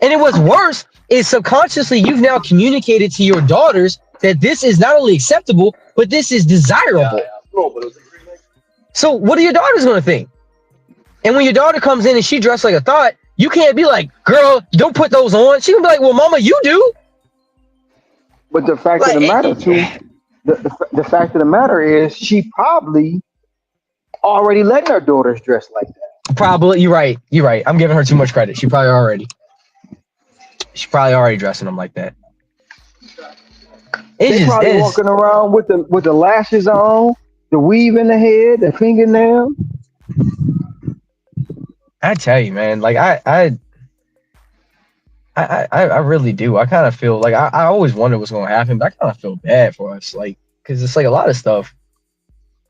And what's worse is subconsciously you've now communicated to your daughters that this is not only acceptable, but this is desirable. So what are your daughters going to think? And when your daughter comes in and she dressed like a thought, you can't be like, girl, don't put those on. She gonna be like, well, mama, you do. But the fact of the matter, too, the fact of the matter is she probably already letting her daughters dress like that. Probably, you're right. I'm giving her too much credit. She's probably already dressing them like that. They probably walking around with the lashes on, the weave in the head, the fingernail. I tell you, man, like I really do. I kind of feel like I always wonder what's going to happen, but I kind of feel bad for us. Like, because it's like a lot of stuff.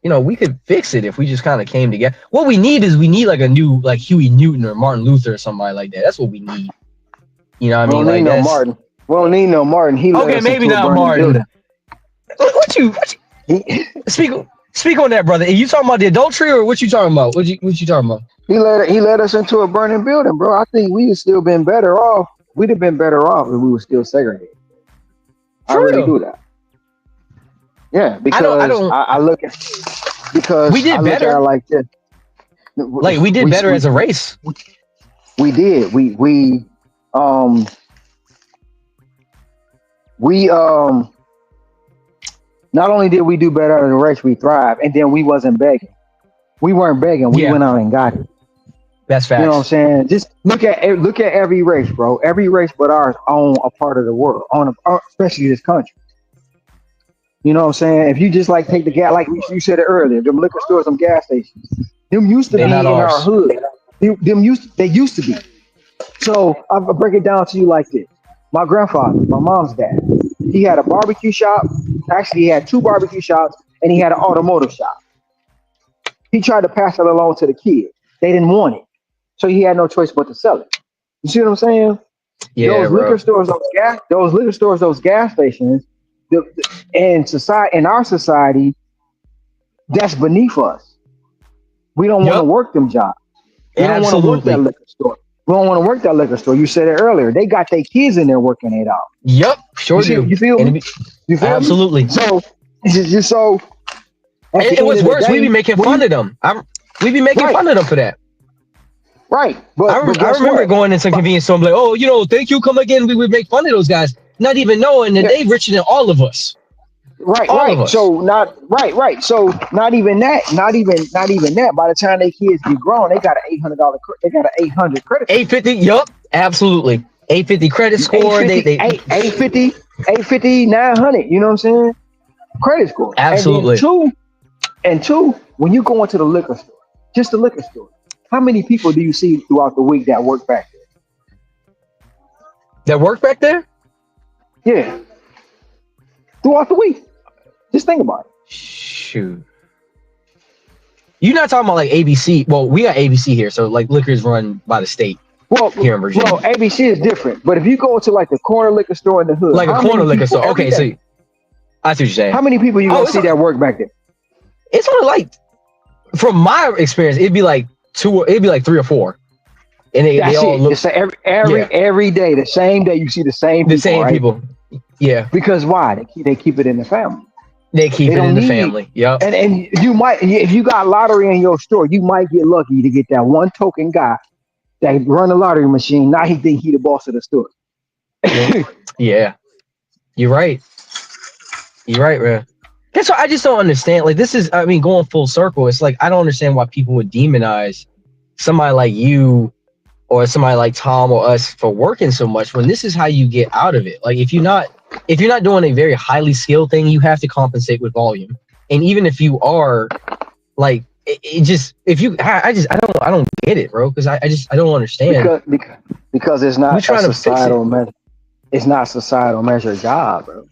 We could fix it if we just kind of came together. What we need is like a new like Huey Newton or Martin Luther or somebody like that. That's what we need. You know what I We don't mean? need Like no that's Martin. We don't need no Martin. He led okay. us Maybe into a not burning Martin. building. What you He, speak on that, brother? Are you talking about the adultery or what you talking about? What you talking about? he led us into a burning building, bro. I think we'd still been better off. We'd have been better off if we were still segregated. I For really real? do that. Yeah, I because don't. I look at We did it better. like this. Like we did We better as a race. we did. Um we not only did we do better in the race, we thrived, and then we wasn't begging. We weren't begging. We Yeah, went out and got it. that's You know what I'm facts. saying? Just look at every race, bro. Every race but ours own a part of the world, especially this country. You know what I'm saying? If you just like take the gas, like you said it earlier, them liquor stores, them gas stations, them used to They not be in our ours. hood. They used to be. So I'll break it down to you like this. My grandfather, my mom's dad, he had a barbecue shop. Actually, he had two barbecue shops and he had an automotive shop. He tried to pass it along to the kids. They didn't want it. So he had no choice but to sell it. You see what I'm saying? Yeah, Those liquor bro. stores, those liquor stores, those gas stations, in society, in our society, that's beneath us. We don't want to Yup. work them jobs. We don't want to work that Absolutely. liquor store. We don't want to work that liquor store. You said it earlier. They got their kids in there working 8 hours. Yup. You Sure see? do. You feel And me? You feel me? absolutely. So, so at the And end what's of the worse, we be day, making fun of them. We be making right, fun of them for that. right. But I guess remember what? going into some But, convenience store and be like, oh, thank you, come again. We would make fun of those guys, not even knowing that yeah, they richer than all of us. right, All of right. us. So not right, right. So not even that. Not even that. By the time they kids get grown, they got an $800. They got an 800 credit score. 850. Yup. Absolutely. 850 credit score. 850, They 850, 850, 900. You know what I'm saying? Credit score. And then absolutely. two, when you go into the liquor store, just the liquor store, how many people do you see throughout the week that work back That work back there? there? Yeah, throughout the week. Just think about it. Shoot. You're not talking about like ABC. Well, we got ABC here, so like liquor is run by the state Well, here in Virginia. ABC is different. But if you go to like the corner liquor store in the hood, Like a how corner many liquor people store. every Okay, so day? I see what you're saying. How many people you Oh, gonna see that work back there? it's only like from my experience, it'd be like three or four. And they That's all it. look It's yeah, every day, the same day you see the same the people, same right? people. Yeah. Because why? They keep it in the family. They keep They it don't in the need. family. Yep. And you might, if you got lottery in your store, you might get lucky to get that one token guy that run the lottery machine. Now he think he the boss of the store. Yeah. You're right. You're right, man. That's what I just don't understand. Like this is I mean, going full circle, it's like I don't understand why people would demonize somebody like you or somebody like Tom or us for working so much when this is how you get out of it. Like if you're not doing a very highly skilled thing, you have to compensate with volume. And even if you are, like it just if you I don't get it, bro, because I don't understand. because it's We're not a trying to fix it. societal measure. It's not societal measure job, bro.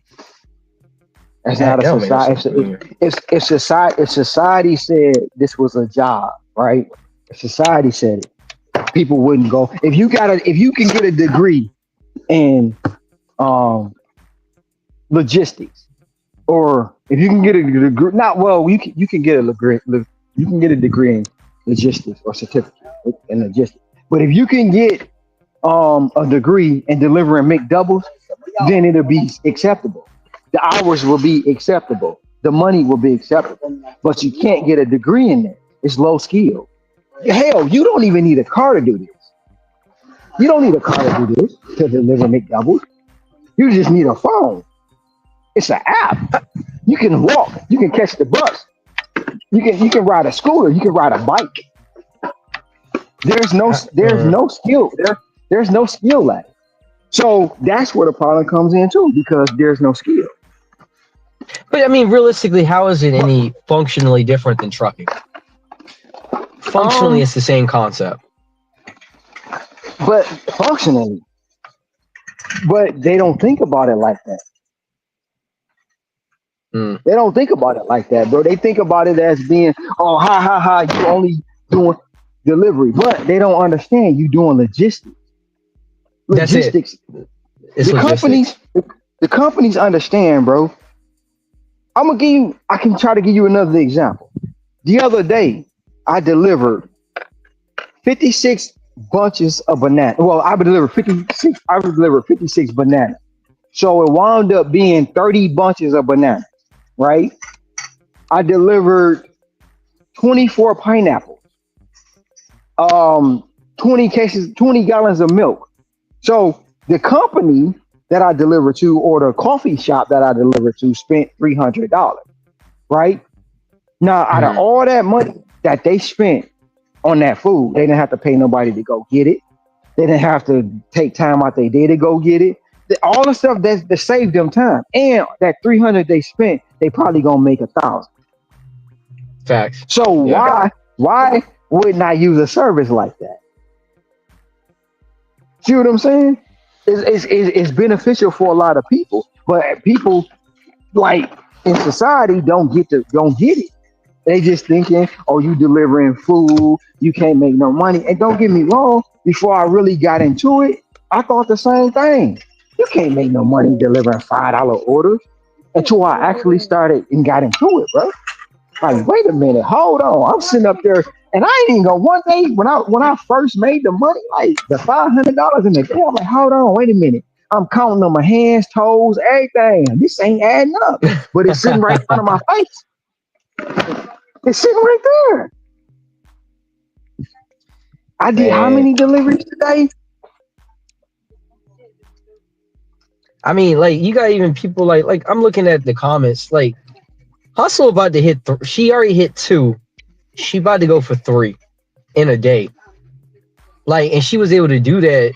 It's That not a don't make no society. sense to me. If society, if society said this was a job, right? If society said it, people wouldn't go. If you can get a degree in um logistics, or if you can get a degree, not well, you can get a degree, you can get a degree in logistics or certificate in logistics. But if you can get a degree in delivering McDoubles, then it'll be acceptable. The hours will be acceptable. The money will be acceptable. But you can't get a degree in that. It's low skill. Hell, you don't even need a car to do this. You don't need a car to do this to deliver McDoubles. You just need a phone. It's an app. You can walk. You can catch the bus. You can ride a scooter. You can ride a bike. There's no skill. There's no skill at it. So that's where the problem comes in too, because there's no skill. But I mean, realistically, how is it But any functionally different than trucking? Functionally, um, it's the same concept. but functionally, but they don't think about it like that. Mm. They don't think about it like that, bro. They think about it as being, oh, ha ha ha, you only doing delivery, but they don't understand you doing logistics. That's it. Logistics. It's The logistics. companies, the companies understand, bro. I'm gonna give you. I can try to give you another example. The other day, I delivered 56 bunches of bananas. Well, I would deliver 56. I would deliver 56 bananas. So it wound up being 30 bunches of bananas, right? I delivered 24 pineapples, 20 cases, 20 gallons of milk. So the company that I delivered to, or the coffee shop that I delivered to, spent $300, right? Now, out of Mm. all that money that they spent on that food, they didn't have to pay nobody to go get it. They didn't have to take time out their day to go get it. All the stuff that saved them time, and that 300 they spent, they probably gonna make 1,000. Facts. So Yeah. why wouldn't I use a service like that? See what I'm saying? It's beneficial for a lot of people, but people like in society don't get it. They just thinking, oh, you delivering food, you can't make no money. And don't get me wrong, before I really got into it, I thought the same thing. You can't make no money delivering $5 orders until I actually started and got into it, bro. Like, wait a minute, hold on. I'm sitting up there, and I ain't even go one day when I first made the money, like the $500 in the day. I'm like, hold on, wait a minute. I'm counting on my hands, toes, everything. This ain't adding up, but it's sitting right in front of my face. It's sitting right there. I did how Man, many deliveries today? I mean, like you got even people like I'm looking at the comments. Like Hustle about to hit. She already hit 2. She about to go for 3 in a day. Like, and she was able to do that.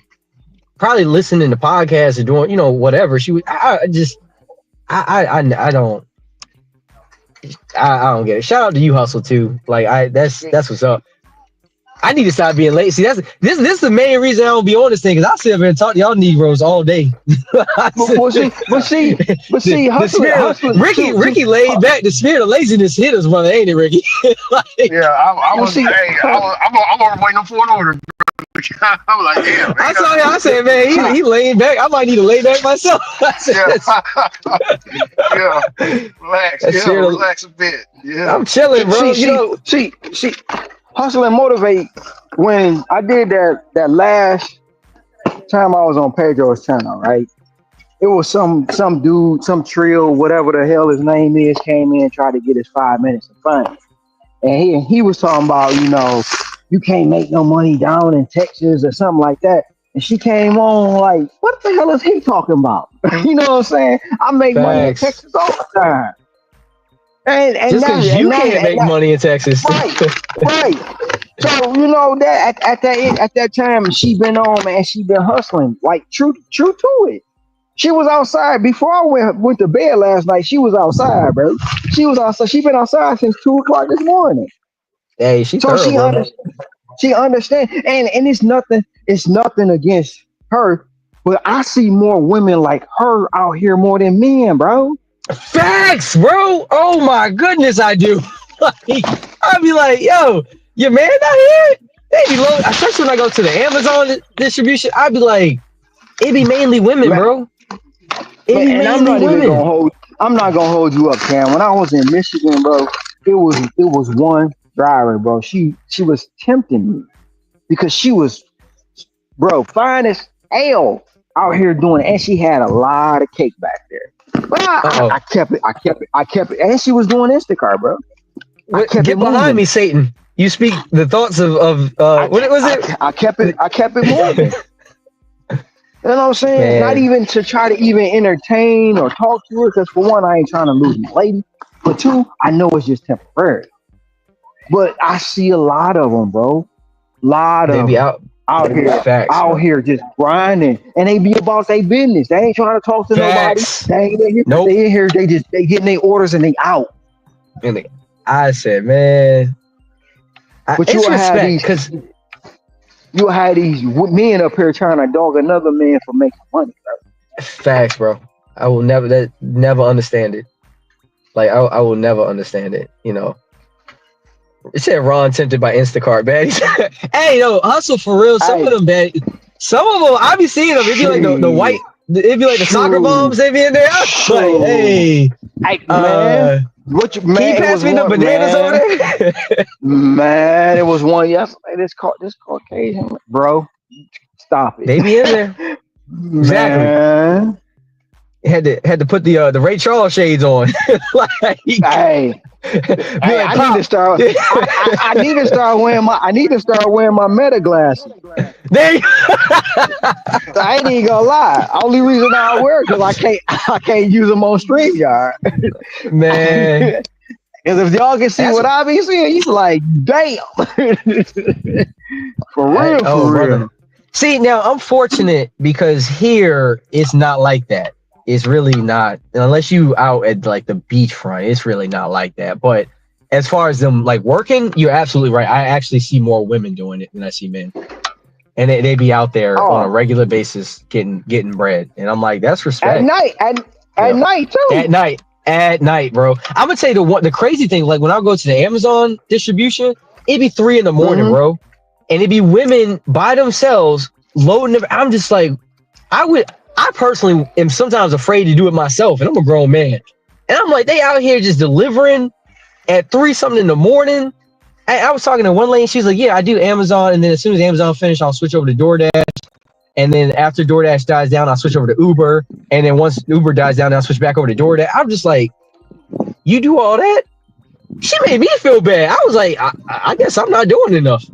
Probably listening to podcasts or doing, whatever. She was. I just. I don't. I don't get it. Shout out to you, Hustle too. Like that's what's up. I need to stop being late. See, this is the main reason I don't be on this thing because I sit up here and talk to y'all Negroes all day. Well, see, The spirit of hustling Ricky laid back. The spirit of laziness hit us, brother, ain't it, Ricky? Like, Yeah, I well, was. see, Hey, I was waiting for an order. I was like, damn, man, I you got saw to him. do I this. said, man, he laying back. I might need to lay back myself. I said, Yeah, that's, yeah. Relax. that Yeah, spirit of, relax a bit. Yeah. I'm chilling, bro. see, hustle and motivate. When I did that last time I was on Pedro's channel, right? It was some dude, some trill, whatever the hell his name is, came in and tried to get his 5 minutes of fun. And he was talking about, you can't make no money down in Texas or something like that. And she came on like, what the hell is he talking about? You know what I'm saying? I make money in facts. Texas all the time. And Just that because and you that can't and make that money in Texas. right, right. So that at that time she been on, man, she been hustling like true to it. She was outside before I went to bed last night. She was outside, bro. She was outside. She been outside since 2 o'clock this morning. Hey, she So thorough, bro. she understand, and it's nothing against her, but I see more women like her out here more than men, bro. Facts, bro. Oh my goodness, I do. Like, I'd be like, yo, your man out here? They be low, especially when I go to the Amazon distribution. I'd be like, it be mainly women, Man, bro. It man, be and I'm mainly not even gonna women. hold. I'm not gonna hold you up, Cam. When I was in Michigan, bro, it was one driver, bro. She was tempting me because she was, bro, fine as hell out here doing it, and she had a lot of cake back there. But I Uh-oh. kept it, and she was doing Instacart, bro. I kept it Get behind moving. me, Satan. You speak the thoughts of I, what was it? I kept it moving. You know what I'm saying? Not Man, even to try to even entertain or talk to her, because for one, I ain't trying to lose my lady. For two, I know it's just temporary. But I see a lot of them, bro. Lot they of be them out. Facts, out bro. here just grinding, and they be about their business. They ain't trying to talk to nobody. Facts. They ain't in here. Nope. They in here. They getting their orders and they out. And I said, man, But it's respect, cause you will have these men up here trying to dog another man for making money, bro. facts, bro. I will never understand it. Like I will never understand it. You know. It said Ron tempted by Instacart baddies. Hey, yo, hustle for real. Some of Hey, them bad. Some of them I be seeing them. It'd be like the white. shit. It'd be like the soccer True. moms. They be in there. I'm like, True. hey, Hey, man. uh, What you, can you man? It pass was me the one, bananas over man. there? Man, it was one yesterday. This Caucasian, bro. Stop it, They be in there. Exactly. man. Had to put the Ray Charles shades on. Like, be Hey, like I need to pop. start. I need to start wearing my. I need to start wearing my Meta glasses. There you I ain't even gonna lie. Only reason I wear because I can't use them on StreamYard. man. Because if y'all can see That's what I be seeing, you be like, damn. For real, oh for brother. real. See, now I'm fortunate because here it's not like that. It's really not, unless you out at like the beachfront. It's really not like that. But as far as them like working, you're absolutely right. I actually see more women doing it than I see men, and they be out there on a Oh, regular basis getting bread, and I'm like, that's at respect, night, you at know. night too. At night, bro. I'm gonna tell you the crazy thing. Like when I go to the Amazon distribution, it'd be 3 in the morning, Mm-hmm. bro, and it'd be women by themselves loading them. I'm just like, I personally am sometimes afraid to do it myself, and I'm a grown man, and I'm like, they out here just delivering at 3 something in the morning. I was talking to one lady, she's like, yeah, I do Amazon, and then as soon as Amazon finish, I'll switch over to DoorDash. And then after DoorDash dies down, I'll switch over to Uber. And then once Uber dies down, I'll switch back over to DoorDash. I'm just like, you do all that? She made me feel bad. I was like, I guess I'm not doing enough.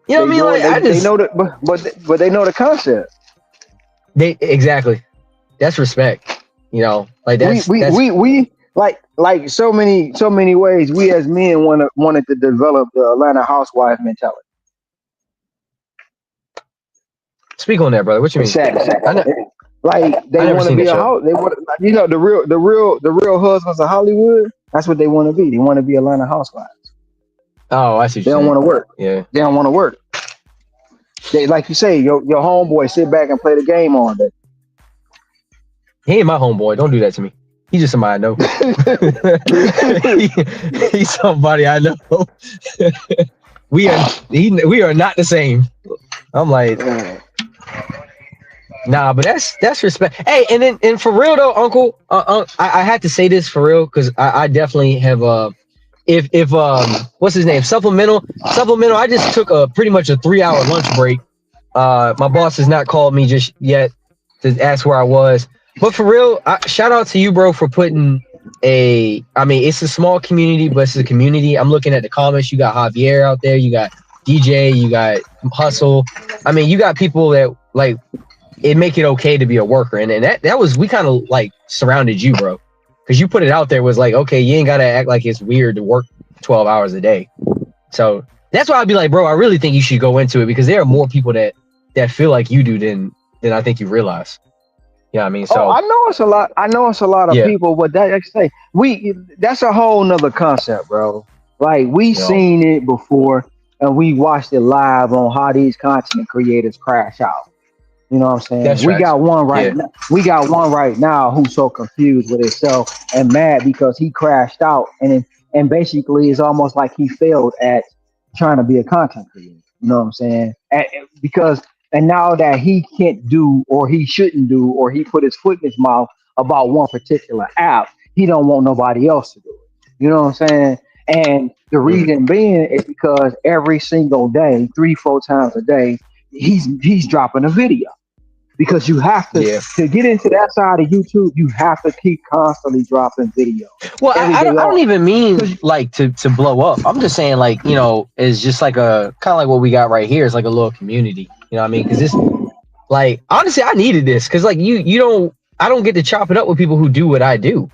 You know what I They mean? know Like it. I They just know that, but they know the concept. they exactly. That's respect. You know, like We we that's we we like so many ways. We as men wanted to develop the Atlanta housewife mentality. speak on that, brother. What you It's mean? sad. I know Like I they never want to seen be that a show. house. They want, the real husbands of Hollywood. That's what they want to be. They want to be Atlanta housewives. Oh, I see what They you're don't saying. want to work. Yeah. They don't want to work. They like you say, your homeboy sit back and play the game all day. He ain't my homeboy. Don't do that to me. He's just somebody I know. He's somebody I know. We are not the same. I'm like, nah, but that's respect. Hey, and for real though, Uncle, I had to say this for real because I definitely have if what's his name, supplemental. I just took a pretty much a 3 hour lunch break. My boss has not called me just yet to ask where I was, but for real, shout out to you, bro, for putting I mean, it's a small community, but it's a community. I'm looking at the comments. You got Javier out there. You got DJ. You got Hustle. I mean, you got people that like it make it okay to be a worker, and that was we kind of like surrounded you, bro, because you put it out there was like, okay, you ain't gotta act like it's weird to work 12 hours a day. So that's why I'd be like, bro, I really think you should go into it because there are more people that feel like you do than I think you realize. Yeah, I mean, Oh, so I know it's a lot. I know it's a lot of yeah, people, but that like I say that's a whole nother concept, bro. Like we you know, seen it before, and we watched it live on how these content creators crash out. You know what I'm saying? that's tracks. Yeah, We got one right now who's so confused with himself and mad because he crashed out, and basically it's almost like he failed at trying to be a content creator. You know what I'm saying? Because and now that he can't do or he shouldn't do or he put his foot in his mouth about one particular app, he don't want nobody else to do it. You know what I'm saying? And the mm, reason being is because every single day, 3, 4 times a day, he's dropping a video because you have yeah. to get into that side of YouTube. You have to keep constantly dropping video Well, every I day don't I don't on. even mean 'Cause like to blow up. I'm just saying like it's just like a kind of like what we got right here is like a little community. You know what I mean? Because this like honestly, I needed this because like you don't I don't get to chop it up with people who do what I do.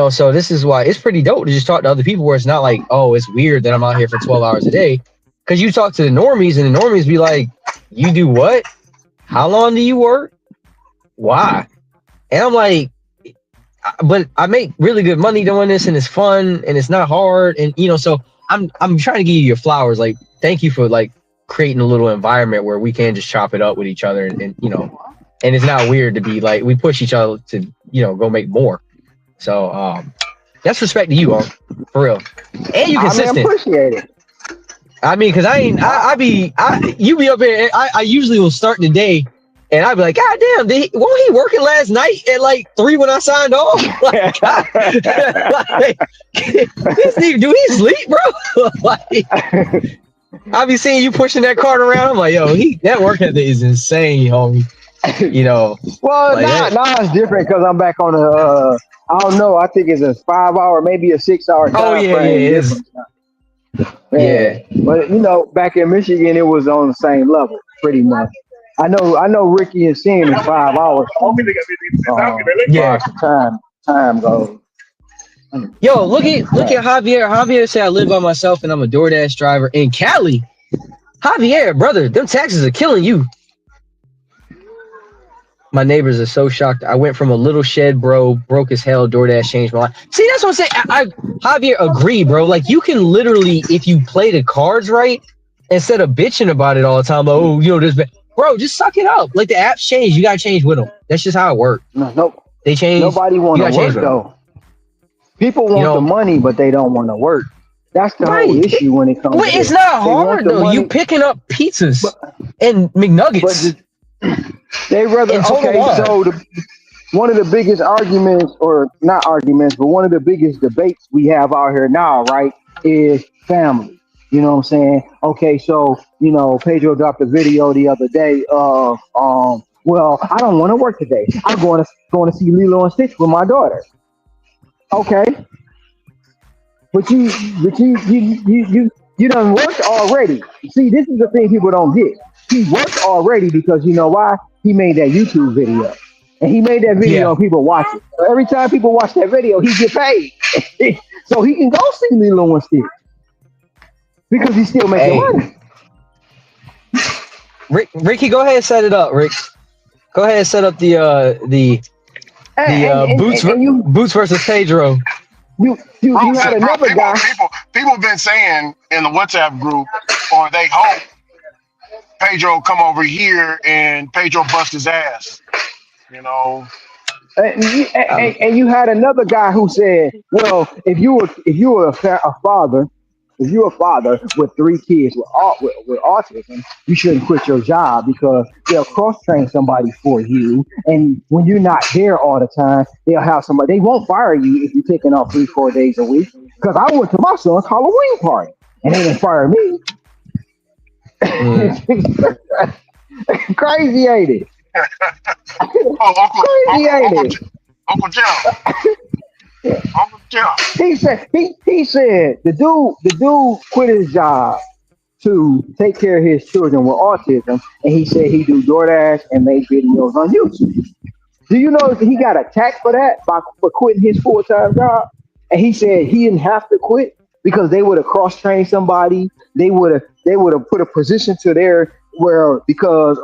So this is why it's pretty dope to just talk to other people where it's not like, oh, it's weird that I'm out here for 12 hours a day. Because you talk to the normies and the normies be like, you do what? How long do you work? Why? And I'm like, but I make really good money doing this and it's fun and it's not hard. And, so I'm trying to give you your flowers. Like, thank you for like creating a little environment where we can just chop it up with each other and it's not weird to be like, we push each other to, go make more. So, That's respect to you, for real. And you I mean, consistent. appreciate it. I mean, cause you be up here. I usually will start the day, and I'd be like, God damn, wasn't he working last night at like 3 when I signed off? Like, God, like, this nigga, do he sleep, bro? Like, I be seeing you pushing that cart around. I'm like, yo, that work ethic is insane, homie. You know, Well, like that. now it's different because I'm back on a. I don't know. I think it's a 5 hour, maybe a 6 hour Oh time yeah, frame it is. difference. Yeah. Yeah, but back in Michigan, it was on the same level, pretty much. I know. Ricky and Sin is 5 hours. As far Yeah. as the time goes. Yo, look at Javier. Javier said I live by myself and I'm a DoorDash driver in Cali. Javier, brother, them taxes are killing you. My neighbors are so shocked. I went from a little shed, bro, broke as hell. DoorDash changed my life. See, that's what I'm saying. Javier, agree, bro. Like, you can literally, if you play the cards right, instead of bitching about it all the time, like, oh, this, bro, just suck it up. Like, the apps change. You got to change with them. That's just how it works. No, They change. nobody You want got to to change work with them. though. People want the money, but they don't want to work. That's the whole Right. issue when it comes Wait, to it's this. not They want hard, the though. You money, picking up pizzas but and McNuggets they rather and Total okay. Wine. So one of the biggest arguments, or not arguments, but one of the biggest debates we have out here now, right, is family. You know what I'm saying? Okay, so Pedro dropped a video the other day of well, I don't want to work today. I'm going to see Lilo and Stitch with my daughter. Okay, but you done worked already. See, this is the thing people don't get. He worked already because you know why? He made that YouTube video. And he made that video Yeah. and people watch it. So every time people watch that video, he get paid. So he can go see Lilo and Stitch because he's still making Hey, money. Ricky, go ahead and set it up, Rick. Go ahead and set up And you Boots versus Pedro. you had Bro, another guy. people been saying in the WhatsApp group, or they hope Pedro come over here and Pedro bust his ass. You know, And you had another guy who said, "Well, if you were a father, if you're a father with 3 kids with autism, you shouldn't quit your job because they'll cross train somebody for you, and when you're not there all the time, they'll have somebody. They won't fire you if you're taking off 3-4 days a week. Because I went to my son's Halloween party, and they didn't fire me. Mm. Crazy, ain't it? oh, Crazy, ain't it? Uncle Joe, Uncle Joe. He said the dude quit his job to take care of his children with autism, and he said he do DoorDash and make videos on YouTube. Do you know that he got attacked for that for quitting his full-time job? And he said he didn't have to quit because they would have cross-trained somebody. They would have put a position to their where because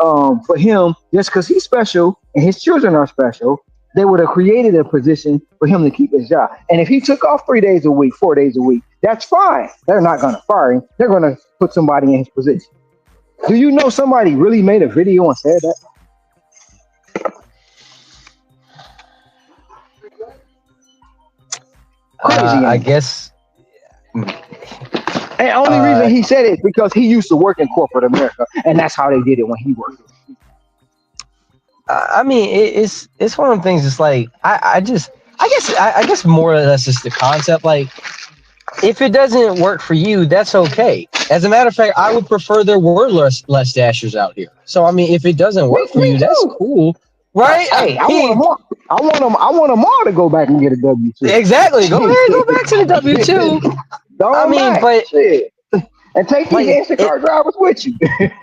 for him just because he's special and his children are special, they would have created a position for him to keep his job. And if he took off 3 days a week, 4 days a week, that's fine. They're not going to fire him. They're going to put somebody in his position. Do you know somebody really made a video and said that? Crazy. I guess. And only reason Uh, he said it is because he used to work in corporate America, and that's how they did it when he worked. I mean, it's one of the things. It's like I guess more or less it's the concept. Like, if it doesn't work for you, that's okay. As a matter of fact, I would prefer there were less dashers out here. So I mean, if it doesn't work for Me you, that's too. cool, right? Hey, I want them all. I want them all to go back and get a W two. Exactly. Go ahead, go back to the W-2. I Go mean, back. but Shit. And take these like it. Instacart drivers with you. Take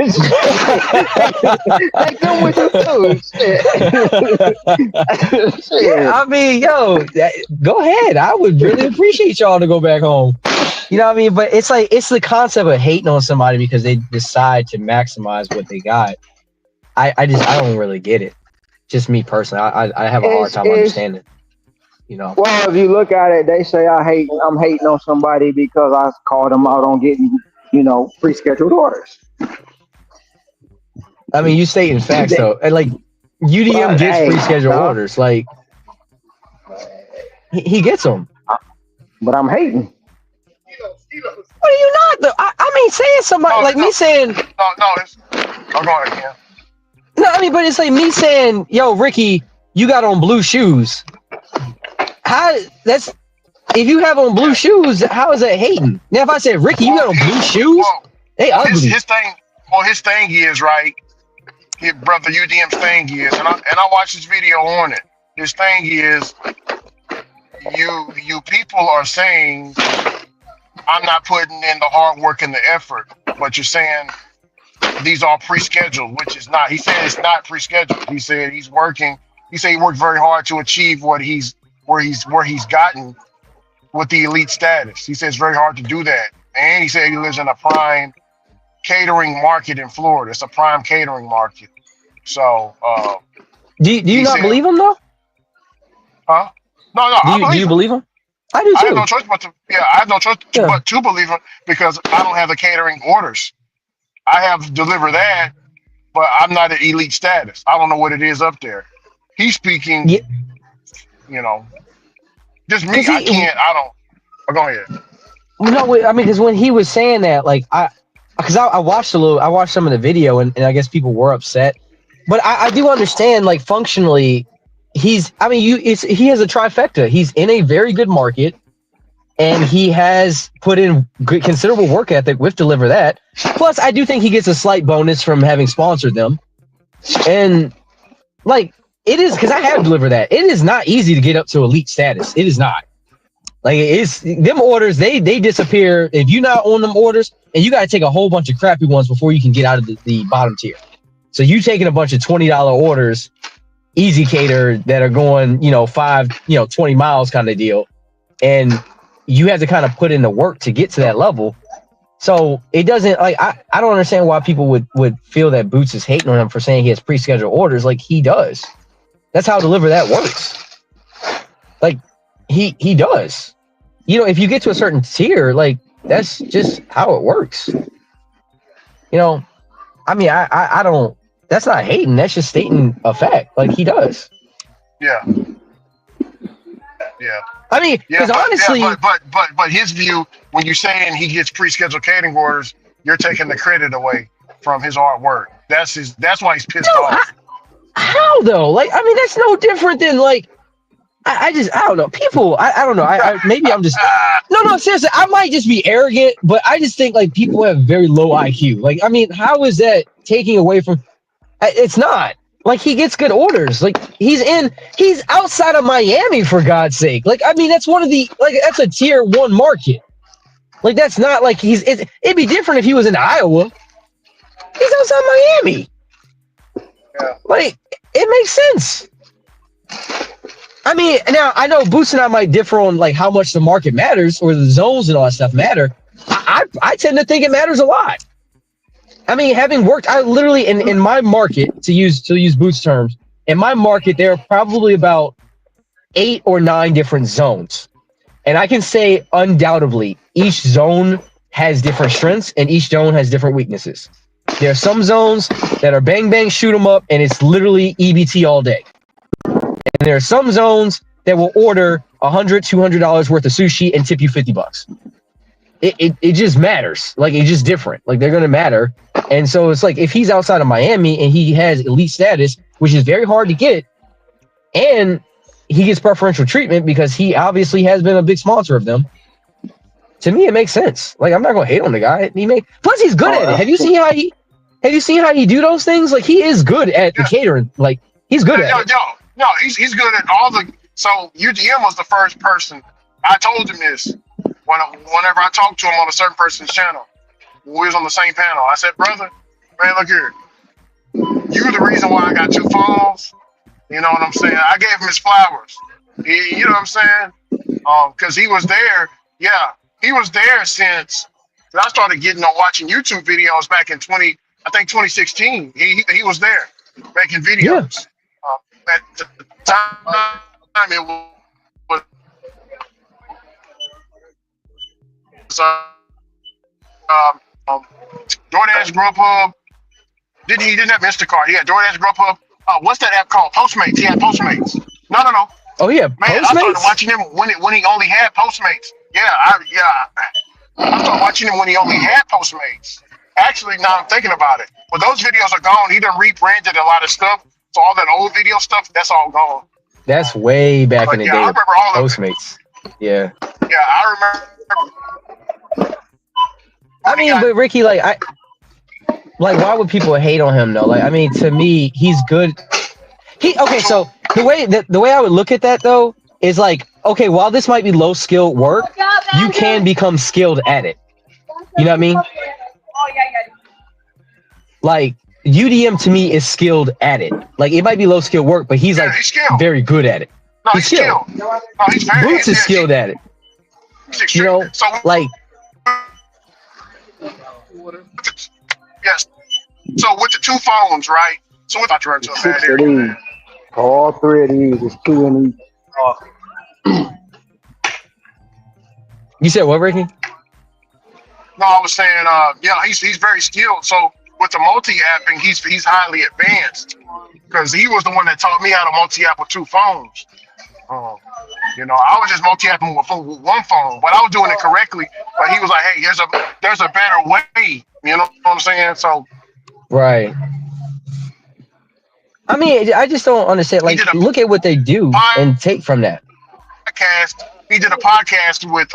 them with you too. Shit. Yeah, Shit. I mean, yo, go ahead. I would really appreciate y'all to go back home. You know what I mean? But it's like it's the concept of hating on somebody because they decide to maximize what they got. I don't really get it. Just me personally, I have a hard time It's understanding. You know, well, if you look at it, they say I'm hating on somebody because I called them out on getting pre-scheduled orders. I mean, you stating facts though, and like UDM But gets hey, pre-scheduled dog, orders. Like he gets them. but I'm hating. What are you not though? I mean, saying somebody No, like no, me saying no. It's I'm going again. no. I mean, but it's like me saying, "Yo, Ricky, you got on blue shoes." How that's if you have on blue Yeah. shoes, how is that hating? Now, if I said, Ricky, you Well, got on blue he shoes, well they well ugly. his thing is right. His brother UDM's thing is, and I watched this video on it. His thing is you people are saying I'm not putting in the hard work and the effort, but you're saying these are pre-scheduled, which is not. He said it's not pre-scheduled. He said he's working. He said he worked very hard to achieve where he's gotten with the elite status. He said it's very hard to do that, and he said he lives in a prime catering market in Florida. It's a prime catering market. So Do you he not said, believe him though? huh? No, no, I Do believe you him. believe him? I do I have no too. choice but to I have no choice Yeah. but to believe him because I don't have the catering orders. I have delivered that, but I'm not at elite status. I don't know what it is up there. He's speaking, Yeah. you know, just me. Because I he can't. I don't. Oh, go ahead. no, I mean, because when he was saying that, like I watched I watched some of the video, and I guess people were upset, but I do understand, like functionally, I mean, he has a trifecta. He's in a very good market, and he has put in considerable work ethic with Deliver That. Plus, I do think he gets a slight bonus from having sponsored them, and like it is because I have Deliver That. It is not easy to get up to elite status. It is not. Like it's them orders, they disappear if you're not on them orders, and you got to take a whole bunch of crappy ones before you can get out of the bottom tier. So you taking a bunch of $20 orders, easy cater that are going, 20 miles kind of deal, and you have to kind of put in the work to get to that level. So it doesn't like I don't understand why people would feel that Boots is hating on him for saying he has pre-scheduled orders like he does. That's how Deliver That works. Like he does. If you get to a certain tier, like that's just how it works. I mean, I don't. That's not hating. That's just stating a fact. Like he does. Yeah, yeah, I mean, yeah. because honestly, But his view when you're saying he gets pre-scheduled catering orders, you're taking the credit away from his hard work. That's why he's pissed no, off. how though? Like, I mean, that's no different than like I don't know. People, I don't know. Maybe I'm just no, seriously. I might just be arrogant, but I just think like people have very low IQ. Like, I mean, how is that taking away from? It's not like he gets good orders. Like he's outside of Miami for God's sake. Like, I mean, that's one of the that's a tier 1 market. Like, that's not like it'd be different if he was in Iowa. He's outside Miami. Yeah. Like, it makes sense. I mean, now I know Boots and I might differ on like how much the market matters or the zones and all that stuff matter. I tend to think it matters a lot. I mean, having worked, I literally in my market, to use Boots terms, in my market there are probably about 8 or 9 different zones, and I can say undoubtedly each zone has different strengths and each zone has different weaknesses. There are some zones that are bang bang shoot 'em up, and it's literally EBT all day. And there are some zones that will order $100, $200 worth of sushi and tip you $50. It just matters. Like, it's just different. Like, they're going to matter. And so it's like, if he's outside of Miami and he has elite status, which is very hard to get, and he gets preferential treatment because he obviously has been a big sponsor of them, to me, it makes sense. Like, I'm not going to hate on the guy. Plus he's good at it. Have you seen how he do those things? Like, he is good at the Yeah. catering. Like, he's good at it. No, he's good at all the. So UGM was the first person. I told him this whenever I talked to him on a certain person's channel. We was on the same panel. I said, brother, man, look here. You're the reason why I got 2 phones. You know what I'm saying? I gave him his flowers. You know what I'm saying? Because he was there. Yeah, he was there since I started getting on watching YouTube videos back in 2016. He was there making videos. At the time, it was DoorDash Grubhub. He didn't have Instacart. He had DoorDash Grubhub. What's that app called? Postmates. He had Postmates. No. Oh yeah, Man, I started watching him when he only had Postmates. I started watching him when he only had Postmates. Actually, now I'm thinking about it. Well, those videos are gone. He done rebranded a lot of stuff. So all that old video stuff, that's all gone. That's way back in But the yeah, I day of remember all of it. Postmates. Yeah. Yeah, I remember I when he mean, got but Ricky, why would people hate on him though? Like, I mean, to me, he's good. Okay. two. So the way I would look at that though is like, okay, while this might be low skill work, you can become skilled at it. You know what I mean? Like UDM to me is skilled at it. Like it might be low skill work, but he's Yeah, like he's skilled. very good at it. No, He's he's skilled. skilled. No, he's very. Boots is skilled at it. He's You extreme. know, So like yes. So with the two phones, right? So with I turned to a bad Six of area. these. All three of these is two in each. you said, what, Ricky? No, I was saying, yeah, he's very skilled. So with the multi-apping, he's highly advanced because he was the one that taught me how to multi-app with two phones. You know, I was just multi-apping with one phone, but I was doing it correctly. But he was like, "Hey, there's a better way." You know what I'm saying? So Right. I mean, I just don't understand. he Like, did a look at what they do and take from that. podcast. He did a podcast with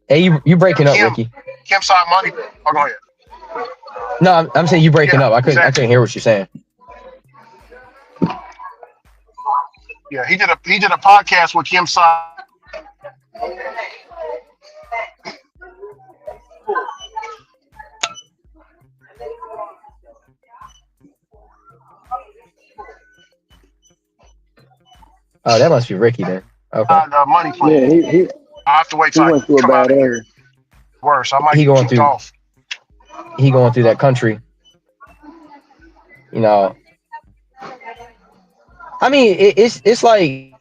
Hey, you breaking up, Kim Ricky? Side Money. Oh, go ahead. No, I'm saying you breaking Yeah, up. I couldn't hear what you're saying. Yeah, he did a podcast with Kim Side. Oh, that must be Ricky then. Okay. Money Yeah, plan. he I have to wait he till I went through a come out bad of area. here. Worse, I might He get going kicked through. off. He going through that country. You know. I mean, it's like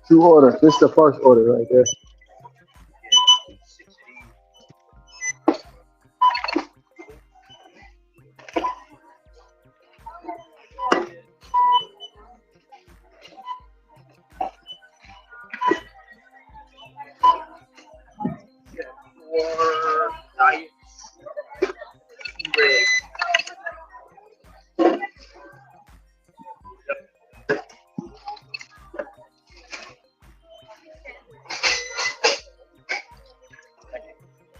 Two orders. This is the first order right there.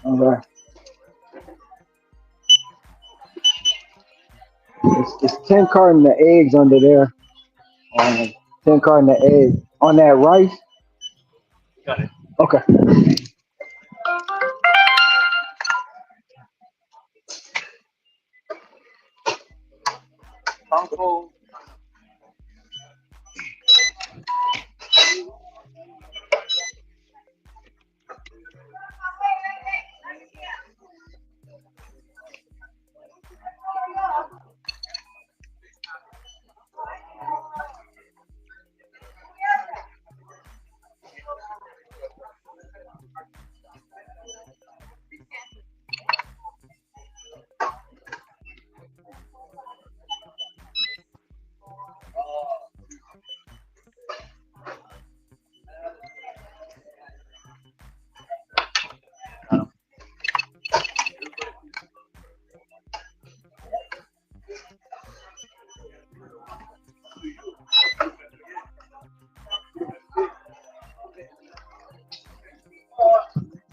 All right. It's 10 carton of eggs under there. 10 carton of eggs. On that rice? Got it. Okay. Uncle.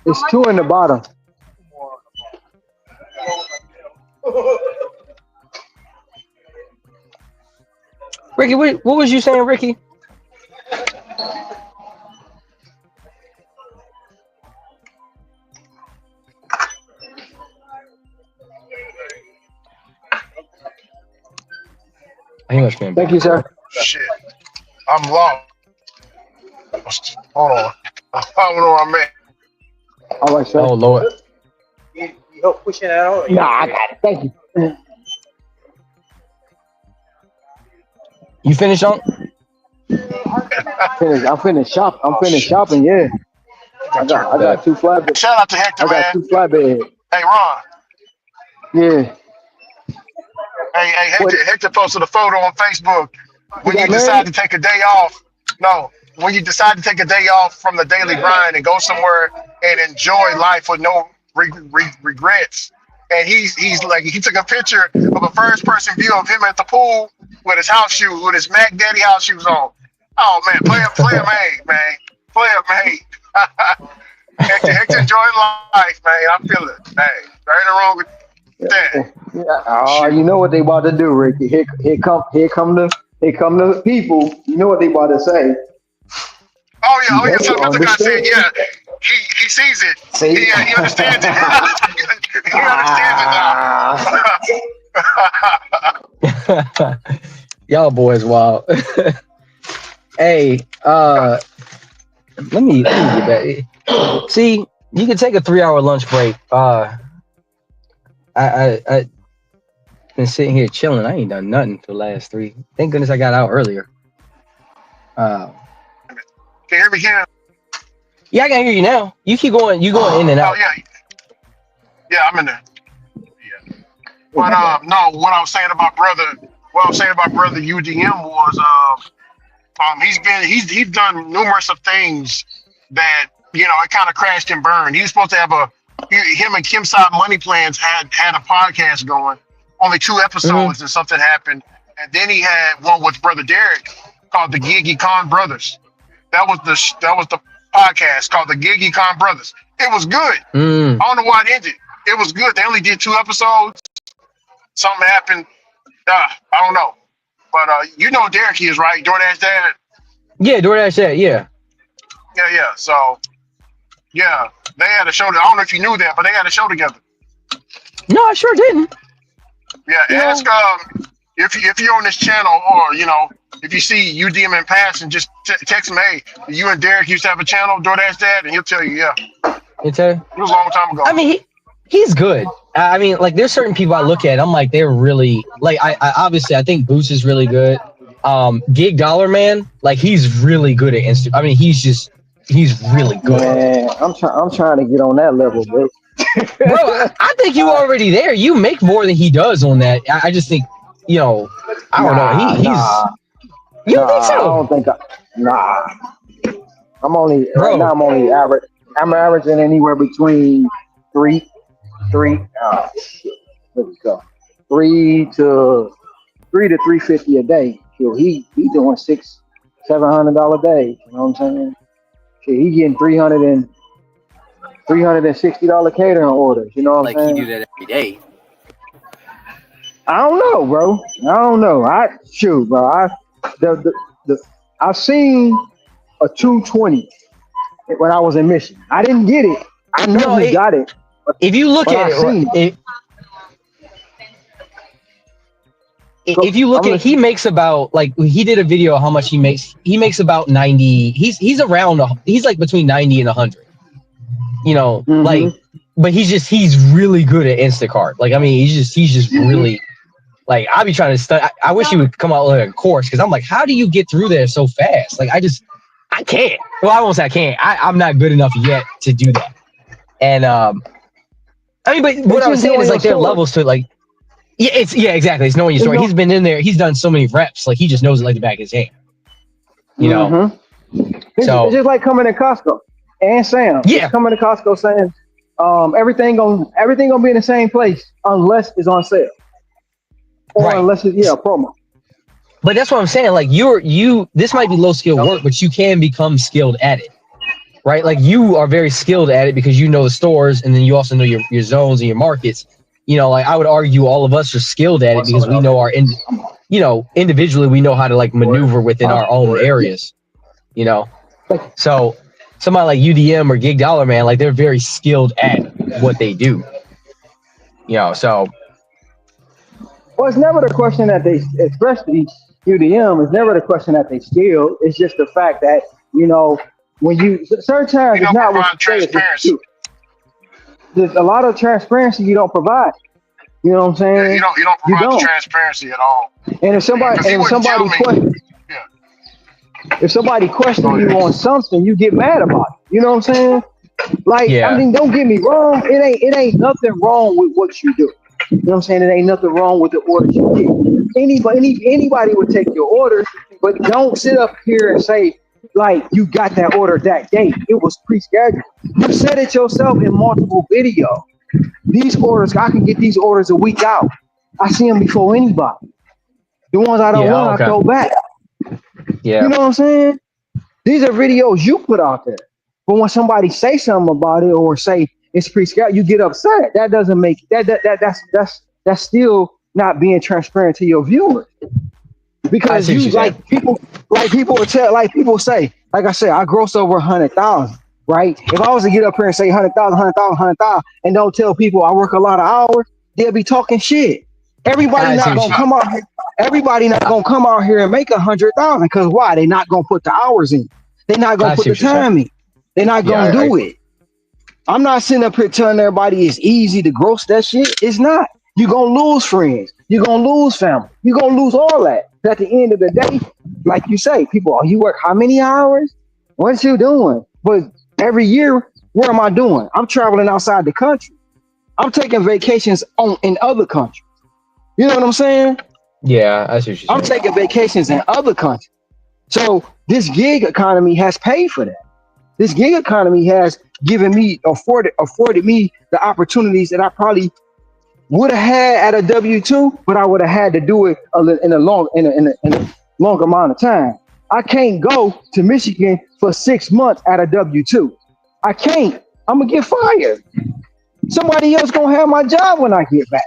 It's two in the bottom. Ricky. What was you saying, Ricky? He must be. Thank you, sir. Shit, I'm lost. Hold on. I don't know where I'm at. All right, sir. Oh Lord. You help pushing that out? Nah, I got it. Thank you. You finished on? I'm finished shopping. Yeah, I got two flatbed. Shout out to Hector, I got man. two flatbed. Hey, Ron. Yeah. Hey, What? Hector posted a photo on Facebook He when you got decide married? to take a day off. No, when you decide to take a day off from the daily grind and go somewhere and enjoy life with no regrets. And he's like he took a picture of a first person view of him at the pool with his house shoes, with his Mac Daddy house shoes on. Oh man, player made, man, player made. Hector enjoying life, man. I feel it. Hey, there ain't no wrong with that. Yeah. Oh, Shoot. you know what they about to do, Ricky. Here come the people. You know what they about to say. Oh yeah. They So another guy said, understand. yeah, he sees it. See? He understands it. He understands it Ah. now. Y'all boys wild. Hey, let me get back. See, you can take a 3-hour lunch break. I been sitting here chilling. I ain't done nothing for the last 3. Thank goodness I got out earlier. Uh, Can you hear me here? yeah, I can hear you now. You keep going. You going in and Oh out. yeah, I'm in there. Yeah. But no, what I was saying about brother UDM was he's done numerous of things that it kind of crashed and burned. He was supposed to have him and Kim Side Money Plans had a podcast going, only 2 Mm-hmm. episodes, and something happened, and then he had one with brother Derek called the Gig Econ Brothers. That was the podcast called the Gig Econ Brothers. It was good. Mm. I don't know why it ended. It was good. They only did 2 episodes. Something happened. I don't know. But Derek is right. DoorDash dad. Yeah, DoorDash that. Yeah. Yeah. So yeah, they had a show. I don't know if you knew that, but they had a show together. No, I sure didn't. Yeah. Yeah. Ask if you're on this channel, or if you see UDM in passing, just text him. Hey, you and Derek used to have a channel, DoorDash dad, and he'll tell you. Yeah, It's a. it was a long time ago. I mean, he's good. I mean, like, there's certain people I look at. I'm like, they're really like. I obviously I think Boots is really good. Gig Dollar Man, like, he's really good at Insta. I mean, he's really good. Man, I'm trying to get on that level, bro. Bro, I think you already there. You make more than he does on that. I just think, I don't know. Nah. You don't think I so, don't think. Nah. Right now. bro? I'm only average. I'm averaging anywhere between three. Shit. Let me go. 3 to 350 a day. Yo, he doing $600-700 days. You know what I'm saying? Shit, he getting $360 catering orders. You know what I'm Like, he saying? do that every day. I don't know, bro. I don't know. Bro. I seen a 220 when I was in Michigan. I didn't get it. I know No, he got it, if you look but at I seen it. If you look I'm at, he listening. makes about, like, he did a video how much he makes. He makes about 90. He's around. He's like between 90 and 100. Mm-hmm. Like, but he's really good at Instacart. Like, I mean, he's just Mm-hmm. really, like, I be trying to study. I wish he would come out with a course, because I'm like, how do you get through there so fast? Like, I can't. Well, I won't say I can't. I'm not good enough yet to do that. And I mean, but what It's I was just saying knowing is, your like, there are story. levels to it. Like, exactly. It's knowing your It's story. no, He's been in there. He's done so many reps. Like, he just knows it like the back of his hand. mm-hmm. It's So just like coming to Costco and Sam. It's yeah, coming to Costco saying everything gonna be in the same place unless it's on sale or right. unless it's a promo. But that's what I'm saying. Like, this might be low skill work, but you can become skilled at it, right? Like, you are very skilled at it because you know the stores, and then you also know your zones and your markets. Like, I would argue all of us are skilled at it because we know individually we know how to, like, maneuver within our own areas. So somebody like UDM or Gig Dollar Man, like, they're very skilled at what they do. So Well, it's never the question that they, especially UDM, it's never the question that they steal. It's just the fact that when certain times You it's don't not what provide you say, it's what transparency. you do. There's a lot of transparency you don't provide. You know what I'm Yeah, saying? you don't You provide the don't. transparency at all. And if somebody Because he and if wouldn't tell somebody me. question Yeah, if somebody question go you ahead. on something, you get mad about it. You know what I'm saying? Like, I yeah, mean, don't get me wrong. It ain't nothing wrong with what you do. You know what I'm saying? There ain't nothing wrong with the orders you get. Anybody would take your order, but don't sit up here and say like you got that order that day. It was pre-scheduled. You said it yourself in multiple videos. These orders, I can get these orders a week out. I see them before anybody. The ones I don't Yeah, want, I okay. throw back. You Yeah. know what I'm saying? These are videos you put out there. But when somebody say something about it or say it's pre-scheduled, you get upset. That doesn't make that's still not being transparent to your viewers. I Because see what you you're saying. like people will tell like people say, like I said, I gross over 100,000, right? If I was to get up here and say 100,000, 100,000, 100,000, and don't tell people I work a lot of hours, they'll be talking shit. Everybody I see not what gonna you. come out here. Everybody not gonna come out here and make 100,000 because why? They not gonna put the hours in. They not gonna I put see the what you're saying. time in. They not Yeah, gonna do it. I'm not sitting up here telling everybody it's easy to gross that shit. It's not. You're gonna lose friends. You're gonna lose family. You're gonna lose all that. But at the end of the day, like you say, people, oh, you work how many hours? What you doing? But every year, what am I doing? I'm traveling outside the country. I'm taking vacations on in other countries. You know what I'm saying? yeah, I see what you're I'm saying. taking vacations in other countries. So this gig economy has paid for that. This gig economy has given me afforded me the opportunities that I probably would have had at a W-2, but I would have had to do it in a longer amount of time. I can't go to Michigan for 6 months at a W-2. I can't. I'm gonna get fired. Somebody else gonna have my job when I get back.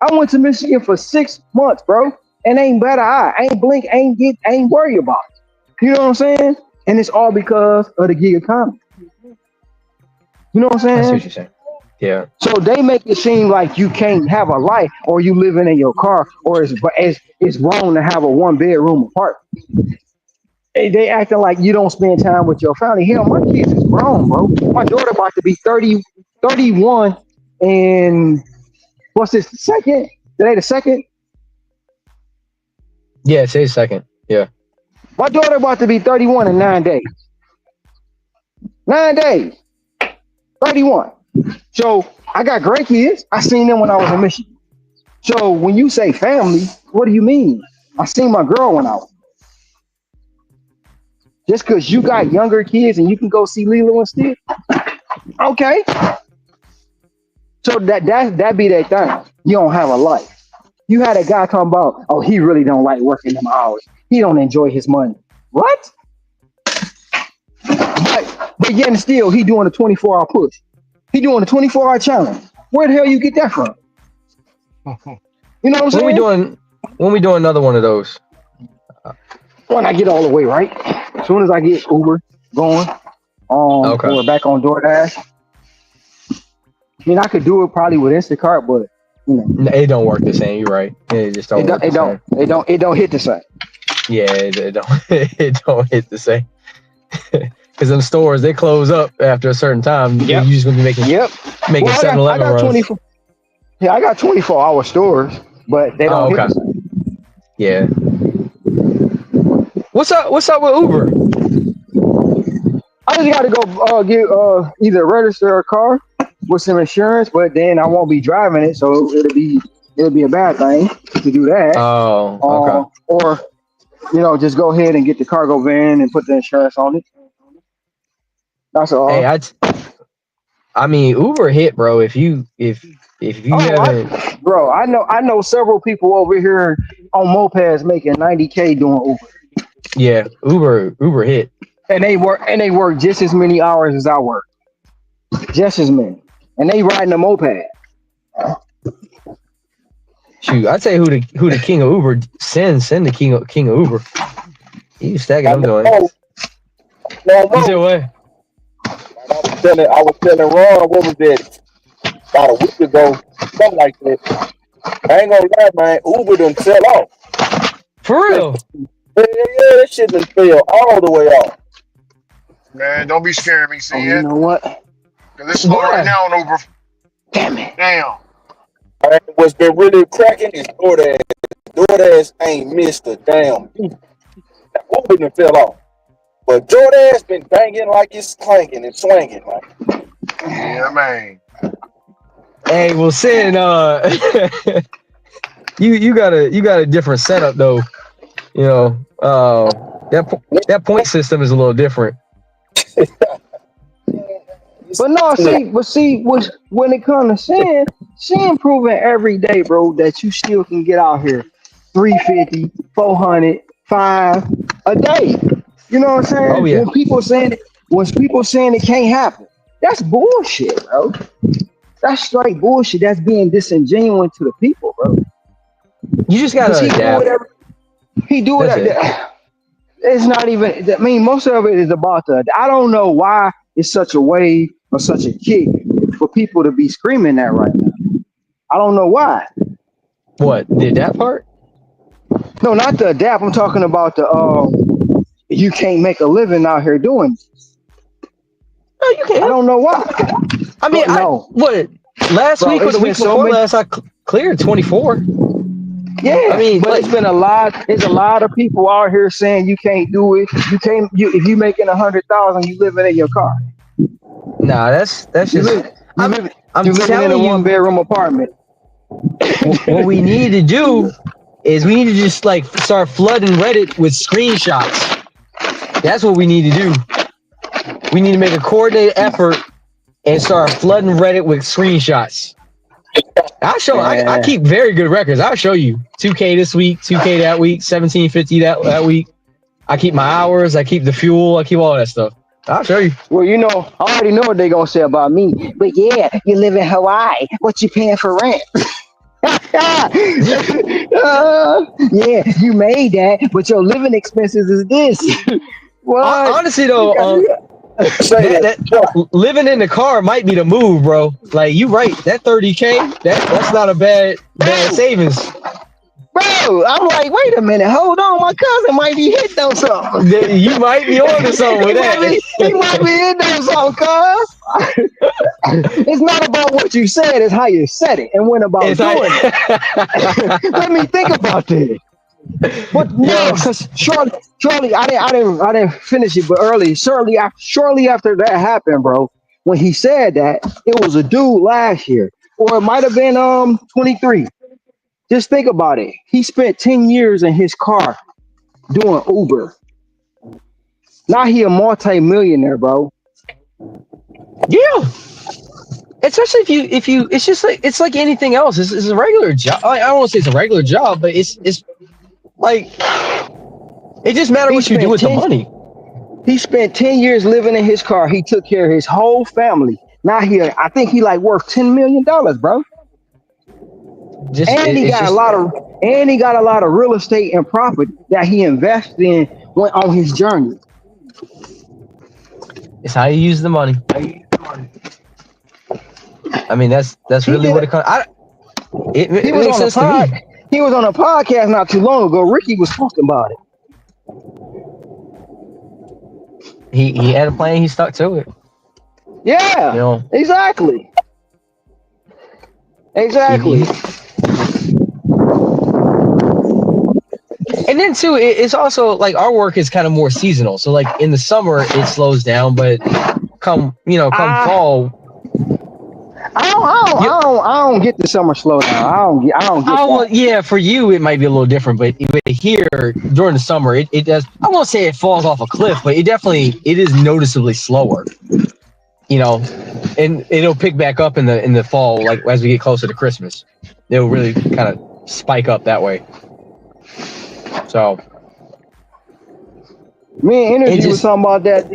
I went to Michigan for 6 months, bro, and ain't better eye, ain't blink, ain't worry about it. You know what I'm saying? And it's all because of the gig economy. You know what I'm I see saying? what you're saying. Yeah. So they make it seem like you can't have a life or you living in your car or it's wrong to have a one bedroom apartment. They acting like you don't spend time with your family. Hell, my kids is grown, bro. My daughter about to be 30, 31, and what's this, the second? Today the second? Yeah, say a second. Yeah. My daughter about to be 31 in 9 days. 9 days, 31. So I got grandkids. I seen them when I was in Michigan. So when you say family, what do you mean? I seen my girl when I was. Just because you got younger kids and you can go see Lilo and Stitch, okay. So that be that thing. You don't have a life. You had a guy talking about, oh, he really don't like working them hours. He don't enjoy his money. What? But yet and still, he doing a 24-hour push. He doing a 24-hour challenge. Where the hell you get that from? You know what I'm When we saying? doing when we doing another one of those? When I get all the way right, as soon as I get Uber going, Okay. or back on DoorDash. I mean, I could do it probably with Instacart, but you know, It don't work the same. You're right. It just don't work the same. it don't hit the same. Yeah, it don't. It don't hit the same. Because them stores they close up after a certain time. You Yep. just gonna be making Yep. making Well, I 7-Eleven got runs. 24. Yeah, I got 24-hour stores, but they Oh, don't hit okay. the same. Yeah. What's up? What's up with Uber? I just got to go get either register a car with some insurance, but then I won't be driving it, so it'll be a bad thing to do that. Oh, okay. Or just go ahead and get the cargo van and put the insurance on it. That's Hey, all. I mean Uber hit, bro. If you Oh, haven't, I know several people over here on mopeds making 90K doing Uber, yeah, Uber hit. and they work just as many hours as I work, just as many, and they riding a moped. Shoot, I'd say who the king of Uber send the king of Uber. He's stacking I them know, joints. no You said more. what? I was telling Ron, what was that, about a week ago, something like that. I ain't gonna lie, man. Uber done fell off. For Yeah, real? yeah, that shit done fell all the way off. Man, don't be scaring me, Oh, you seeing. know what? Cause it's slow right Why? now on Uber. Damn it! Damn. And what's been really cracking is DoorDash. DoorDash ain't missed a damn beat. Uber done fell off. But DoorDash been banging like it's clanking and swinging, man. Yeah, man. Hey, well, saying you got a different setup though. You know, that point system is a little different. But no, see, when it comes to sin proving every day, bro, that you still can get out here 350, 400, 5 a day. You know what I'm Oh saying? yeah, When people saying it can't happen, that's bullshit, bro. That's straight bullshit. That's being disingenuous to the people, bro. you just Because gotta adapt. he do it That's at it. it's not even. I mean, most of it is about the. I don't know why it's such a wave or such a kick for people to be screaming that right now. I don't know why. What the adapt part? No, not the adapt. I'm talking about the. You can't make a living out here doing it. No, you I can. don't know why. I mean, But no, what last bro, week or it's the been week so before many. last, cleared 24. I Yeah, mean, but it's like, been a lot. There's a lot of people out here saying you can't do it. You can't. If you making 100,000, you living in your car. nah, that's You just. live. You I'm live. I'm You living in a telling one you, bedroom apartment. what we need to do is we need to just like start flooding Reddit with screenshots. That's what we need to do. We need to make a coordinated effort and start flooding Reddit with screenshots. I Man, keep very good records. I'll show you 2K this week, 2K that week, 1750 that week. I keep my hours, I keep the fuel, I keep all that stuff. I'll show you. well, I already know what they gonna say about me. But yeah, you live in Hawaii. What you paying for rent? Yeah, you made that, but your living expenses is this. What? Honestly though, Say that that. that living in the car might be the move, bro. Like you right, that 30K, that's not a bad Bro, savings. bro, I'm like, wait a minute, hold on, my cousin might be hitting on something. You might be onto something with that. He might be hitting on something, cuz. It's not about what you said, it's how you said it and went about It's like, doing it. Let me think about this. But no, yo, because shortly, I didn't finish it, but shortly after that happened, bro, when he said that, it was a dude last year, or it might have been 23. Just think about it. He spent 10 years in his car doing Uber. Now he a multi-millionaire, bro. yeah. Especially if you, it's just like it's like anything else. It's a regular job. I don't want to say it's a regular job, but it's like it just matters He what you do spent with the 10 money. he spent 10 years living in his car. He took care of his whole family. Now I think he like worth $10 million, bro. Just And it's just he got a lot of real estate and property that he invested in went on his journey. it's how you use the money. I mean, that's He really what did it comes. he It was makes on a sense to me. he was on a podcast not too long ago. Ricky was talking about it. He had a plan. He stuck to it. You Yeah, know, exactly. he, Exactly. he and then too, it's also like our work is kind of more seasonal. So like in the summer it slows down, but come I fall, you I don't get the summer slowdown. I don't get oh well, that. yeah, for you it might be a little different, but here during the summer it does. I won't say it falls off a cliff, but it is noticeably slower. You know, and it'll pick back up in the fall, like as we get closer to Christmas. It'll really kind of spike up that way. So Me and it Energy was just talking about that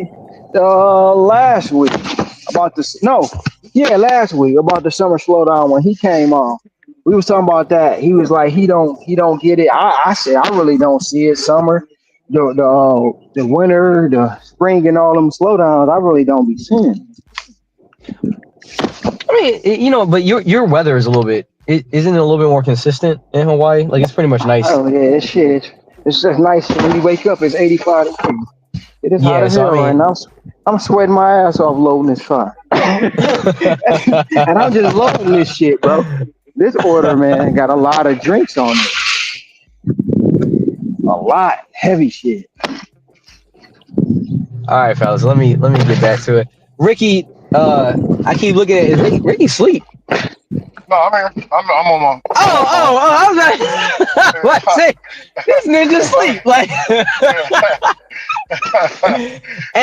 last week about this. No, yeah, last week about the summer slowdown when he came on. We was talking about that. He was like, he don't get it. I said, I really don't see it. Summer, the winter, the spring, and all them slowdowns. I really don't be seeing. I mean, but your weather is a little bit. Isn't it a little bit more consistent in Hawaii? Like it's pretty much nice. Oh yeah, this shit. It's just nice when you wake up. It's 85 degrees. It is hot Yeah, as so I hell right mean, now. I'm sweating my ass off loading this fire. And I'm just loading this shit, bro. This order, man, got a lot of drinks on it. A lot. Heavy shit. all right, fellas. Let me get back to it. Ricky, I keep looking at Ricky sleep. No, I'm here. I'm on my I was like, what? Say, this ninja sleep. Like,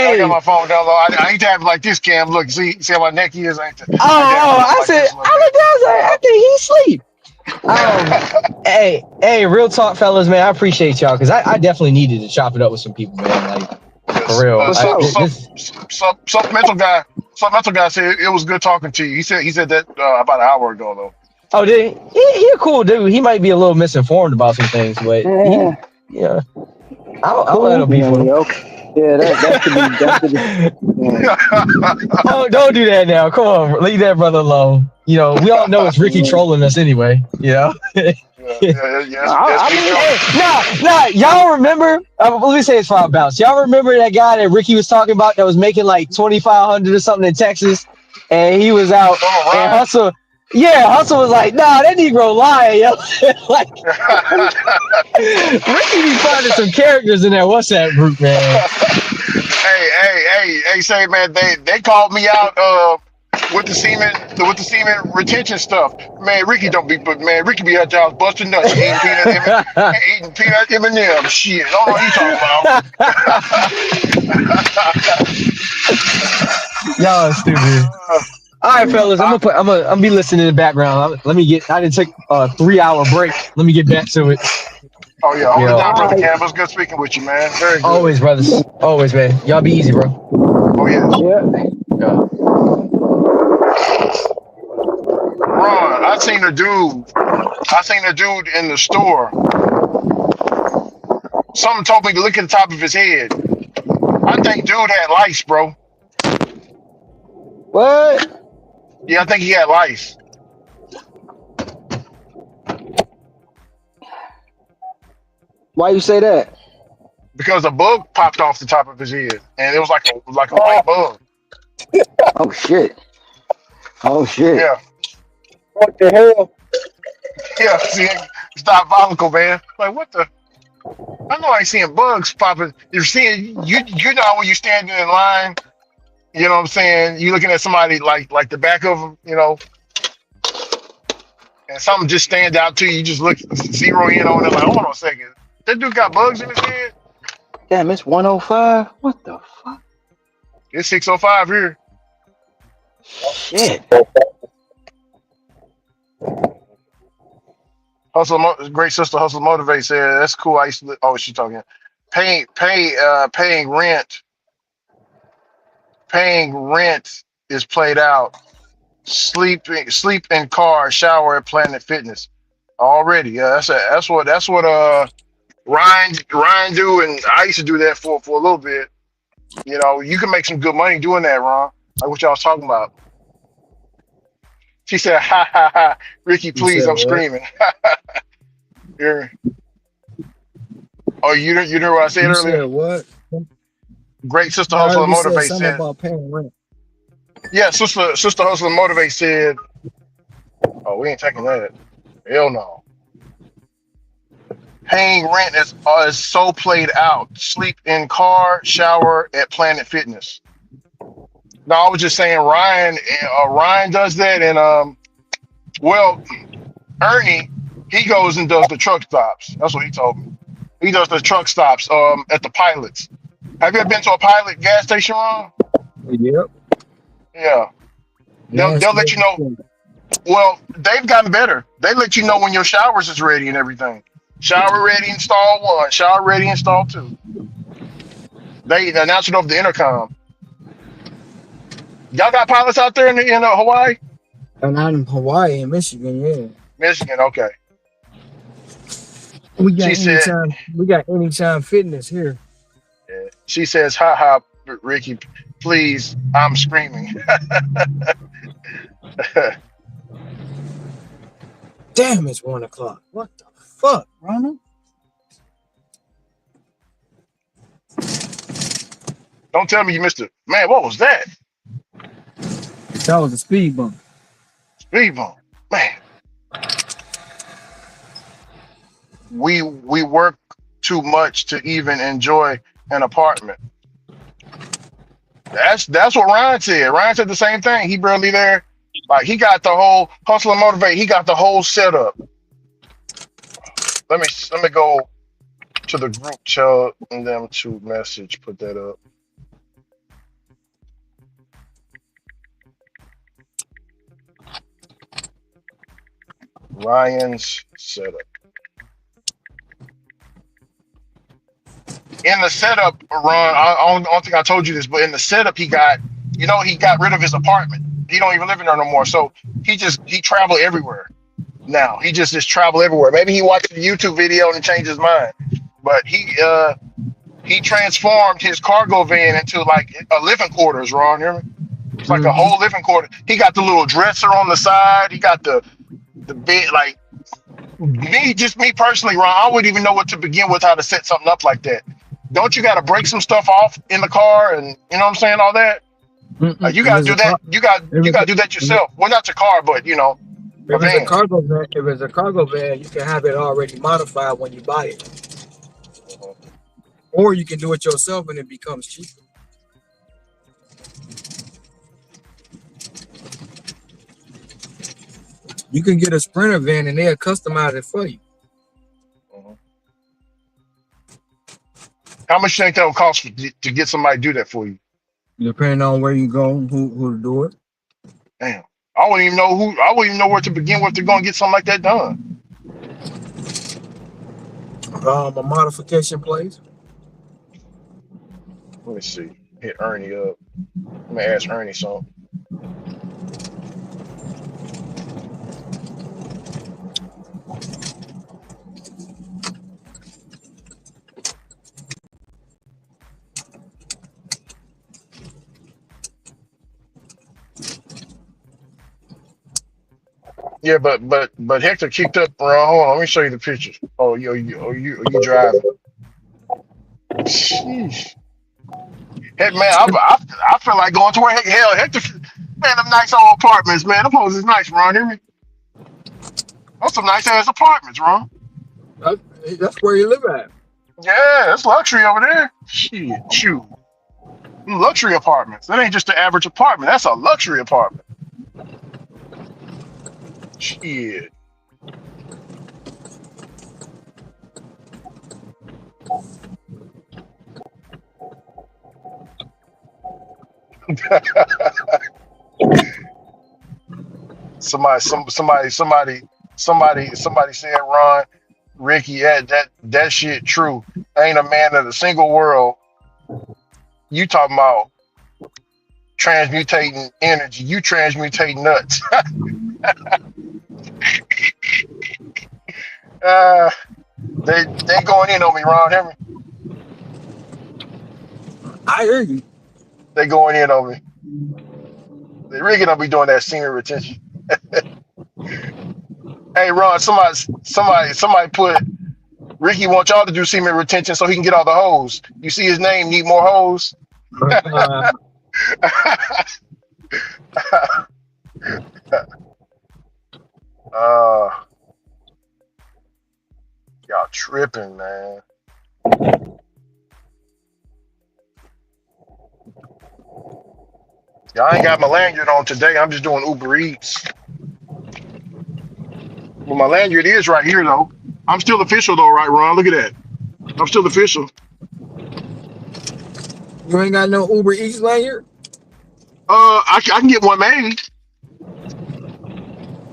I got hey, my phone down low. I ain't to have it like this, Cam. Look, see how my neck is. I ain't to have it I like said, this a little I bit. looked down, I was like, I think he sleep. Hey, real talk, fellas, man. I appreciate y'all because I definitely needed to chop it up with some people, man. Like, for Yes. real. sure. Supplemental guy said it was good talking to you. He said that about an hour ago though. Oh, did he a cool dude. He might be a little misinformed about some things, but Yeah, yeah, I'll let cool. him beef Yeah, with him. yeah, okay. Yeah, that could be. Yeah. Oh, don't do that now. Come on, leave that brother alone. We all know it's Ricky trolling us anyway. Yes, I SB mean, trolling. Nah. Y'all remember? Let me say this for our bounce. Y'all remember that guy that Ricky was talking about that was making like 2,500 or something in Texas, and he was out Oh, and Ryan. Hustle. Yeah, Hustle was like, nah, that Negro lying, yo. Like Ricky be finding some characters in that WhatsApp group, man. Hey, say man, they called me out with the semen retention stuff. Man, Ricky don't be but man, Ricky be at y'all busting nuts and eating peanut M&M. Shit, I don't know what you talking about. Y'all are stupid. All right, fellas, I, I'm be listening in the background. I didn't take a 3 hour break. Let me get back to it. oh yeah, hold it Yeah, down, brother I Cam. It's good speaking with you, man. Very good. always, brothers. Always, man. Y'all be easy, bro. Oh yes. yeah. Yeah. Ron, I seen a dude in the store. Something told me to look at the top of his head. I think dude had lice, bro. What? Yeah, I think he had lice Why you say that? because a bug popped off the top of his head, and it was like a Oh, white bug. Oh shit. Oh shit. Yeah, what the hell? yeah. See, it's diabolical, man. Like what the? I know I ain't seeing bugs popping. You're seeing you know when you're standing in line. You know what I'm saying? You looking at somebody like the back of them, and something just stands out to you. You just look zero in on it. Like, hold on a second. That dude got bugs in his head. Damn, it's 105. What the fuck? It's 6:05 here. Shit. Great sister Hustle Motivate said that's cool. I used to. Oh, she talking. Paying rent. Paying rent is played out. Sleep in car, shower at Planet Fitness. Already, yeah. That's what Ryan do, and I used to do that for a little bit. You can make some good money doing that, Ron. Like what y'all was talking about. She said, "Ha ha ha, Ricky, You please, said I'm what? screaming." You're, oh, you know what I said You earlier? said what? Great sister I hustle heard and you said motivate something said, about paying rent. yeah, sister hustle and motivate said, oh, we ain't taking that. Hell no. Paying rent is so played out. Sleep in car, shower at Planet Fitness. No, I was just saying Ryan does that, and well, Ernie, he goes and does the truck stops. That's what he told me. He does the truck stops at the pilots. Have you ever been to a pilot gas station, Ron? Yep. Yeah. They'll Nasty let as you know. shit. Well, they've gotten better. They let you know when your showers is ready and everything. Shower ready, install one. Shower ready, install two. They announce it over the intercom. Y'all got pilots out there in Hawaii? And I'm in Hawaii and Michigan, yeah. Michigan, okay. We She got said, anytime fitness here. yeah. She says, ha ha, Ricky, please, I'm screaming. Damn, it's 1 o'clock. What the fuck, Ronald? Don't tell me you missed it. Man, what was that? That was a speed bump. Speed bump. Man, we work too much to even enjoy an apartment. That's what Ryan said. Ryan said the same thing. He barely there. Like he got the whole hustle and motivate. He got the whole setup. Let me go to the group, tell them to message. Put that up. Ryan's setup. In the setup, Ron, I don't think I told you this, but in the setup, he got rid of his apartment. He don't even live in there no more. So he travel everywhere now. He just travel everywhere. Maybe he watched a YouTube video and changed his mind. But he transformed his cargo van into like a living quarters, Ron. Hear me? It's like a Mm-hmm. whole living quarter. He got the little dresser on the side. He got the bed. Like me personally, Ron, I wouldn't even know what to begin with, how to set something up like that. Don't you got to break some stuff off in the car, and you know what I'm saying, all that? Like you If got to it's do a that. car, You got to do that yourself. Well, not your car, but a if it's a van. cargo van, you can have it already modified when you buy it, or you can do it yourself and it becomes cheaper. You can get a Sprinter van and they'll customize it for you. Mhm. How much you think that would cost to get somebody to do that for you? Depending on where you go, who to do it. Damn, I wouldn't even know who. I wouldn't even know where to begin with to go and get something like that done. A modification place. Let me see. Hit Ernie up. Let me ask Ernie something. Yeah, but Hector kicked up. Hold on, let me show you the pictures. Oh, you driving? Sheesh. Heck, man, I feel like going to where hell Hector. Man, them nice old apartments, man. Them hoes is nice, Ron. Hear me? Those some nice ass apartments, Ron. That's where you live at. Yeah, that's luxury over there. Shit, shoot. Luxury apartments. That ain't just the average apartment. That's a luxury apartment. Shit. Somebody said, Ron, Ricky, yeah, that shit true. Ain't a man of the single world. You talking about transmutating energy. You transmutate nuts. uh, they going in on me, Ron. Hear me? I hear you. They going in on me. They really gonna be doing that semen retention. Hey, Ron, somebody put Ricky wants y'all to do semen retention so he can get all the hoes. You see his name, need more hoes. uh, y'all tripping, man. Y'all ain't got my lanyard on today. I'm just doing Uber Eats. Well, my lanyard is right here, though. I'm still official, though, right, Ron? Look at that. I'm still official. You ain't got no Uber Eats lanyard? I can get one made.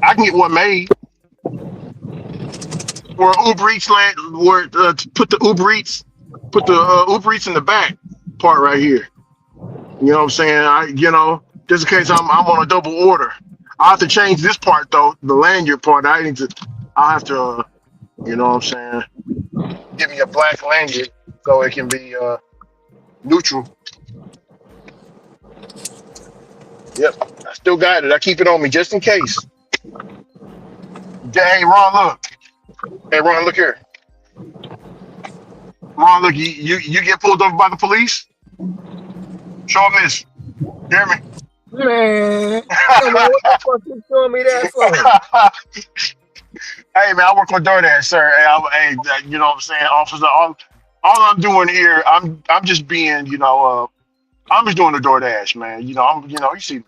I can get one made. Or Uber Eats land, where put the Uber Eats in the back part right here. You know what I'm saying? Just in case I'm on a double order. I have to change this part though, the lanyard part. I'll have to you know what I'm saying, give me a black lanyard so it can be neutral. Yep. I still got it. I keep it on me just in case. Hey Ron, look. Hey Ron, look here. Ron, look, you get pulled over by the police? Show them this. Hear me? Man, come on, what the fuck you showing me that for? Hey man, I work on DoorDash, sir. Hey, you know what I'm saying, officer. All I'm doing here, I'm just being, I'm just doing the DoorDash, man. You see me.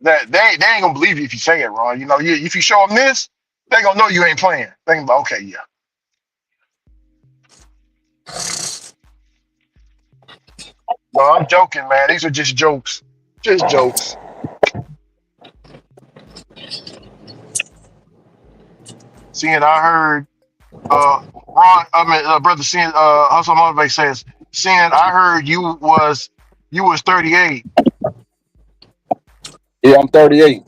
That they ain't gonna believe you if you say it, Ron. You know, if you show them this, they gonna know you ain't playing. They gonna be like, okay, yeah. No, I'm joking, man. These are just jokes. Just jokes. Seeing I heard Ron, I mean brother seeing Hustle Motivate says, seeing I heard you was 38. Yeah, I'm 38.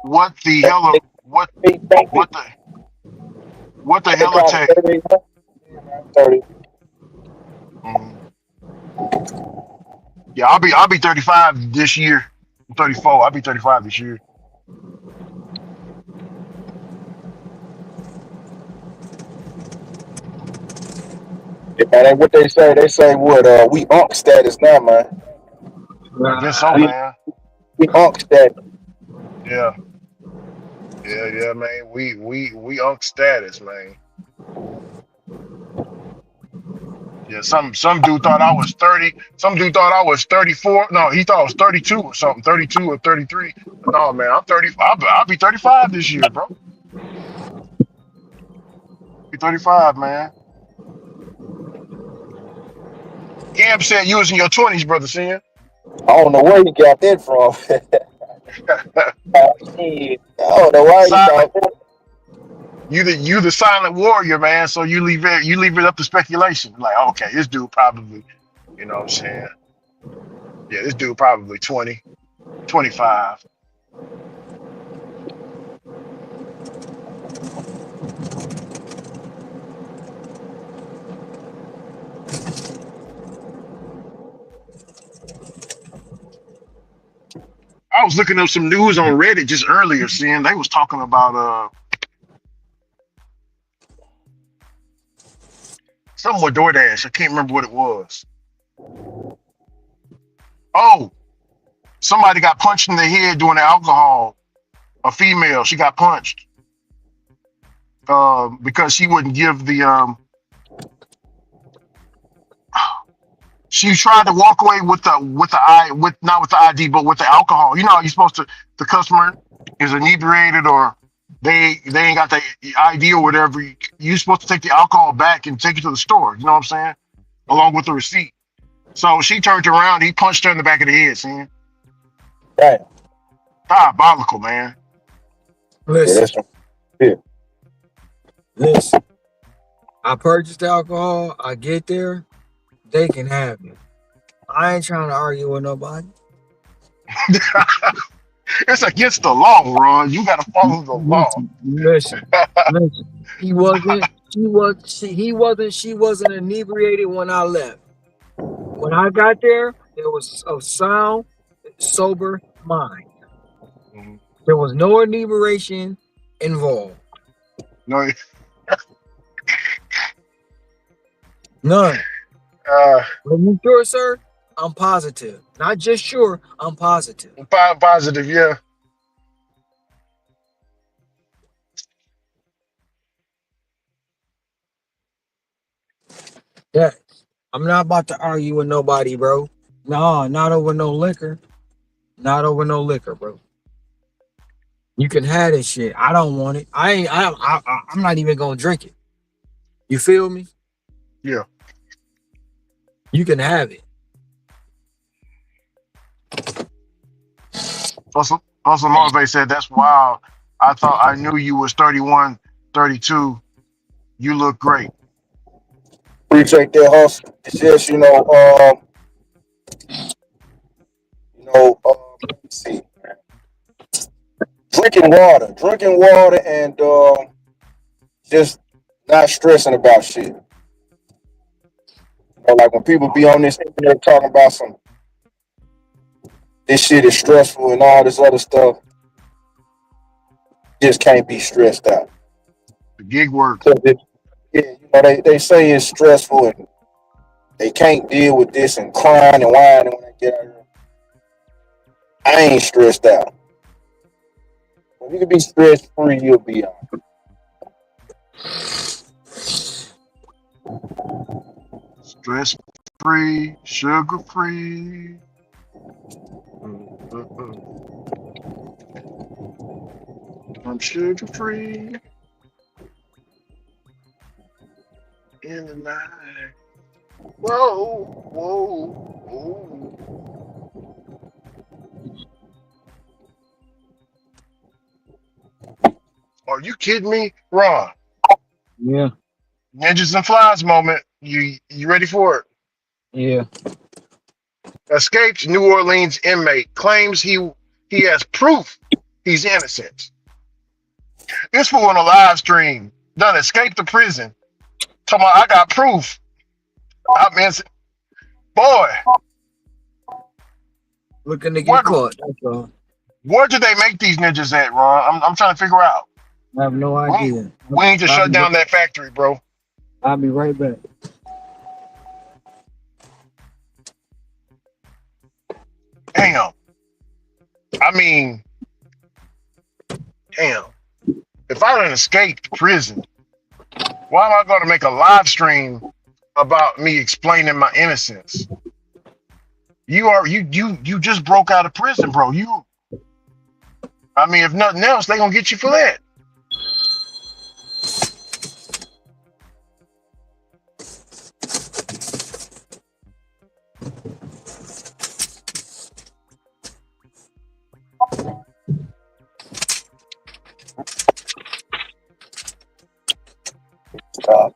What the hell They, what think what the what the they hell call me attack? 38. Yeah, man, I'm 30. Mhm. Yeah, I'll be 35 this year. I'm 34. I'll be 35 this year. Yeah, man, what they say? They say what? We unk status now, man. I guess so, Right. We man. we unk status. Yeah, yeah, man. We on status, man. Yeah, some dude thought I was 30. Some dude thought I was 34. No, he thought I was 32 or something, 32 or 33. But no, man, I'm 30. I'll be 35 this year, bro. Be 35, man. Cam said you was in your 20s, brother. Sin. I don't know where he got that from. Shit. I don't know why he Silent. thought that. You the silent warrior, man. So you leave it up to speculation. Like, okay, this dude probably, you know what I'm saying? Yeah, this dude probably 20, 25. I was looking up some news on Reddit just earlier, seeing they was talking about something with DoorDash. I can't remember what it was. Oh, somebody got punched in the head doing the alcohol. A female, she got punched because she wouldn't give the she tried to walk away with the I with not with the ID but with the alcohol. You know how you're supposed to, the customer is inebriated or they ain't got the ID or whatever. You're supposed to take the alcohol back and take it to the store. You know what I'm saying? Along with the receipt. So she turned around. He punched her in the back of the head. See, Damn. diabolical, man. Yeah, Listen, that's some shit. listen. I purchased alcohol. I get there, they can have it. I ain't trying to argue with nobody. It's against the law, Ron. You got to follow the law. Listen. He wasn't. She was. He wasn't. She wasn't inebriated when I left. When I got there, there was a sound, sober mind. Mhm. There was no inebriation involved. No, None. uh, Are you sure, sir? I'm positive. Not just sure. I'm positive. positive, yeah. Yeah. I'm not about to argue with nobody, bro. No, not over no liquor. Not over no liquor, bro. You can have this shit. I don't want it. I ain't. I'm not even gonna drink it. You feel me? Yeah. You can have it. Also, Marvey said, that's wild. I thought I knew you was 31, 32. You look great. Appreciate that hustle. It's just let me see, drinking water, and just not stressing about shit. Like when people be on this internet talking about this shit is stressful and all this other stuff, just can't be stressed out. The gig work. 'Cause yeah, they say it's stressful and they can't deal with this and crying and whining when they get out here. I ain't stressed out. If you can be stress free, you'll be on. Stress free, sugar free. Mm-mm-mm. I'm sugar free in the night. Whoa, whoa, whoa. Are you kidding me? Ron, Yeah, Ninjas and Flies moment. You ready for it? yeah. Escaped New Orleans inmate claims he has proof he's innocent. This fool on a live stream done escaped the prison. Talking about I got proof. I mean, boy, Looking to where get caught. That's all. where did they make these ninjas at, Ron? I'm trying to figure out. I have no We, idea. we need to I'll shut be, down that factory, bro. I'll be right back. Damn. I mean, damn. If I done escaped prison, why am I going to make a live stream about me explaining my innocence? You just broke out of prison, bro. I mean, if nothing else, they gonna get you for that. Stop.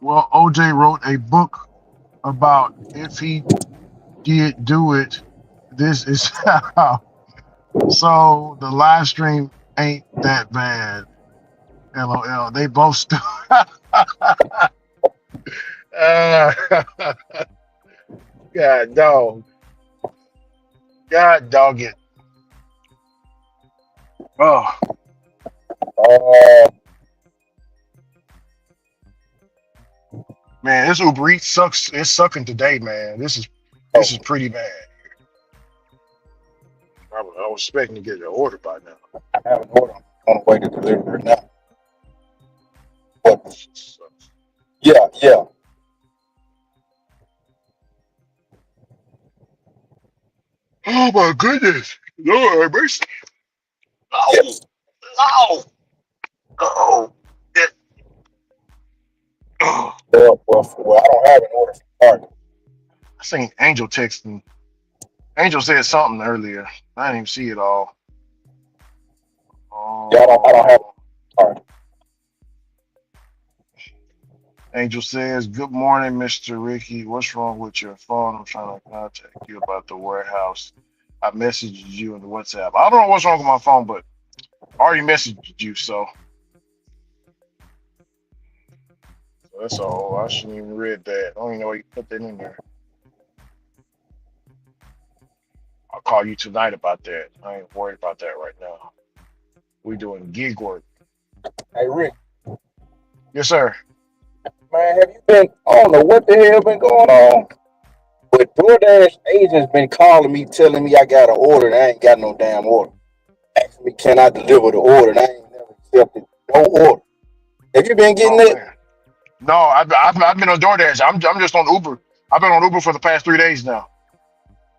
Well, OJ wrote a book about if he did do it. This is how So the live stream ain't that bad. LOL. They both still. uh, God dog. God dog it. Oh Uh, man, this Uber Eats sucks. It's sucking today, man. This is oh, pretty bad. I was expecting to get an order by now. I have an order on the way to deliver it now. But Shit sucks. yeah, yeah. Oh my goodness. Lord have mercy. Yeah. Oh, oh, oh. It, oh. Well, I don't have an order from Target. I seen Angel texting. Angel said something earlier. I didn't even see it all. Yeah, I don't have Oh, a Target. Angel says, "Good morning, Mr. Ricky. What's wrong with your phone? I'm trying to contact you about the warehouse. I messaged you in the WhatsApp. I don't know what's wrong with my phone, but I already messaged you, so that's all. I shouldn't even read that. I don't even know why you put that in there. I'll call you tonight about that. I ain't worried about that right now. We doing gig work. Hey Rick, Yes, sir. man, have you been? I don't know what the hell been going on, but DoorDash agents been calling me, telling me I got an order, and I ain't got no damn order. Asking me, can I deliver the order? And I ain't never accepted no order. Have you been getting Oh it? man. No, I've been on DoorDash. I'm just on Uber. I've been on Uber for the past 3 days now.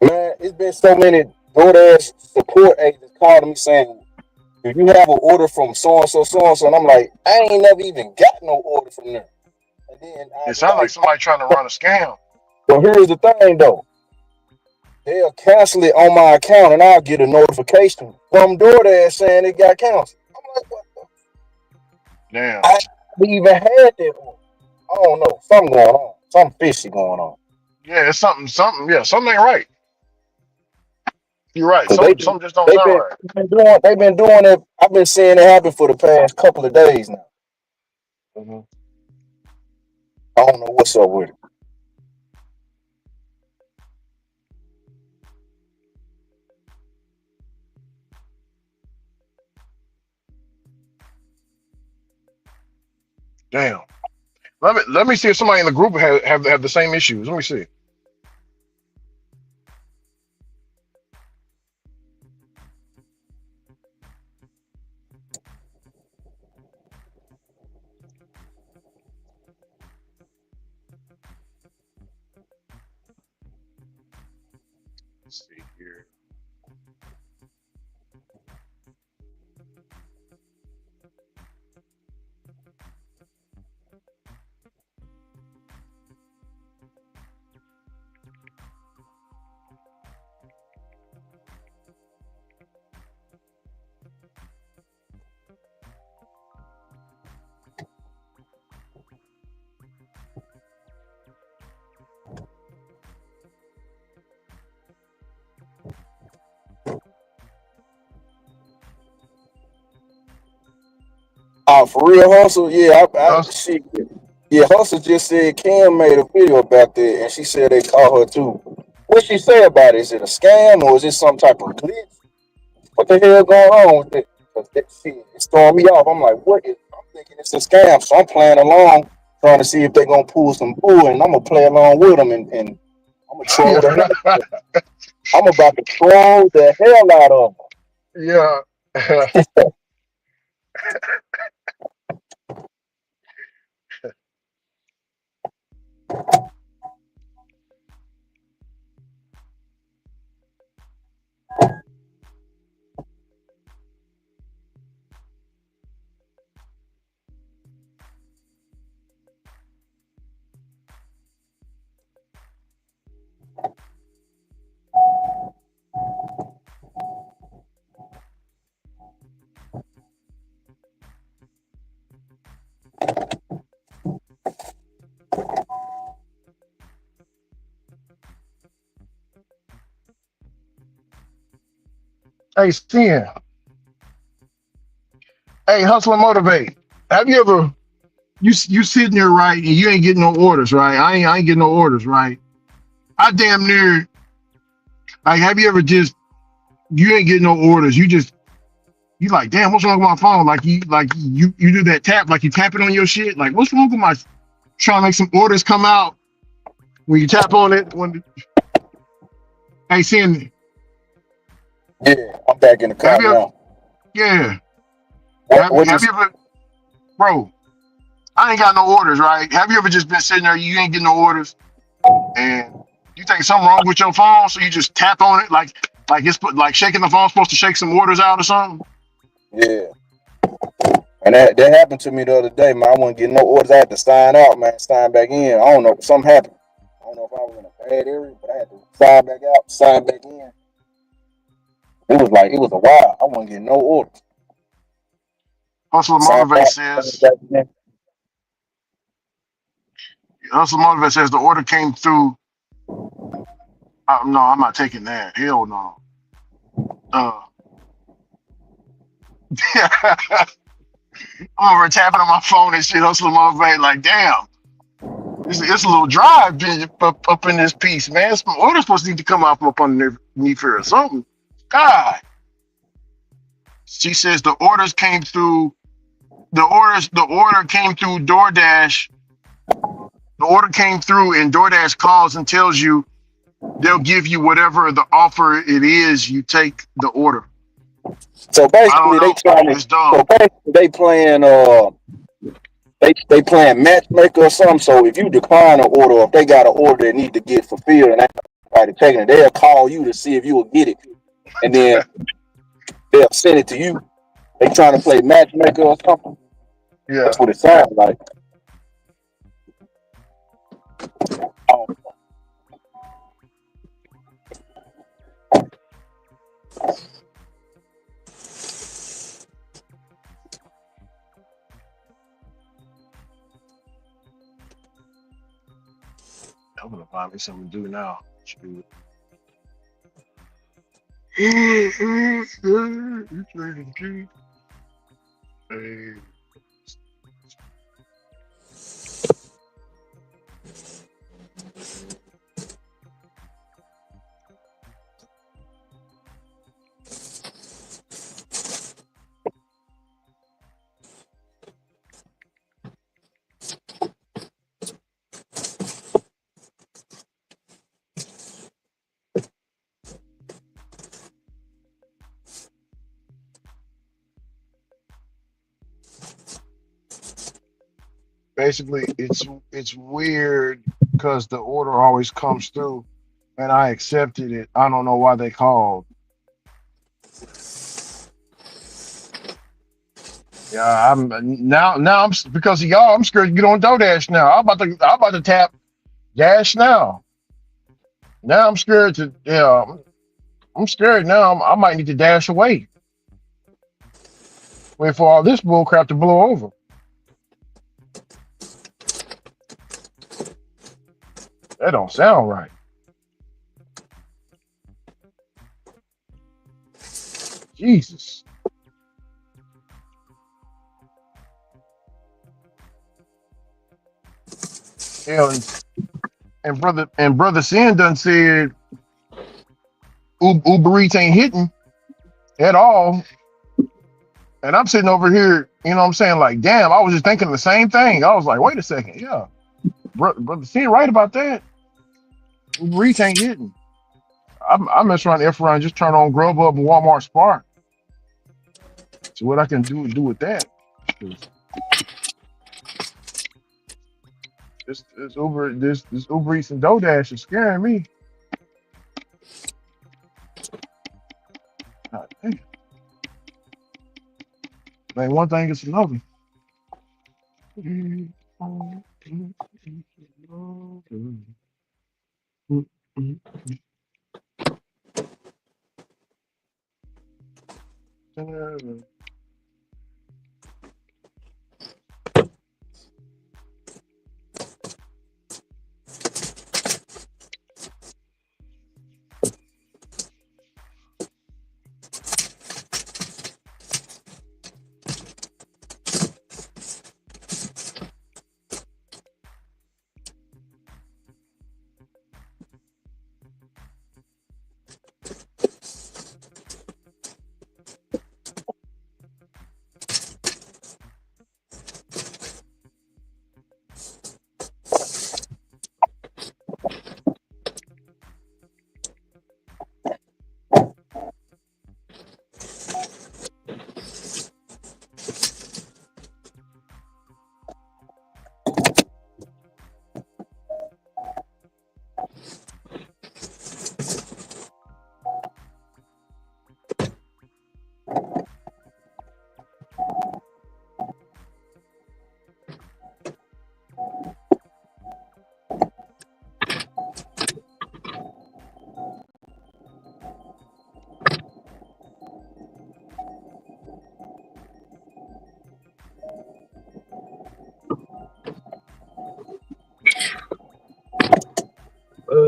Man, it's been so many DoorDash support agents calling me saying, do you have an order from so and so, so and so? And I'm like, I ain't never even got no order from them. And then I It be sounds like like, somebody trying to run a scam. well, here's the thing though. They'll cancel it on my account and I'll get a notification from DoorDash saying it got canceled. I'm like, what the? Damn. I haven't even had that order. I don't know. Something going on. Something fishy going on. Yeah, it's something. Yeah, something ain't right. You're right. Cause Something just don't they've sound been right. they've been doing it. I've been seeing it happen for the past couple of days now. Mhm. I don't know what's up with it. Damn. Let me see if somebody in the group have the same issues. Let me see. Let's see here. For real, hustle. Yeah, Us? yeah, hustle just said Cam made a video about that, and she said they call her too. What she say about it? Is it a scam or is it some type of glitch? What the hell going on with it? Cause that shit is throwing me off. I'm like, what is? I'm thinking it's a scam, so I'm playing along, trying to see if they're gonna pull some bull, and I'm gonna play along with them, and I'm gonna troll Yeah. the hell. I'm about to troll the hell out of Yeah. them. Hey, Sin. Hey, hustle and motivate. Have you ever you sitting there right and you ain't getting no orders, right? I ain't getting no orders, right? I damn near like have you ever just you ain't getting no orders. You like, damn, what's wrong with my phone? Like you do that tap, like you tap it on your shit. Like, what's wrong with my trying to make some orders come out when you tap on it? When hey Sin, Yeah, I'm back in the have car you ever now. yeah. What Have is you ever bro, I ain't got no orders, right? Have you ever just been sitting there, you ain't getting no orders, and you think something wrong with your phone, so you just tap on it like it's like shaking the phone supposed to shake some orders out or something? yeah. And that happened to me the other day, man. I wasn't getting no orders. I had to sign out, man. Sign back in. I don't know. Something happened. I don't know if I was in a bad area, but I had to sign back out, sign back in. It was a while. I wasn't getting no orders. Hustle and Sign Motivate out, sign says back in. Hustle and Motivate says the order came through. No, I'm not taking that. Hell no. Uh, I'm over tapping on my phone and shit. Hustle and Motivate, like damn. It's a little drive up in this piece, man. Some orders supposed to need to come out from up underneath here or something. God. She says the orders came through the order came through DoorDash. The order came through and DoorDash calls and tells you they'll give you whatever the offer it is you take the order. So I don't basically, they know. trying to. It's So dumb. basically, they playing. They playing matchmaker or something. So if you decline an order, or if they got an order that need to get fulfilled and ain't taking it, they'll call you to see if you will get it, and then they'll send it to you. They trying to play matchmaker or something. Yeah. That's what it sounds like. Oh, I'm gonna find me something to do now. Shoot. Basically, it's weird because the order always comes through, and I accepted it. I don't know why they called. Yeah, I'm now because of y'all. I'm scared to get on DoorDash now. I'm about to tap Dash now. Now I'm scared to yeah. I'm scared now. I might need to dash away. Wait for all this bull crap to blow over. That don't sound right. Jesus. Hell, and brother Sin done said Uber Eats ain't hitting at all. And I'm sitting over here, you know what I'm saying? Like, damn, I was just thinking the same thing. I was like, wait a second. Yeah. Brother Sin right about that. Uber Eats ain't hitting. I mess around F around, just turn on Grubhub and Walmart Spark. See what I can do with that. 'Cause this Uber Eats and DoorDash is scaring me. God damn. Man, one thing is another.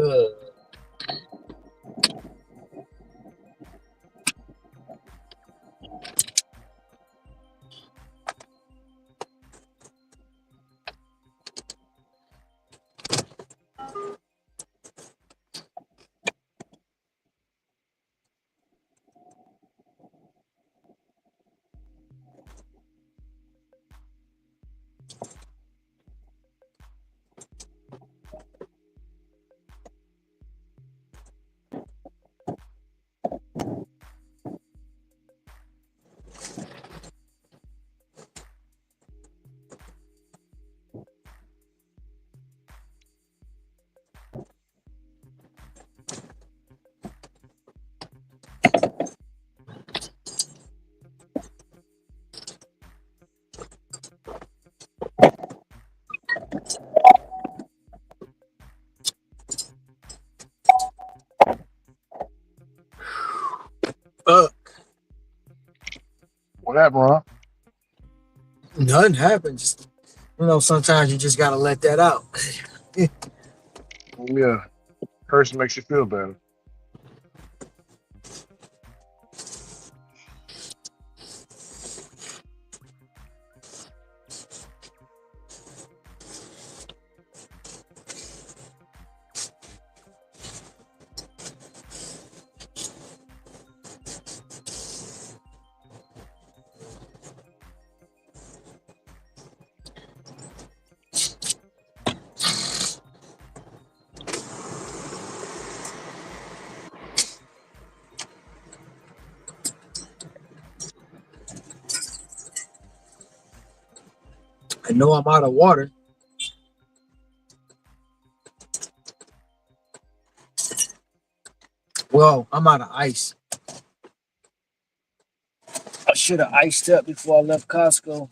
Uh, What happened, Ron? Nothing happened. Just sometimes you just gotta let that out. Yeah, cursing makes you feel better. I know I'm out of water. Well, I'm out of ice. I should have iced up before I left Costco.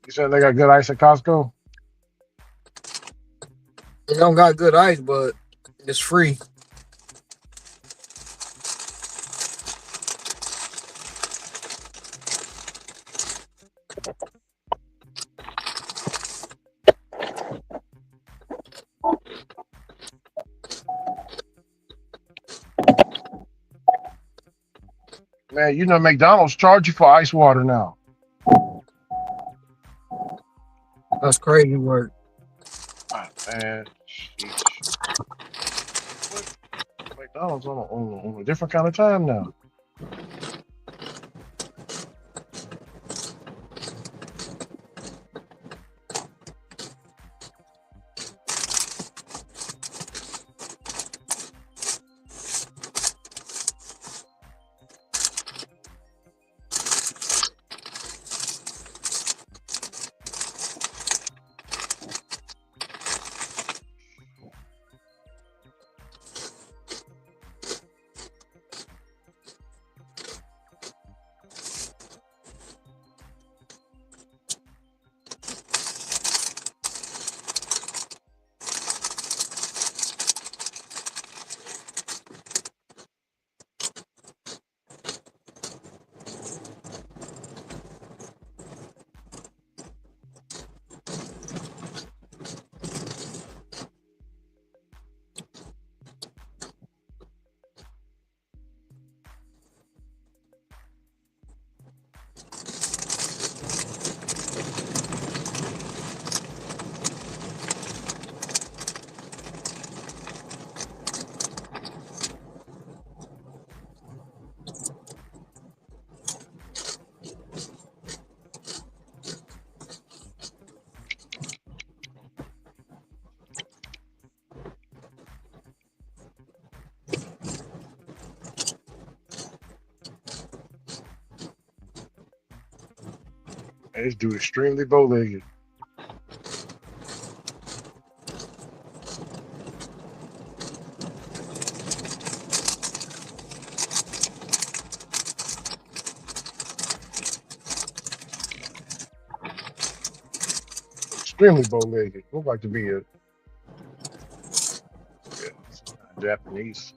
You said they got good ice at Costco? It don't got good ice, but it's free. Man, you know McDonald's charge you for ice water now. That's crazy work. Ah, man, sheesh. What? McDonald's on a different kind of time now. Man, this dude extremely bow-legged. extremely bow-legged. Look like to be a yeah, some kind of Japanese.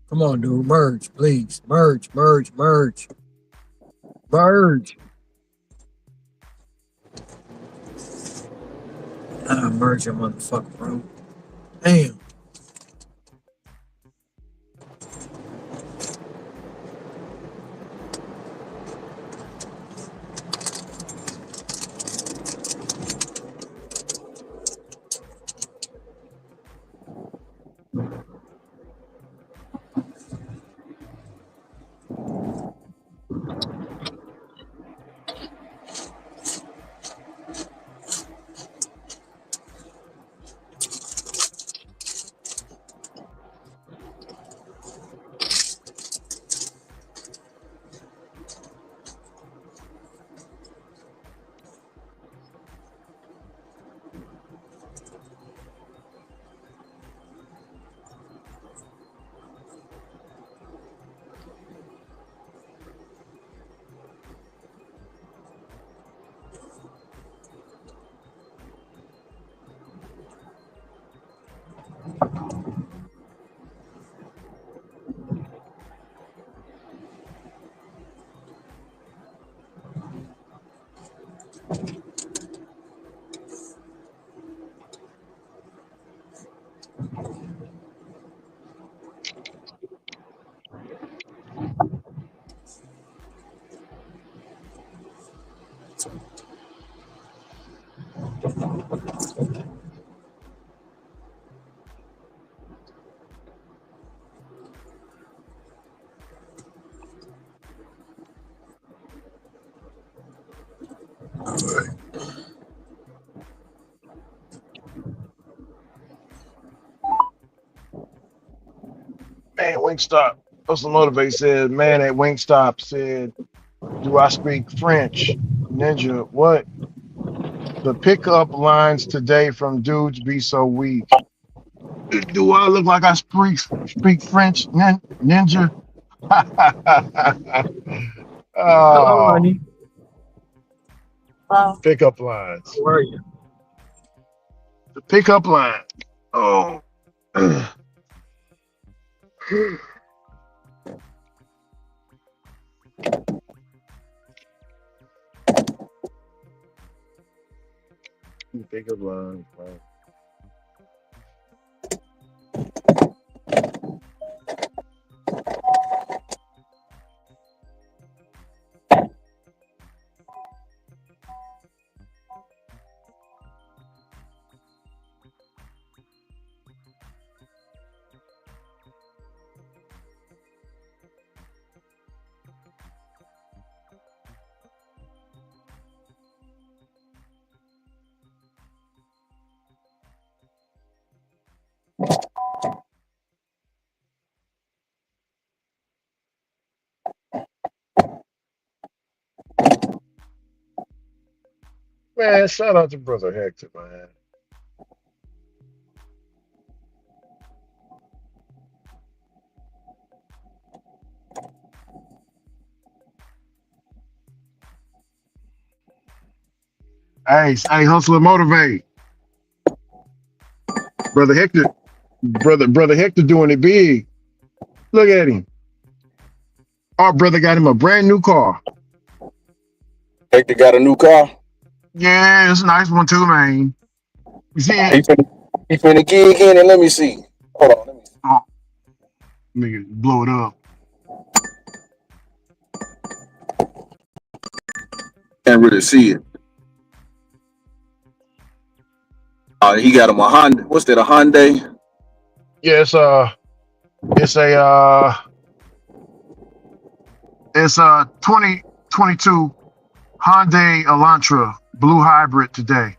Come on, dude. Merge, please. Merge, merge, merge, merge. Merge your motherfucker, bro. Damn. Man, Wingstop. What's the motivate said? Man at Wingstop said, "Do I speak French?" Ninja, what? The pickup lines today from dudes be so weak. Do I look like I speak French, Ninja? Hello, Oh, honey. How pickup lines. are you? The pickup line. Oh. Pickup lines. Man, shout out to brother Hector, man. Hey, hustle and motivate. Brother Hector, brother Hector doing it big. Look at him. Our brother got him a brand new car. Hector got a new car. Yeah, it's a nice one too, man. You see He it? finna, he finna gig in and let me see. Hold on, let me see. Oh, nigga, blow it up. Can't really see it. He got him a Honda. What's that? A Hyundai? Yeah, it's a it's a 2022 Hyundai Elantra blue hybrid today.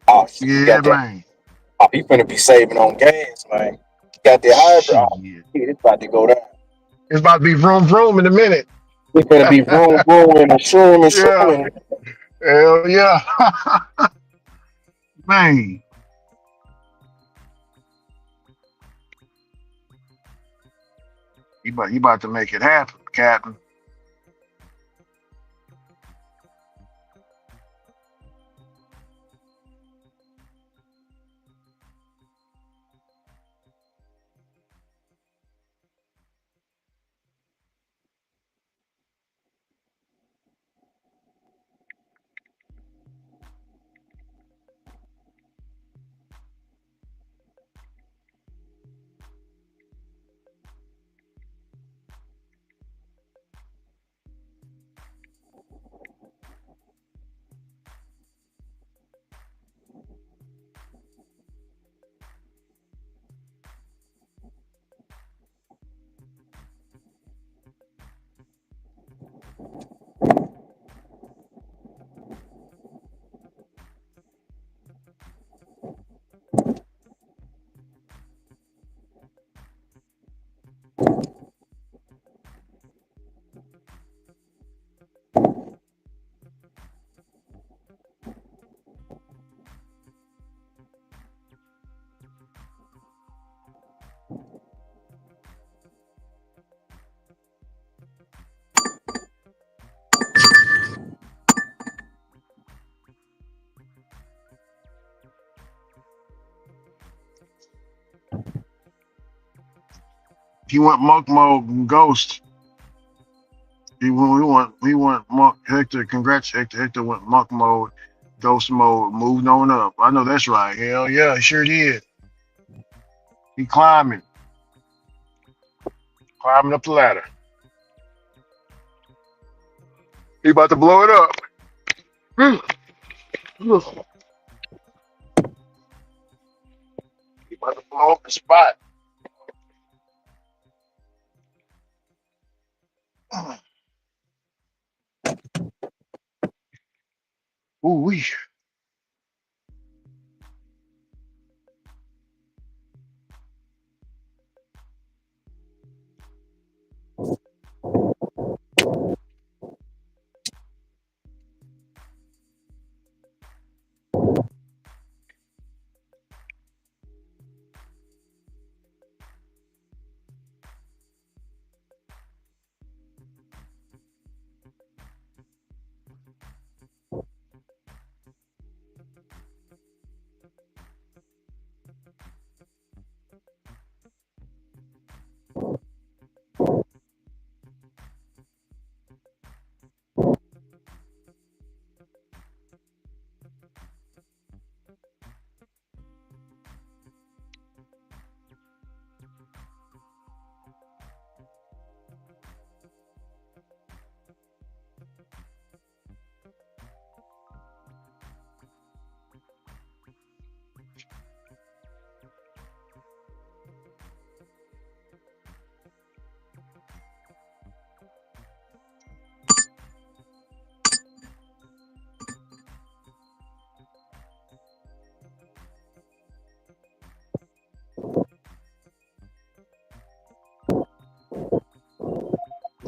Oh, shit, he Yeah, got that. man. Oh, he finna be saving on gas, man. He got that hybrid. Shit. Oh, shit, it's about to go down. It's about to be vroom vroom in a minute. He finna be vroom, vroom, and Yeah. assuming. Hell yeah. Man. He about to make it happen, Captain. He went monk mode and ghost. He went monk Hector. Congrats, Hector. Hector went monk mode, ghost mode, moved on up. I know that's right. Hell yeah, he sure did. He climbing up the ladder. He about to blow it up. He about to blow up the spot. Ooh wee.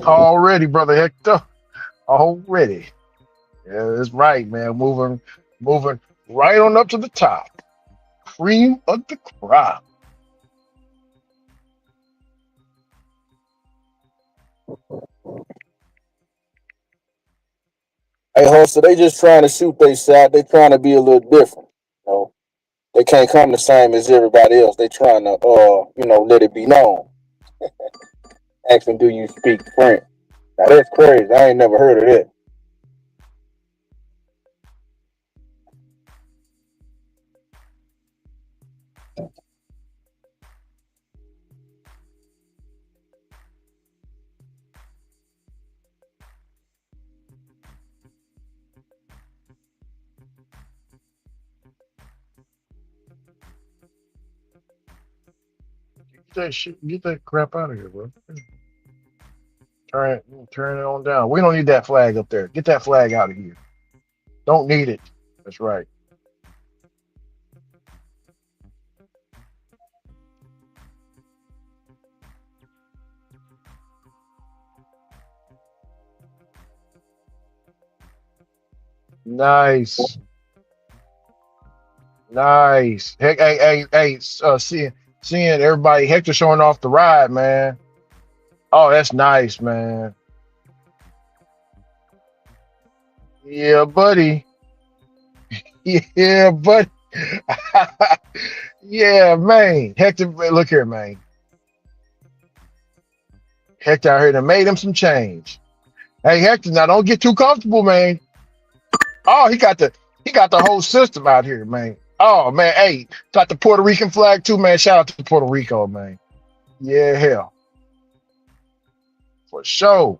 Already, brother Hector. Already. Yeah, that's right, man. Moving right on up to the top. Cream of the crop. Hey, ho, so they just trying to shoot they shot. They trying to be a little different. You know, they can't come the same as everybody else. They trying to, let it be known. Asking, do you speak French? Now that's crazy. I ain't never heard of that. Get that shit, get that crap out of here, bro. Turn it on down. We don't need that flag up there. Get that flag out of here. Don't need it. That's right. Nice. Nice. Heck, hey, seeing everybody Hector showing off the ride, man. Oh, that's nice, man. Yeah, buddy. Yeah, buddy. Yeah, man. Hector, look here, man. Hector out here done made him some change. Hey, Hector, now don't get too comfortable, man. Oh, he got the whole system out here, man. Oh man, hey, got the Puerto Rican flag too, man. Shout out to Puerto Rico, man. Yeah, hell, for sure.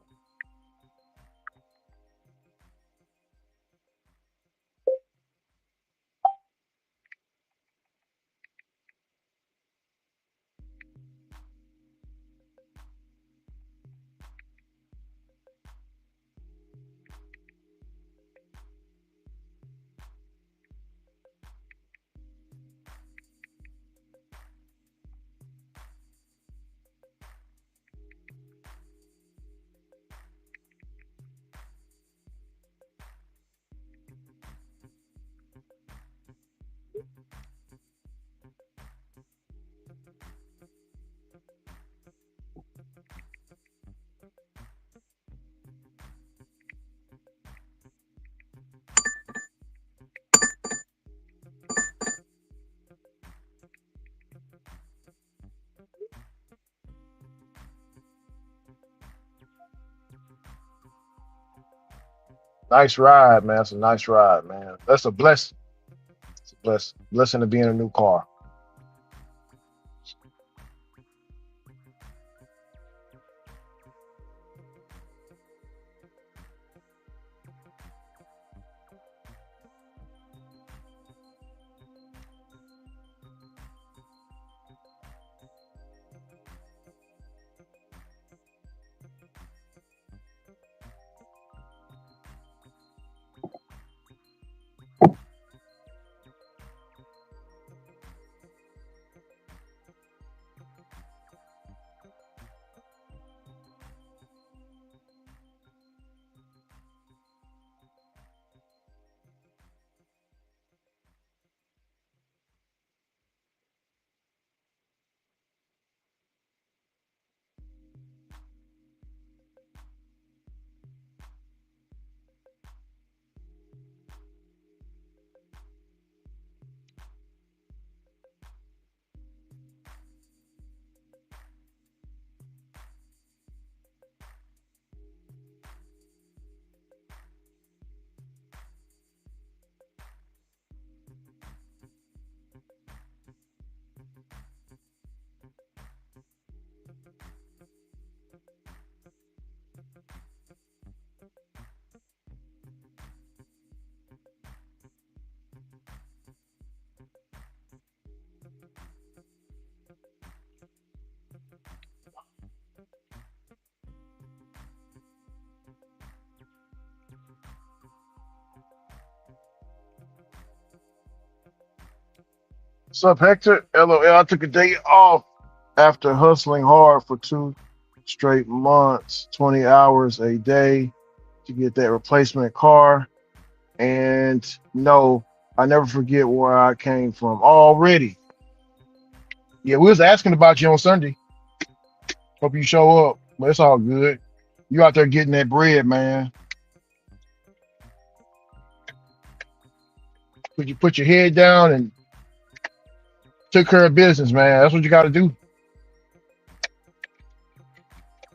Nice ride, man. That's a nice ride, man. That's a blessing. It's a blessing to be in a new car. What's up, Hector? LOL. I took a day off after hustling hard for two. straight months, 20 hours a day to get that replacement car. And no, I never forget where I came from. Already. Yeah, we was asking about you on Sunday. Hope you show up. But it's all good. You out there getting that bread, man. Put your head down and take care of business, man. That's what you got to do.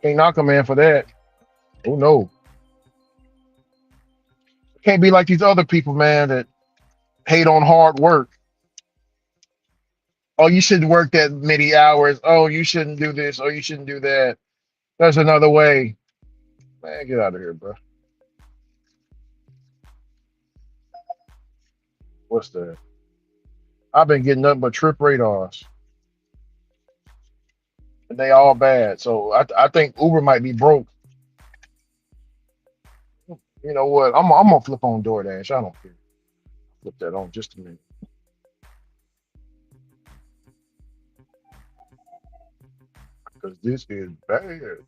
Can't knock a man for that. Oh no, can't be like these other people, man, that hate on hard work. Oh, you shouldn't work that many hours. Oh, you shouldn't do this. Oh, you shouldn't do that. There's another way. Man, get out of here, bro. What's that? I've been getting nothing but trip radars, and they all bad. So I think Uber might be broke. You know what? I'm gonna flip on DoorDash. I don't care. Flip that on just a minute. Because this is bad.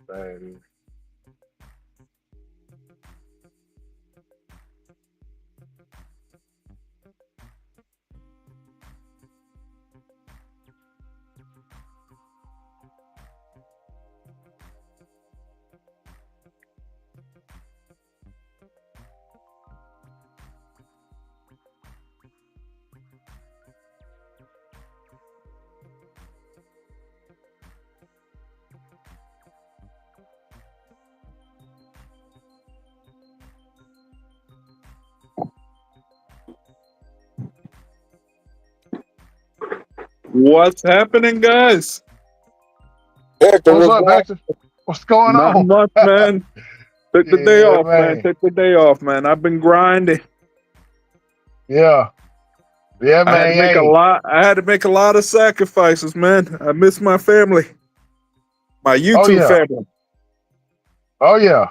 Bad. What's happening, guys? Hector, What's what's up, going Hector? What's going Not on? much, man. Took the day Yeah, off, man. man. Took the day off, man. I've been grinding. Yeah. Yeah, I had to man. make a Hey. lot. I had to make a lot of sacrifices, man. I miss my family, my Oh YouTube yeah. family. Oh yeah.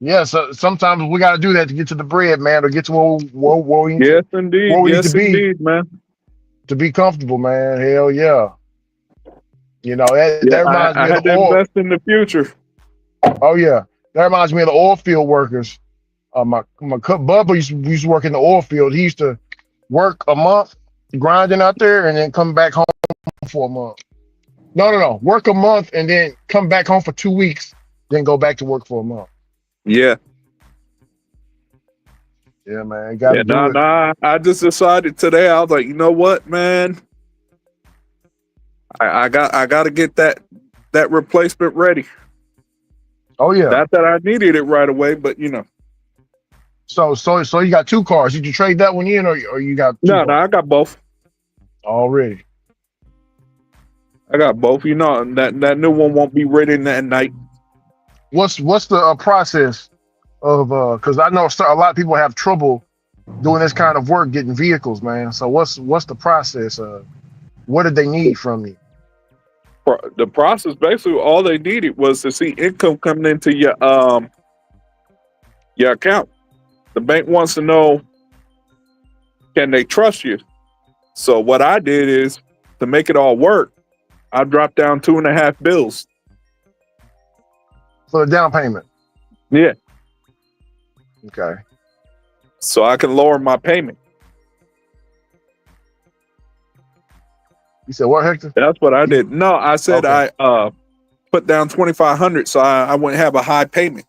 Yeah. So sometimes we gotta do that to get to the bread, man, or get to where we need to Yes, indeed. where we need to Yes, be indeed, man. to be comfortable, man. Hell yeah. You know, that Yeah, reminds I me of the had to oil. invest in the future. Oh yeah. That reminds me of the oil field workers. Bubba used to work in the oil field. He used to work a month grinding out there and then come back home for a month. No. Work a month and then come back home for 2 weeks, then go back to work for a month. Yeah, Yeah, man. Gotta yeah. do it. I just decided today. I was like, you know what, man? I got to get that replacement ready. Oh yeah. Not that I needed it right away, but you know. So you got two cars. Did you trade that one in, or you got two No, cars I got both. already? I got both. You know that new one won't be ready at night. What's the process of because I know a lot of people have trouble doing this kind of work getting vehicles, man. So what's the process? What did they need from you? The process basically all they needed was to see income coming into your account. The bank wants to know, can they trust you? So what I did is to make it all work, I dropped down 2.5 bills. For the down payment. Yeah. Okay. So I can lower my payment. You said what, Hector? That's what I did. No, I said Okay. I put down 2,500 so I wouldn't have a high payment.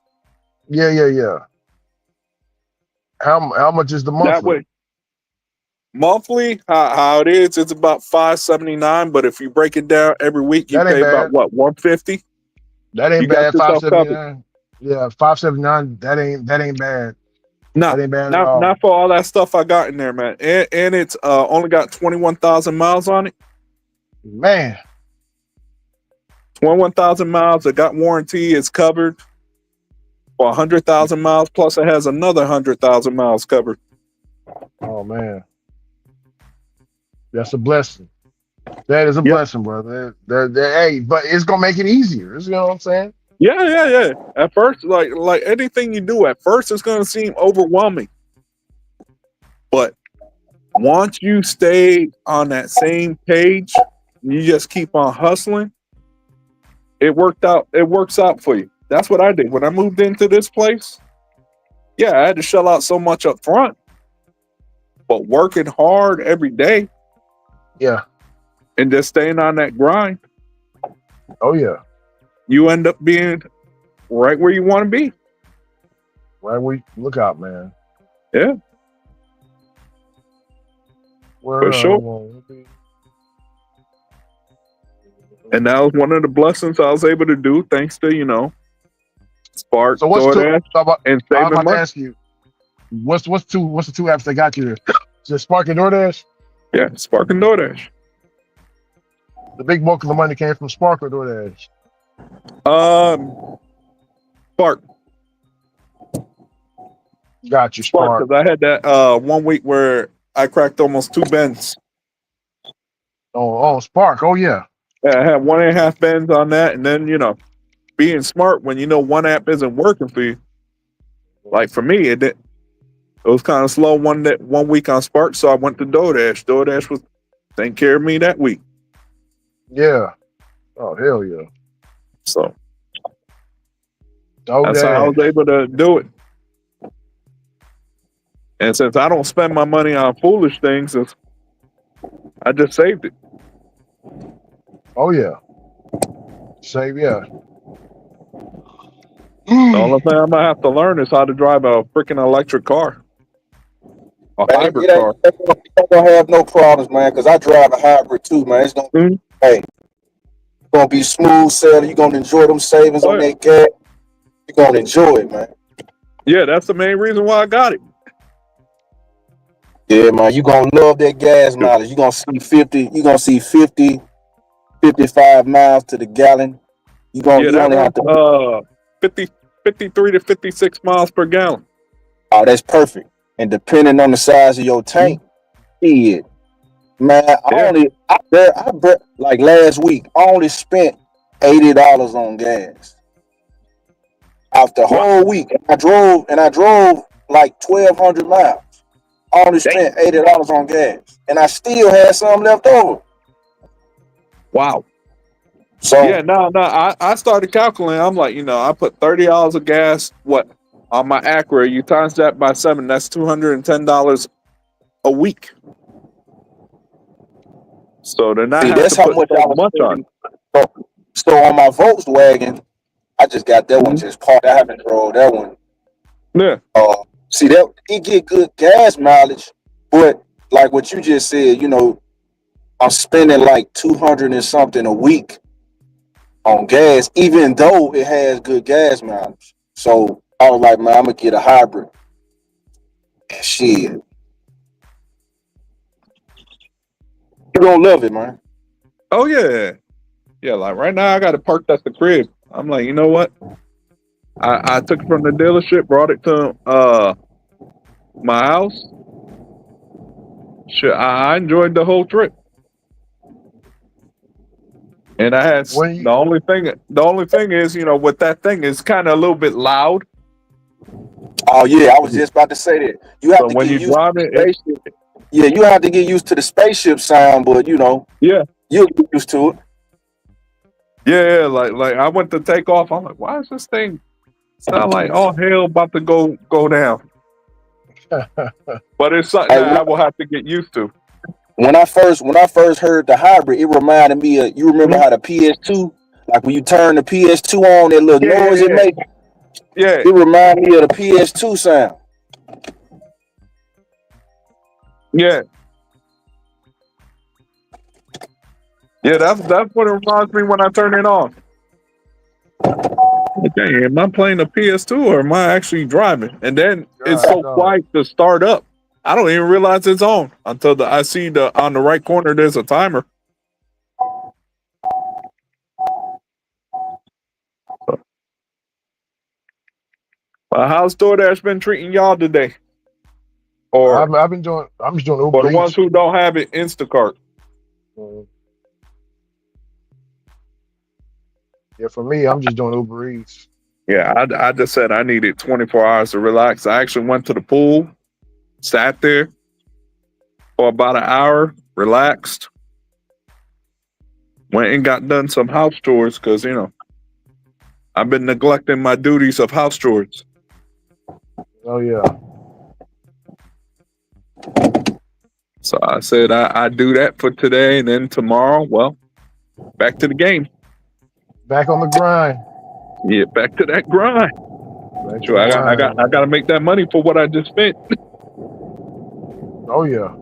Yeah. How much is the monthly? That way, monthly, how it is, it's about $579. But if you break it down every week, you That ain't pay about bad. what, $150. That ain't You got bad. yourself covered. $579. Yeah, $579. That ain't bad. No, That ain't bad at all. not for all that stuff I got in there, man. And it's only got 21,000 miles on it. Man, 21,000 miles. It got warranty. It's covered for 100,000 miles. Plus, it has another 100,000 miles covered. oh man, that's a blessing. That is a blessing, brother. Hey, but it's gonna make it easier. You know what I'm saying? Yeah. At first, like anything you do, at first it's gonna seem overwhelming. But once you stay on that same page, you just keep on hustling. It works out for you. That's what I did when I moved into this place. Yeah, I had to shell out so much up front, but working hard every day Yeah. and just staying on that grind, Oh yeah. you end up being right where you want to be. Right. We look out, man. Yeah, Where for sure. And that was one of the blessings I was able to do, thanks to Spark, So what's two? DoorDash, and I'm saving about to money. ask you, what's the two apps that got you there? Just Spark and DoorDash. Yeah, Spark and DoorDash. The big bulk of the money came from Spark or DoorDash. Spark. Got you, Spark, Spark. because I had that 1 week where I cracked almost 2 bends. Oh, Spark. Oh yeah. Yeah, I had 1.5 bends on that, and then being smart when one app isn't working for you. Like for me, it was kind of slow 1 week on Spark, so I went to DoorDash. DoorDash was taking care of me that week. Yeah. Oh hell yeah. So DoorDash. that's how I was able to do it. And since I don't spend my money on foolish things, I just saved it. Oh yeah. Save yeah. The only thing I'm gonna have to learn is how to drive a freaking electric car, a hybrid car. You ain't gonna have no problems, man. Because I drive a hybrid too, man. It's gonna Mhm. hey, it's gonna be smooth sailing. You're gonna enjoy them savings Oh, on yeah. that gas. You're gonna enjoy it, man. Yeah, that's the main reason why I got it. Yeah, man. You're gonna love that gas mileage. You're gonna see 50. You're gonna see 50, 55 miles to the gallon. Yeah, You that only have runs to. 53 to 56 miles per gallon. Oh, that's perfect. And depending on the size of your tank, shit, man. Yeah. Like last week, I only spent $80 on gas. After the whole week, and I drove like 1,200 miles. I only spent $80 on gas, and I still had some left over. Wow. So Yeah, no. I started calculating. I'm like, I put $30 of gas. What on my Acura? You times that by 7. That's $210 a week. So to not see, have that's to how put much so I was much on. spending. So on my Volkswagen, I just got that one Mhm. just parked. I haven't drove that one. Yeah. See that it get good gas mileage, but like what you just said, I'm spending like 200 and something a week on gas, even though it has good gas mileage. So I was like, man, I'm gonna get a hybrid. And shit, you gonna love it, man. Oh yeah. Yeah. Like right now, I got it parked at the crib. I'm like, you know what? I took it from the dealership, brought it to my house. Shit, I enjoyed the whole trip. And I had the only thing is, with that thing, it's kind of a little bit loud. Oh yeah, I was just about to say that. You have So to when get you used to drive the it, spaceship. Yeah, you have to get used to the spaceship sound, but yeah, you'll get used to it. yeah, like I went to take off. I'm like, why is this thing sound like all hell about to go down? But it's something Hey, that I will have to get used to. when I first heard the hybrid, it reminded me of, you remember Mhm. how the PS2, like when you turn the PS2 on, that little noise it Yeah, makes. yeah, It reminded me of the PS2 sound. yeah, yeah. That's what it reminds me when I turn it on. Okay, am I playing a PS2 or am I actually driving? And then it's so quiet to start up. I don't even realize it's on until I see on the right corner there's a timer. How's DoorDash been treating y'all today? Or I'm just doing for Uber the ones Eats. who don't have it, Instacart. Yeah, for me, I'm just doing Uber Eats. Yeah, I just said I needed 24 hours to relax. I actually went to the pool, sat there, for about an hour, relaxed, went and got done some house chores because I've been neglecting my duties of house chores. Oh yeah. So I said I do that for today, and then tomorrow, well, back to the game. Back on the grind. Yeah, back to that grind. Back to Sure, the I grind, got to man. make that money for what I just spent. Oh yeah.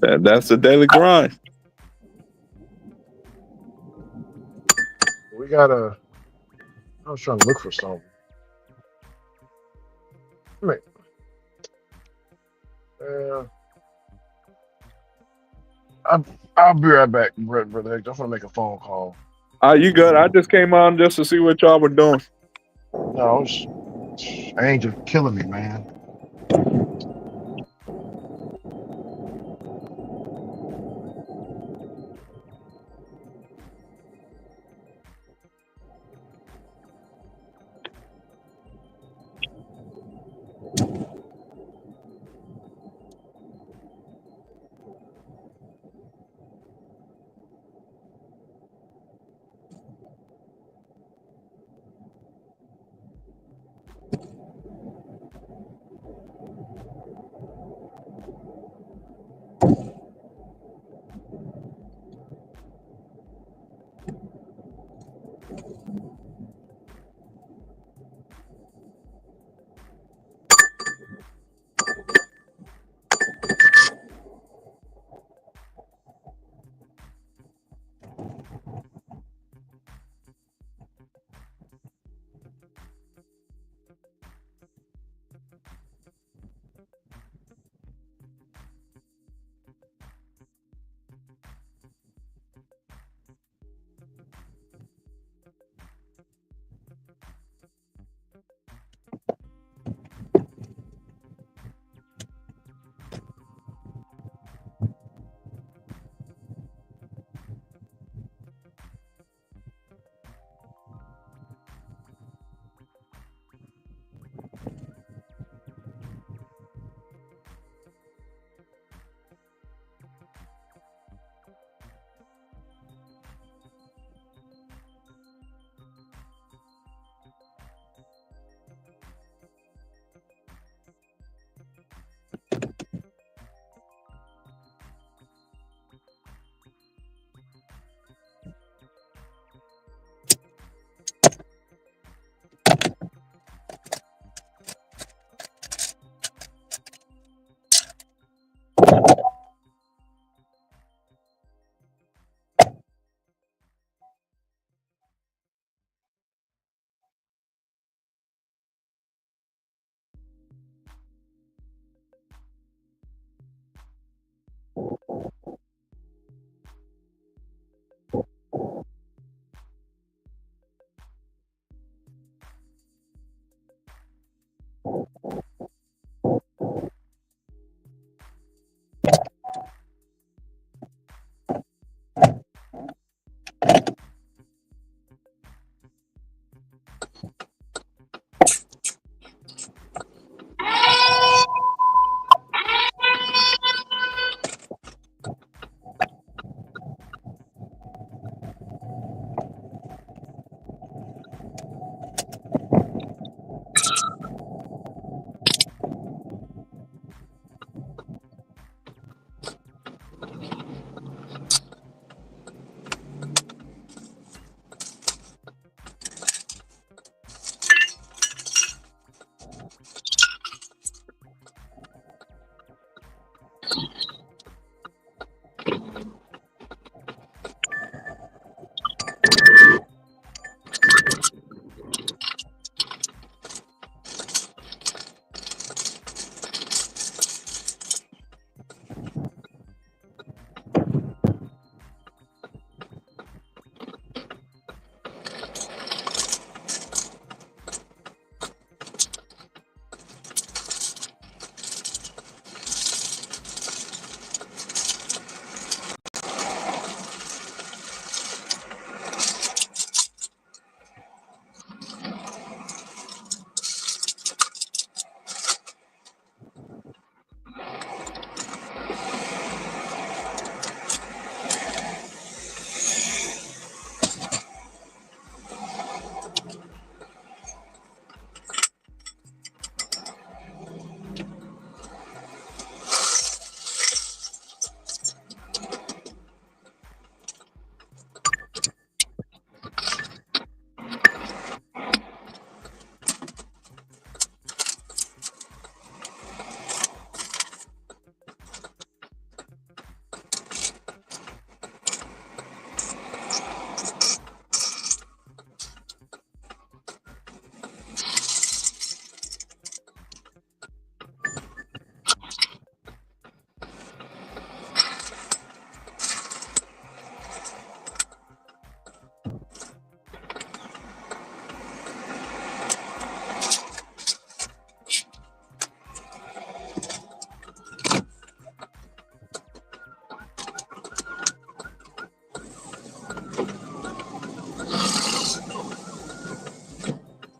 That's the daily grind. We gotta. I was trying to look for something. I mean, uh, I'll, I'll be right back, brother. I'm gonna make a phone call. You good? I just came on just to see what y'all were doing. No, Angel killing me, man.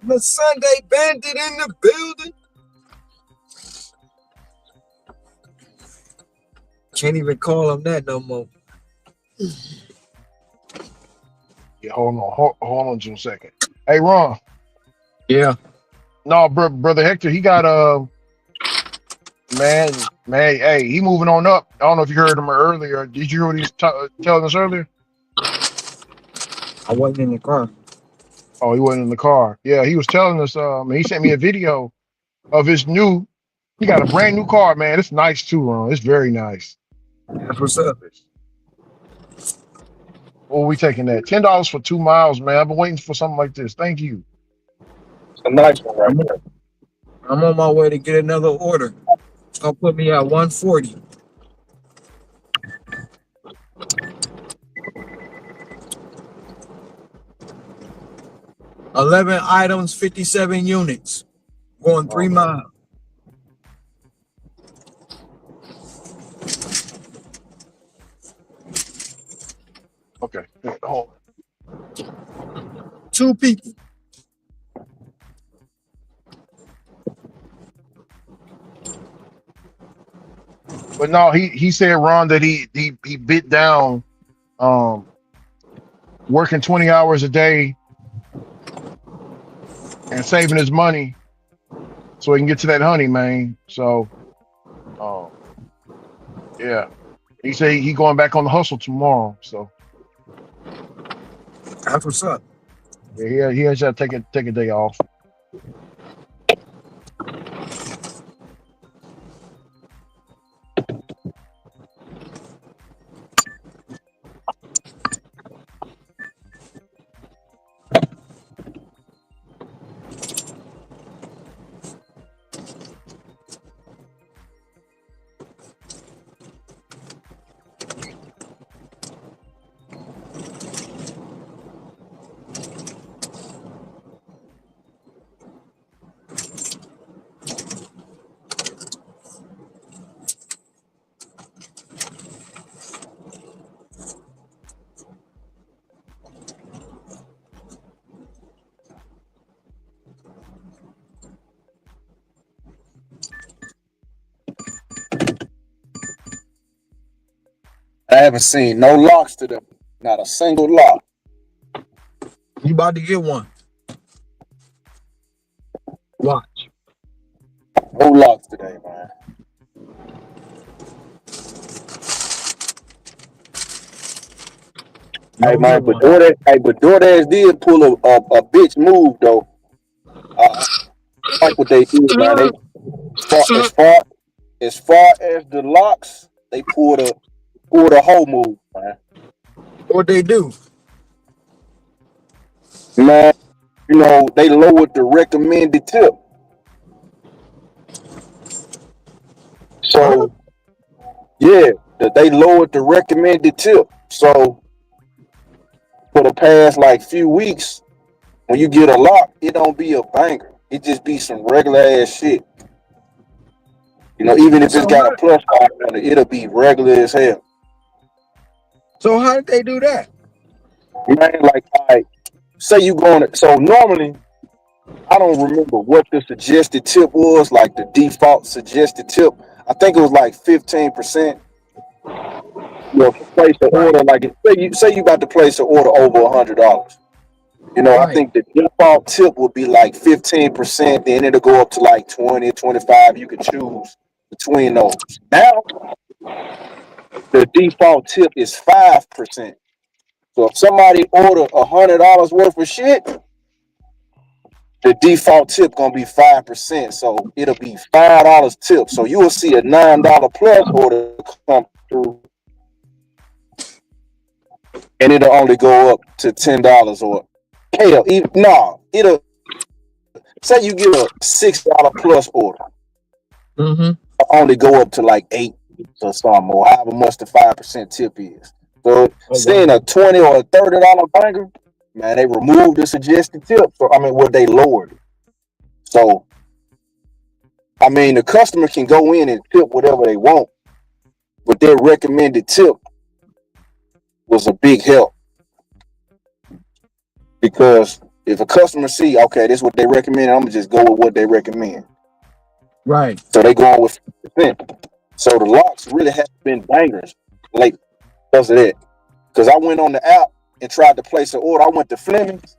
The Sunday Bandit in the building. Can't even call him that no more. Yeah, hold on just a second. Hey, Ron. Yeah. No, brother Hector, he got man, hey, he moving on up. I don't know if you heard him earlier. Did you hear what he was telling us earlier? I wasn't in the car. Oh, he wasn't in the car. Yeah, he was telling us. He sent me a video of his new. He got a brand new car, man. It's nice too, Ron. It's very nice. That's what's up. Oh, we taking that $10 for 2 miles, man. I've been waiting for something like this. Thank you. It's a nice one right I'm, there. I'm on my way to get another order. It's gonna put me at 140. $11 items, 57 units. Going 3 miles. Okay. Hold on. 2 people. But no, he said, Ron, that he bit down working 20 hours a day and saving his money so he can get to that honey, man. So yeah. He said he going back on the hustle tomorrow. So that's what's up. Yeah, he has to take a day off. I haven't seen no locks to them. Not a single lock. You about to get one. Watch. No locks today, man. Hey man, but DoorDash did pull a bitch move though. I like what they did, man. They as far as the locks, they pulled a whole move, man. What they do? Man, they lowered the recommended tip. Huh? So yeah, they lowered the recommended tip. So for the past like few weeks, when you get a lock, it don't be a banger. It just be some regular ass shit. Even if it's got a plus sign on it, it'll be regular as hell. So how did they do that? Man, say you going to, so normally, I don't remember what the suggested tip was, like the default suggested tip. I think it was like 15%. Place an order, like say you about to place an order over $100. I think the default tip would be like 15%, then it'll go up to like 20, 25. You can choose between those. Now, the default tip is 5%. So if somebody order $100 worth of shit, the default tip gonna be 5%. So it'll be $5 tip. So you will see a $9 plus order come through, and it'll only go up to $10 or hell, it'll say you get a $6 plus order. Only go up to like 8 or something, or however much the 5% tip is. So seeing a $20 or a $30 banger, man, they removed the suggested tip. So they lowered it. So the customer can go in and tip whatever they want, but their recommended tip was a big help because If a customer see, okay, this is what they recommend, I'm gonna just go with what they recommend. Right. So they going with 50%. So the locks really have been bangers lately because of that. Because I went on the app and tried to place an order. I went to Fleming's.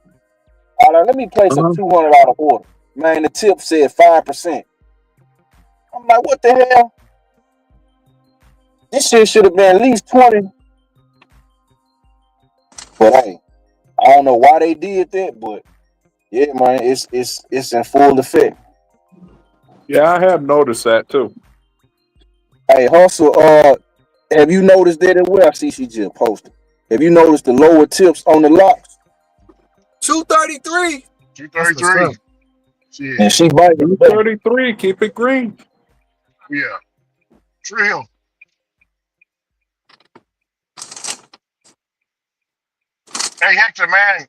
All right, let me place a Uh-huh. $200 order. Man, the tip said 5%. I'm like, what the hell? This shit should have been at least 20. But hey, I don't know why they did that, but yeah, man, it's in full effect. Yeah, I have noticed that too. Hey, Hustle, have you noticed that as well? I see she just posted. Have you noticed the lower tips on the locks? 233. That's what's 233. up. And Shit. she right Two there. 33. Keep it green. Yeah. Trill. Hey, Hector, man.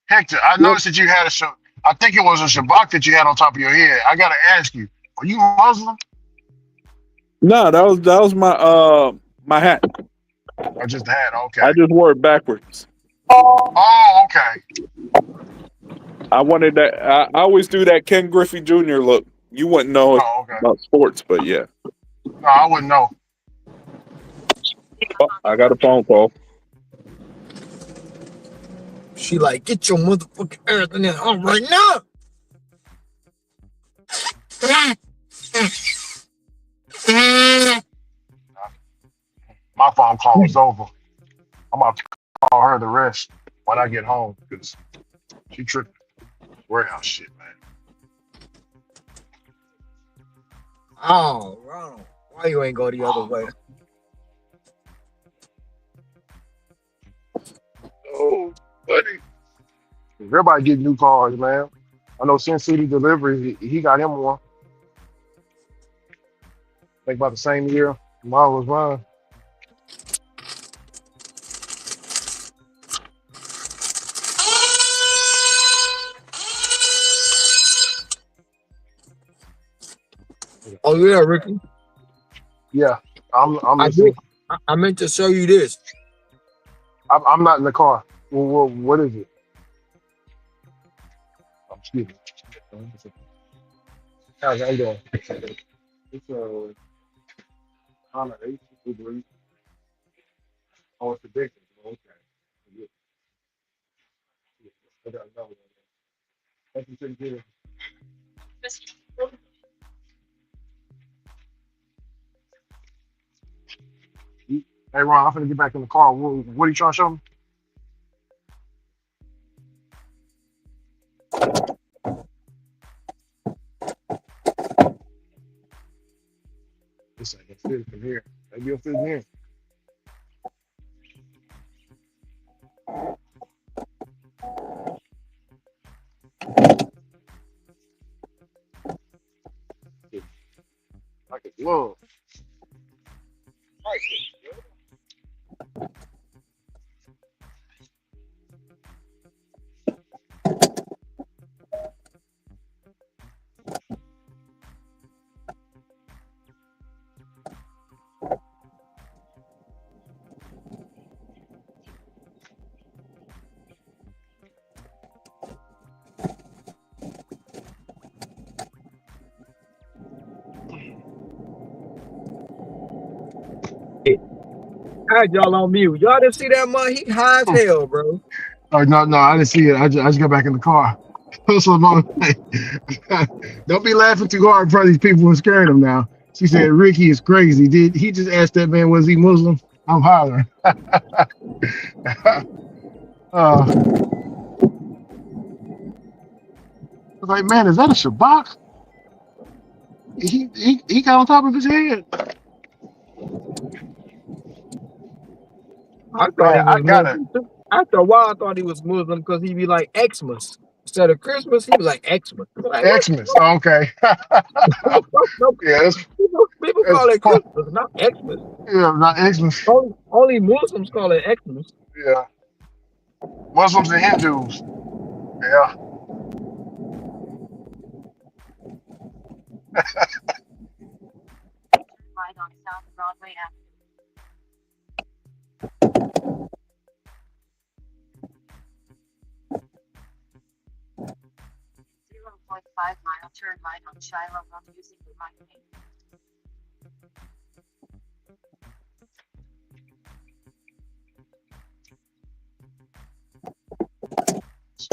Hector, I Yep. noticed that you had a show. I think it was a shabak that you had on top of your head. I gotta ask you, are you Muslim? No, that was my hat. Or just the hat? Okay. I just wore it backwards. Oh, okay. I wanted that. I always do that Ken Griffey Jr. look. You wouldn't know Oh, okay. about sports, but yeah. No, I wouldn't know. Oh, I got a phone call. She like, get your motherfucking everything in on right now. My phone call was over. I'm about to call her the rest when I get home because she tripped. Warehouse shit, man. Oh, Ronald, why you ain't go the other way? Oh, buddy. Everybody getting new cars, man. I know Sin City Deliveries, he got him one. I think about the same year. Mine was mine. Oh yeah, Ricky. Yeah, I'm I did. listening. I meant to show you this. I'm not in the car. Well, what is it? Excuse me. How's that going? It's a Honda 8 degree. Oh, it's a big one. Okay. Yeah, I got another one. Thank you, take care. Hey, Ron, I'm finna get back in the car. What are you trying to show me? This ain't gonna fit from here. Maybe it'll fit in here. Like a glove. I had y'all on mute. Y'all didn't see that man? He high as hell, bro. Oh no, I didn't see it. I just got back in the car. So don't be laughing too hard in front of these people and scaring them now. She said Ricky is crazy. Did he just ask that man was he Muslim? I'm hollering. I was like, man, is that a shabak? He got on top of his head. I thought Man, he I was gotta Muslim too. After a while, I thought he was Muslim because he'd be like Xmas. Instead of Christmas, he was like Xmas. I'm like, what? Xmas. Oh, okay. No, Yeah, people that's call it Christmas, not Xmas. yeah, not Xmas. Only Muslims call it Xmas. Yeah, Muslims and Hindus. Yeah, Right on South Broadway Avenue. 5-mile turn right on Shiloh Road using the right lane.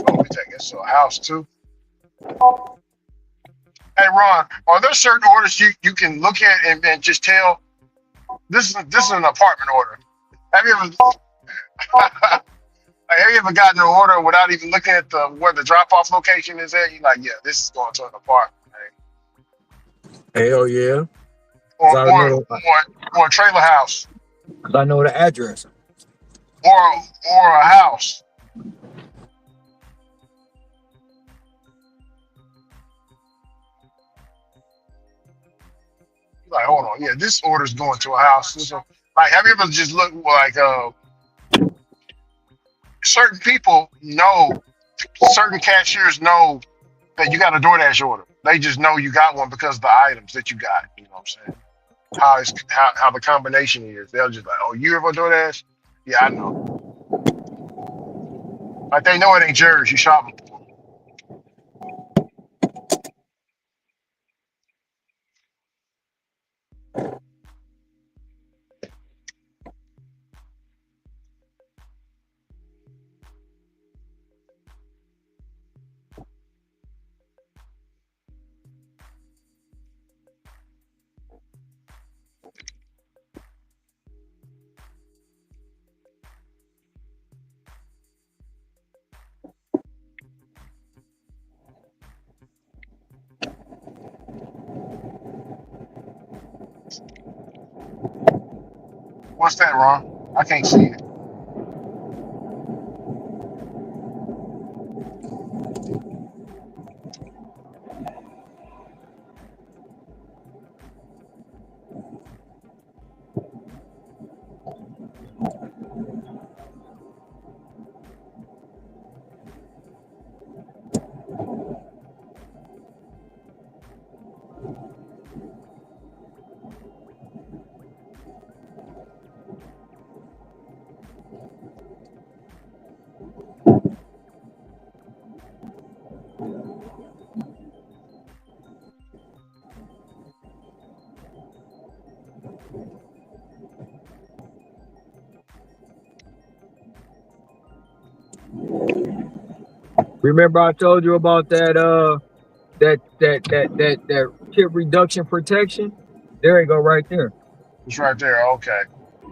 Oh, we take this to a house too. Hey Ron, are there certain orders you can look at and just tell this is an apartment order? Have you ever have you ever gotten an order without even looking at the where the drop off location is at? You're like, yeah, this is going to an apartment, right? Hell yeah. Or 'Cause I or know, or a trailer house, 'cause I know the address. or a house. You're like, hold on, yeah, this order's going to a house. Like, have you ever just looked like certain people know, certain cashiers know that you got a DoorDash order. They just know you got one because of the items that you got. You know what I'm saying? How the combination is. They'll just like, oh, you have a DoorDash? Yeah, I know. Like they know it ain't yours. You shopping for. What's that, Ron? I can't see it. Remember I told you about that chip reduction protection? There you go, right there. It's right there. Okay.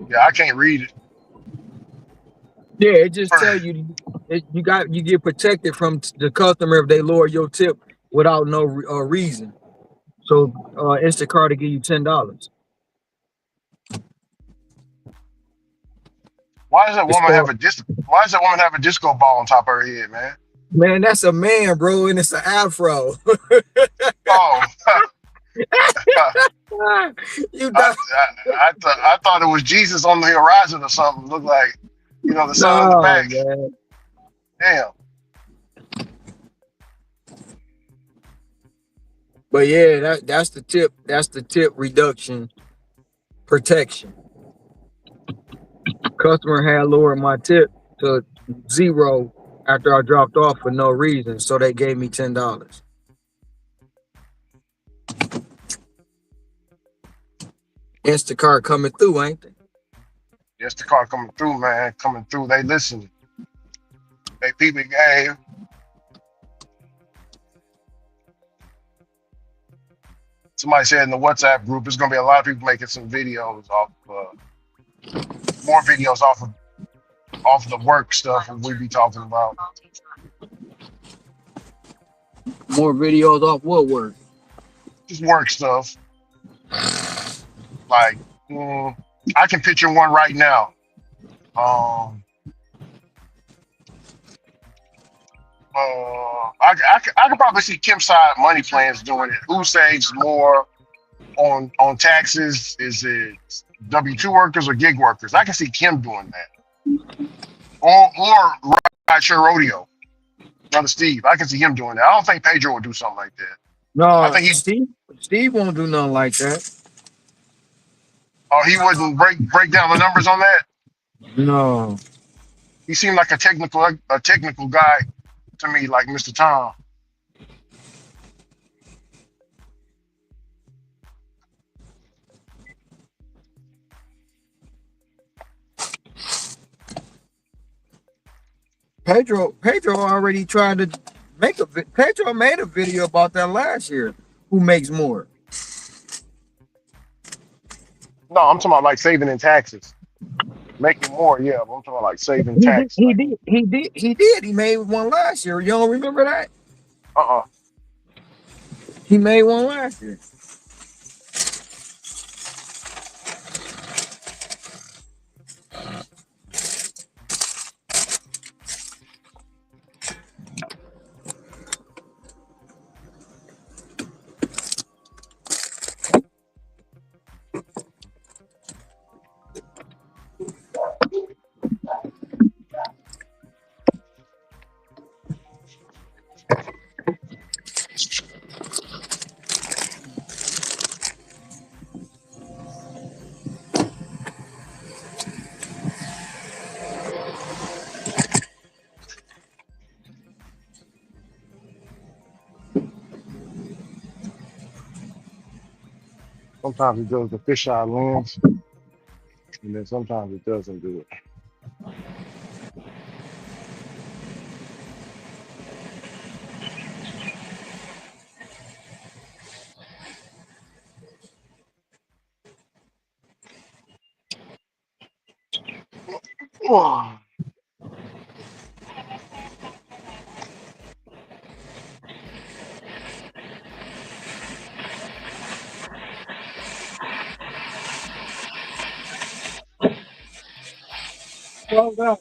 Yeah, I can't read it. Yeah, it just tell you you get protected from the customer if they lower your tip without no reason. So Instacart to give you $10. Why does that It's woman have called, a disc? Why does that woman have a disco ball on top of her head, man? man, that's a man, bro, and it's an afro. Oh, You I, die. I thought it was Jesus on the horizon or something. Looked like, the sun on the No, back. man. Damn. But yeah, that's the tip. That's the tip reduction protection. Customer had lowered my tip to 0 after I dropped off for no reason, so they gave me $10. Instacart coming through, ain't they? Yes, the car coming through, man. Coming through. They listen. They peeping game. Somebody said in the WhatsApp group, there's gonna be a lot of people making some videos off, more videos off the work stuff that we be talking about. More videos off what work? Just work stuff. Like, I can picture one right now. I could probably see Kim side money plans doing it. Who saves more on taxes? Is it W-2 workers or gig workers? I can see Kim doing that. Or Rideshare Rodeo, Brother Steve. I can see him doing that. I don't think Pedro would do something like that. I No, think Steve won't do nothing like that. he wouldn't break down the numbers on that. No. He seemed like a technical guy to me, like Mr. Tom. Pedro already tried to Pedro made a video about that last year. Who makes more? No, I'm talking about like saving in taxes, making more. Yeah, but I'm talking about like saving He did. tax. He Like, did. He did. He did. He made one last year. You don't remember that? uh-uh. He made one last year. Sometimes it does the fisheye lens, and then sometimes it doesn't do it. Well done.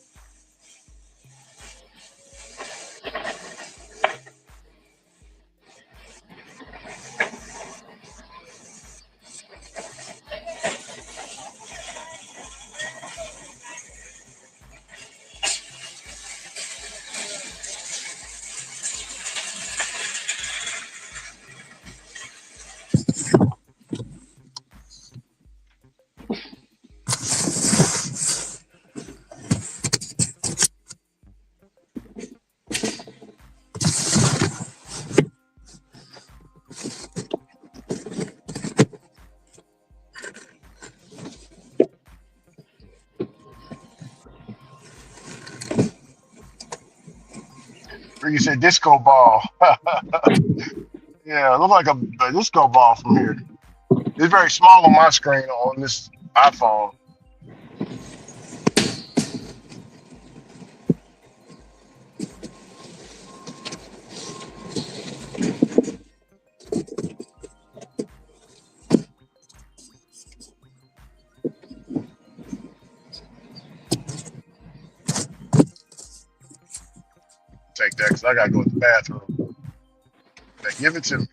You said disco ball. Yeah, it look like a disco ball from here. It's very small on my screen on this iPhone. Take that because I gotta go to the bathroom. They give it to me.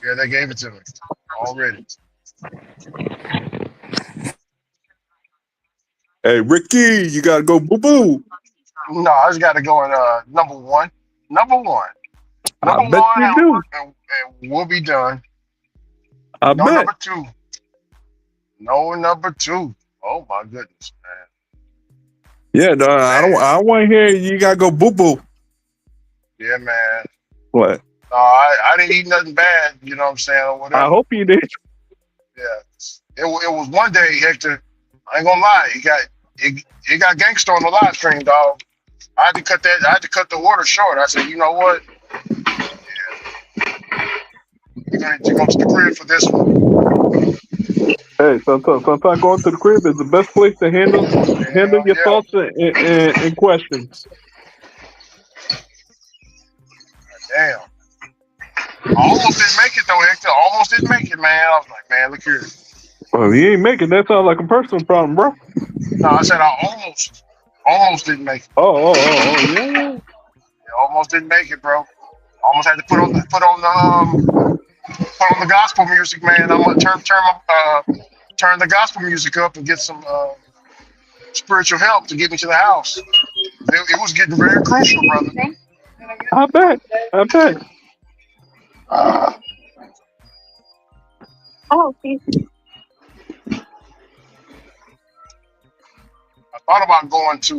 Yeah, they gave it to me already. Hey, Ricky, you gotta go boo boo. No, I just gotta go at number one. Number one. I Number bet one, you do. and we'll be done. I No bet. number two. No number two. Oh my goodness, Yeah, no, I don't. man. I want to hear you gotta go boo boo. Yeah, man. What? No, I didn't eat nothing bad, you know what I'm saying, or I whatever. hope you did. Yeah. It was one day, Hector. I ain't gonna lie, it got gangster on the live stream, dog. I had to cut the order short. I said, you know what? You're going to the crib for this one. Hey, sometimes going to the crib is the best place to handle Hell your yeah. thoughts and questions. Damn. I almost didn't make it though, Hector. Almost didn't make it, man. I was like, man, look here. Well, if you ain't making that sounds like a personal problem, bro. No, I said I almost didn't make it. Oh, yeah. I almost didn't make it, bro. Almost had to put on the gospel music, man. I'm gonna turn the gospel music up and get some spiritual help to get me to the house. It was getting very crucial, brother. I bet. I bet. I thought about going to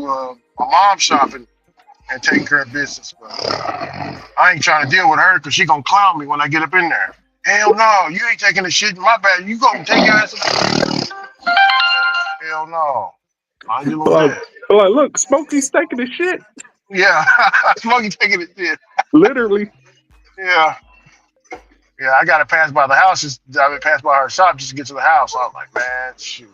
my mom's shop and taking care of business, but I ain't trying to deal with her because she gonna clown me when I get up in there. Hell no, you ain't taking the shit in my bag. You go and take your ass up. Hell no. I ain't dealing with Well, that. Like, look, Smokey's taking the shit. Yeah, Smokey taking it. Yeah, Literally. yeah, yeah. I got to pass by the house. I mean, pass by her shop just to get to the house. So I'm like, man, shoot,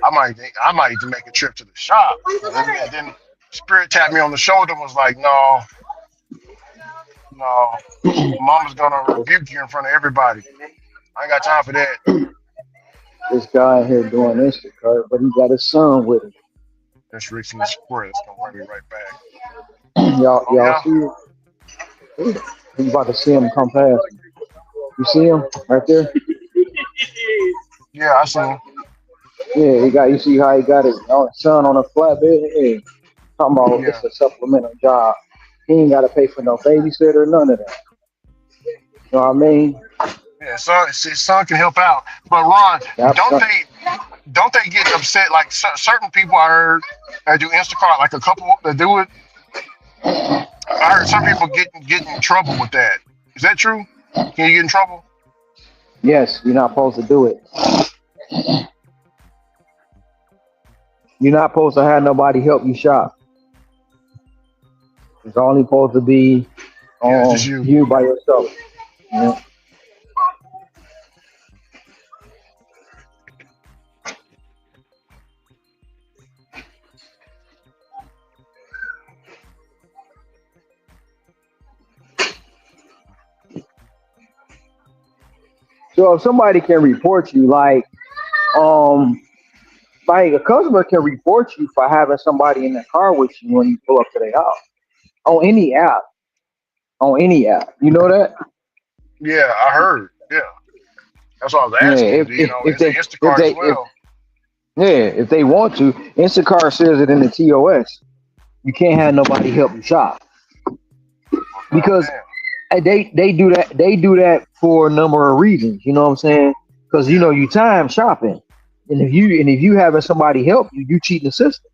I might need to make a trip to the shop. And then Spirit tapped me on the shoulder and was like, no, no, Mama's gonna rebuke you in front of everybody. I ain't got time for that. This guy here doing Instacart, but he got his son with him. That's Rick's in the square. That's gonna bring me right back. Oh Y'all yeah, see it? You about to see him come past. You see him right there? yeah, I seen him. Yeah, he got. You see how he got his son on a flatbed? Yeah, talking about Yeah, it's a supplemental job. He ain't got to pay for no babysitter, none of that. You know what I mean? yeah. So his son can help out, but Ron, Yep. don't they don't they get upset? Like certain people I heard that do Instacart, like a couple that do it. I heard some people get in trouble with that. Is that true? Can you get in trouble? Yes, you're not supposed to do it. You're not supposed to have nobody help you shop. It's only supposed to be Yeah, it's just you. you by yourself. Yeah. So if somebody can report you, um, like a customer can report you for having somebody in the car with you when you pull up to their house on any app. On any app, you know that? Yeah, I heard. Yeah, that's what I was Yeah. asking. If Do you if, know? if Is it they if Instacart they as if well? yeah, if they want to, Instacart says it in the TOS. You can't have nobody help you shop Oh because damn. they do that for a number of reasons. You know what I'm saying? Because Yeah, you time shopping, and if you having somebody help you, you cheating the system.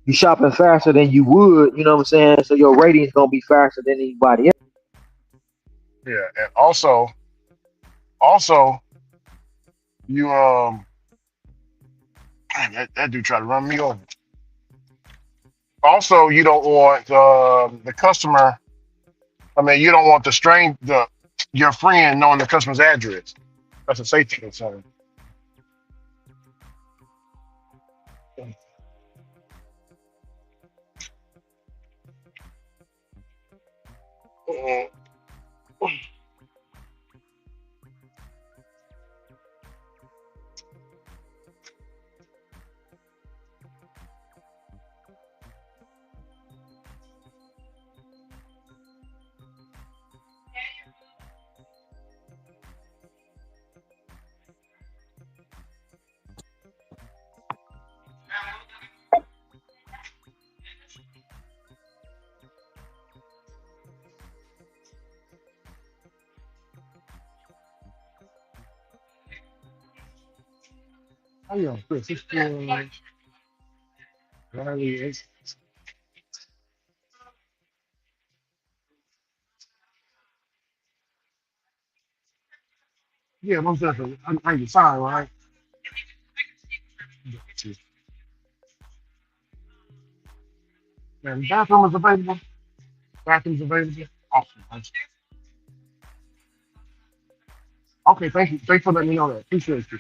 You shopping faster than you would. You know what I'm saying? So your rating's gonna be faster than anybody else. yeah, and also you man, that dude tried to run me over. Also, you don't want the customer. I mean, you don't want the your friend knowing the customer's address. That's a safety concern. Mm. How you doing, Chris? Yeah, most definitely. I'm fine, right? And bathroom is available. Bathroom's available. Awesome. Okay, thank you. Thanks for letting me know that. Appreciate you.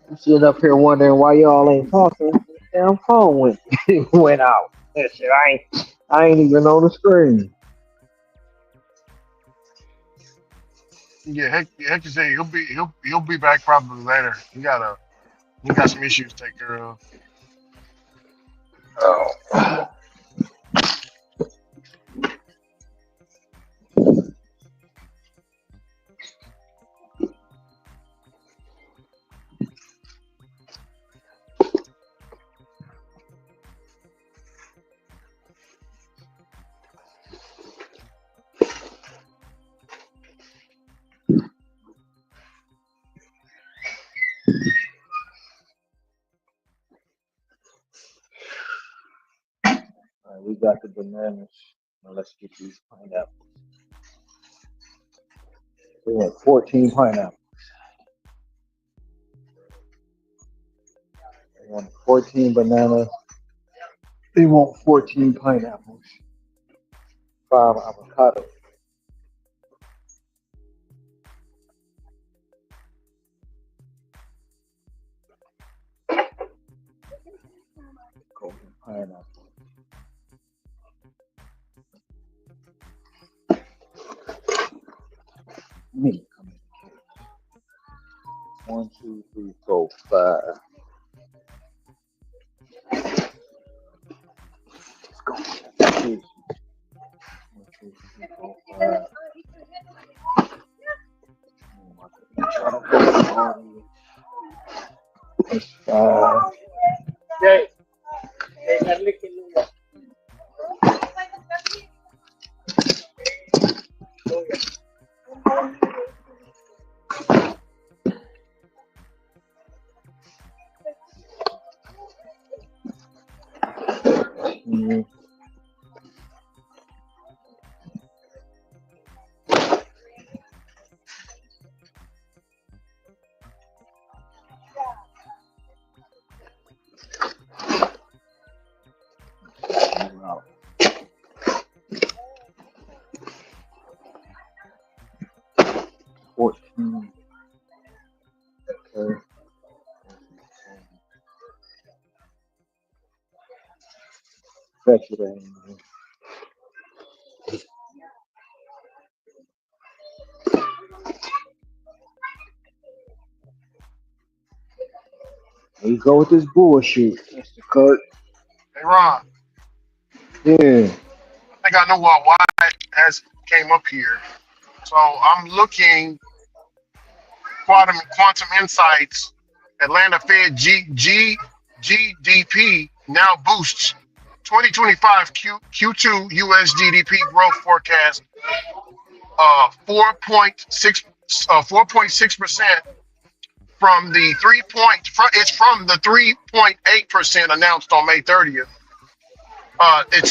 I'm sitting up here wondering why y'all ain't talking. Damn phone went out. That shit, I ain't even on the screen. Yeah, Hector said he'll be back probably later. He got some issues to take care of. Oh. All right, we got the bananas. Now let's get these pineapples. We want 14 pineapples. They want 14 bananas. They want 14 pineapples. 5 avocados. Golden pineapple. Me come in. 1, 2, 3, 4, 5. Let's go. 1, 2, 3, 4, 5. That's 5. Jay, darle que no. Mm, wow. 14. Okay. Fetch it in. Here you go with this bullshit, Mr. Kurt. Hey Ron, Yeah. I think I know why has came up here. So I'm looking quantum insights. Atlanta Fed GDP now boosts 2025 Q2 US GDP growth forecast 4.6 4.6% from the it's from the 3.8% announced on May 30th. It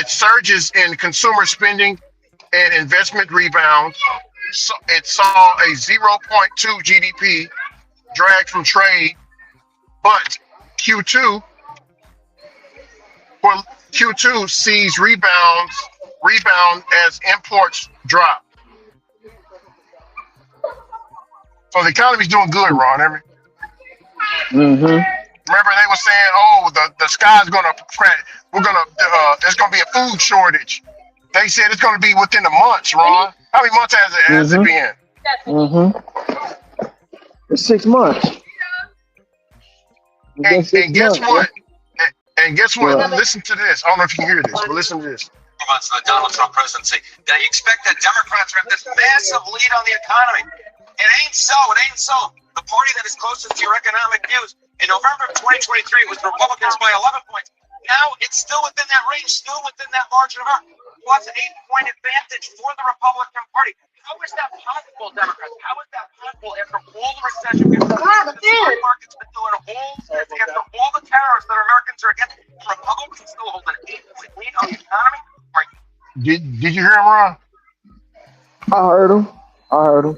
surges in consumer spending and investment rebound. So it saw a zero point 0.2 GDP drag from trade, but Q2 for Q2 sees rebound as imports drop. So the economy's doing good, Ron. Mm-hmm. Remember they were saying, "Oh, the sky's gonna crack. There's gonna be a food shortage." They said it's gonna be within a month, Ron. How many months has it Mm-hmm. been? Mm-hmm. It's 6 months. It's been And 6 guess months, yeah. what? And guess what? What? Listen to this. I don't know if you can hear this, but listen to this. Months of the Donald Trump presidency. Now you expect that Democrats are at this massive lead on the economy. It ain't so. It ain't so. The party that is closest to your economic views in November of 2023 was the Republicans by 11 points. Now it's still within that range, still within that margin of error. Plus an 8-point advantage for the Republican Party. How is that possible, Democrats? How is that possible after all the recession we've seen? The stock market's been doing all this after all the tariffs that Americans are against. The Republicans still hold an 8-point lead on the economy. Did you hear him, Ron? I heard him. I heard him.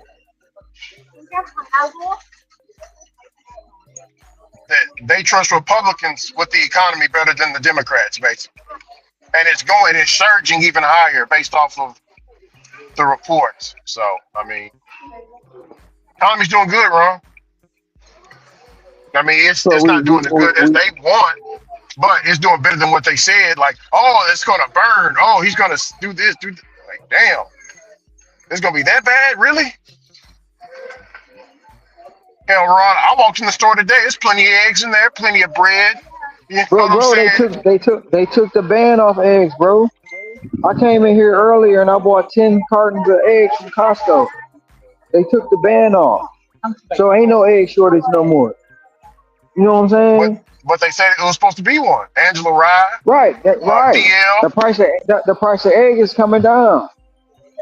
That they trust Republicans with the economy better than the Democrats, basically. And it's surging even higher based off of the reports. So, I mean, economy's doing good, Ron. I mean, it's So it's not doing as good as we they want, but it's doing better than what they said. Like, oh, it's gonna burn. Oh, he's gonna do this, do th-. Like, damn, it's gonna be that bad, really? Hell, Ron, I walked in the store today. There's plenty of eggs in there, plenty of bread. You know what I'm bro, saying? they took the ban off eggs, bro. I came in here earlier and I bought 10 cartons of eggs from Costco. They took the ban off. So ain't no egg shortage no more. You know what I'm But saying? but they said it was supposed to be one. Angela Rye, Right, right. DL. The price of egg is coming down.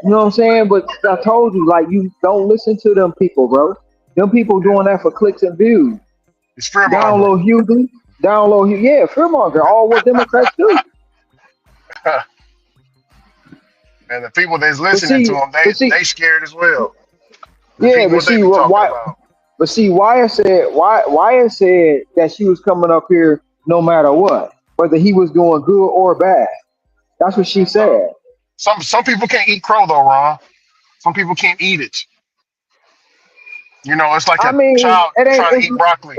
You know what I'm saying? But I told you, like, you don't listen to them people, bro. Them people Yeah, doing that for clicks and views. it's fear mongering. Download Houston, yeah, fearmonger, all what Democrats do. And the people that's But listening to see, them, but see, they scared as well. yeah, Repeating but what they see, be talking why? about. But see, Wyatt said that she was coming up here no matter what, whether he was doing good or bad. That's what she Uh, said. some people can't eat crow though, Ron. Some people can't eat it. You know, it's like I a mean, child it ain't. trying to eat broccoli.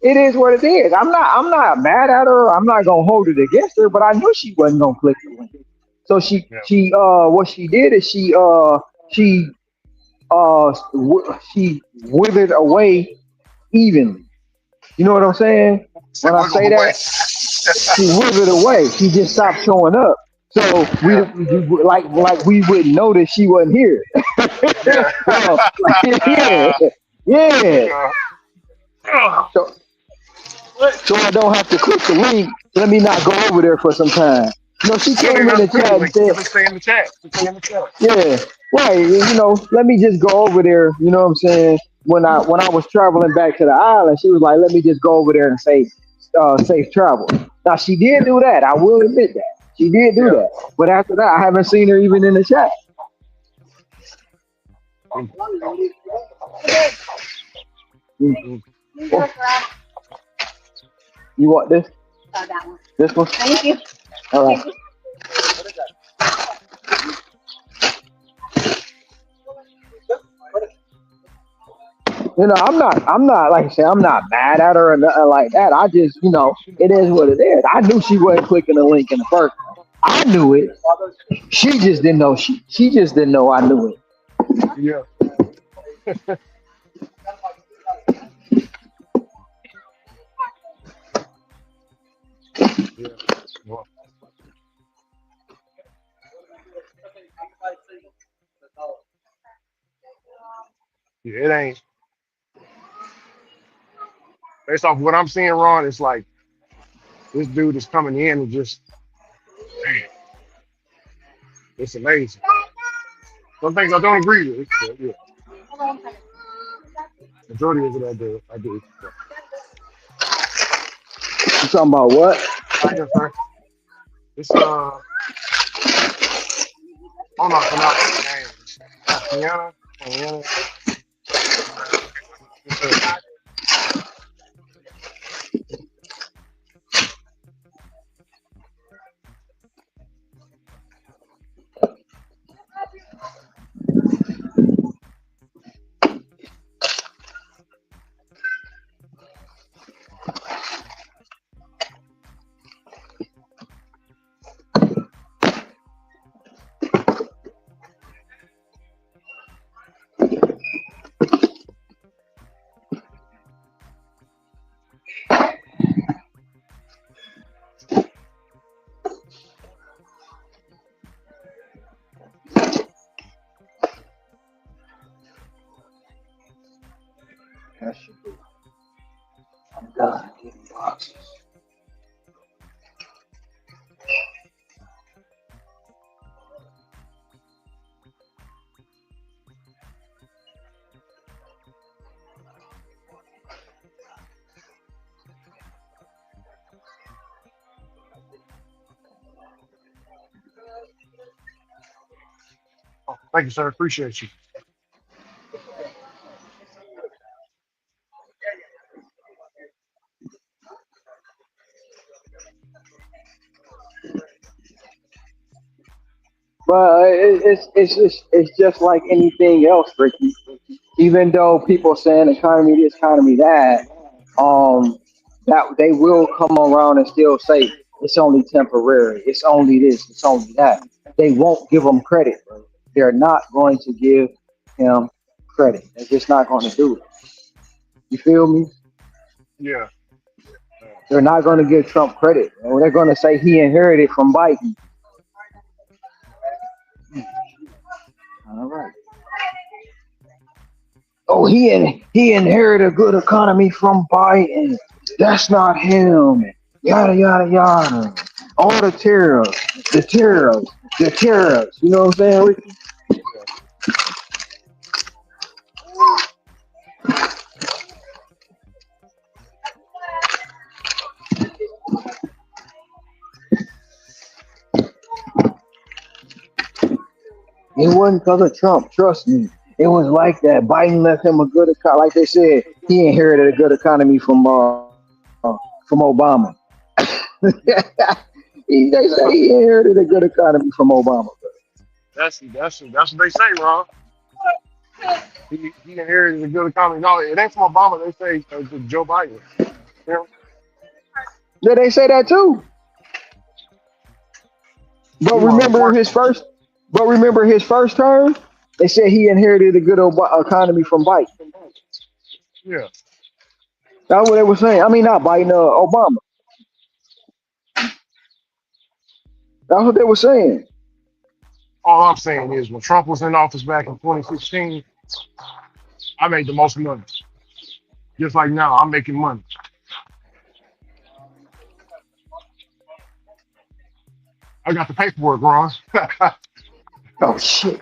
It is what it is. I'm not mad at her. I'm not gonna hold it against her. But I knew she wasn't gonna click the link. So Yeah, what she did is she she withered away evenly. You know what I'm saying? said When I wiggled say away. that, she withered away. She just stopped showing up. So Yeah, like we would notice she wasn't here. yeah. So, yeah, yeah. Yeah. Ugh. So so I don't have to click the link. Let me not go over there for some time. You know, she You don't came even in have the to click the chat and link. You said, can just stay in the chat. Just stay in the chat. yeah, right. You know, let me just go over there. You know what I'm saying? When I was traveling back to the island, she was like, let me just go over there and say safe travel. Now she did Yeah, do that. I will admit that she did do yeah. that. But after that, I haven't seen her even in the chat. Mm, Mm. mm. Oh, you want this? This one? All right. You know, I'm not like I said, I'm not mad at her or nothing like that. I just, you know, it is what it is. I knew she wasn't clicking the link in the first place. I knew it. She just didn't know she just didn't know I knew it. Yeah, yeah. Well, yeah, it ain't. Based off what I'm seeing, Ron, it's like this dude is coming in and just, man, it's amazing. Some things I don't agree with, but yeah, majority of it I do. So, You talking about what? yes, sir. It's I don't know how to pronounce his name. It's Tatiana. Tatiana. Yes, sir. That should be. I'm done getting boxes. Oh, thank you, sir. Appreciate you. But it's just like anything else, Ricky. Even though people saying economy this, economy that, um, that they will come around and still say it's only temporary, it's only this, it's only that. They won't give him credit, bro. They're not going to give him credit. They're just not going to do it. You feel me? Yeah. They're not going to give Trump credit. Bro. They're going to say he inherited from Biden. All right. Oh, he inherited a good economy from Biden. That's not him. Yada yada yada. All the tariffs, the tariffs. You know what I'm saying, Ricky? Yeah. It wasn't because of Trump. Trust me. It was like that. Biden left him a good economy. Like they said, he inherited a good economy from Obama. They say he inherited a good economy from Obama. That's what they say, Ron. He inherited a good economy. No, it ain't from Obama. They say Joe Biden. You know? Yeah, they say that too. But He one of the remember worst his ones. first. But remember his first term. They said he inherited a good economy from Biden. Yeah. That's what they were saying. I mean, not Biden, Obama. That's what they were saying. All I'm saying is when Trump was in office back in 2016, I made the most money. Just like now, I'm making money. I got the paperwork, Ron. I Oh shit.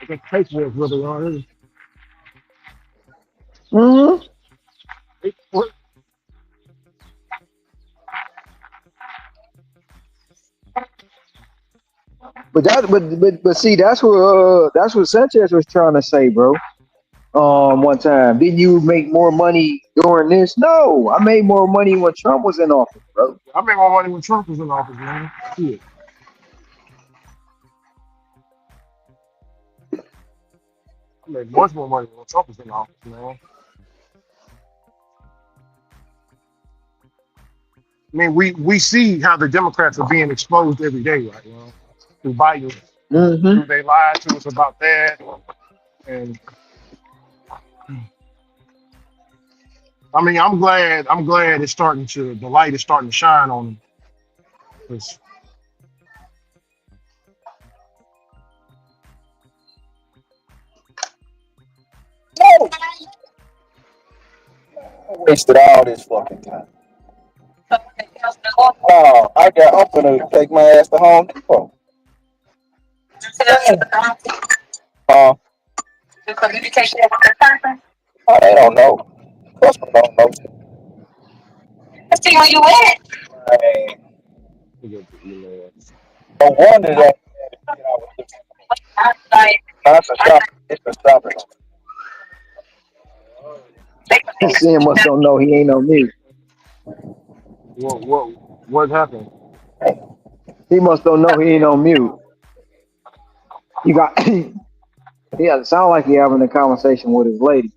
got the paperwork, brother Ron. Hmm. Paperwork. But see, that's what Sanchez was trying to say, bro. One time, did you make more money during this? No, I made more money when Trump was in office, bro. I made more money when Trump was in office, man. Shit. I made much more money when Trump was in office, man. I mean, we see how the Democrats are being exposed every day, right? Through Biden, Hmm. through they lied to us about that, and I mean, I'm glad it's starting to the light is starting to shine on them. 'Cause, No, I wasted all this fucking time. Oh, I'm gonna take my ass to Home Depot. Uh, oh, they don't know. Customer don't know. Man, look at the email. no wonder that you know, it's a shop. It's a shopping. Sam must don't know he ain't on mute. What happened? He must don't know he ain't on mute. You got. Yeah, it sound like he having a conversation with his lady.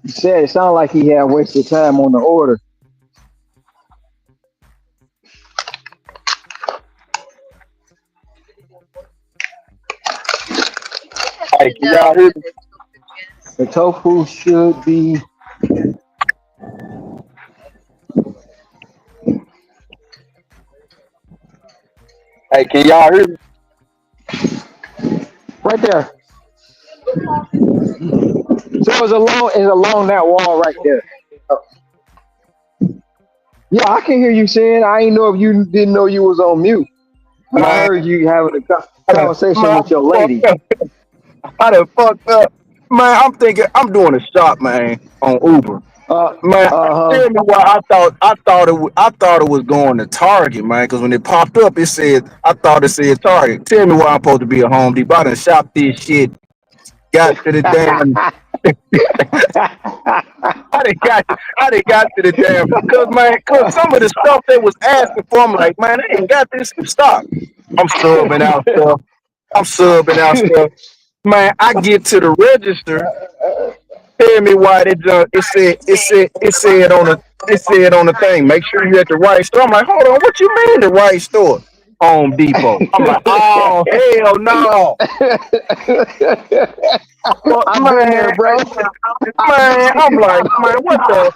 He said it sounded like he had wasted time on the order. Hey, can y'all hear me? The tofu should be Hey, can y'all hear me? right there. So it's along that wall right there. Oh, yeah, I can hear you saying. I ain't know if you didn't know you was on mute, but I Man, heard you having a conversation man, with your lady. I done fucked up. Man, I'm thinking I'm doing a shop, man, on Uber. Uh, Man, uh tell me why I thought it was going to Target, man. Because when it popped up, I thought it said Target. Tell me why I'm supposed to be at Home Depot. I done shopped this shit. Got to the damn huh. I done got to the damn, cause man, cause some of the stuff they was asking for, I'm like, man, I ain't got this in stock. I'm subbing out stuff. I'm subbing out stuff. Man, I get to the register. Tell me why they junk. It said on the thing. Make sure you at the right store. I'm like, hold on, what you mean the right store? Home Depot. I'm like, oh hell no. But I've been there, man, bro. I'm like, man, what the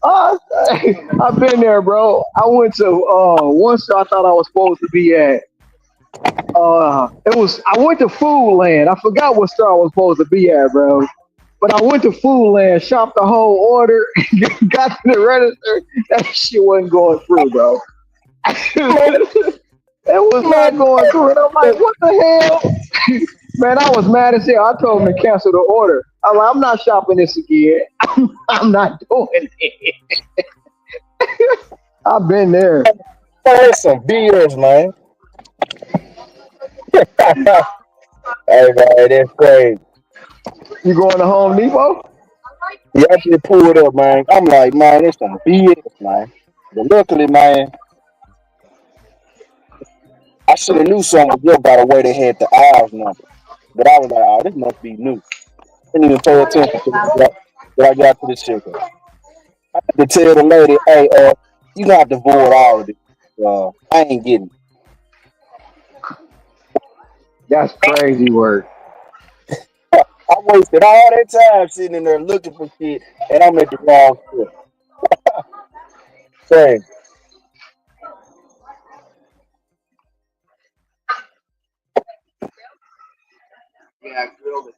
Uh, I've been there, bro. I went to one store I thought I was supposed to be at. I went to Food Land. I forgot what store I was supposed to be at, bro. But I went to Food Land, shopped the whole order, got to the register. That shit wasn't going through, bro. man, It was not man, going through. And I'm like, what the hell? Man, I was mad as hell. I told him to cancel the order. I'm like, I'm not shopping this again. I'm not doing it. I've been there. that's some BS, man. Hey man, that's crazy. You going to Home Depot? You actually pulled up, man. I'm like, man, it's some BS, man. But luckily, man, I should have knew something was up by the way they had the aisles number. But I was like, oh, this must be new. Didn't even pay attention to I got to the checkout. I had to tell the lady, hey, you gonna have to void all of this. I ain't getting it. That's crazy work. I wasted all that time sitting in there looking for shit, and I'm at the wrong store. Crazy. Yeah, grill it.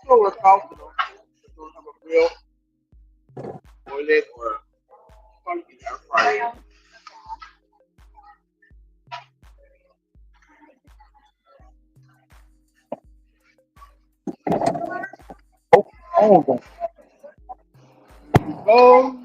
Slower cost, don't have a grill, toilet, or something air fryer. Oh,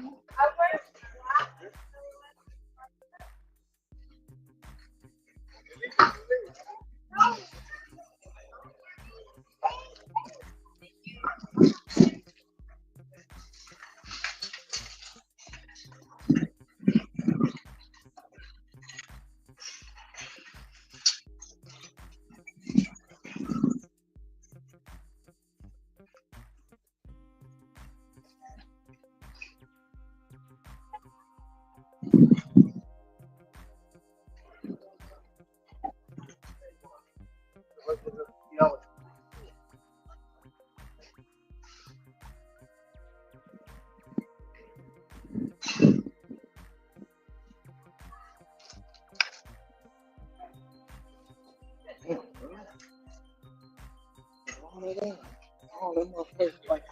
Oh, that motherfucker's like,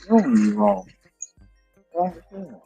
you wrong. Wrong as hell.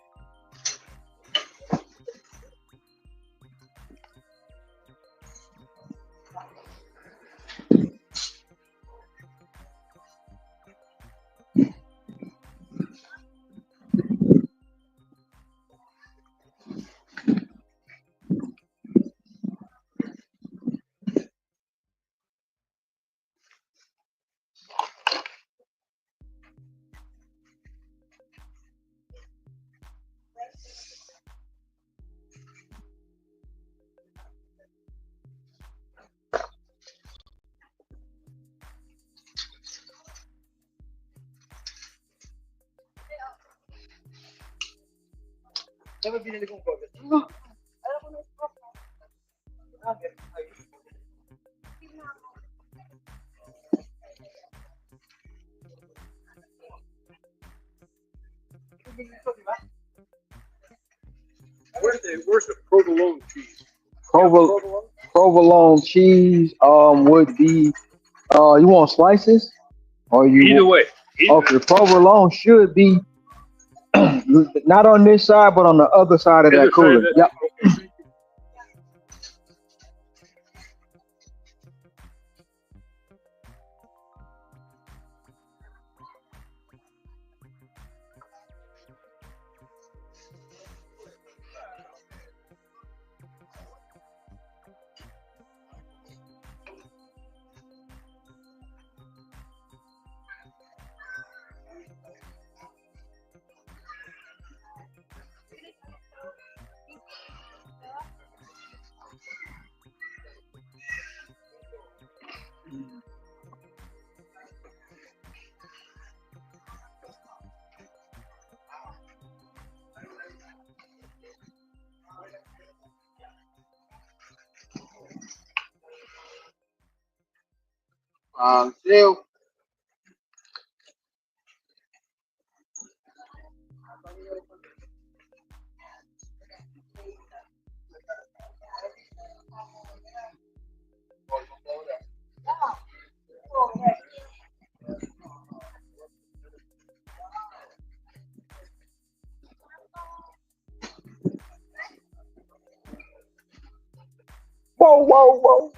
Never been in the go. Where's the provolone cheese? Provolone cheese would be you want slices or you either way. Okay, provolone should be not on this side but on the other side of that cooler. Yep. Still. Whoa, whoa, whoa.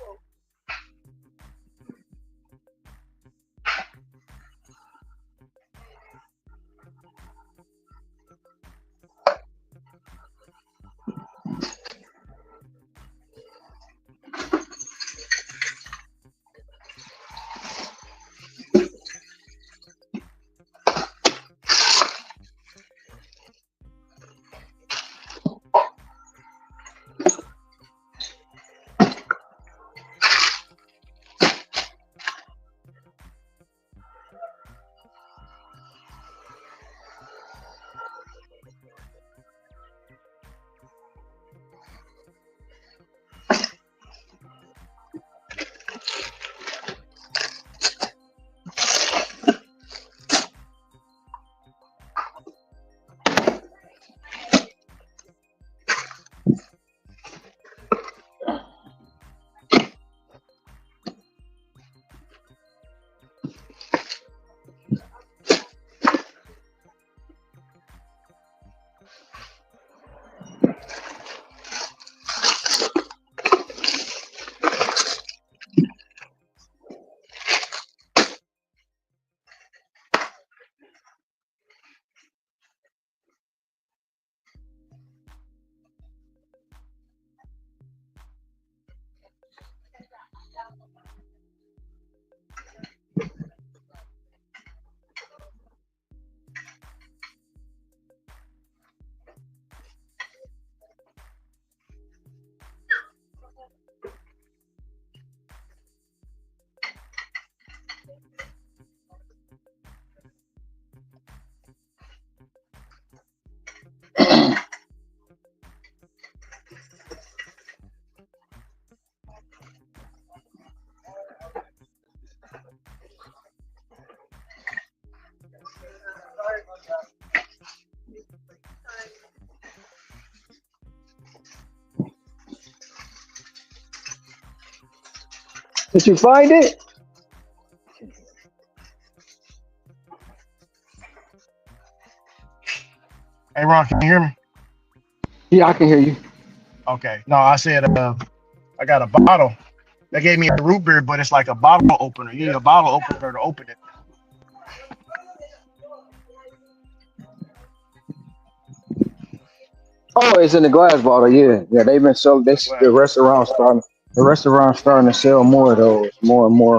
Did you find it? Hey, Ron, can you hear me? Yeah, I can hear you. Okay. No, I said I got a bottle. They gave me a root beer, but it's like a bottle opener. You need a bottle opener to open it. Oh, it's in the glass bottle. Yeah, yeah. They've been so In they the the glass. restaurant starting. The restaurant starting to sell more of those, more and more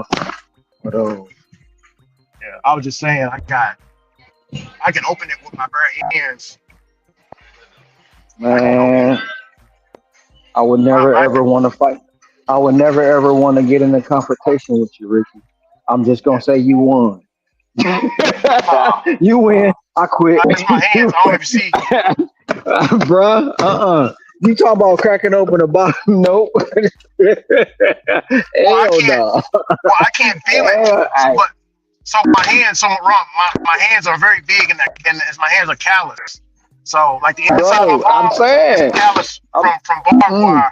of those. Yeah. I was just saying I can open it with my bare hands. I can't open it. Man, I would My never my ever want to fight. I would never ever want to get in a confrontation with you, Ricky. I'm just gonna yeah. say you won. No, You win. I quit. it's my hands. I don't even see. Bruh. You talking about cracking open a bottle? Nope. Well, I Hell can't. no. Well, I can't feel it. I, But so my hands, so wrong. My hands are very big, and my hands are calloused. So like the inside of my bro, I'm palm is saying. calloused I'm, from barbed mm, wire.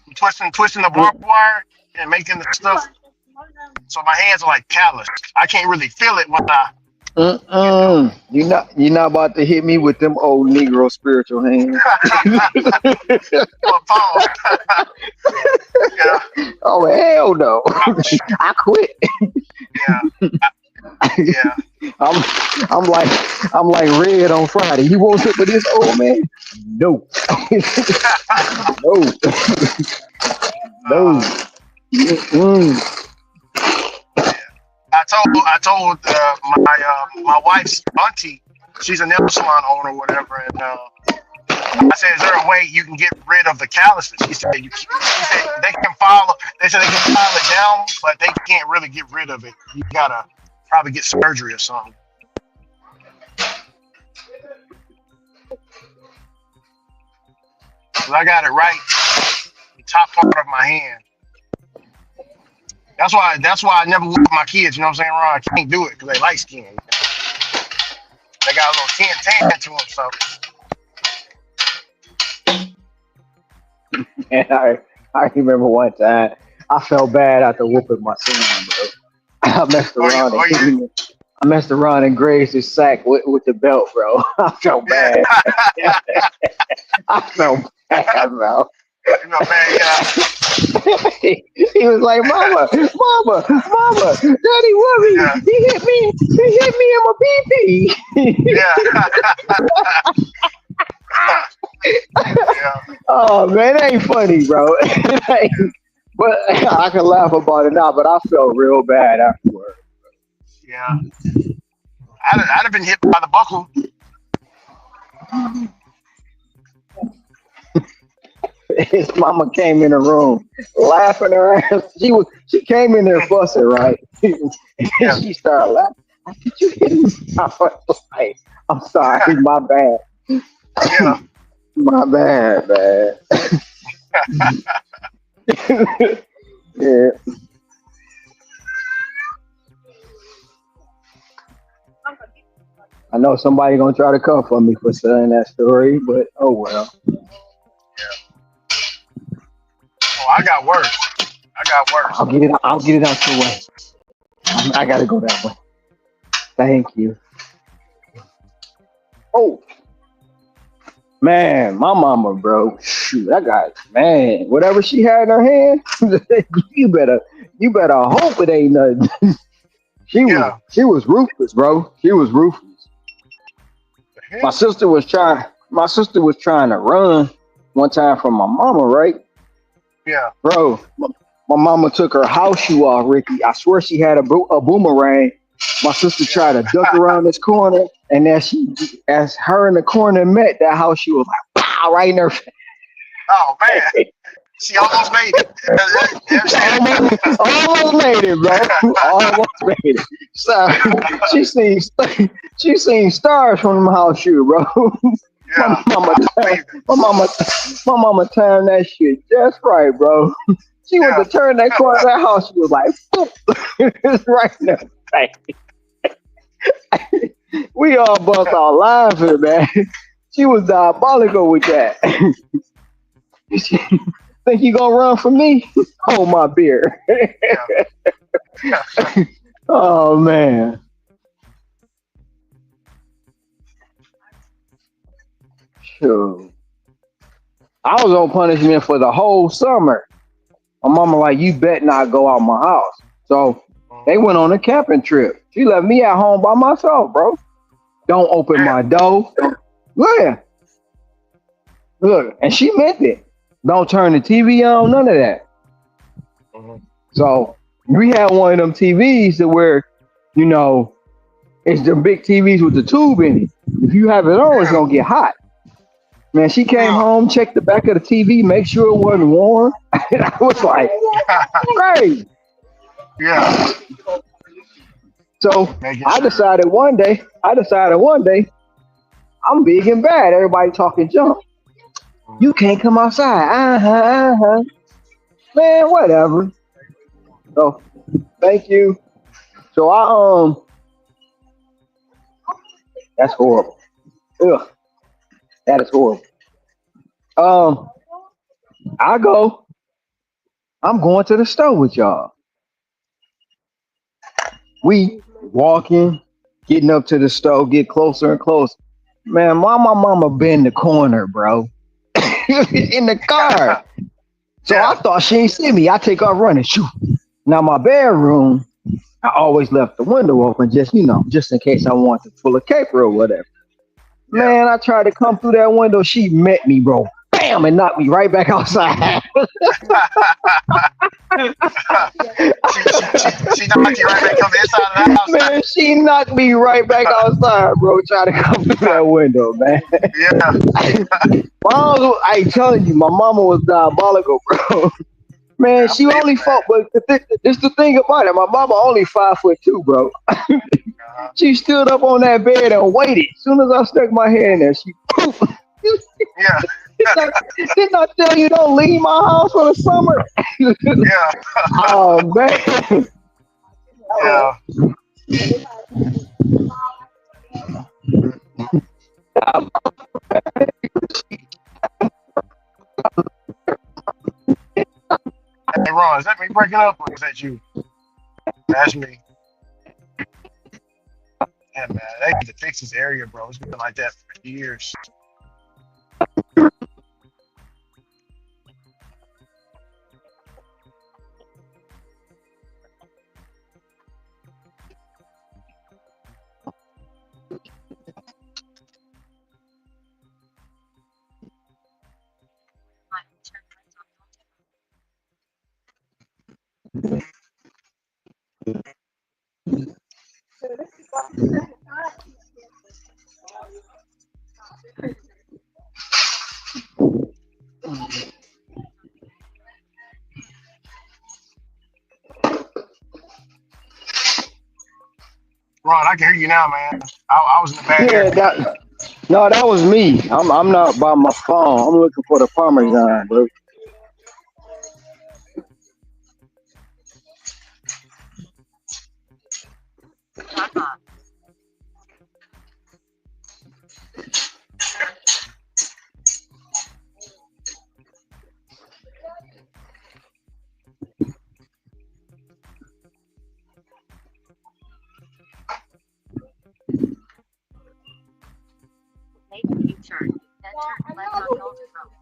I'm twisting the mm, barbed wire and making the stuff. So my hands are like calloused. I can't really feel it when I, you know. You not about to hit me with them old Negro spiritual hands. Well, pause. Yeah. Oh hell no. Ouch. I quit. Yeah. Yeah. I'm I'm like red on Friday. You want some of this old man? No. No. No. uh, Mm-mm. yeah. I told my wife's auntie, she's a nail salon owner, or whatever, and I said, "Is there a way you can get rid of the calluses?" She said they can file. They said they can file it down, but they can't really get rid of it. You gotta probably get surgery or something. 'Cause I got it right, the top part of my hand. That's why I never whoop my kids. You know what I'm saying, Ron? I can't do it because they light skinned. They got a little tan to them. So And I remember one time I felt bad after whooping my son, bro. I messed oh around and you hit him. I messed around and grazed his sack with the belt, bro. I felt yeah. bad. I felt bad, bro. You know, man, yeah. He was like, Mama, Daddy worry. Yeah. He hit me in my pee. Yeah. Yeah. Oh man, it ain't funny, bro. It ain't- but I can laugh about it now, but I felt real bad afterward. Yeah. I'd have been hit by the buckle. His mama came in the room laughing her ass. She came in there fussing, right? And Yeah. she started laughing. I said, you hit me. I was like, I'm sorry, my bad. Yeah. My bad, man. Yeah. I know somebody gonna try to come for me for saying that story, but oh well. Oh, I got worse. I got worse. I'll get it out your way. I gotta go that way. Thank you. Oh man, my mama, bro. Shoot, I got man. Whatever she had in her hand, you better you better hope it ain't nothing. Yeah. She was ruthless, bro. She was ruthless. The My hell? sister was trying my sister was trying to run one time from my mama, right? Yeah. Bro, my mama took her house shoe off, Ricky. I swear she had a boomerang. My sister tried to duck Yeah. around this corner, and as her in the corner met, that house shoe was like, pow, right in her face. Oh man. She almost made it. Almost made it, bro. Almost made it. So she seen she seen stars from the house shoe, bro. My Yeah. mama, I timed- believe it. my mama timed that shit just right, bro. She went to Yeah. turn that corner of that house. She was like, boop. It's right in her face. We all bust out laughing, man. She was diabolical with that. She, think you gonna run from me? Hold my beer. Yeah. Oh man. Sure. I was on punishment for the whole summer. My mama like, you bet not go out my house. So they went on a camping trip. She left me at home by myself, bro. Don't open Yeah. my door. Look, look, and she meant it. Don't turn the TV on, none of that. Mhm. So we had one of them TVs that where, you know, it's the big TVs with the tube in it. If you have it on, it's Yeah. gonna get hot. Man, she came Yeah. home, checked the back of the TV, make sure it wasn't warm. And I was like, great. Yeah. So Making I sure. decided one day, I'm big and bad. Everybody talking junk. You can't come outside. Man, whatever. So thank you. So that's horrible. Ugh, that is horrible. Um, I go. I'm going to the store with y'all. We walking, getting up to the store, get closer and closer. Man, my mama been in the corner, bro. In the car. So I Yeah. thought she ain't see me. I take off running. Shoot. Now my bedroom, I always left the window open, just just in case I wanted to pull a caper or whatever. Yeah. Man, I tried to come through that window. She met me, bro. Bam, and knocked me right back outside. She knocked you right back on the inside of the house. Man, she knocked me right back outside, bro. Trying to come through that window, man. Yeah. I ain't telling you, my mama was diabolical, bro. Man, Yeah, I she believe it, only fought, but this the thing about it. My mama only 5'2", bro. man. She stood up on that bed and waited. As soon as I stuck my hand in there, she poof. Yeah. Didn't I tell you don't leave my house for the summer? Yeah, Oh man. yeah. Hey, Ron, is that me breaking up or is that you? That's me. Yeah, man. They need to fix this area, bro. It's been like that for years. Ron, I can hear you now, man. I was in a bad Yeah, area. that no, that was me. I'm not by my phone. I'm looking for the Oh, okay. Parmesan, bro. Make U-turn. Then turn left on Golden Road.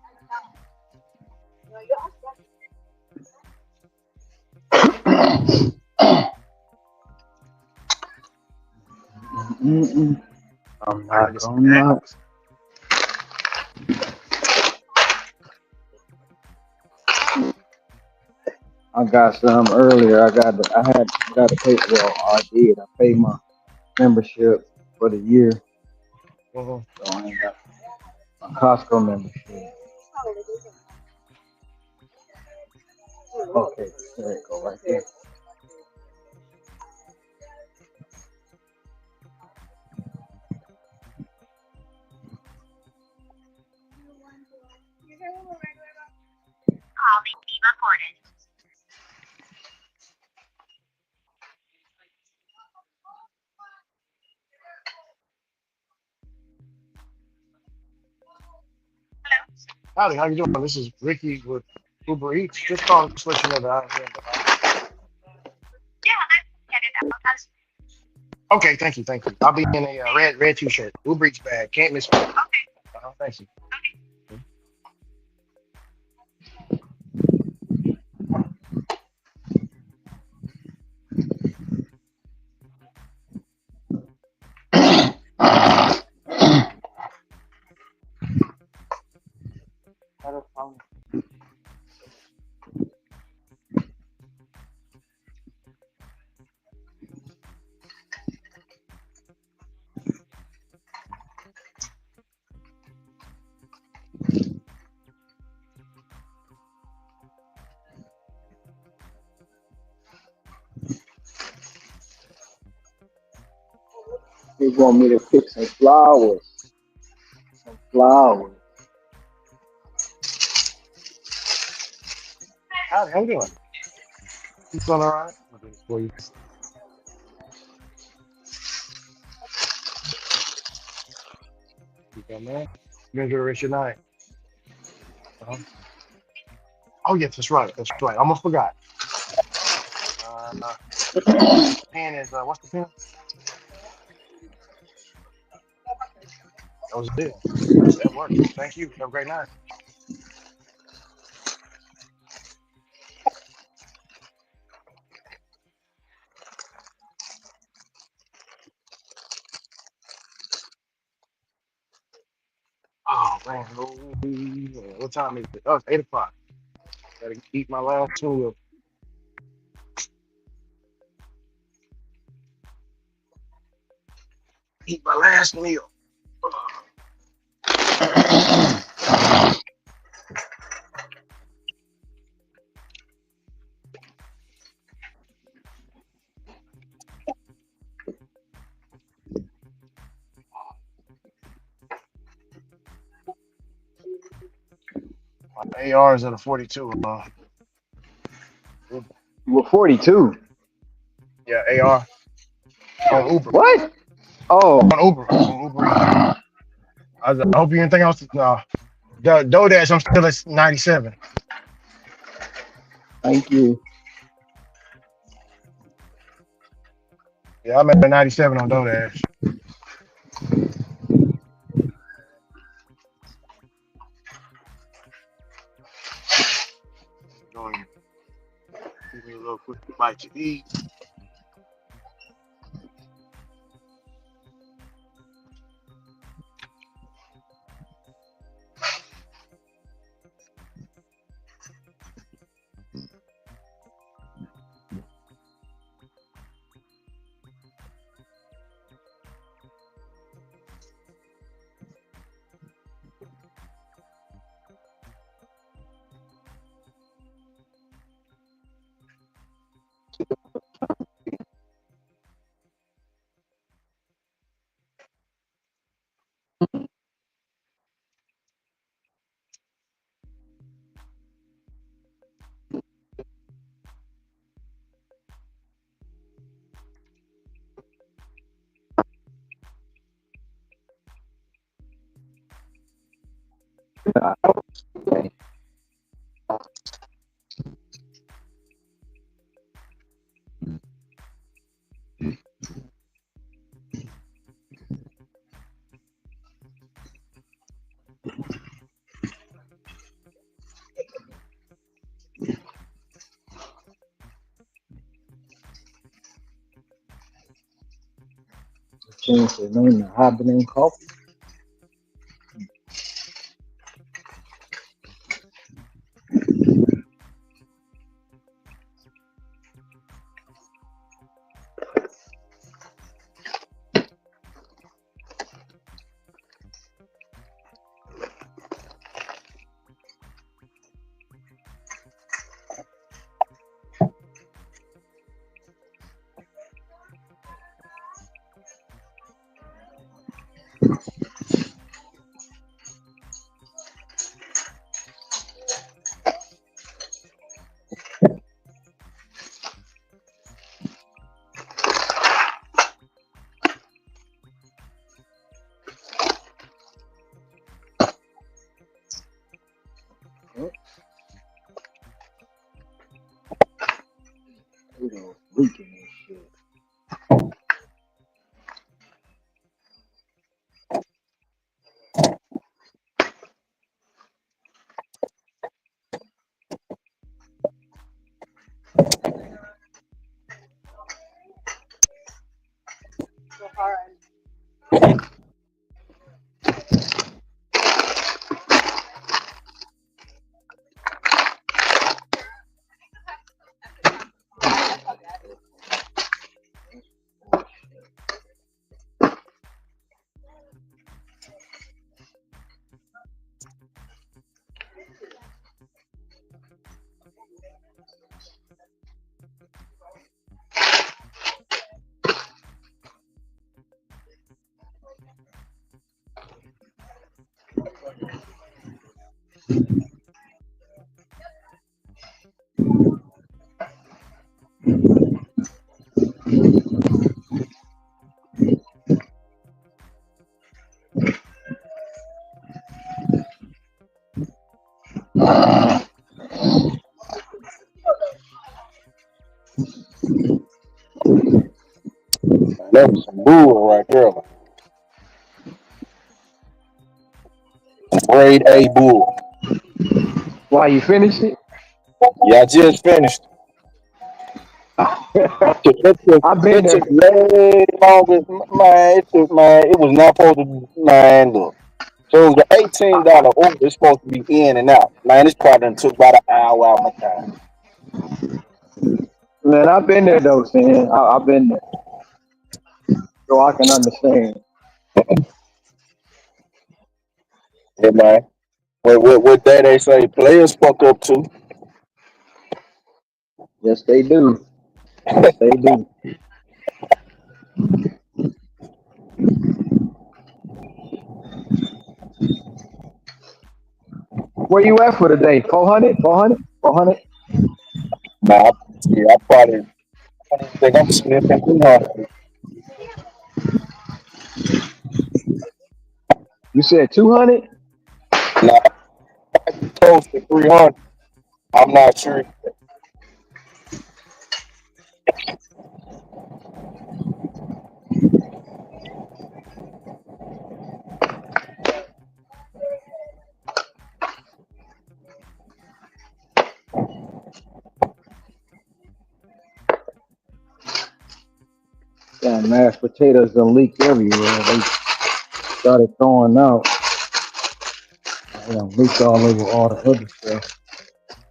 Mm-mm. I'm I gotta not get some gonna lie. gas. I got some earlier. I got to pay. Well, I did. I paid my membership for the year, Mhm. so I ain't got my Costco membership. Okay, there it go right there. Call may be recorded. Howdy, how you doing? This is Ricky with Uber Eats. Just calling to let you know that I'm here in the house. Yeah, I get it out. Okay, thank you, thank you. I'll be in a red t-shirt. Uber Eats bag. Can't miss me. Okay. Thank you. They want me to pick some flowers. Some flowers. Howdy, how you doing? You doing all right? I'll do this for you. You come, man. You enjoy the rest of your night. Uh-huh. Oh, yes, that's right. That's right. I almost forgot. Uh, the pen is, what's the pen? That was it. That worked. Thank you. Have a great night. Oh, man. What time is it? Oh, it's 8 o'clock. Gotta eat my last meal. Eat my last meal. ARs at a 42. Uber. You were 42. Yeah, AR on Uber. What? Oh, On Uber Eats. I hope you didn't think I was. No, DoorDash. I'm still at 97. thank you. Yeah, I'm at 97 on DoorDash. Going, give me a little quick bite to eat. Change the name to Hibernate Coffee. Oh, Pluto leaking this shit. That was some bull right there. Grade A bull. Why you finished it? Yeah, I just finished. I've been It took there. way longer. Man, it was not supposed to, man, look. So it was the $18 order. It's supposed to be in and out. Man, this probably done took about an hour out of my time. Man, I've been there though, man. I've been there, so I can understand. Yeah, man. What day they say players fuck up too. Yes, they do. Yes, they do. Where you at for the day? 400? 400? 400? Nah, yeah, I probably don't even think I'm sniffing 200. You said 200? Nah, close to 300. I'm not sure. Damn, mashed potatoes done leaked everywhere. They started throwing out. They done leaked all over all the other stuff.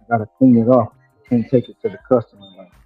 Gotta clean it off. Can't take it to the customer like that.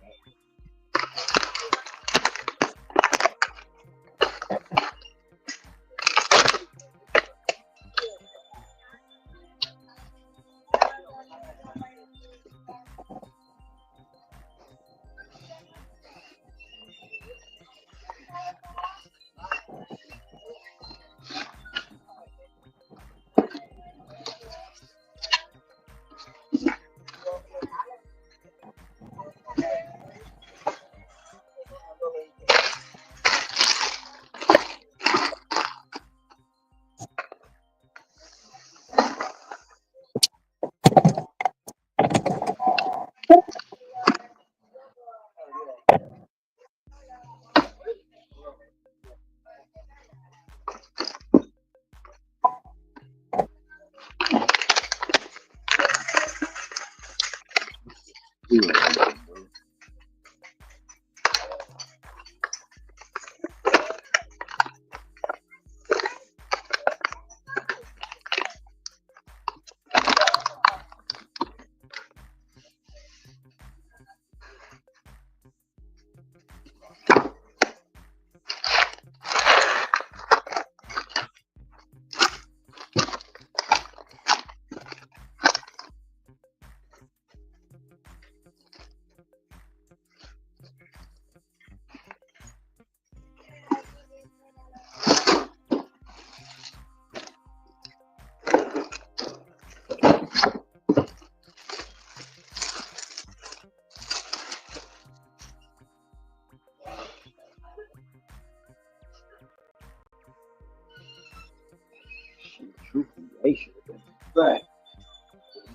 Truthfully, they should have been back.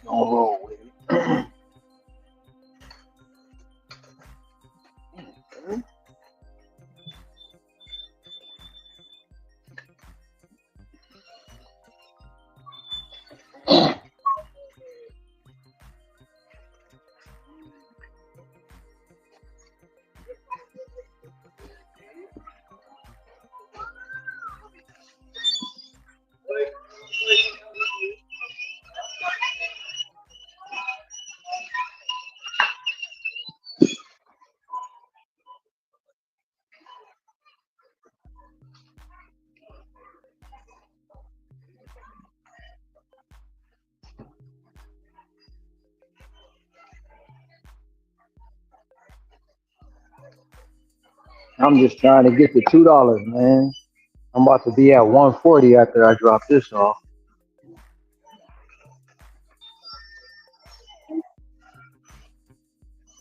Don't roll with it. I'm just trying to get to $2, man. I'm about to be at 140 after I drop this off.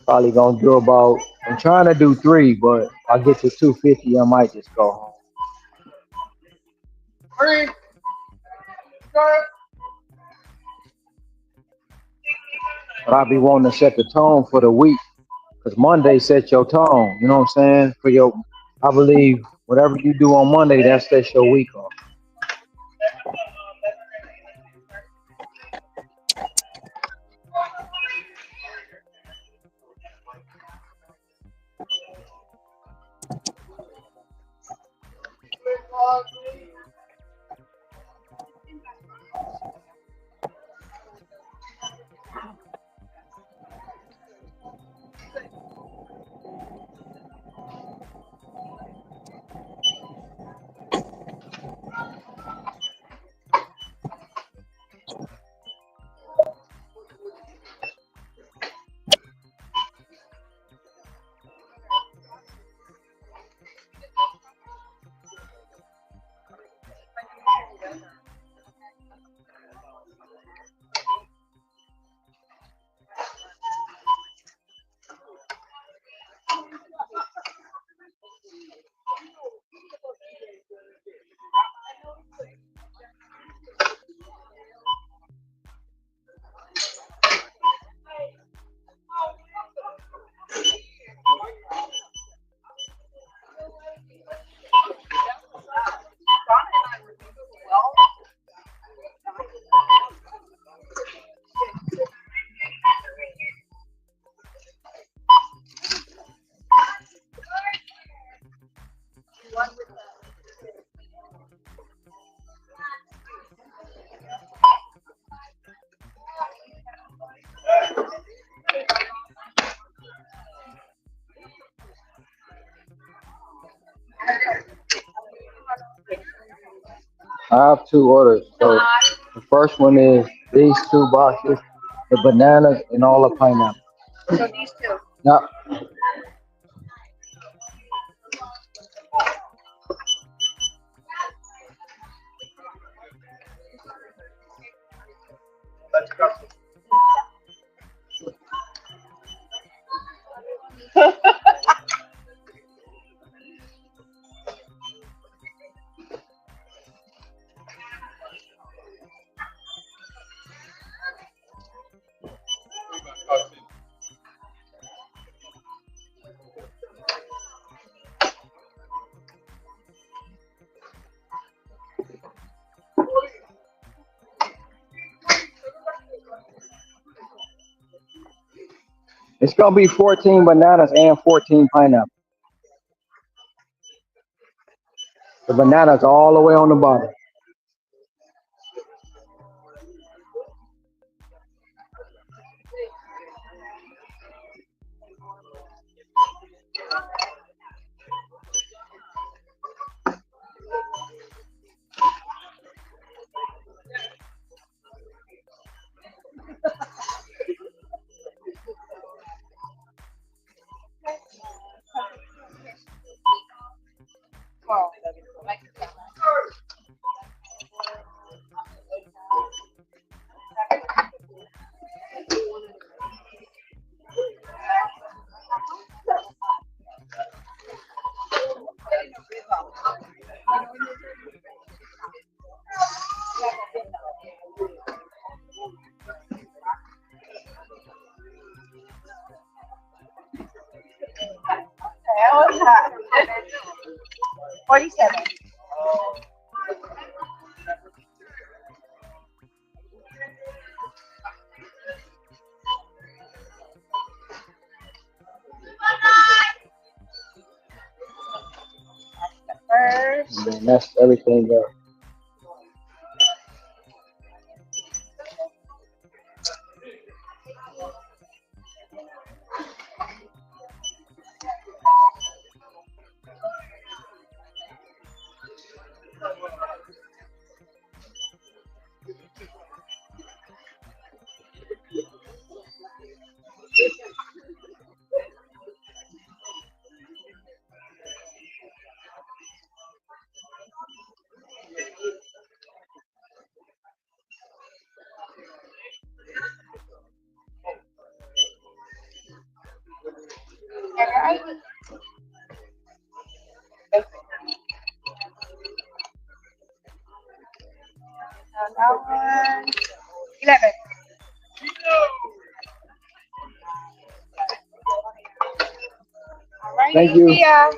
Probably gonna do about. I'm trying to do three, but if I get to 250, I might just go home. But I'll be wanting to set the tone for the week because Monday set your tone. You know what I'm saying? For your, I believe whatever you do on Monday, that sets your week off. I have two orders. So the first one is these two boxes, the bananas and all the pineapple. So these two. Now, it's gonna be 14 bananas and 14 pineapple. The bananas all the way on the bottom. Hell yeah. 47. First. And then that's everything else. That one. 11. All right. Thank you. See ya.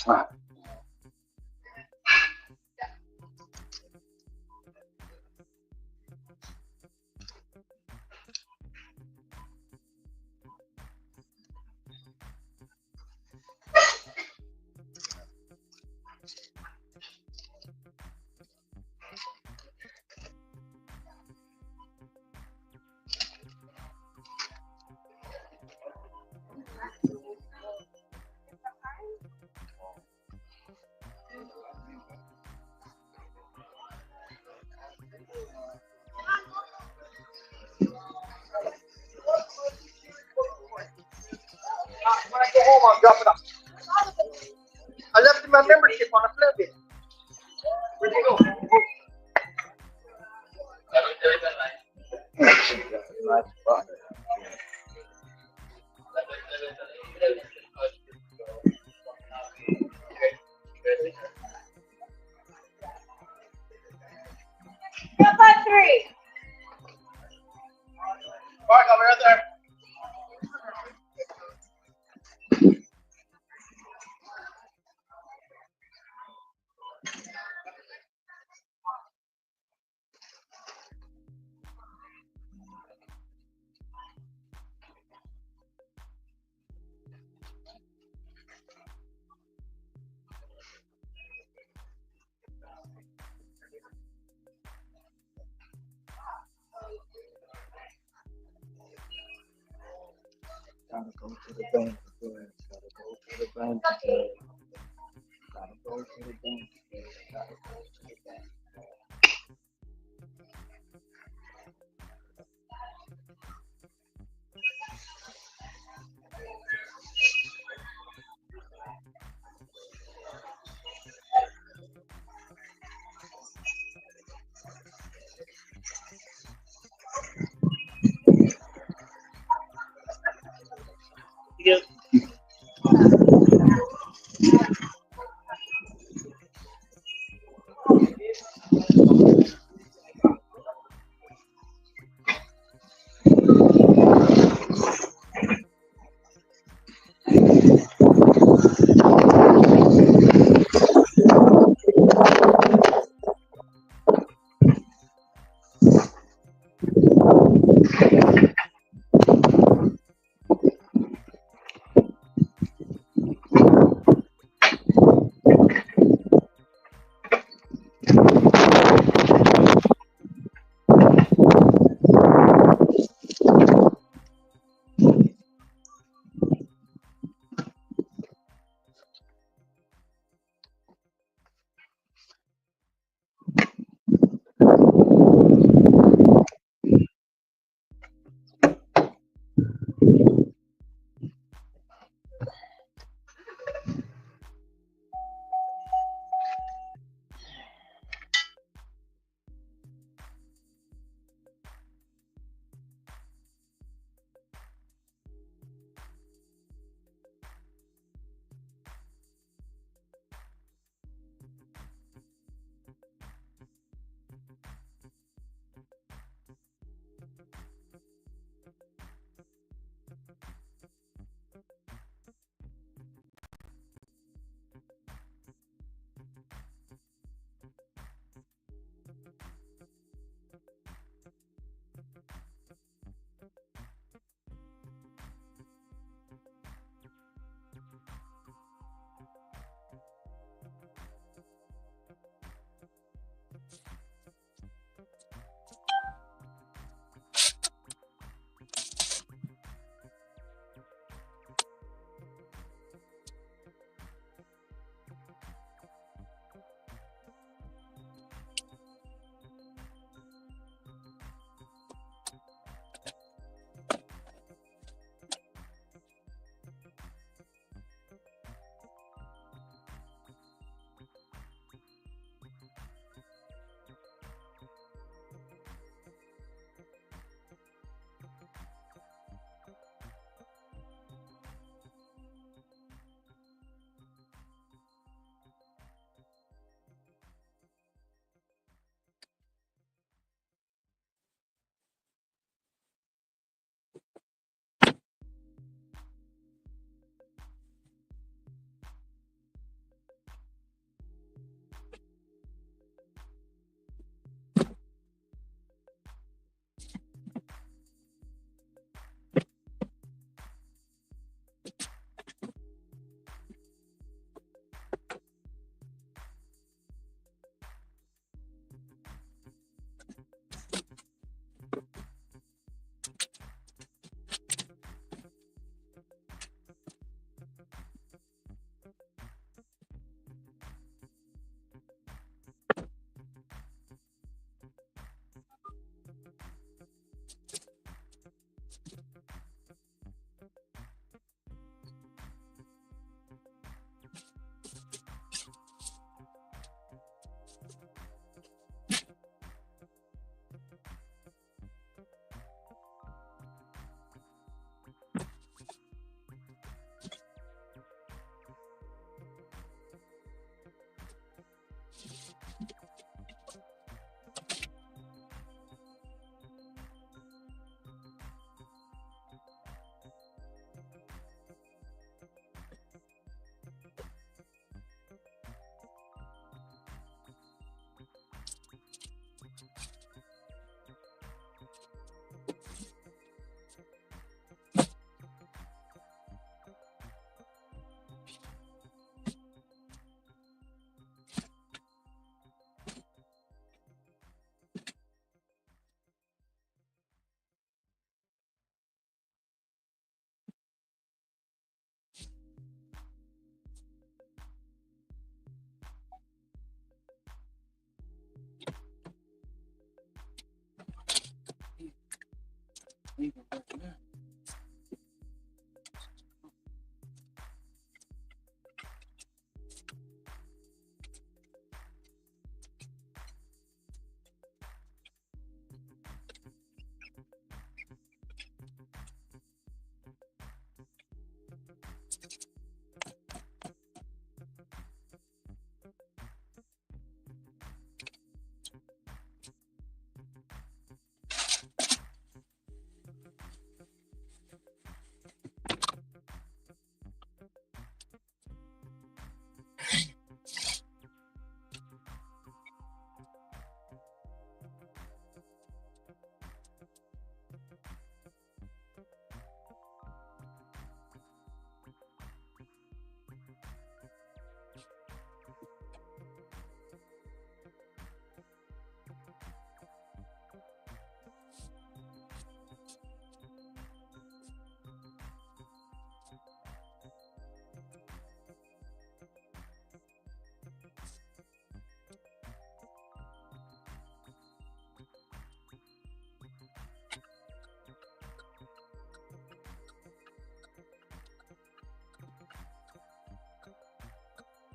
Ah, When I go home, I'll drop it off. I left my membership on a flip it. Where'd you go? Step by three. Mark, I'll be right there. gotta go to the bank. Gotta go to the bank. Gotta go to the bank. Gotta go to the bank. Yes.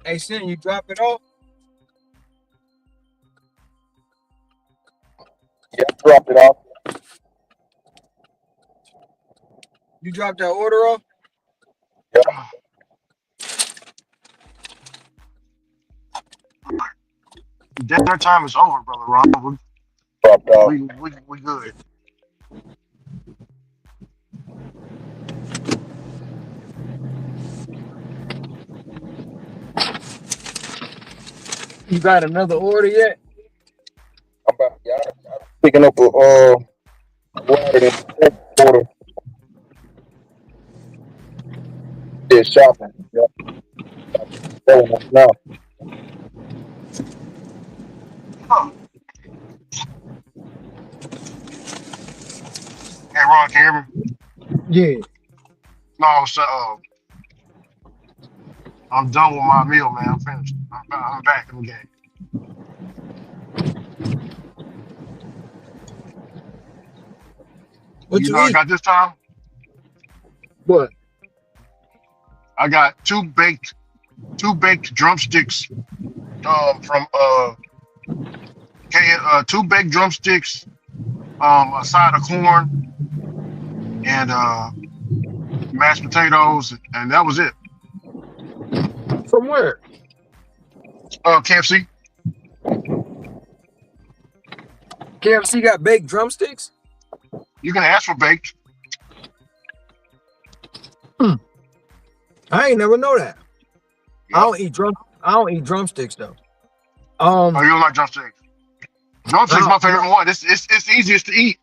Hey, Sin, you drop it off? Yeah, I dropped it off. You dropped that order off? Dinner time is over, brother Ron. Dropped off. We good. You got another order yet? I'm about, yeah, I'm picking up a rider in the quarter. Did shopping. Yeah, going on now. Huh. Hey Ron, can you hear me? Yeah. No, so I'm done with my meal, man. I'm finished. I'm back in the game. What You you know, I eat? got this time. What? I got two baked drumsticks from two baked drumsticks, a side of corn, and mashed potatoes, and that was it. From where? KFC. KFC got baked drumsticks? You can ask for baked. I ain't never know that. I Yep. don't eat I don't eat drumsticks though. Oh, you don't like drumsticks? Drumsticks I, my favorite one. It's easiest to eat.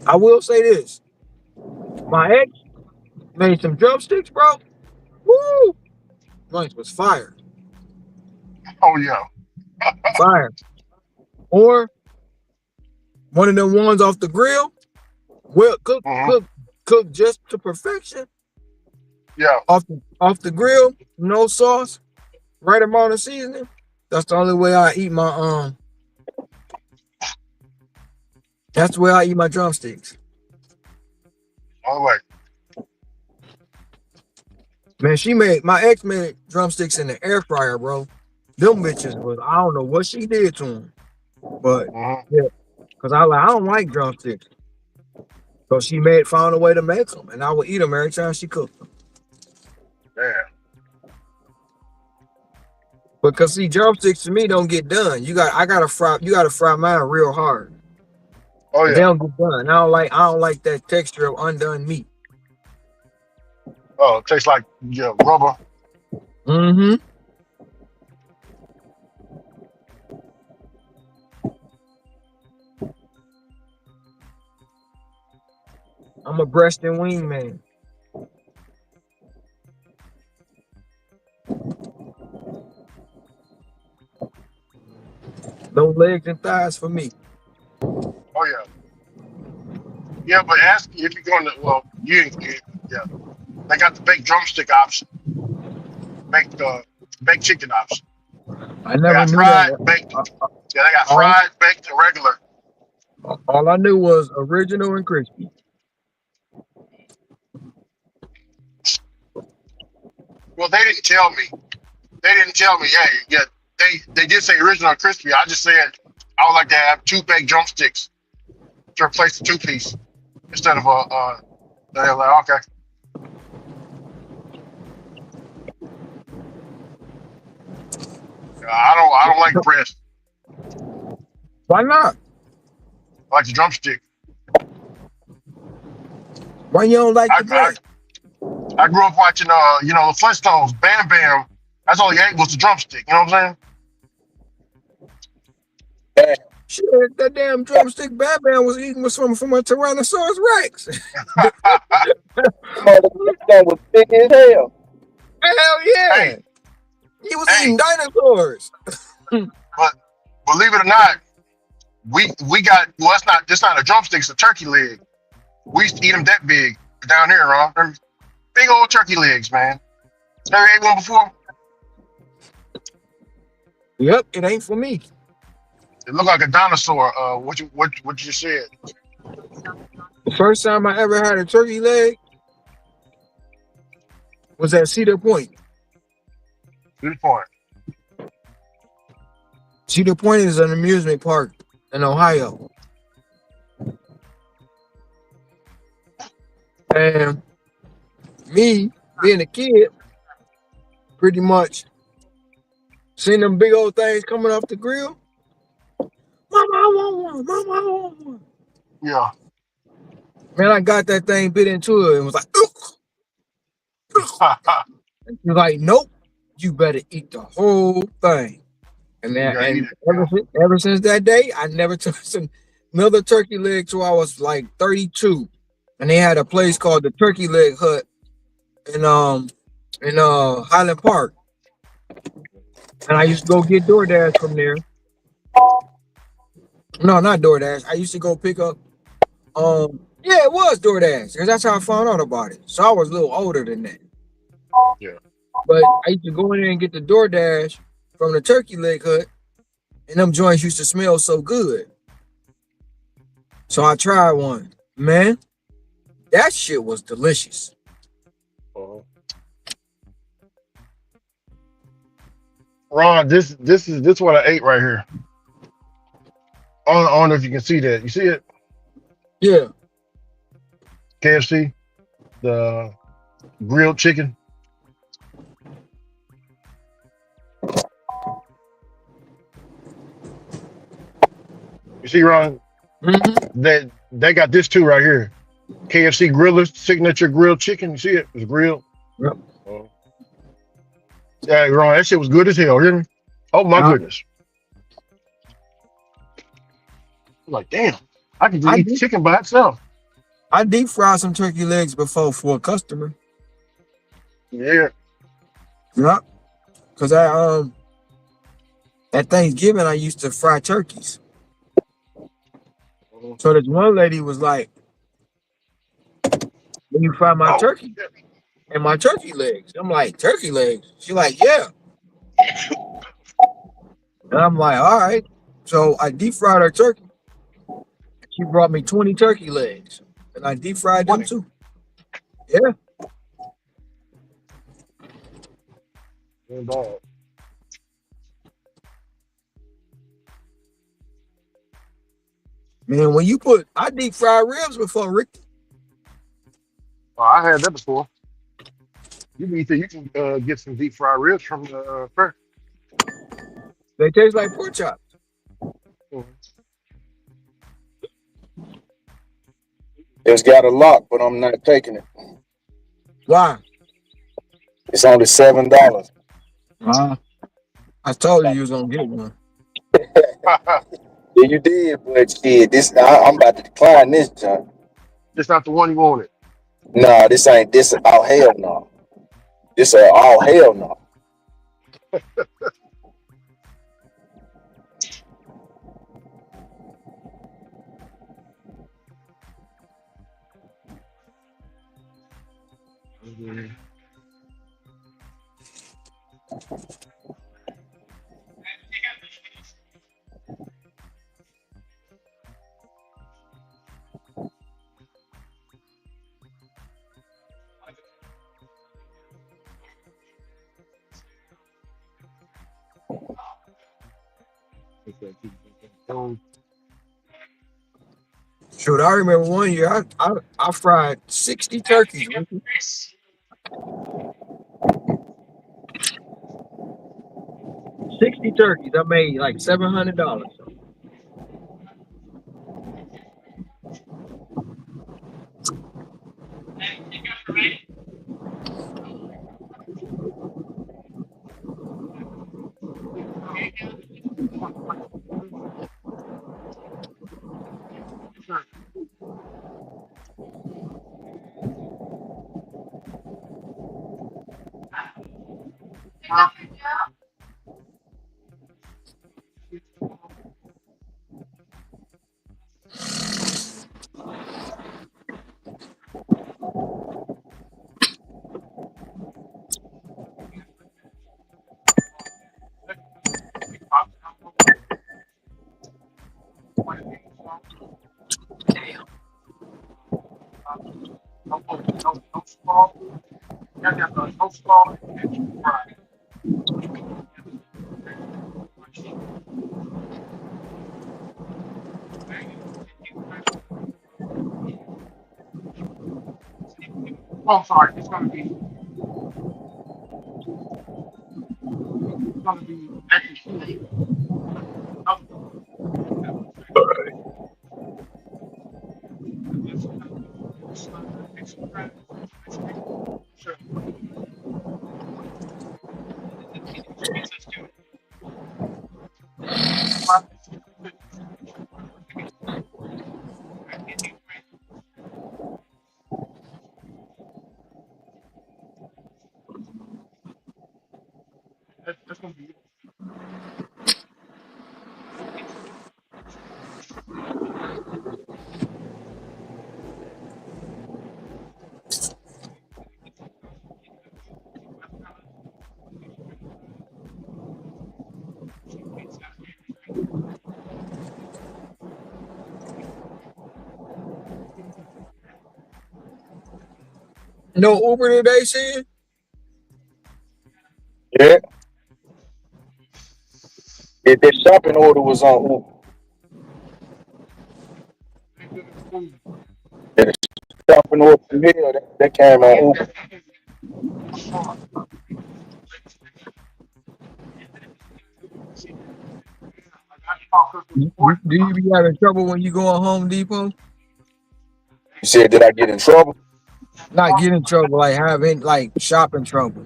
I will say this. My ex made some drumsticks, bro. Woo! Mine was fire. Oh yeah. Fire. Or one of them ones off the grill. Well, Hmm. cook just to perfection. Yeah. Off the grill, no sauce, right amount of seasoning. That's the only way I eat my That's the way I eat my drumsticks. All the way. Man, my ex made drumsticks in the air fryer, bro. Them bitches was I don't know what she did to them, but Hmm. yeah, cause I don't like drumsticks. So she found a way to make them, and I would eat them every time she cooked them. Yeah. Because see, drumsticks to me don't get done. You gotta fry mine real hard. Oh And they yeah. don't get done. I don't like that texture of undone meat. Oh, it tastes like yeah rubber. Mm-hmm. I'm a breast and wing man. No legs and thighs for me. Oh yeah. Yeah, but ask if you're going to. Well, yeah. They got the baked drumstick option, baked chicken option. I They never got knew fried, that. baked. Uh, Yeah, they got All, fried, baked, and regular. all I knew was original and crispy. Well, they didn't tell me. They didn't tell me. Hey, yeah, they did say original and crispy. I just said I would like to have two baked drumsticks to replace the two piece instead of a. They're like, okay. I don't like breast. Why not? I like the drumstick. Why you don't like I, the I breast? I grew up watching the Flintstones. Bam Bam. That's all he ate was the drumstick. You know what I'm Damn. Shit, that damn drumstick Batman was eating was from a Tyrannosaurus Rex. saying? Motherfucker was thick as hell. Hell Hey, yeah. He was hey, eating dinosaurs. but believe it or not, we got well. It's not a drumstick. It's a turkey leg. We used to eat them that big down here, Ron. Them big old turkey legs, man. Never ate one before. Yep, it ain't for me. It looked like a dinosaur. What you said? The first time I ever had a turkey leg was at Cedar Point. Good point. Cedar Point is an amusement park in Ohio. And me, being a kid, pretty much seen them big old things coming off the grill. Mama, I want one. Mama, I want one. Yeah. Man, I got that thing bit into it and was like, ugh, ugh. You're like, nope, you better eat the whole thing. And You that, gotta eat and it. Yeah. ever since that day, I never touched another turkey leg till I was like 32. And they had a place called the Turkey Leg Hut in Highland Park. And I used to go get DoorDash from there. No, not DoorDash. I used to go pick up yeah, it was DoorDash, because that's how I found out about it. So I was a little older than that. Yeah. But I used to go in there and get the DoorDash from the Turkey Leg Hut, and them joints used to smell so good. So I tried one. Man, that shit was delicious. Ron, this what I ate right here. I don't know if you can see that. You see it? Yeah. KFC, the grilled chicken. You see, Ron? Mm-hmm. That they got this too right here. KFC Grillers signature grilled chicken. You see it? It's grilled. Yep. Yeah, Ron, that shit was good as hell. Hear me? Oh my goodness. I'm like, damn, I can just I eat the deep, chicken by itself. I deep fried some turkey legs before for a customer. Yeah. Yeah. Cause at Thanksgiving I used to fry turkeys. So this one lady was like, "When you fry my Oh, turkey and my turkey legs?" I'm like, "Turkey legs?" She like, "Yeah." And I'm like, "All right." So I deep fried her turkey. She brought me 20 turkey legs, and I deep fried them 20. too. Yeah, Ain't bad. man. I deep fried ribs before, Rick. Oh, I had that before. You can get some deep fried ribs from the fair. They taste like pork chops. It's got a lock, but I'm not taking it. Why? It's only $7. I told you was gonna get one. Yeah, you did, but shit, I'm about to decline this junk. It's not the one you wanted. Nah, this ain't this. Oh hell no. This oh hell no. Shoot, I remember one year I fried 60 turkeys. Ricky. 60 turkeys. I made like $700. No Uber today, see? Yeah, if the shopping order was on Uber, yeah, the shopping order from here that came on Uber. Do you be having trouble when you go on Home Depot? You said, did I get in trouble? Not get in trouble, like having like shopping trouble.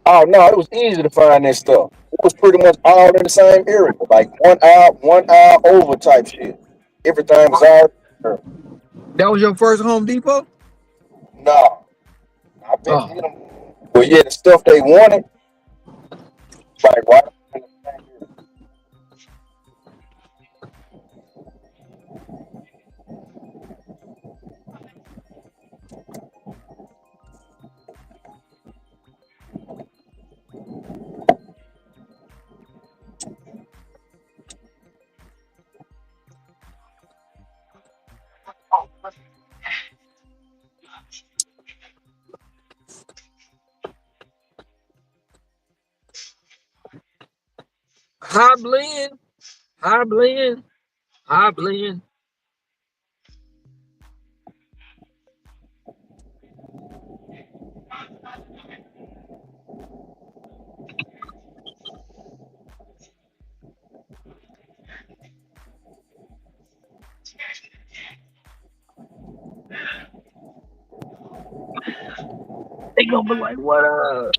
Oh no, it was easy to find that stuff. It was pretty much all in the same area, like 1 hour over type shit. Everything was all there. That was your first Home Depot? No, I've been to Oh. them, but yeah, the stuff they wanted, like right in the same area. High blend, high blend, high blend. They gonna be like, what up?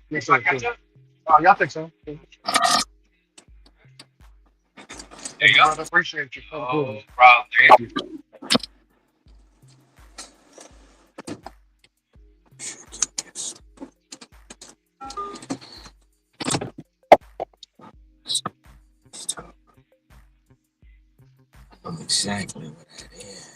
Yes, sir. Oh, y'all think so? There you go. Brother, appreciate you. Oh, problem. Thank you. Exactly what that is.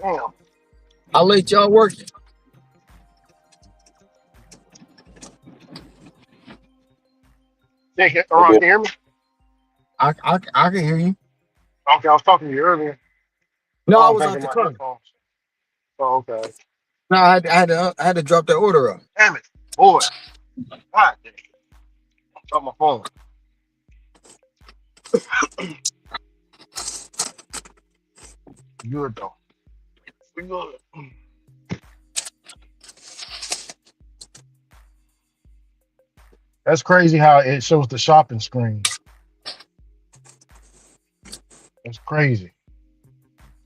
Damn. How late y'all working? Think it, Ron, can you hear me? I can hear you. Okay, I was talking to you earlier. No, I I was was out thinking the my car. headphones. Oh, okay. No, I had to drop that order up. Damn it, boy. God damn. It's on my phone. Good though. We good. That's crazy how it shows the shopping screen. That's crazy.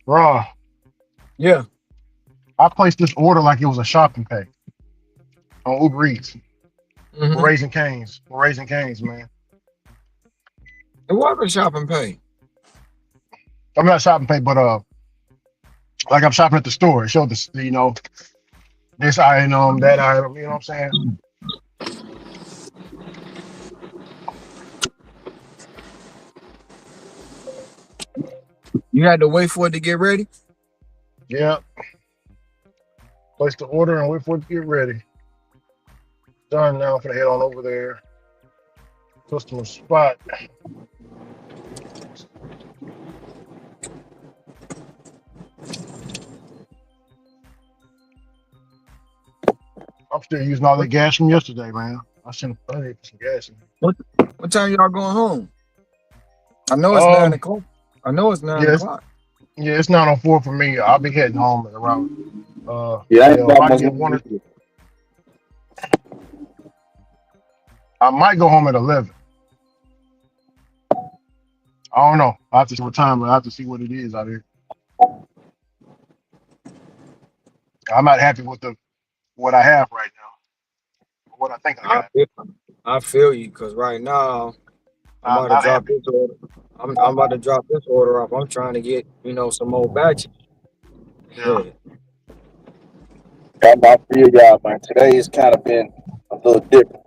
Bro, Yeah. I placed this order like it was a shopping pay on Uber Eats. We're Mm-hmm. raising canes. We're raising canes, man. It was a shopping pay. I'm not shopping pay, but like I'm shopping at the store. It showed this, this item, that item, you know what I'm saying? You had to wait for it to get ready. Yeah. Place the order and wait for it to get ready. Done now. I'm gonna head on over there. Customer spot. I'm still using all that What gas from yesterday, man. I sent I need some gas in what, what time y'all going home? I know it's here. 9 o'clock. I know it's nine Yeah, o'clock. it's not on 4 for me. I'll be heading home at around Yeah, I ain't 12. got I can much get longer one to or do. I might go home at 11. I don't know. I have to see what time, but I have to see what it is out here. I'm not happy with the what I have right now. What I think I I got. feel, I feel you because right now I'm I'm about to not drop happy. this order. I'm about to drop this order off. I'm trying to get some more batches. Yeah. I feel y'all, man. Today's kind of been a little different.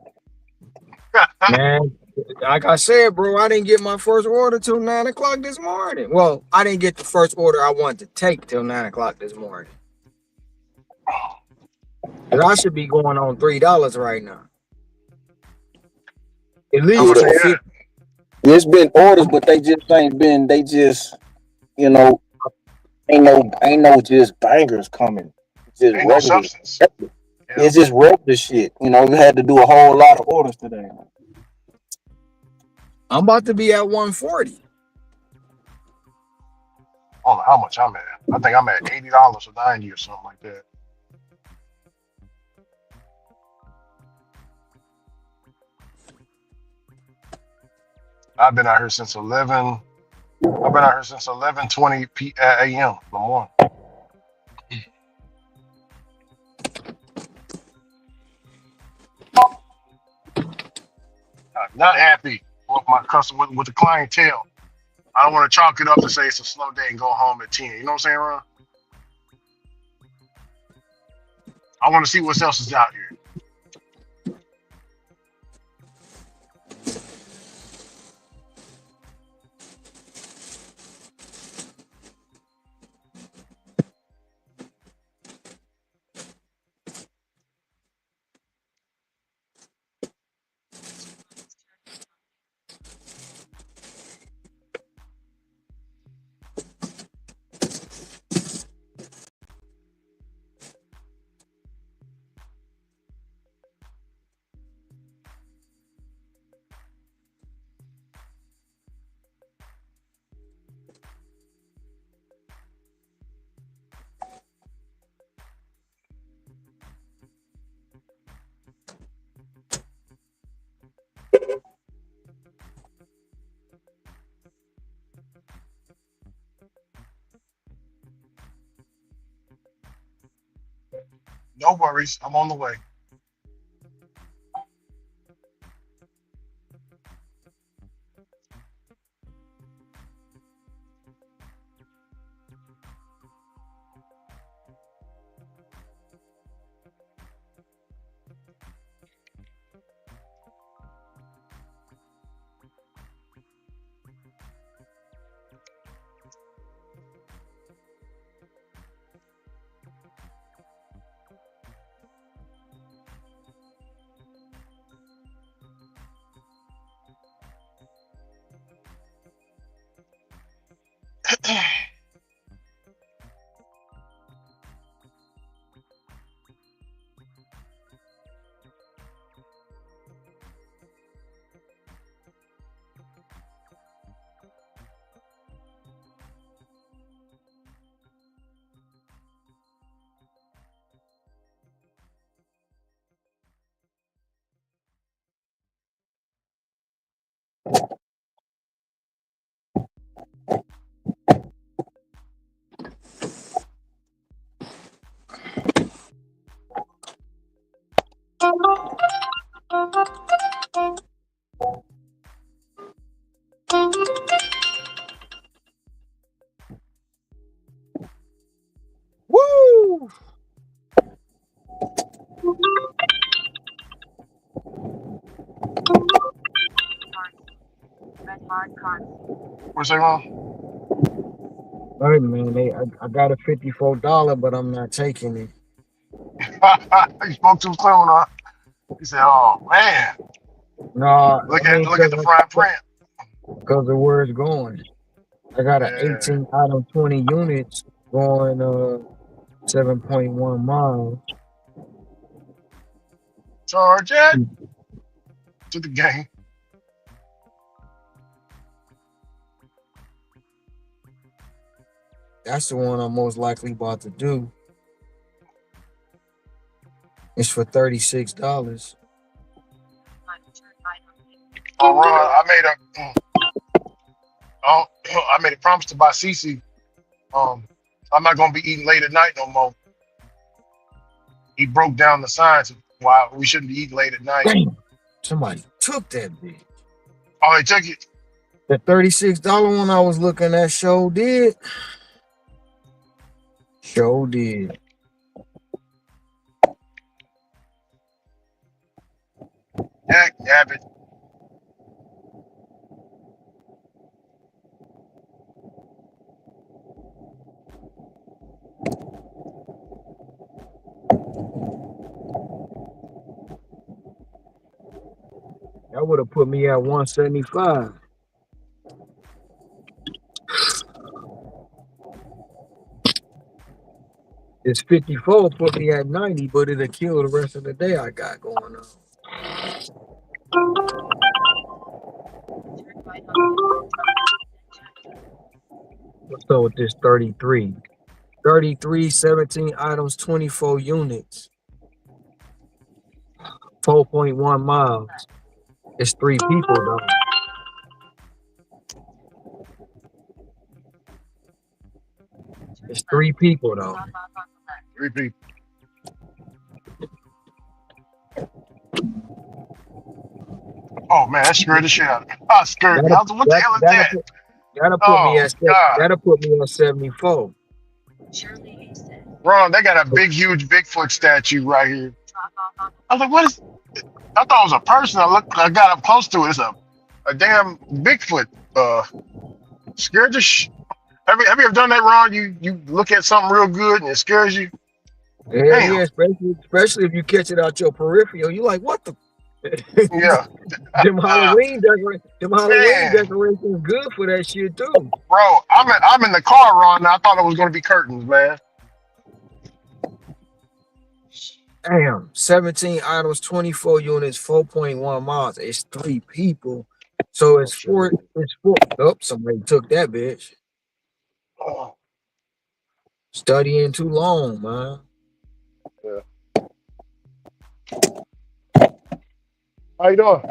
Man, like I said, bro, I didn't get my first order till 9 o'clock this morning. Well, I didn't get the first order I wanted to take till 9 o'clock this morning. And I should be going on $3 right now. At How least much Yeah, they $2.50. at? it's been orders, I'm, but they just ain't been. They just, you know, ain't no just bangers coming. It's just Ain't no regular. substance. Yeah. It's just regular shit. We had to do a whole lot of orders today. I'm about to be at 140. I don't know how much I'm at. I think I'm at $80 or 90 or something like that. I've been out here since 11. I've been out here since 11:20 a.m. in the morning. I'm not happy with my customer with the clientele. I don't want to chalk it up to say it's a slow day and go home at 10. You know what I'm saying, Ron? I want to see what else is out here. No worries. I'm on the way. Woo! Red hard card. What's that wrong? Hey man, I got a $54, but I'm not taking it. You spoke too soon, huh? He said, "Oh man, No, I mean, look at the fine print." because of where it's going. I got an Yeah, 18 out of 20 units going 7.1 miles. charge it to the game. That's the one I'm most likely about to do. It's for $36. Oh, Ron, oh, I made a promise to buy Cece. I'm not gonna be eating late at night no more. He broke down the science of why we shouldn't be eating late at night. Damn, somebody took that bitch. Oh, they took it. The $36 one I was looking at show did. Show did. Heck, Abbott. That would have put me at 175. This 54 put me at 90, but it'll kill the rest of the day I got going on. What's up with this 33? 33, 17 items, 24 units, 4.1 miles. It's 3 people though. It's 3 people though. Repeat. Oh man, that scared the shit out of me. I scared me. That'll, I was like, what the hell is that? put me Oh at God. that'll put me at 74. Ron, they got a big, huge Bigfoot statue right here. I was like, what is? I thought it was a person. I got up close to it. It's a damn Bigfoot. Scared the Have you ever done that, Ron? You look at something real good and it scares you. Yeah, Damn. yeah, especially if you catch it out your peripheral. You like, what the? Yeah. them Halloween Man, decorations good for that shit too. bro, I'm in the car, Ron. And I thought it was gonna be curtains, man. Damn, 17 items, 24 units, 4.1 miles. It's 3 people. So it's four. It's 4. Oh, somebody took that bitch. Oh, Studying too long, man. yeah. How you doing?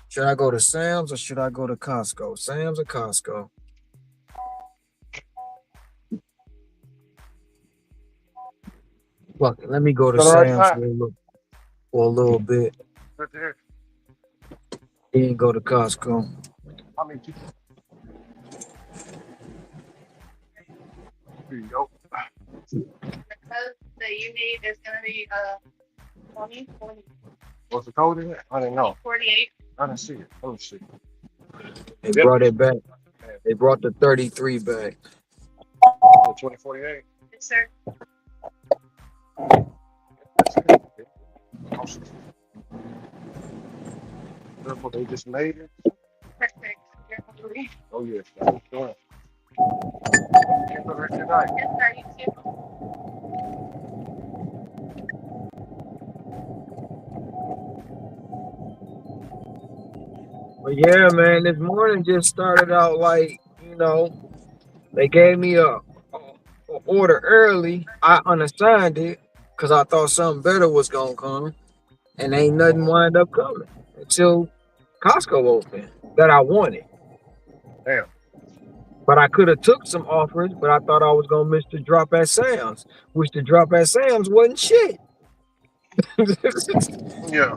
Should I go to Sam's or should I go to Costco? Sam's or Costco? Fuck it. Let me go to Got it right Sam's there. for a little bit. Right there. Then go to Costco. I mean, here you go. The code that you need is going to be 2040. What's the code in it? I didn't know. 48. I didn't see it. Let me see. They Yep. brought it back. They brought the 33 back. 2048. Yes, sir. Awesome. They just made it. Perfect. You're hungry. Oh yeah. That's what's going on. Can't go there tonight. Yes, sir. You too. But yeah, man, this morning just started out like, they gave me a order early. I unassigned it because I thought something better was gonna come, and ain't nothing wind up coming until Costco opened that I wanted. Damn. But I could have took some offers, but I thought I was gonna miss the drop at Sam's, which the drop at Sam's wasn't shit. Yeah.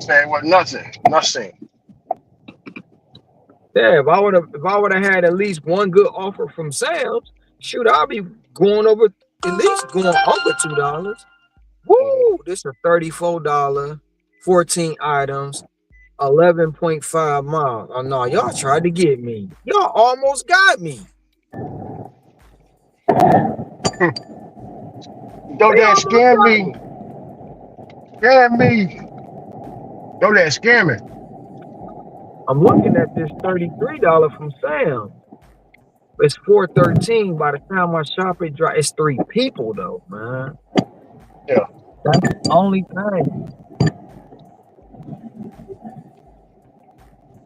Saying what? Nothing. Nothing. Yeah, if I would have had at least one good offer from Sam's, shoot, I'll be going over at least going over $2. Woo! This is a $34, 14 items, 11.5 miles. Oh no, y'all tried to get me. Y'all almost got me. Don't They that almost scare got me? me. Scare me. Don't that scare me? I'm looking at this $33 from Sam. It's $4.13. By the time I shop it dry, it's 3 people though, man. Yeah. That's the only thing.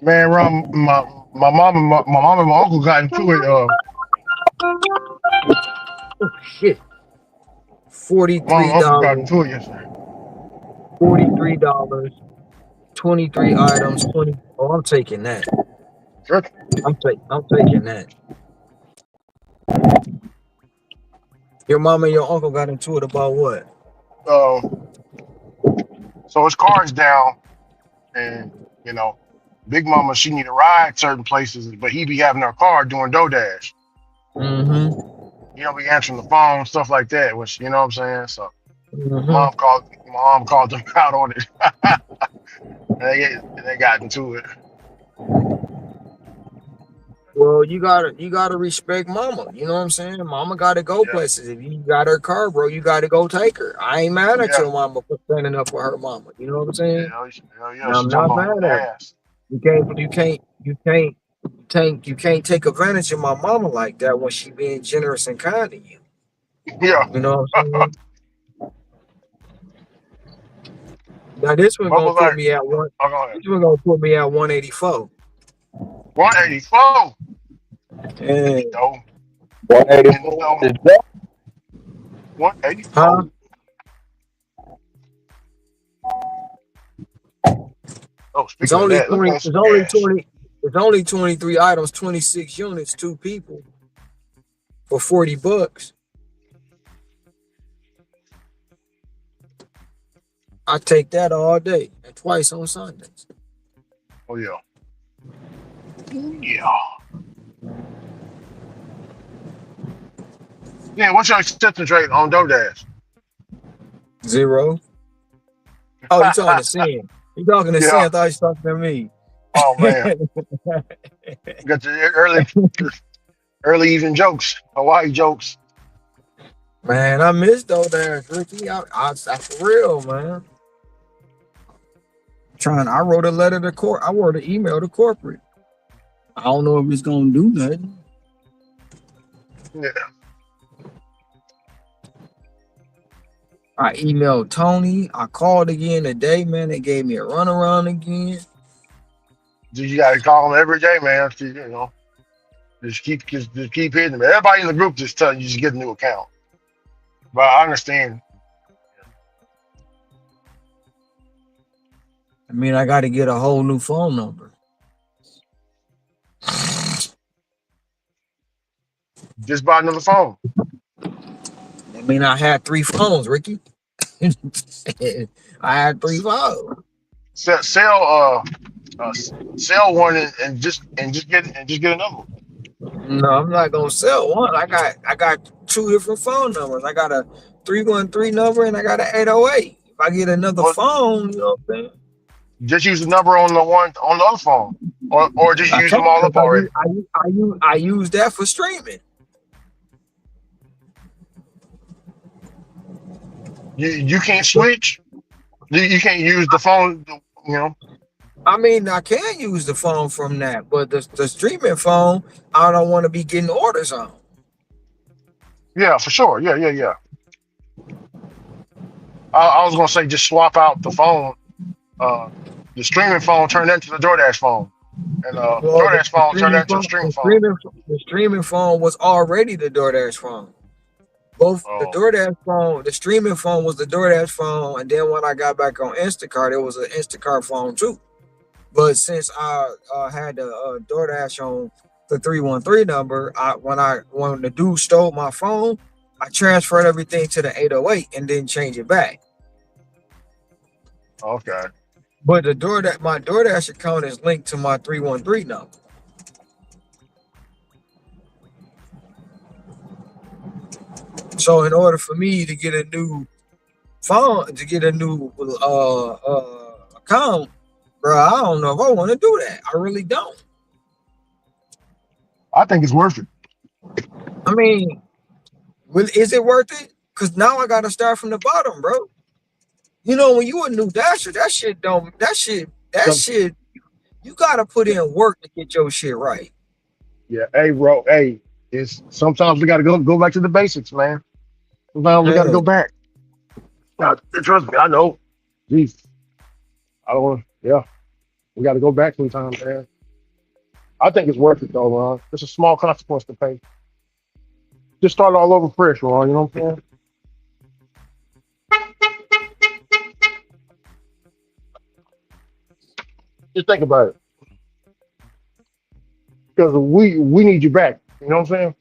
Man, my mom and my uncle got into it. Oh shit. My mom and uncle got $43, into it yesterday. $43, 23 items, 20. Oh, I'm taking that. Sure. I'm taking that. Your mom and your uncle got into it about what? So his car is down, and Big Mama she need a ride certain places, but he be having her car doing DoorDash. Mm-hmm. Be answering the phone, stuff like that, which you know what I'm saying. So Mm-hmm. my mom called them out on it. They got into it. Well, you gotta respect mama. You know what I'm saying? Mama gotta go Yeah, places. If you got her car, bro, you gotta go take her. I ain't mad at yeah, your mama for standing up for her mama. You know what I'm saying? hell yeah. And She I'm jumped not on his mad at her. ass. You can't take advantage of my mama like that when she being generous and kind to you. Yeah, You know what I'm saying? Now this one what gonna was put like? me at one. Oh, go ahead. This one gonna put me at 184. 184 And in the dough. In the 184 dough. is that? 184. huh? Oh, It's speaking of only that, look 20. at some It's only gas. 20. It's only 23 items, 26 units, 2 people for $40. I take that all day and twice on Sundays. Oh yeah. Yeah. Yeah, what's your acceptance rate on DoorDash? 0. Oh, you talking to Sin? You talking to Sin? Yeah. I thought you was talking to me. Oh man. Got the early evening jokes, Hawaii jokes. Man, I missed those there, Ricky. I for real, man. I wrote a letter to court. I wrote an email to corporate. I don't know if it's gonna do nothing. Yeah. I emailed Tony. I called again today, man. They gave me a runaround again. You gotta call them every day, man. Just keep hitting them. Everybody in the group just tell you just get a new account. But I understand. I mean, I got to get a whole new phone number. Just buy another phone. mean, I had 3 phones, Ricky. I had 3 phones. Sell one and just get another one. No, I'm not gonna sell one. I got 2 different phone numbers. I got a 313 number and I got an 808. If I get another Or phone, you know what I'm saying? just use the number on the one on the other phone, or just I use can't them all because up already. I use that for streaming. You can't switch. You can't use the phone. You know. I mean, I can use the phone from that, but the streaming phone, I don't want to be getting orders on. Yeah, for sure. Yeah. I was gonna say just swap out the phone, uh, the streaming phone, turn that into the DoorDash phone, and Well, DoorDash the phone, turn that streaming into the phone, streaming phone. the streaming phone was already the DoorDash phone. Both the Oh, DoorDash phone, the streaming phone was the DoorDash phone, and then when I got back on Instacart, it was an Instacart phone too. But since I had the DoorDash on the 313 number, when the dude stole my phone, I transferred everything to the 808 and didn't change it back. okay. But my DoorDash account is linked to my 313 number. So in order for me to get a new phone, to get a new account, bro, I don't know if I want to do that. I really don't. I think it's worth it. I mean, is it worth it? Because now I got to start from the bottom, bro. You know, when you a new dasher, that shit don't, that So, shit, you got to put in work to get your shit right. yeah, hey, bro, hey, it's sometimes we got to go back to the basics, man. Sometimes we got to Yeah. go back. Trust me, I know. Jeez, I don't want. Yeah, we got to go back sometimes, man. I think it's worth it though, Ron. It's a small consequence to pay. Just start all over fresh, Ron. You know what I'm saying? Just think about it, because we need you back. You know what I'm saying?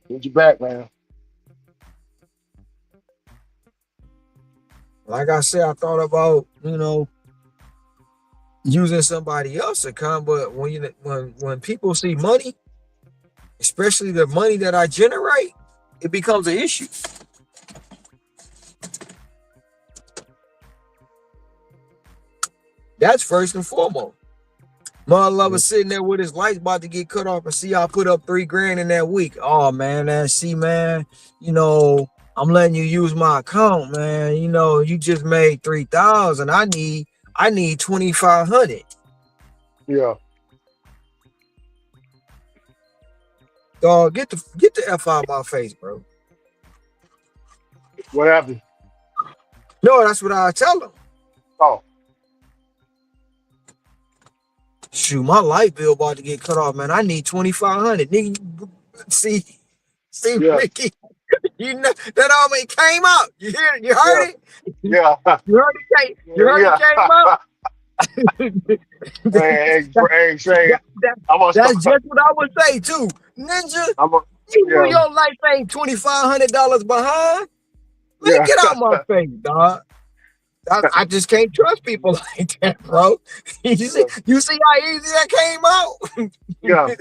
Need you back, man. Like I said, I thought about, using somebody else's account, but when people see money, especially the money that I generate, it becomes an issue. That's first and foremost. Mother lover sitting there with his lights about to get cut off and see I put up 3 grand in that week. Oh man, man, I'm letting you use my account, man. You just made 3,000. I need 2,500. Yeah. Dog, get the F out of my face, bro. What happened? No, that's what I tell them. Oh, Shoot, my light bill about to get cut off, man. I need 2,500. Nigga, see, yeah, Ricky, that already came out. You yeah, heard it? yeah, You heard it yeah. came out? Hey, Shay, I'm gonna That's start. just what I would say too. Ninja, I'm gonna, you know yeah, your life ain't $2,500 behind. Man, yeah, get out my face, dog. I just can't trust people like that, bro. You see how easy that came out? yeah.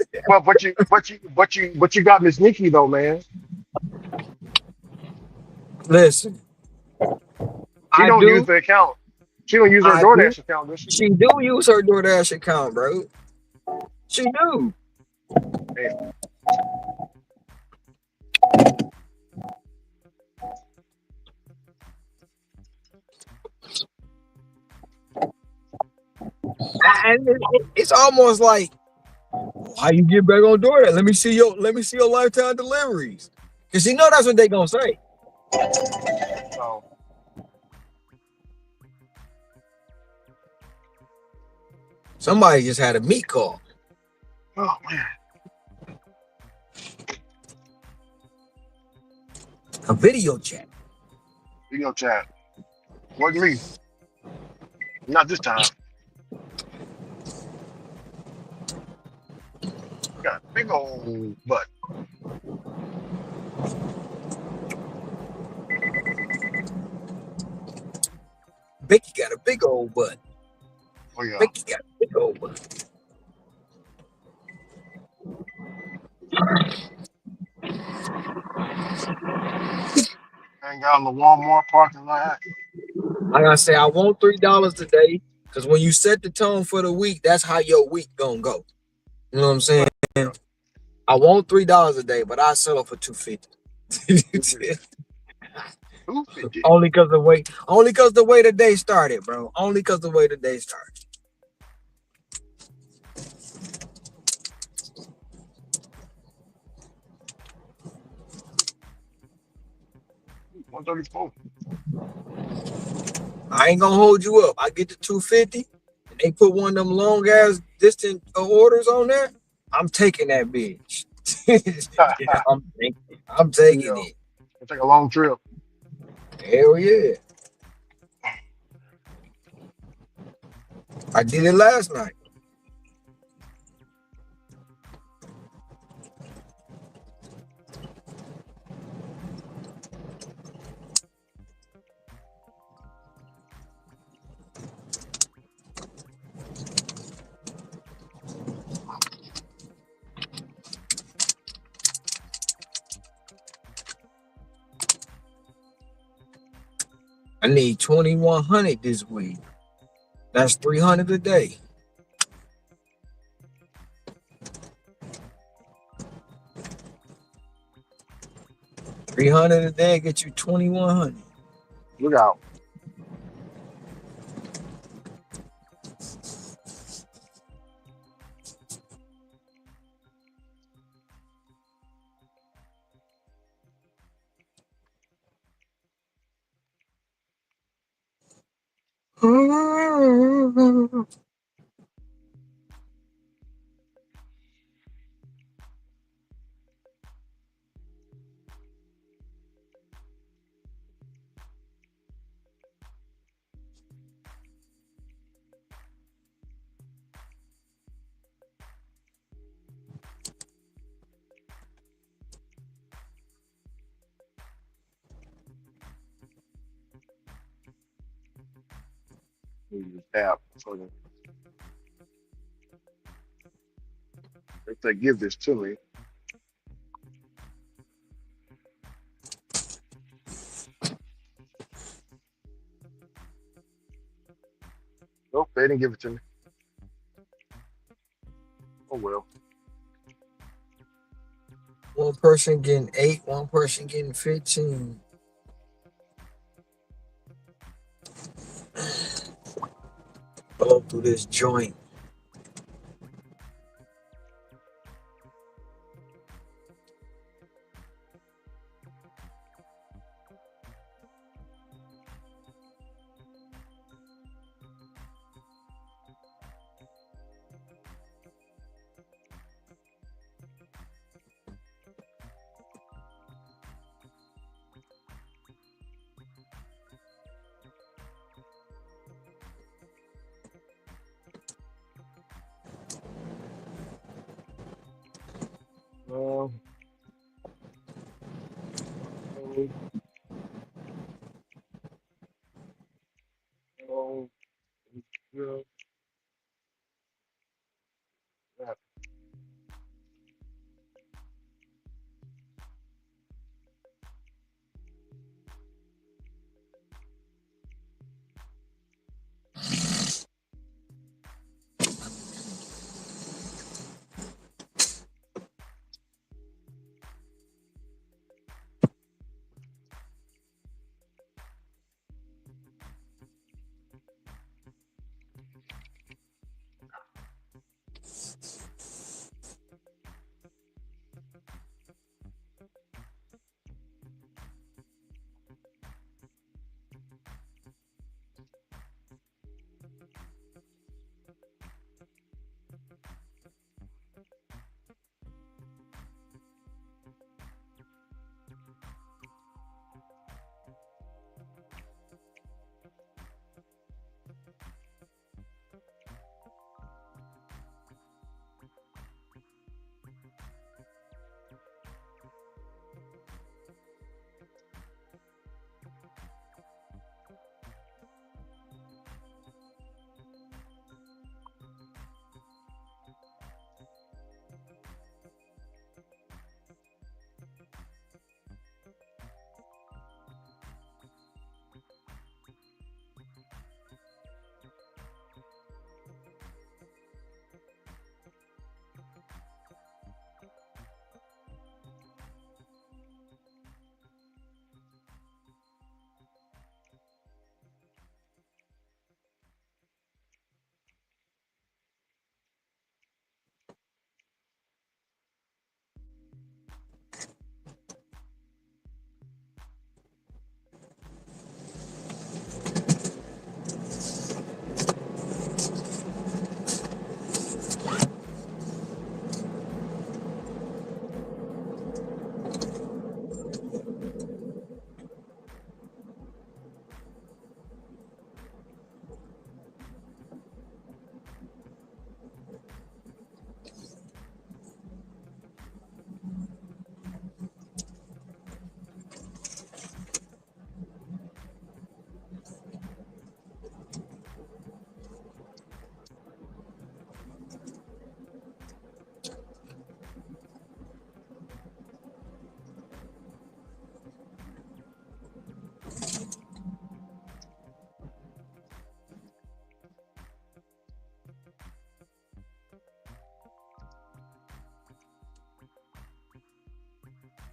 But you got Miss Nikki though, man. Listen, She I don't use do. the account. She don't use her I do. DoorDash account, does she? She do use her DoorDash account, bro. She do. Hey, And it's almost like, how you get back on DoorDash? Let me see your lifetime deliveries. Cause you know that's what they gonna say. so, Somebody just had a meat call, oh man, a video chat. video chat. Wasn't me. Not this time. We got big old butt. Becky got a big old butt. Oh yeah. Becky got a big old butt. Hang out in the Walmart parking lot. Like I say, I want $3 today because when you set the tone for the week, that's how your week gonna go. You know what I'm saying? Yeah. I want $3 a day, but I settle for $250. 250. Only cause the way the day started, bro. Only cause the way the day started. 134. I ain't gonna hold you up. I get the 250 and they put one of them long ass distant orders on there. I'm taking that bitch. I'm taking Yeah. it. It'll take a long trip. Hell yeah. I did it last night. I need 2,100 this week. That's 300 a day. $300 a day get you 2,100. Look out. App. So if they give this to me, nope, they didn't give it to me. Oh well. One person getting 8, one person getting 15. Blow through this joint. No, no, no, yeah.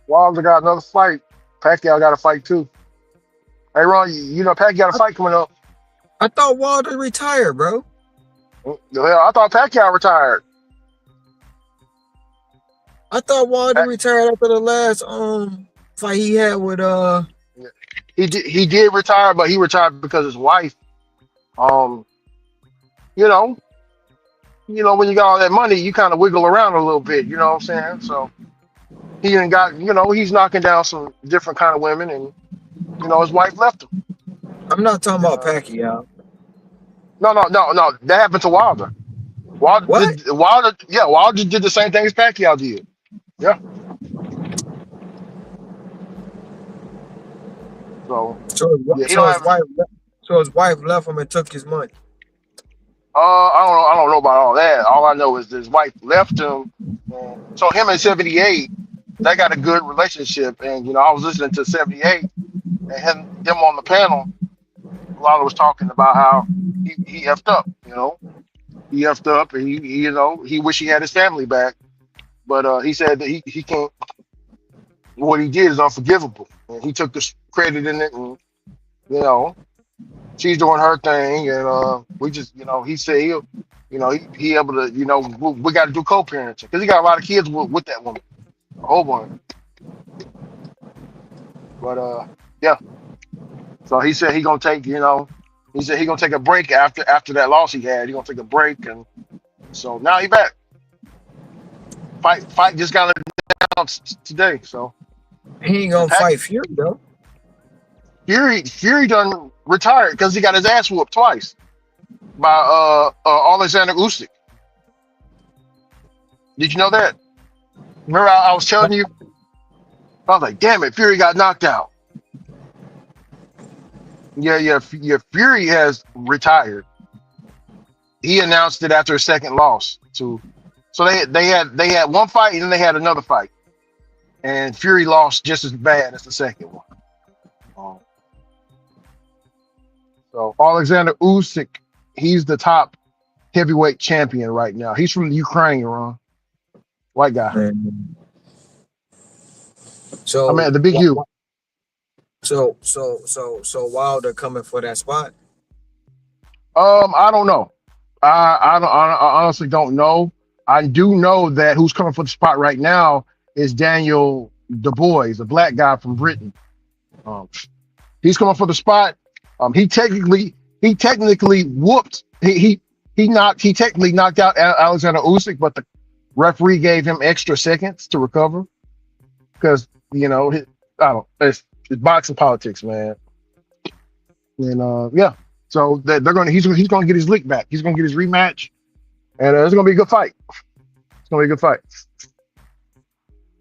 Wilder got another fight. Pacquiao got a fight too. Hey Ron, you know Pacquiao got a I, fight coming up. I thought Wilder retired, bro. Well, I thought Pacquiao retired. I thought Wilder Pac- retired after the last fight he had with he did retire, but he retired because his wife. Um, you know, when you got all that money, you kind of wiggle around a little bit. You know what I'm saying? So he didn't got he's knocking down some different kind of women, and his wife left him. I'm not talking And about Pacquiao. no, that happened to Wilder. Wilder What? did Wilder, yeah, Wilder did the same thing as Pacquiao did. Yeah. So So yeah, he so don't his have. wife so his wife left him and took his money. I don't know about all that. All I know is that his wife left him. So him in '78, they got a good relationship. And I was listening to '78 and him on the panel. Lala was talking about how he effed up. He effed up, and he wish he had his family back. But he said that he can't. What he did is unforgivable, and he took the credit in it. And you know, she's doing her thing, and we just, he said he able to, we got to do co-parenting because he got a lot of kids with that woman, a whole bunch. But yeah. So he said he said he gonna take a break after that loss he had. He gonna take a break, and so now he back. Fight just got announced today. So He ain't and gonna fight Fury though. Fury done retired because he got his ass whooped twice by Alexander Usyk. Did you know that? Remember I was telling you? I was like, damn it, Fury got knocked out. Yeah. Fury has retired. He announced it after a second loss to. So they had one fight and then they had another fight, and Fury lost just as bad as the second one. So Alexander Usyk, he's the top heavyweight champion right now. He's from the Ukraine, Ron. White guy. Man. I So mean, the big U. so Wilder coming for that spot. I don't know. I honestly don't know. I do know that who's coming for the spot right now is Daniel Du Bois, a black guy from Britain. He's coming for the spot. He technically whooped. He technically knocked out Alexander Usyk, but the referee gave him extra seconds to recover because it's boxing politics, man. And yeah, so he's gonna get his lick back. He's gonna get his rematch, and it's gonna be a good fight. It's gonna be a good fight.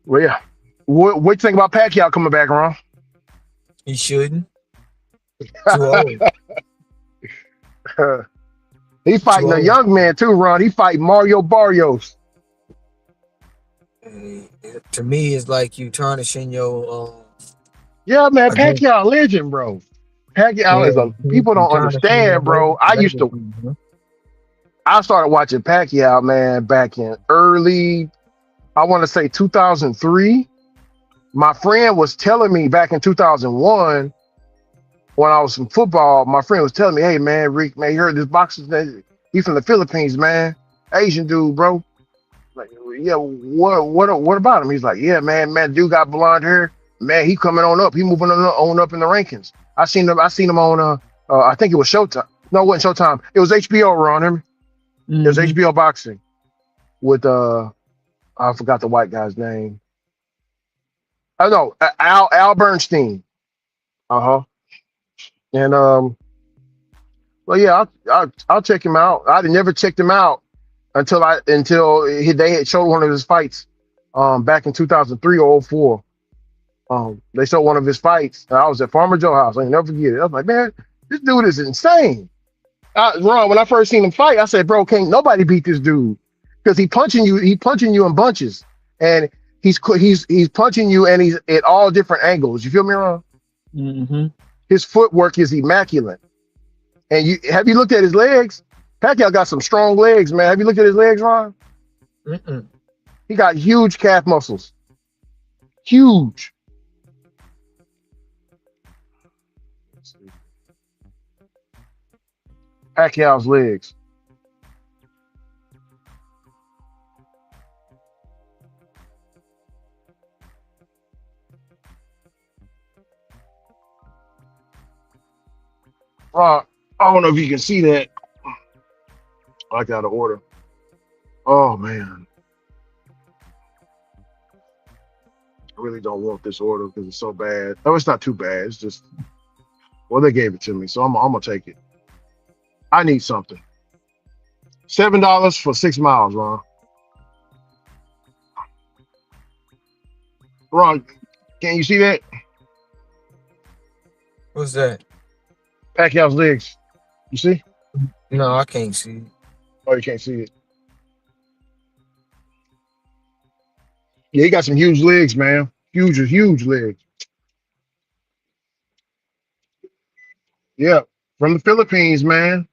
Well, yeah. What you think about Pacquiao coming back, Ron? He shouldn't. Too old. He fighting a young man too, Ron. He fighting Mario Barrios. To me, it's like you tarnishing your. Yeah, man, Pacquiao legend, bro. Pacquiao is people don't understand, bro. I started watching Pacquiao, man, back in early, I want to say 2003. My friend was telling me back in 2001 when I was in football. My friend was telling me, "Hey, man, Rick, man, you heard this boxer? He from the Philippines, man, Asian dude, bro." Like, yeah, what about him? He's like, yeah, man, dude got blonde hair. Man, he coming on up. He moving on up in the rankings. I seen him on I think it was Showtime. No, it wasn't Showtime. It was HBO, Ron. It was HBO boxing with I forgot the white guy's name. I know Al Bernstein. And well, yeah, I'll check him out. I never checked him out until they had showed one of his fights back in 2003 or 04. They showed one of his fights. I was at Farmer Joe house. I never forget it. I was like, man, this dude is insane. Ron, when I first seen him fight, I said, bro, can't nobody beat this dude because he punching you in bunches, and he's punching you, and he's at all different angles. You feel me, Ron? Mm-hmm. His footwork is immaculate. And have you looked at his legs? Pacquiao got some strong legs, man. Have you looked at his legs, Ron? Mm-mm. He got huge calf muscles. Huge. Let's see. Pacquiao's legs. I don't know if you can see that. I got to order. Oh man, I really don't want this order because it's so bad. Oh, it's not too bad. It's just well, they gave it to me, so I'm gonna take it. I need something. $7 for 6 miles, Ron. Ron, can you see that? What's that? Pacquiao's legs. You see? No, I can't see. Oh, you can't see it. Yeah, he got some huge legs, man. Huge legs. Yeah, from the Philippines, man.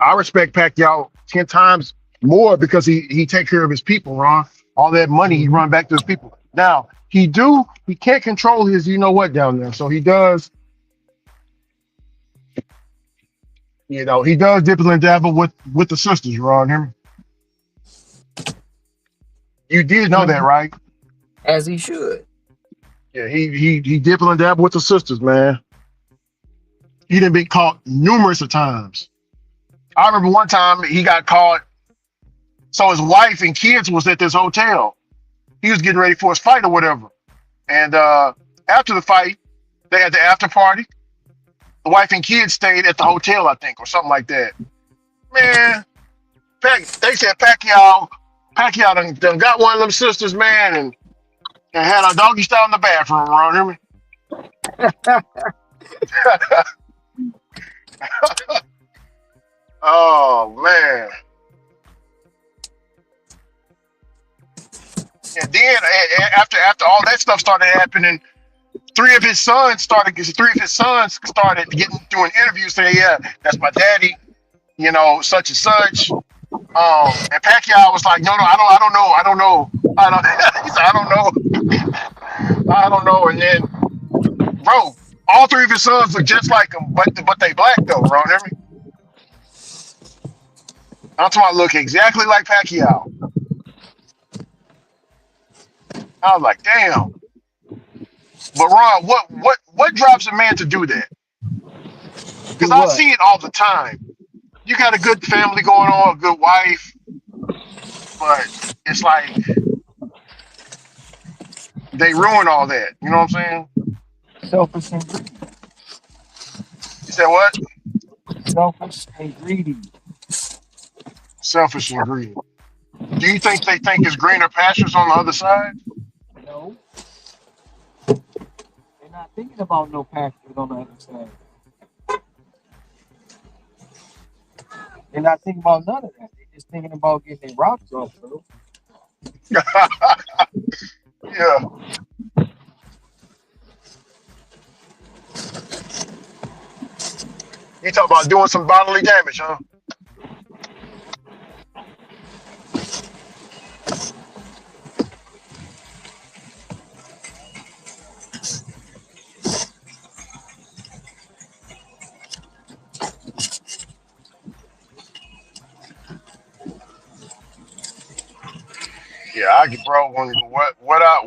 I respect Pacquiao 10 times more because he take care of his people, Ron. All that money he run back to his people. Now he can't control his you know what down there, so he does. He does dibble and dabble with the sisters, Ron. Hear me? You did know that, right? As he should. Yeah, he dibble and dabble with the sisters, man. He done been caught numerous of times. I remember one time he got caught. So his wife and kids was at this hotel. He was getting ready for his fight or whatever. And after the fight, they had the after party. The wife and kids stayed at the hotel, I think, or something like that. Man, they said Pacquiao done got one of them sisters, man, and had a doggy style in the bathroom, Ron. Hear me? Oh man. And then after all that stuff started happening, three of his sons started getting doing interviews saying, yeah, that's my daddy, such and such. And Pacquiao was like, no, I don't know. He said, I don't know. And then, bro, all three of his sons look just like him, but they black though, Ron. Hear me? I'm talking about look exactly like Pacquiao. I was like, damn. But Ron, what drives a man to do that? Because I see it all the time. You got a good family going on, a good wife, but it's like they ruin all that. You know what I'm saying? Selfish and greedy. You said what? Selfish and greedy. Selfish and greedy. Do you think they think it's greener pastures on the other side? No. They're not thinking about no pastures on the other side. They're not thinking about none of that. They're just thinking about getting their rocks off, bro. Yeah. You talk about doing some bodily damage, huh? Yeah, I get bro when I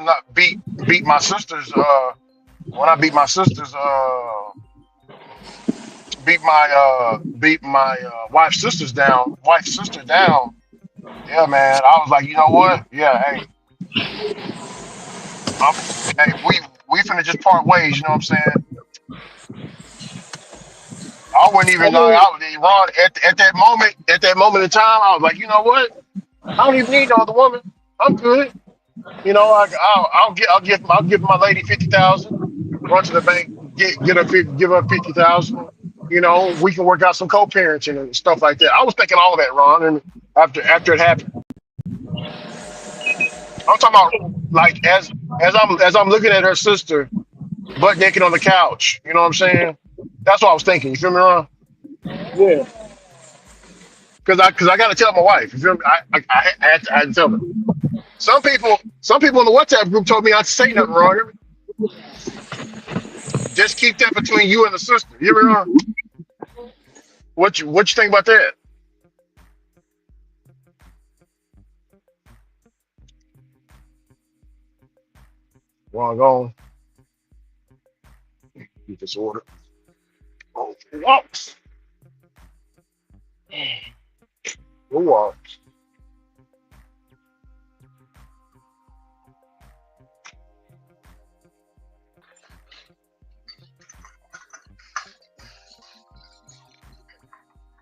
not beat my sisters when I beat my wife's sister down. Yeah, man. I was like, you know what? Yeah, hey, we finna just part ways. You know what I'm saying? I wouldn't even know. Ron, at that moment in time, I was like, you know what? I don't even need no other woman. I'm good. I'll give my lady 50,000. Run to the bank, give her 50,000. We can work out some co-parenting and stuff like that. I was thinking all of that, Ron, and after it happened, I'm talking about like as I'm looking at her sister butt naked on the couch. You know what I'm saying? That's what I was thinking. You feel me, Ron? Yeah. Because I got to tell my wife. You feel me? I had to tell her. Some people in the WhatsApp group told me not to say nothing wrong. Just keep that between you and the sister. You hear me, Ron? What you think about that? Wrong on. Get this order. Oh, walks. Who walks?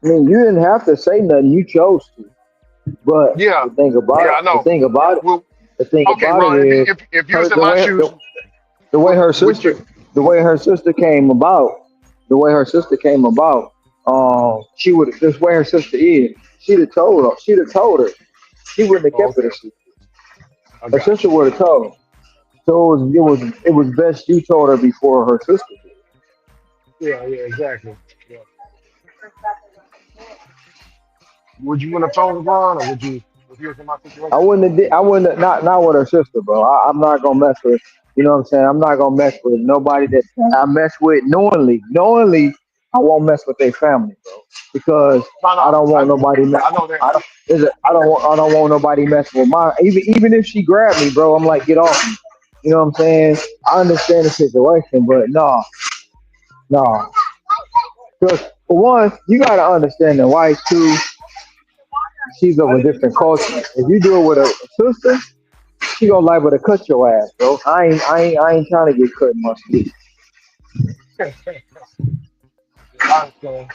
I mean, you didn't have to say nothing. You chose to. But Yeah, the thing yeah, about I it, the know. thing about it, Well, the thing okay, about it Ron. is If you was her in the my way shoes, the way her would sister you? the way her sister came about, the way her sister came about, she would this way her sister is. She'd have told her. She wouldn't have Oh, kept it okay, a secret. I Her got sister you. would have told her. So it was best you told her before her sister did. Yeah, yeah, exactly. Yeah. Would you want to phone LeBron, or would you? If you was in my I situation? wouldn't have I wouldn't have, not with her sister, bro. I'm not gonna mess with. You know what I'm saying? I'm not gonna mess with nobody that I mess with knowingly. Knowingly, I won't mess with their family, bro, because No, I no, don't want nobody. I know that. I don't. I don't want nobody messing with my. Even if she grabbed me, bro, I'm like, get off me. You know what I'm saying? I understand the situation, but no, no. Because for one, you gotta understand the wife too. She's of a different culture. If you do it with a sister, she gonna liable to cut your ass, bro. I ain't trying to get cut in my sleep. I understand.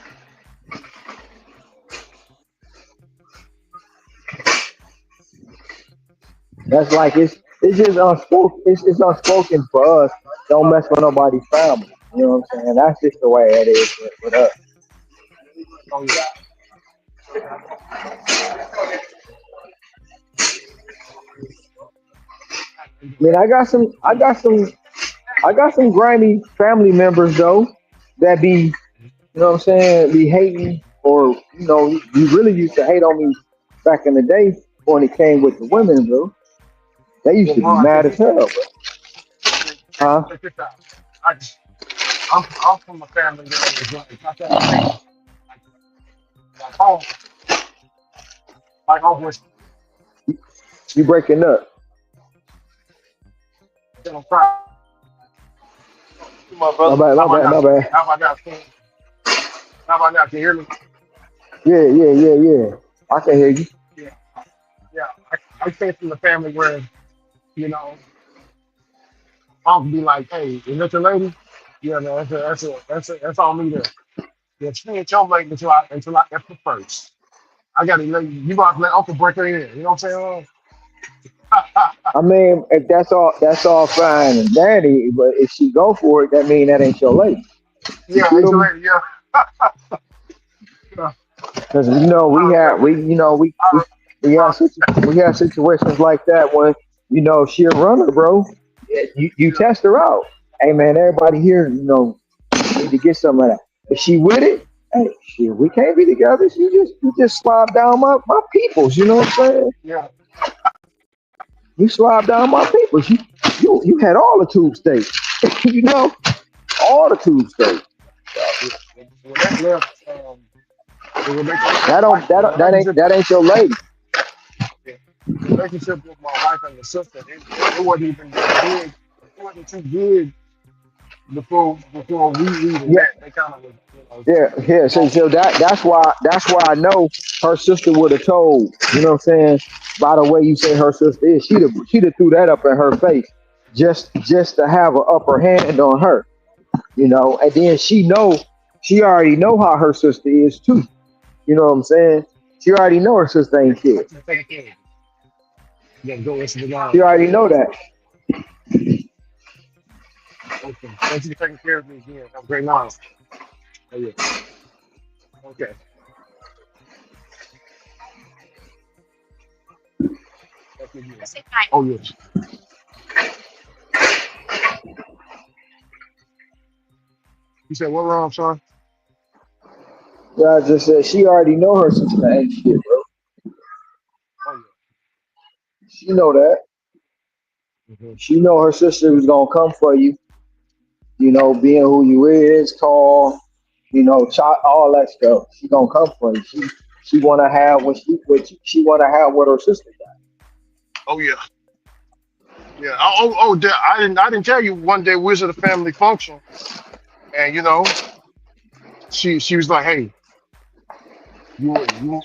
That's like it's just unspoken. It's unspoken for us. Don't mess with nobody's family. You know what I'm saying? That's just the way it is with us. Oh yeah. I mean, I got some grimy family members though that be, you know what I'm saying, be hating, or you really used to hate on me back in the day when it came with the women, bro. They used Well, to be Ron, mad as hell, bro. Huh? check this out. I just, I'm from a family that was like I said, like home, like home was You breaking up? on Friday. My My brother. bad, How my about bad, now? my bad. How about now? How about now? Can you hear me? Yeah, yeah, yeah, yeah. I can hear you. Yeah, yeah. I came from a family where you know, I'll be like, hey, is that your lady? Yeah, no, that's all me there. Yeah, she ain't your lady until I F her first. I gotta let you about to let Uncle break her in. You know what I'm saying? I mean, if that's all fine and dandy, but if she go for it, that mean that ain't your lady. You Yeah, ain't feel your me? lady. Yeah. Yeah. Because we I had remember. I, we had situations like that when she a runner, bro. You yeah, test her out. Hey man, everybody here, need to get some of that. If she with it, hey, shit, we can't be together. You just slide down my peoples. You know what I'm saying? yeah. You slide down my peoples. You had all the tube states. you know, all the tube states. When that left, the relationship with That my wife, don't that the don't- that ain't relationship, that ain't your lady. the relationship with my wife and the sister, it wasn't even good. It wasn't too good before we even Yeah, met. They kind of was, yeah, yeah. So that's why I know her sister would have told. You know what I'm saying? By the way you say her sister is, she'd have threw that up in her face just to have an upper hand on her. And then she already know how her sister is too. You know what I'm saying? She already know her sister ain't shit. thanks for taking care of me. Yeah, go listen to She God. already know that. Okay. Thanks for taking care of me again. Have a great night. Oh, yeah. Okay. Thank you again. Oh, yes. You said what wrong, son? Yeah, I just said she already know her sister ain't shit, bro. Oh She know that. yeah. Hmm. She know her sister was gonna come for you. You know, being who you is, tall, you know, all that stuff. She gonna come for you. She wanna have she wanna have what her sister got. Oh yeah. Yeah. I didn't tell you one day we was at a family function, and she was like, "Hey, you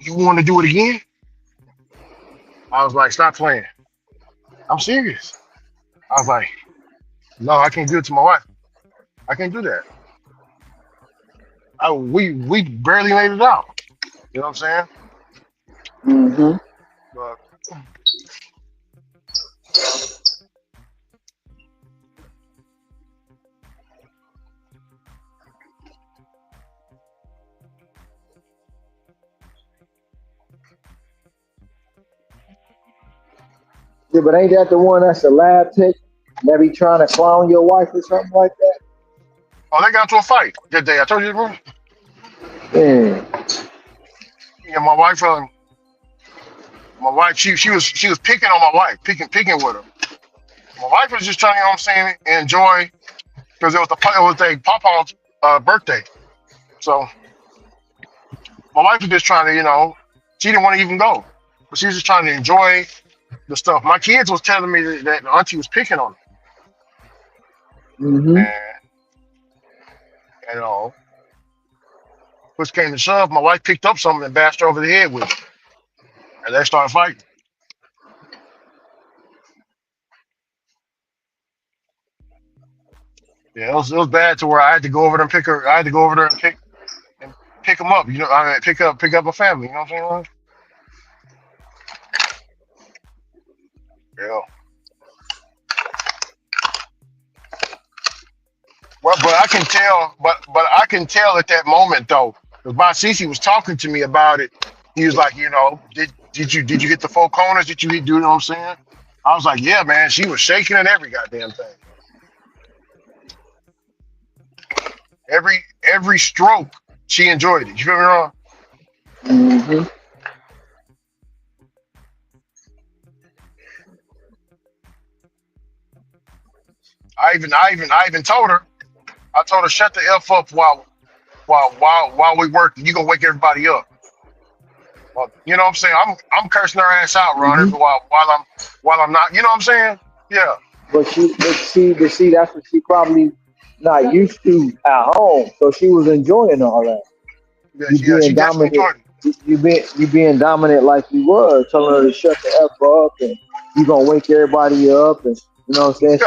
you want to do it again?" I was like, "Stop playing. I'm serious." I was like, "No, I can't do it to my wife. I can't do that. We barely made it out. You know what I'm saying?" Hmm. But Yeah, but ain't that the one that's a lab tech that be trying to clone your wife or something like that? oh, they got into a fight that day. I told you, bro. Yeah. Yeah, my wife, she was picking on my wife, picking with her. My wife was just trying, you know what I'm saying, enjoy because it was a Papa's birthday. So my wife was just trying to, she didn't want to even go, but she was just trying to enjoy the stuff. My kids was telling me that the auntie was picking on Hmm. her, and push came to shove, my wife picked up something and bashed her over the head with it, and they started fighting. Yeah, it was bad to where I had to go over there and pick her. I had to go over there and pick them up. I mean, pick up a family. You know what I'm saying? Yeah. Well, but I can tell, but I can tell at that moment though, because Cece was talking to me about it. He was like, did you hit the four corners? Did you hit? Do you know what I'm saying? I was like, yeah, man. She was shaking at every goddamn thing. Every stroke, she enjoyed it. You feel me wrong? Hmm. I even told her. I told her shut the f up while we work. You gonna wake everybody up. Well, you know what I'm saying? I'm cursing her ass out, Ron, Hmm. while I'm not. You know what I'm saying? Yeah. But see, that's what she probably not used to at home. So she was enjoying all that. Yeah, You yeah, she being definitely dominant. enjoyed You being dominant like you was, telling her to shut the f up, and you gonna wake everybody up, and you know what I'm saying. it.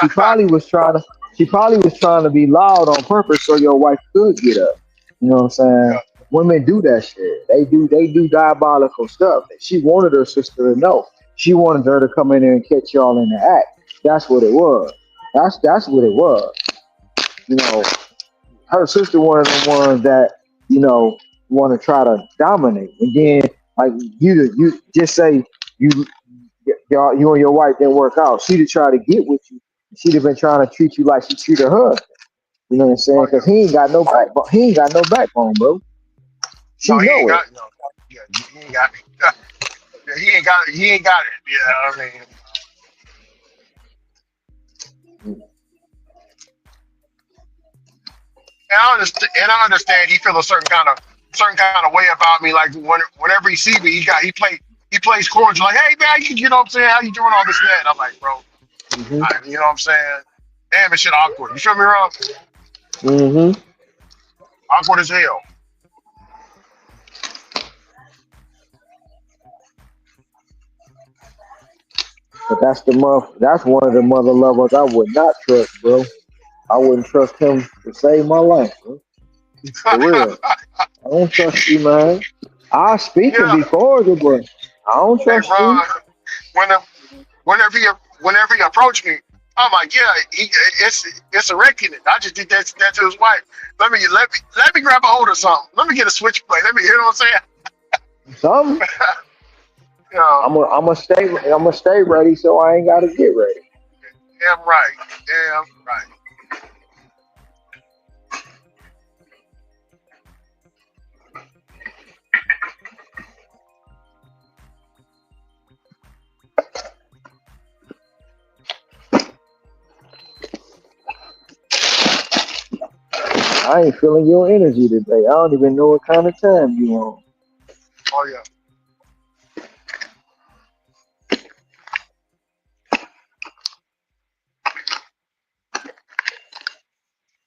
She probably was trying to be loud on purpose so your wife could get up. You know what I'm saying. Yeah. Women do that shit. They do diabolical stuff. She wanted her sister to know. She wanted her to come in there and catch y'all in the act. That's what it was. That's what it was. You know, her sister one of the ones that you know want to try to dominate, and then like you just say you you and your wife didn't work out. She'd have tried to get with you. She'd have been trying to treat you like she treated her. You know what I'm saying? Oh Because yeah. he ain't got no backbone. He ain't got no backbone, bro. No, She he ain't know it. got no. Yeah, he ain't got. Yeah, he ain't got it. He ain't got it. Yeah, I mean, and I understand he feel a certain kind of way about me. Like whenever he see me, he plays cordial. Like, hey man, you know what I'm saying? How you doing all this and that? And I'm like, bro, Hmm. you know what I'm saying? Damn, this shit awkward. You feel me wrong? Hmm. Awkward as hell. But that's one of the mother lovers I would not trust, bro. I wouldn't trust him to save my life, bro. For real. I don't trust you, man. I speak and Yeah. be cordial, but I don't Hey trust you. Ron, when whenever he approached me, I'm like, yeah, it's a reckoning. I just did that to his wife. Let me grab a hold of something. Let me get a switchblade. Let me, you know what I'm Some saying? Yeah, I'm gonna stay ready so I ain't gotta get ready. damn right, damn right. I ain't feeling your energy today. I don't even know what kind of time you on. Oh yeah.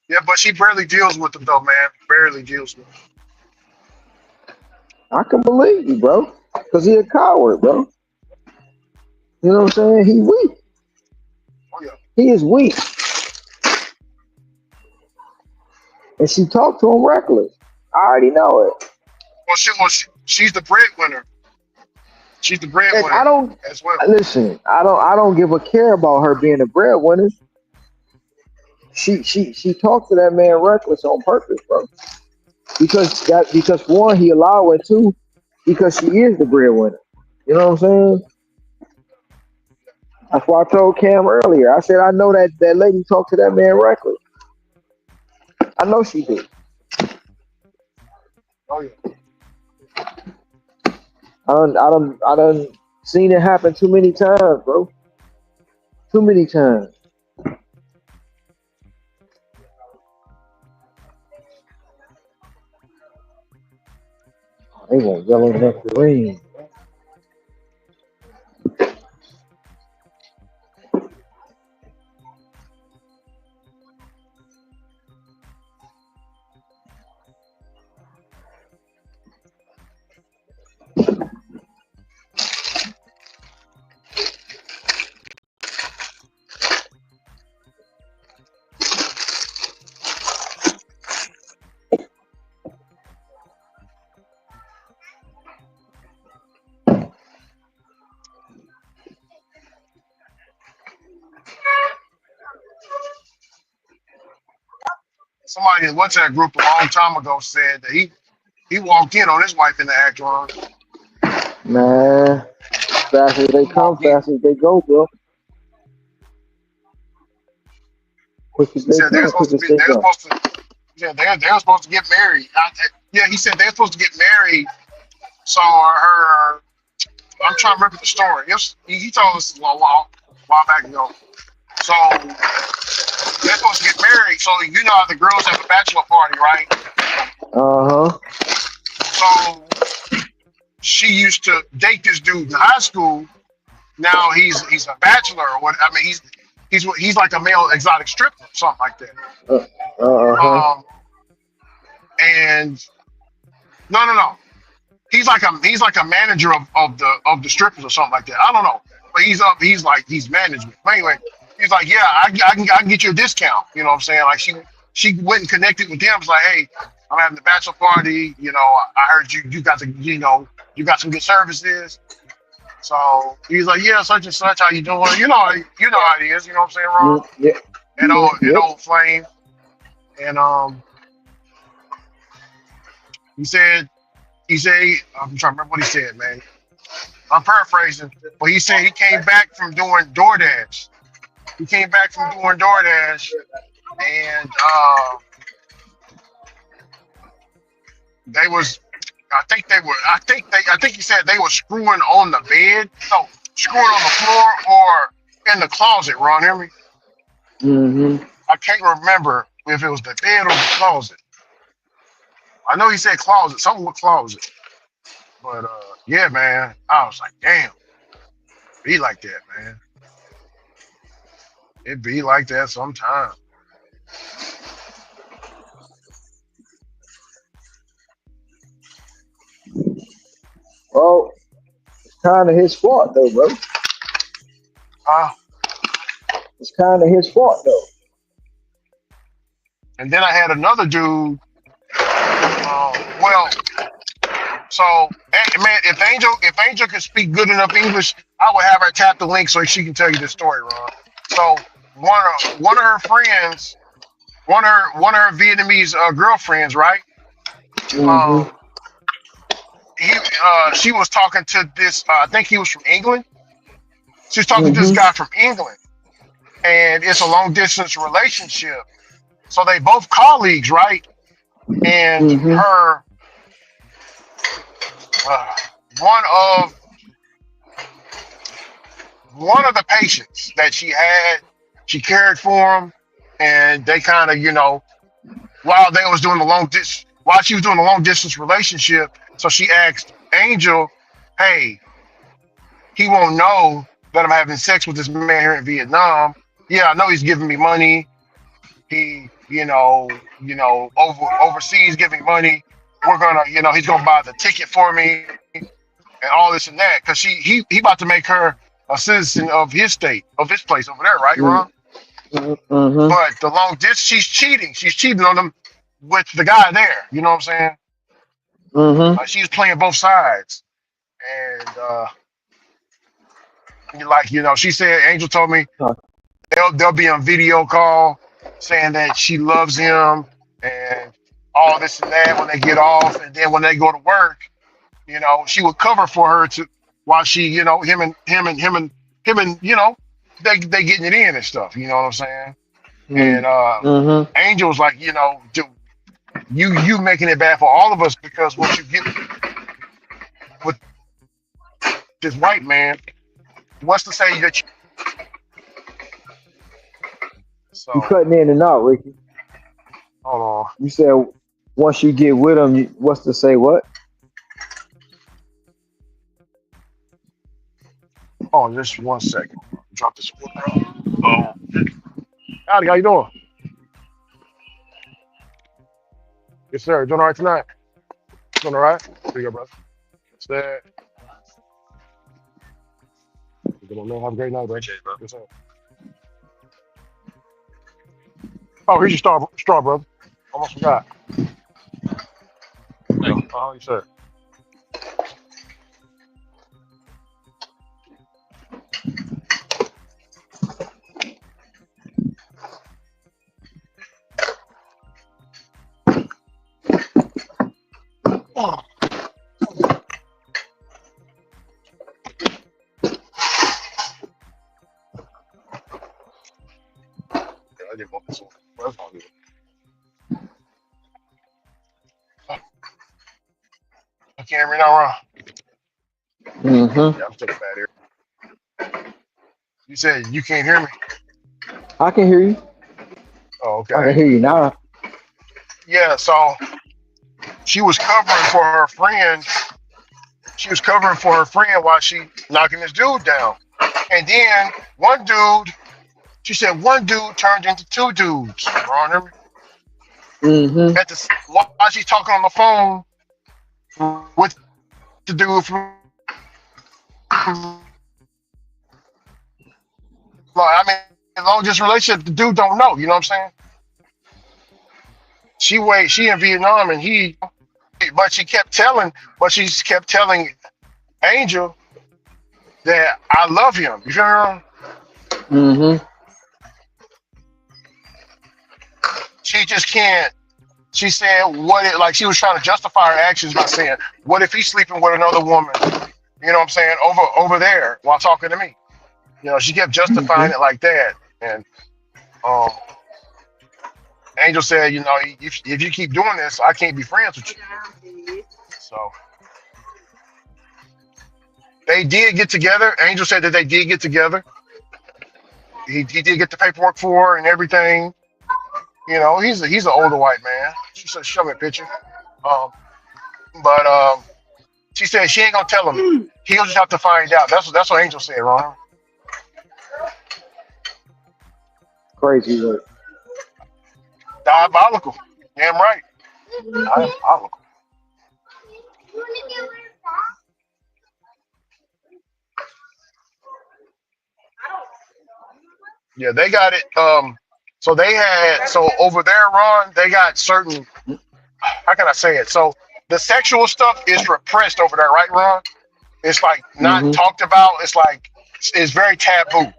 Yeah, but she barely deals with them though, man. Barely deals with them. I can believe you, bro. Cause he a coward, bro. You know what I'm saying? He weak. Oh yeah. He is weak. And she talked to him reckless. I already know it. She's the breadwinner. She's the And I breadwinner don't as well. listen. I don't give a care about her being a breadwinner. She talked to that man reckless on purpose, bro. Because one, he allowed it. Two, because she is the breadwinner. You know what I'm saying? That's why I told Cam earlier. I said I know that lady talked to that man reckless. I know she did. Oh yeah. I done seen it happen too many times, bro. Too many times. They want yellow nectarine. Somebody in the WhatsApp group a long time ago said that he walked in on his wife in the act wrong. Man, fast as they He come, walked in. fast as they go, bro. Quick as He they said come, quick as they go. yeah, they were supposed to get married. Yeah, he said they were supposed to get married. So her, I'm trying to remember the story. He told us a while back ago. So they're supposed to get married. So you know how the girls have a bachelor party, right? Uh huh. So she used to date this dude in high school. Now he's a bachelor or what? I mean, he's like a male exotic stripper or something like that. Uh huh. And no. He's like a manager of the strippers or something like that. I don't know, but he's management. But anyway, he's like, yeah, I can get you a discount. You know what I'm saying? Like she went and connected with them. It's like, hey, I'm having the bachelor party. You know, I heard you got you got some good services. So he's like, yeah, such and such. How you doing? You know how it is. You know what I'm saying, Ron? Yeah. And Yep. old flame. And he said I'm trying to remember what he said, man. I'm paraphrasing, but he said he came back from doing DoorDash. He came back from doing DoorDash, and they was, I think he said they were screwing on the bed, no, screwing on the floor or in the closet. Ron, hear me? Mm-hmm. I can't remember if it was the bed or the closet. I know he said closet, something with closet, but yeah, man, I was like, damn, be like that, man. It be like that sometimes. Well, it's kind of his fault though, bro. Uh, It's kind of his fault though. and then I had another dude. Well, so man, if Angel could speak good enough English, I would have her tap the link so she can tell you this story, Ron. So one of her friends, one of her Vietnamese girlfriends, right? Mm-hmm. Um, she was talking to this. I think he was from England. She was talking to this Mm-hmm. guy from England, and it's a long distance relationship. So they both colleagues, right? And Mm-hmm. her uh, one of one of the patients that she cared for him, and they kind of, while they was doing the long distance, while she was doing the long distance relationship. So she asked Angel, "Hey, he won't know that I'm having sex with this man here in Vietnam. Yeah, I know he's giving me money. He, overseas giving money. We're gonna, he's gonna buy the ticket for me and all this and that. Cause he about to make her a citizen of his state, of his place over there, right, Ron? Mm-hmm. But the long distance, she's cheating. She's cheating on them with the guy there. You know what I'm saying? Mm-hmm. She's playing both sides. And she said, Angel told me they'll be on video call saying that she loves him and all this and that when they get off, and then when they go to work, she would cover for her to while she, him and they getting it in and stuff. You know what I'm saying? And Mm-hmm. Angel's like, you making it bad for all of us because what you get with this white man, what's to say that You so cutting in and out, Ricky. hold on. You said once you get with them, what's to say what? Oh, just 1 second. Drop this order off. Oh, howdy, how you doing? Yes, sir. Doing all right tonight? Doing all right? There you go, brother. What's that? Good on, man. Have a great night, bro. Yes, sir. Oh, here's your straw, brother. Almost forgot. Oh, yes, sir. Oh, yeah, I didn't want this one. Well, that's all good. I can't hear me now, Ron. Mm-hmm. Yeah, I'm still bad here. You said you can't hear me? I can hear you. Oh, I okay. can hear you now. Yeah, so she was covering for her friend. She was covering for her friend while she knocking this dude down. And then she said one dude turned into two dudes. Ron, hear me? Mm-hmm. While she's talking on the phone with the dude from, long distance relationship, the dude don't know. You know what I'm saying? She in Vietnam and but she kept telling Angel that I love him. You feel me, Ron? Mm-hmm. She just can't. She said like she was trying to justify her actions by saying, what if he's sleeping with another woman? You know what I'm saying? Over there while talking to me. She kept justifying it like that. And um, Angel said, if you keep doing this, I can't be friends with you. So they did get together. Angel said that they did get together. He did get the paperwork for her and everything. He's an older white man. She said, show me a picture. Um, but she said she ain't gonna tell him. He'll just have to find out. That's what Angel said, Ron. Crazy work. Diabolical. Damn right. Diabolical. Yeah, they got it. So over there, Ron, they got certain. How can I say it? So the sexual stuff is repressed over there, right, Ron? It's like not Mm-hmm. talked about. It's like it's very taboo.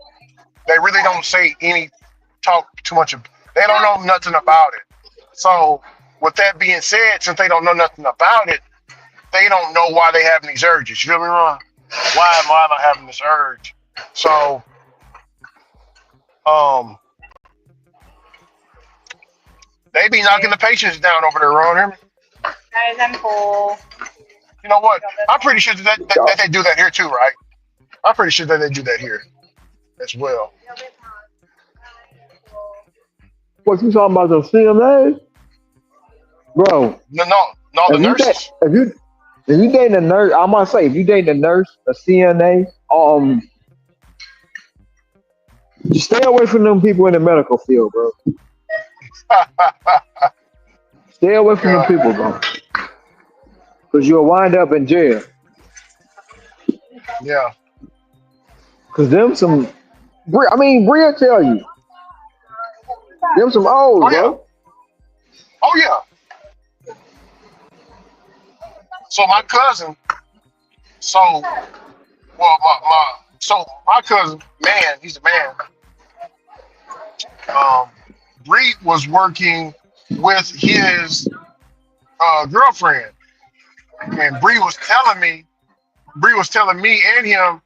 They really don't talk too much. They don't know nothing about it. So with that being said, since they don't know nothing about it, they don't know why they having these urges. You feel me, Ron? Why am I having this urge? So um, they be knocking the patients down over there, Ron. Hear me? You know what? I'm pretty sure that they do that here too, right? I'm pretty sure that they do that here as well. What you talking about, those CMAs? bro. No, the If you date, nurses. if you dating a nurse, I must say, if you dating a nurse, a CNA, just stay away from them people in the medical field, bro. Stay away from them Yeah, people, bro, because you'll wind up in jail. yeah. Cause them some, I mean, Bria tell you, them some Oh old, yeah. bro. Oh yeah. So my cousin, so my cousin, man, he's a man. Um, Bree was working with his girlfriend, and Bree was telling me and him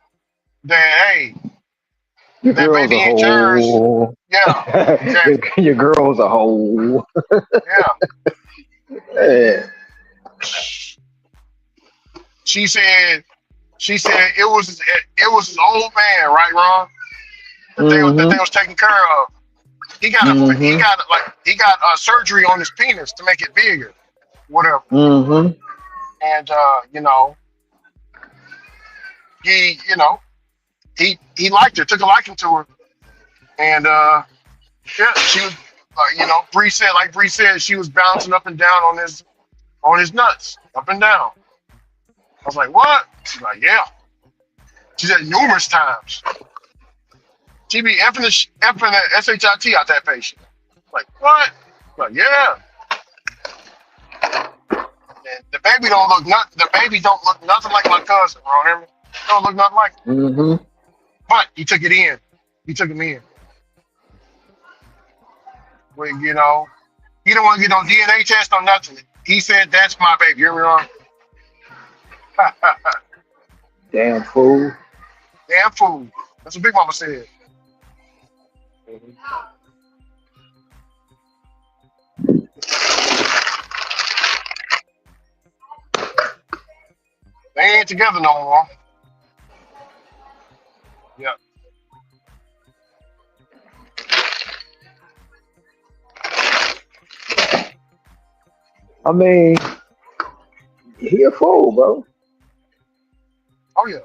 that hey, Your that girl's a baby ain't yours. hoe. Yeah, exactly. Your girl's a hoe. Yeah. Yeah. She said it was his old man, right, Ron? That they Mm-hmm. was taking care of. Mm-hmm. He got surgery on his penis to make it bigger, whatever. Mm-hmm. And he he liked her, took a liking to her, and yeah, she was Bree said she was bouncing up and down on his nuts, up and down. I was like, what? She's like, yeah. She said numerous times. She be effing the shit out that patient. Like what? Like yeah. And the baby don't look nothing like my cousin. You know what I mean? Don't look nothing like him. Mm-hmm. But he took it in. He took him in. Well, he don't want to get no DNA test or nothing. He said that's my baby. You hear me wrong? Damn fool. Damn fool. That's what Big Mama said. They ain't together no more. Yeah. I mean, he a fool, bro. Oh yeah.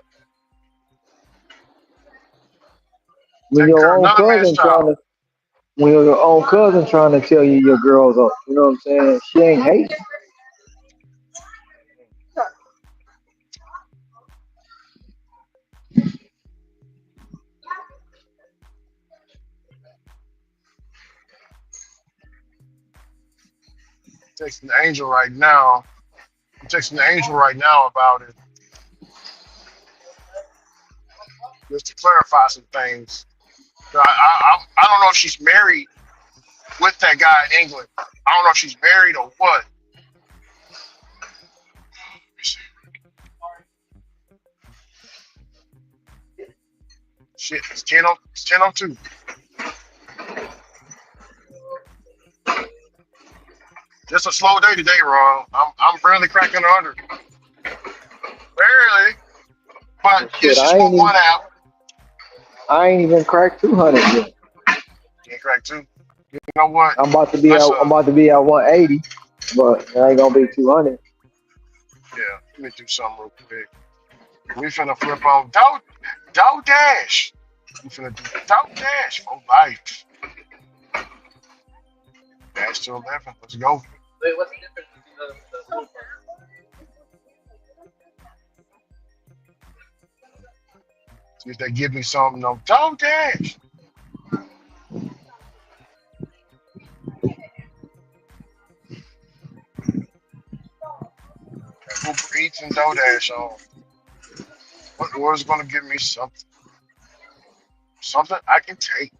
When Taking care your of own another man's cousin trying child. to, when your own cousin trying to tell you your girl's up, you know what I'm saying? She ain't hating. Texting the angel right now. I'm texting the angel right now about it, just to clarify some things. I don't know if she's married with that guy in England. I don't know if she's married or what. Shit, it's 10:02. Just a slow day today, Ron. I'm barely cracking 100. Barely. But Shit, it's just with one app. I ain't even cracked 200 yet. Can't crack two. You know what? I'm about to be Let's at 180, but it ain't gonna be 200. yeah, let me do something real quick. We finna flip on Dow Dash. We finna do Dow Dash for life. Dash to 11. Let's go. Wait, what's the difference between the little part? See if they give me something on Dow Dash. Uber Eats and DoorDash on. What was gonna give me something? Something I can take.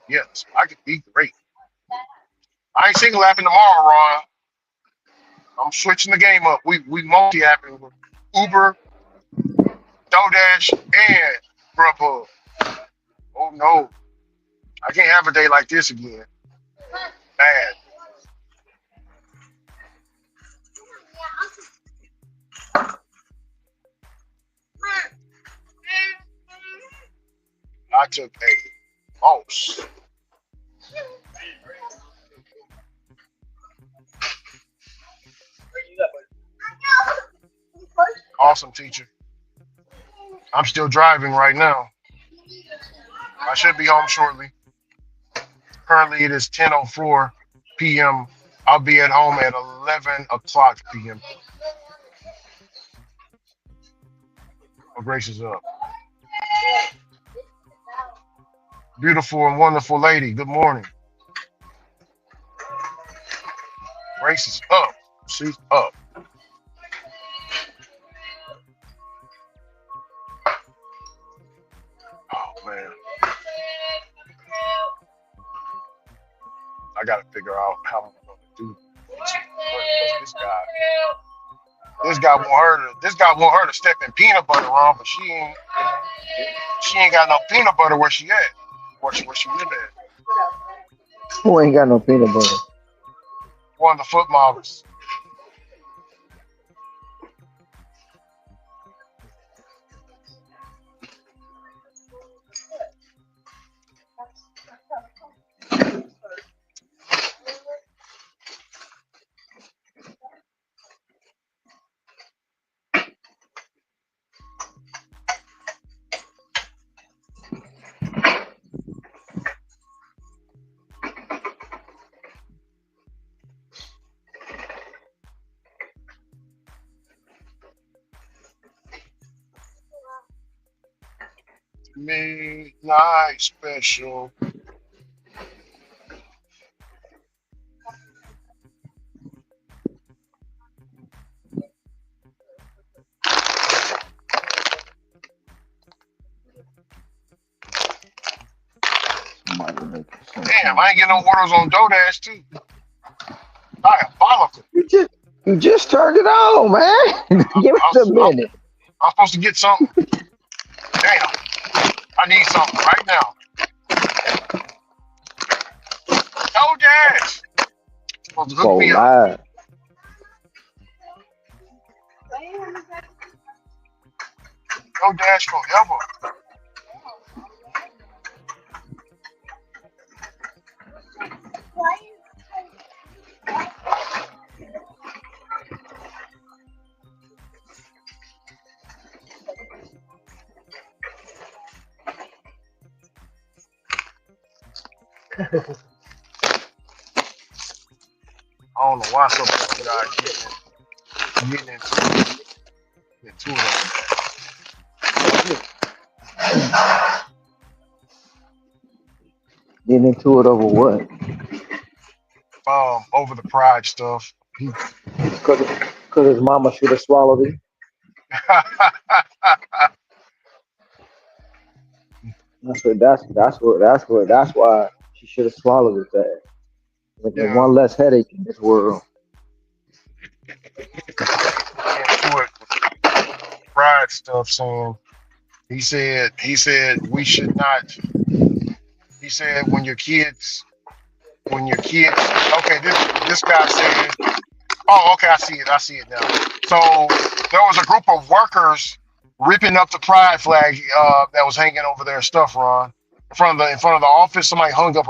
Yes, I can be great. I ain't single apping tomorrow, Ron. I'm switching the game up. We multi apping with Uber, DoorDash, and Grubhub. Oh no, I can't have a day like this again. Bad. I took a loss. Awesome, teacher. I'm still driving right now. I should be home shortly. Currently, it is 10:04 p.m. I'll be at home at 11 o'clock p.m. Oh, Grace is up. Beautiful and wonderful lady. Good morning. Grace is up. She's up. Oh man, I gotta figure out how I'm gonna do this. This guy want her to step in peanut butter on, but she ain't got no peanut butter where she at. Where she live at. Who ain't got no peanut butter? One of the foot models. Midnight special. Damn, I ain't getting no orders on DoorDash too. Diabolical. You just turned it on, man. Give it a minute. I'm supposed to get something. Damn, I need something right now. DoorDash. Supposed to hook me up. DoorDash forever. I don't know why some people guys getting into it on that. Getting into it over what? Over the pride stuff. Because his mama should have swallowed it. That's why she should have swallowed it. That there's one less headache in this world. Into it with pride stuff, saying he said we should not. He said when your kids okay, this guy said, oh, okay, I see it now. So there was a group of workers ripping up the pride flag that was hanging over their stuff, Ron. In front of the office, somebody hung up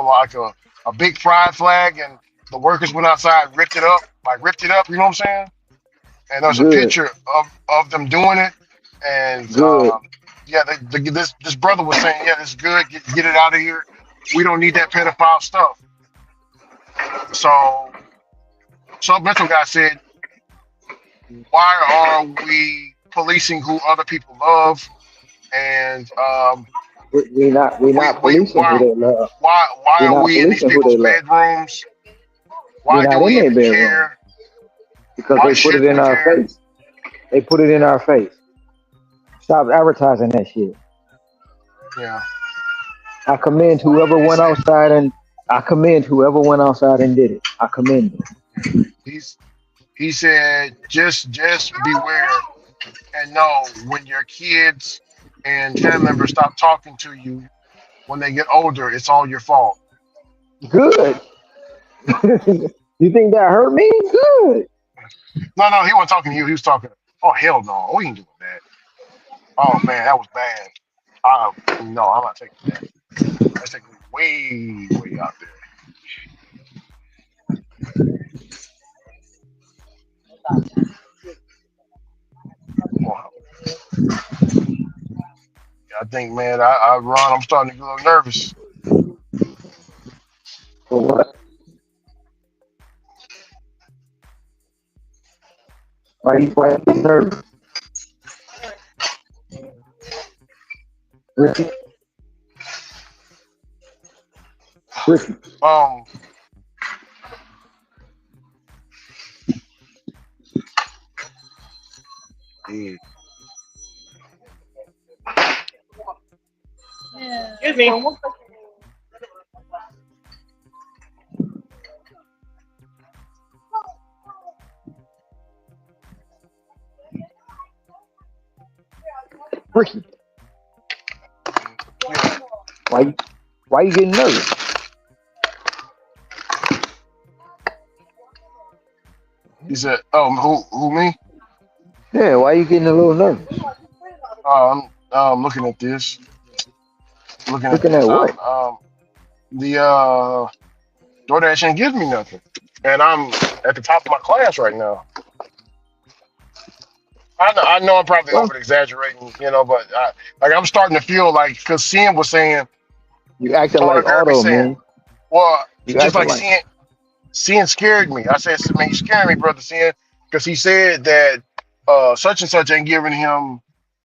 a big pride flag, and the workers went outside, ripped it up, you know what I'm saying? And there's a picture of them doing it, and yeah, this brother was saying, yeah, this is good, get it out of here. We don't need that pedophile stuff. So some mental guy said, why are we policing who other people love? And we're not policing who they love. Why are we in these people's bedrooms? Why do we even care? Because they put it in our face. They put it in our face. Stop advertising that shit. Yeah. I commend whoever went outside and did it. I commend them. He said, just beware and know when your kids and family members stop talking to you when they get older, it's all your fault. Good. You think that hurt me? Good. No, he wasn't talking to you. He was talking, oh, hell no. We ain't doing that. Oh, man, that was bad. No, I'm not taking that. That's taking way out there. I think, man, I Ron, I'm starting to get a little nervous. For what? Why you getting nervous? Ricky, Ricky. Um, yeah. Excuse me. Ricky, Yeah. why you getting nervous? He said, who me? Yeah, why you getting a little nervous? I'm looking at this. Looking at Looking this. at what? The DoorDash ain't give me nothing, and I'm at the top of my class right now. I know I'm probably Well, over exaggerating, but I'm starting to feel like because Sin was saying, you acting Tony like Girl be auto, saying, man. well, You just acting like like Sin scared me. I said, man, you scaring me, brother Sin, because he said that such and such ain't giving him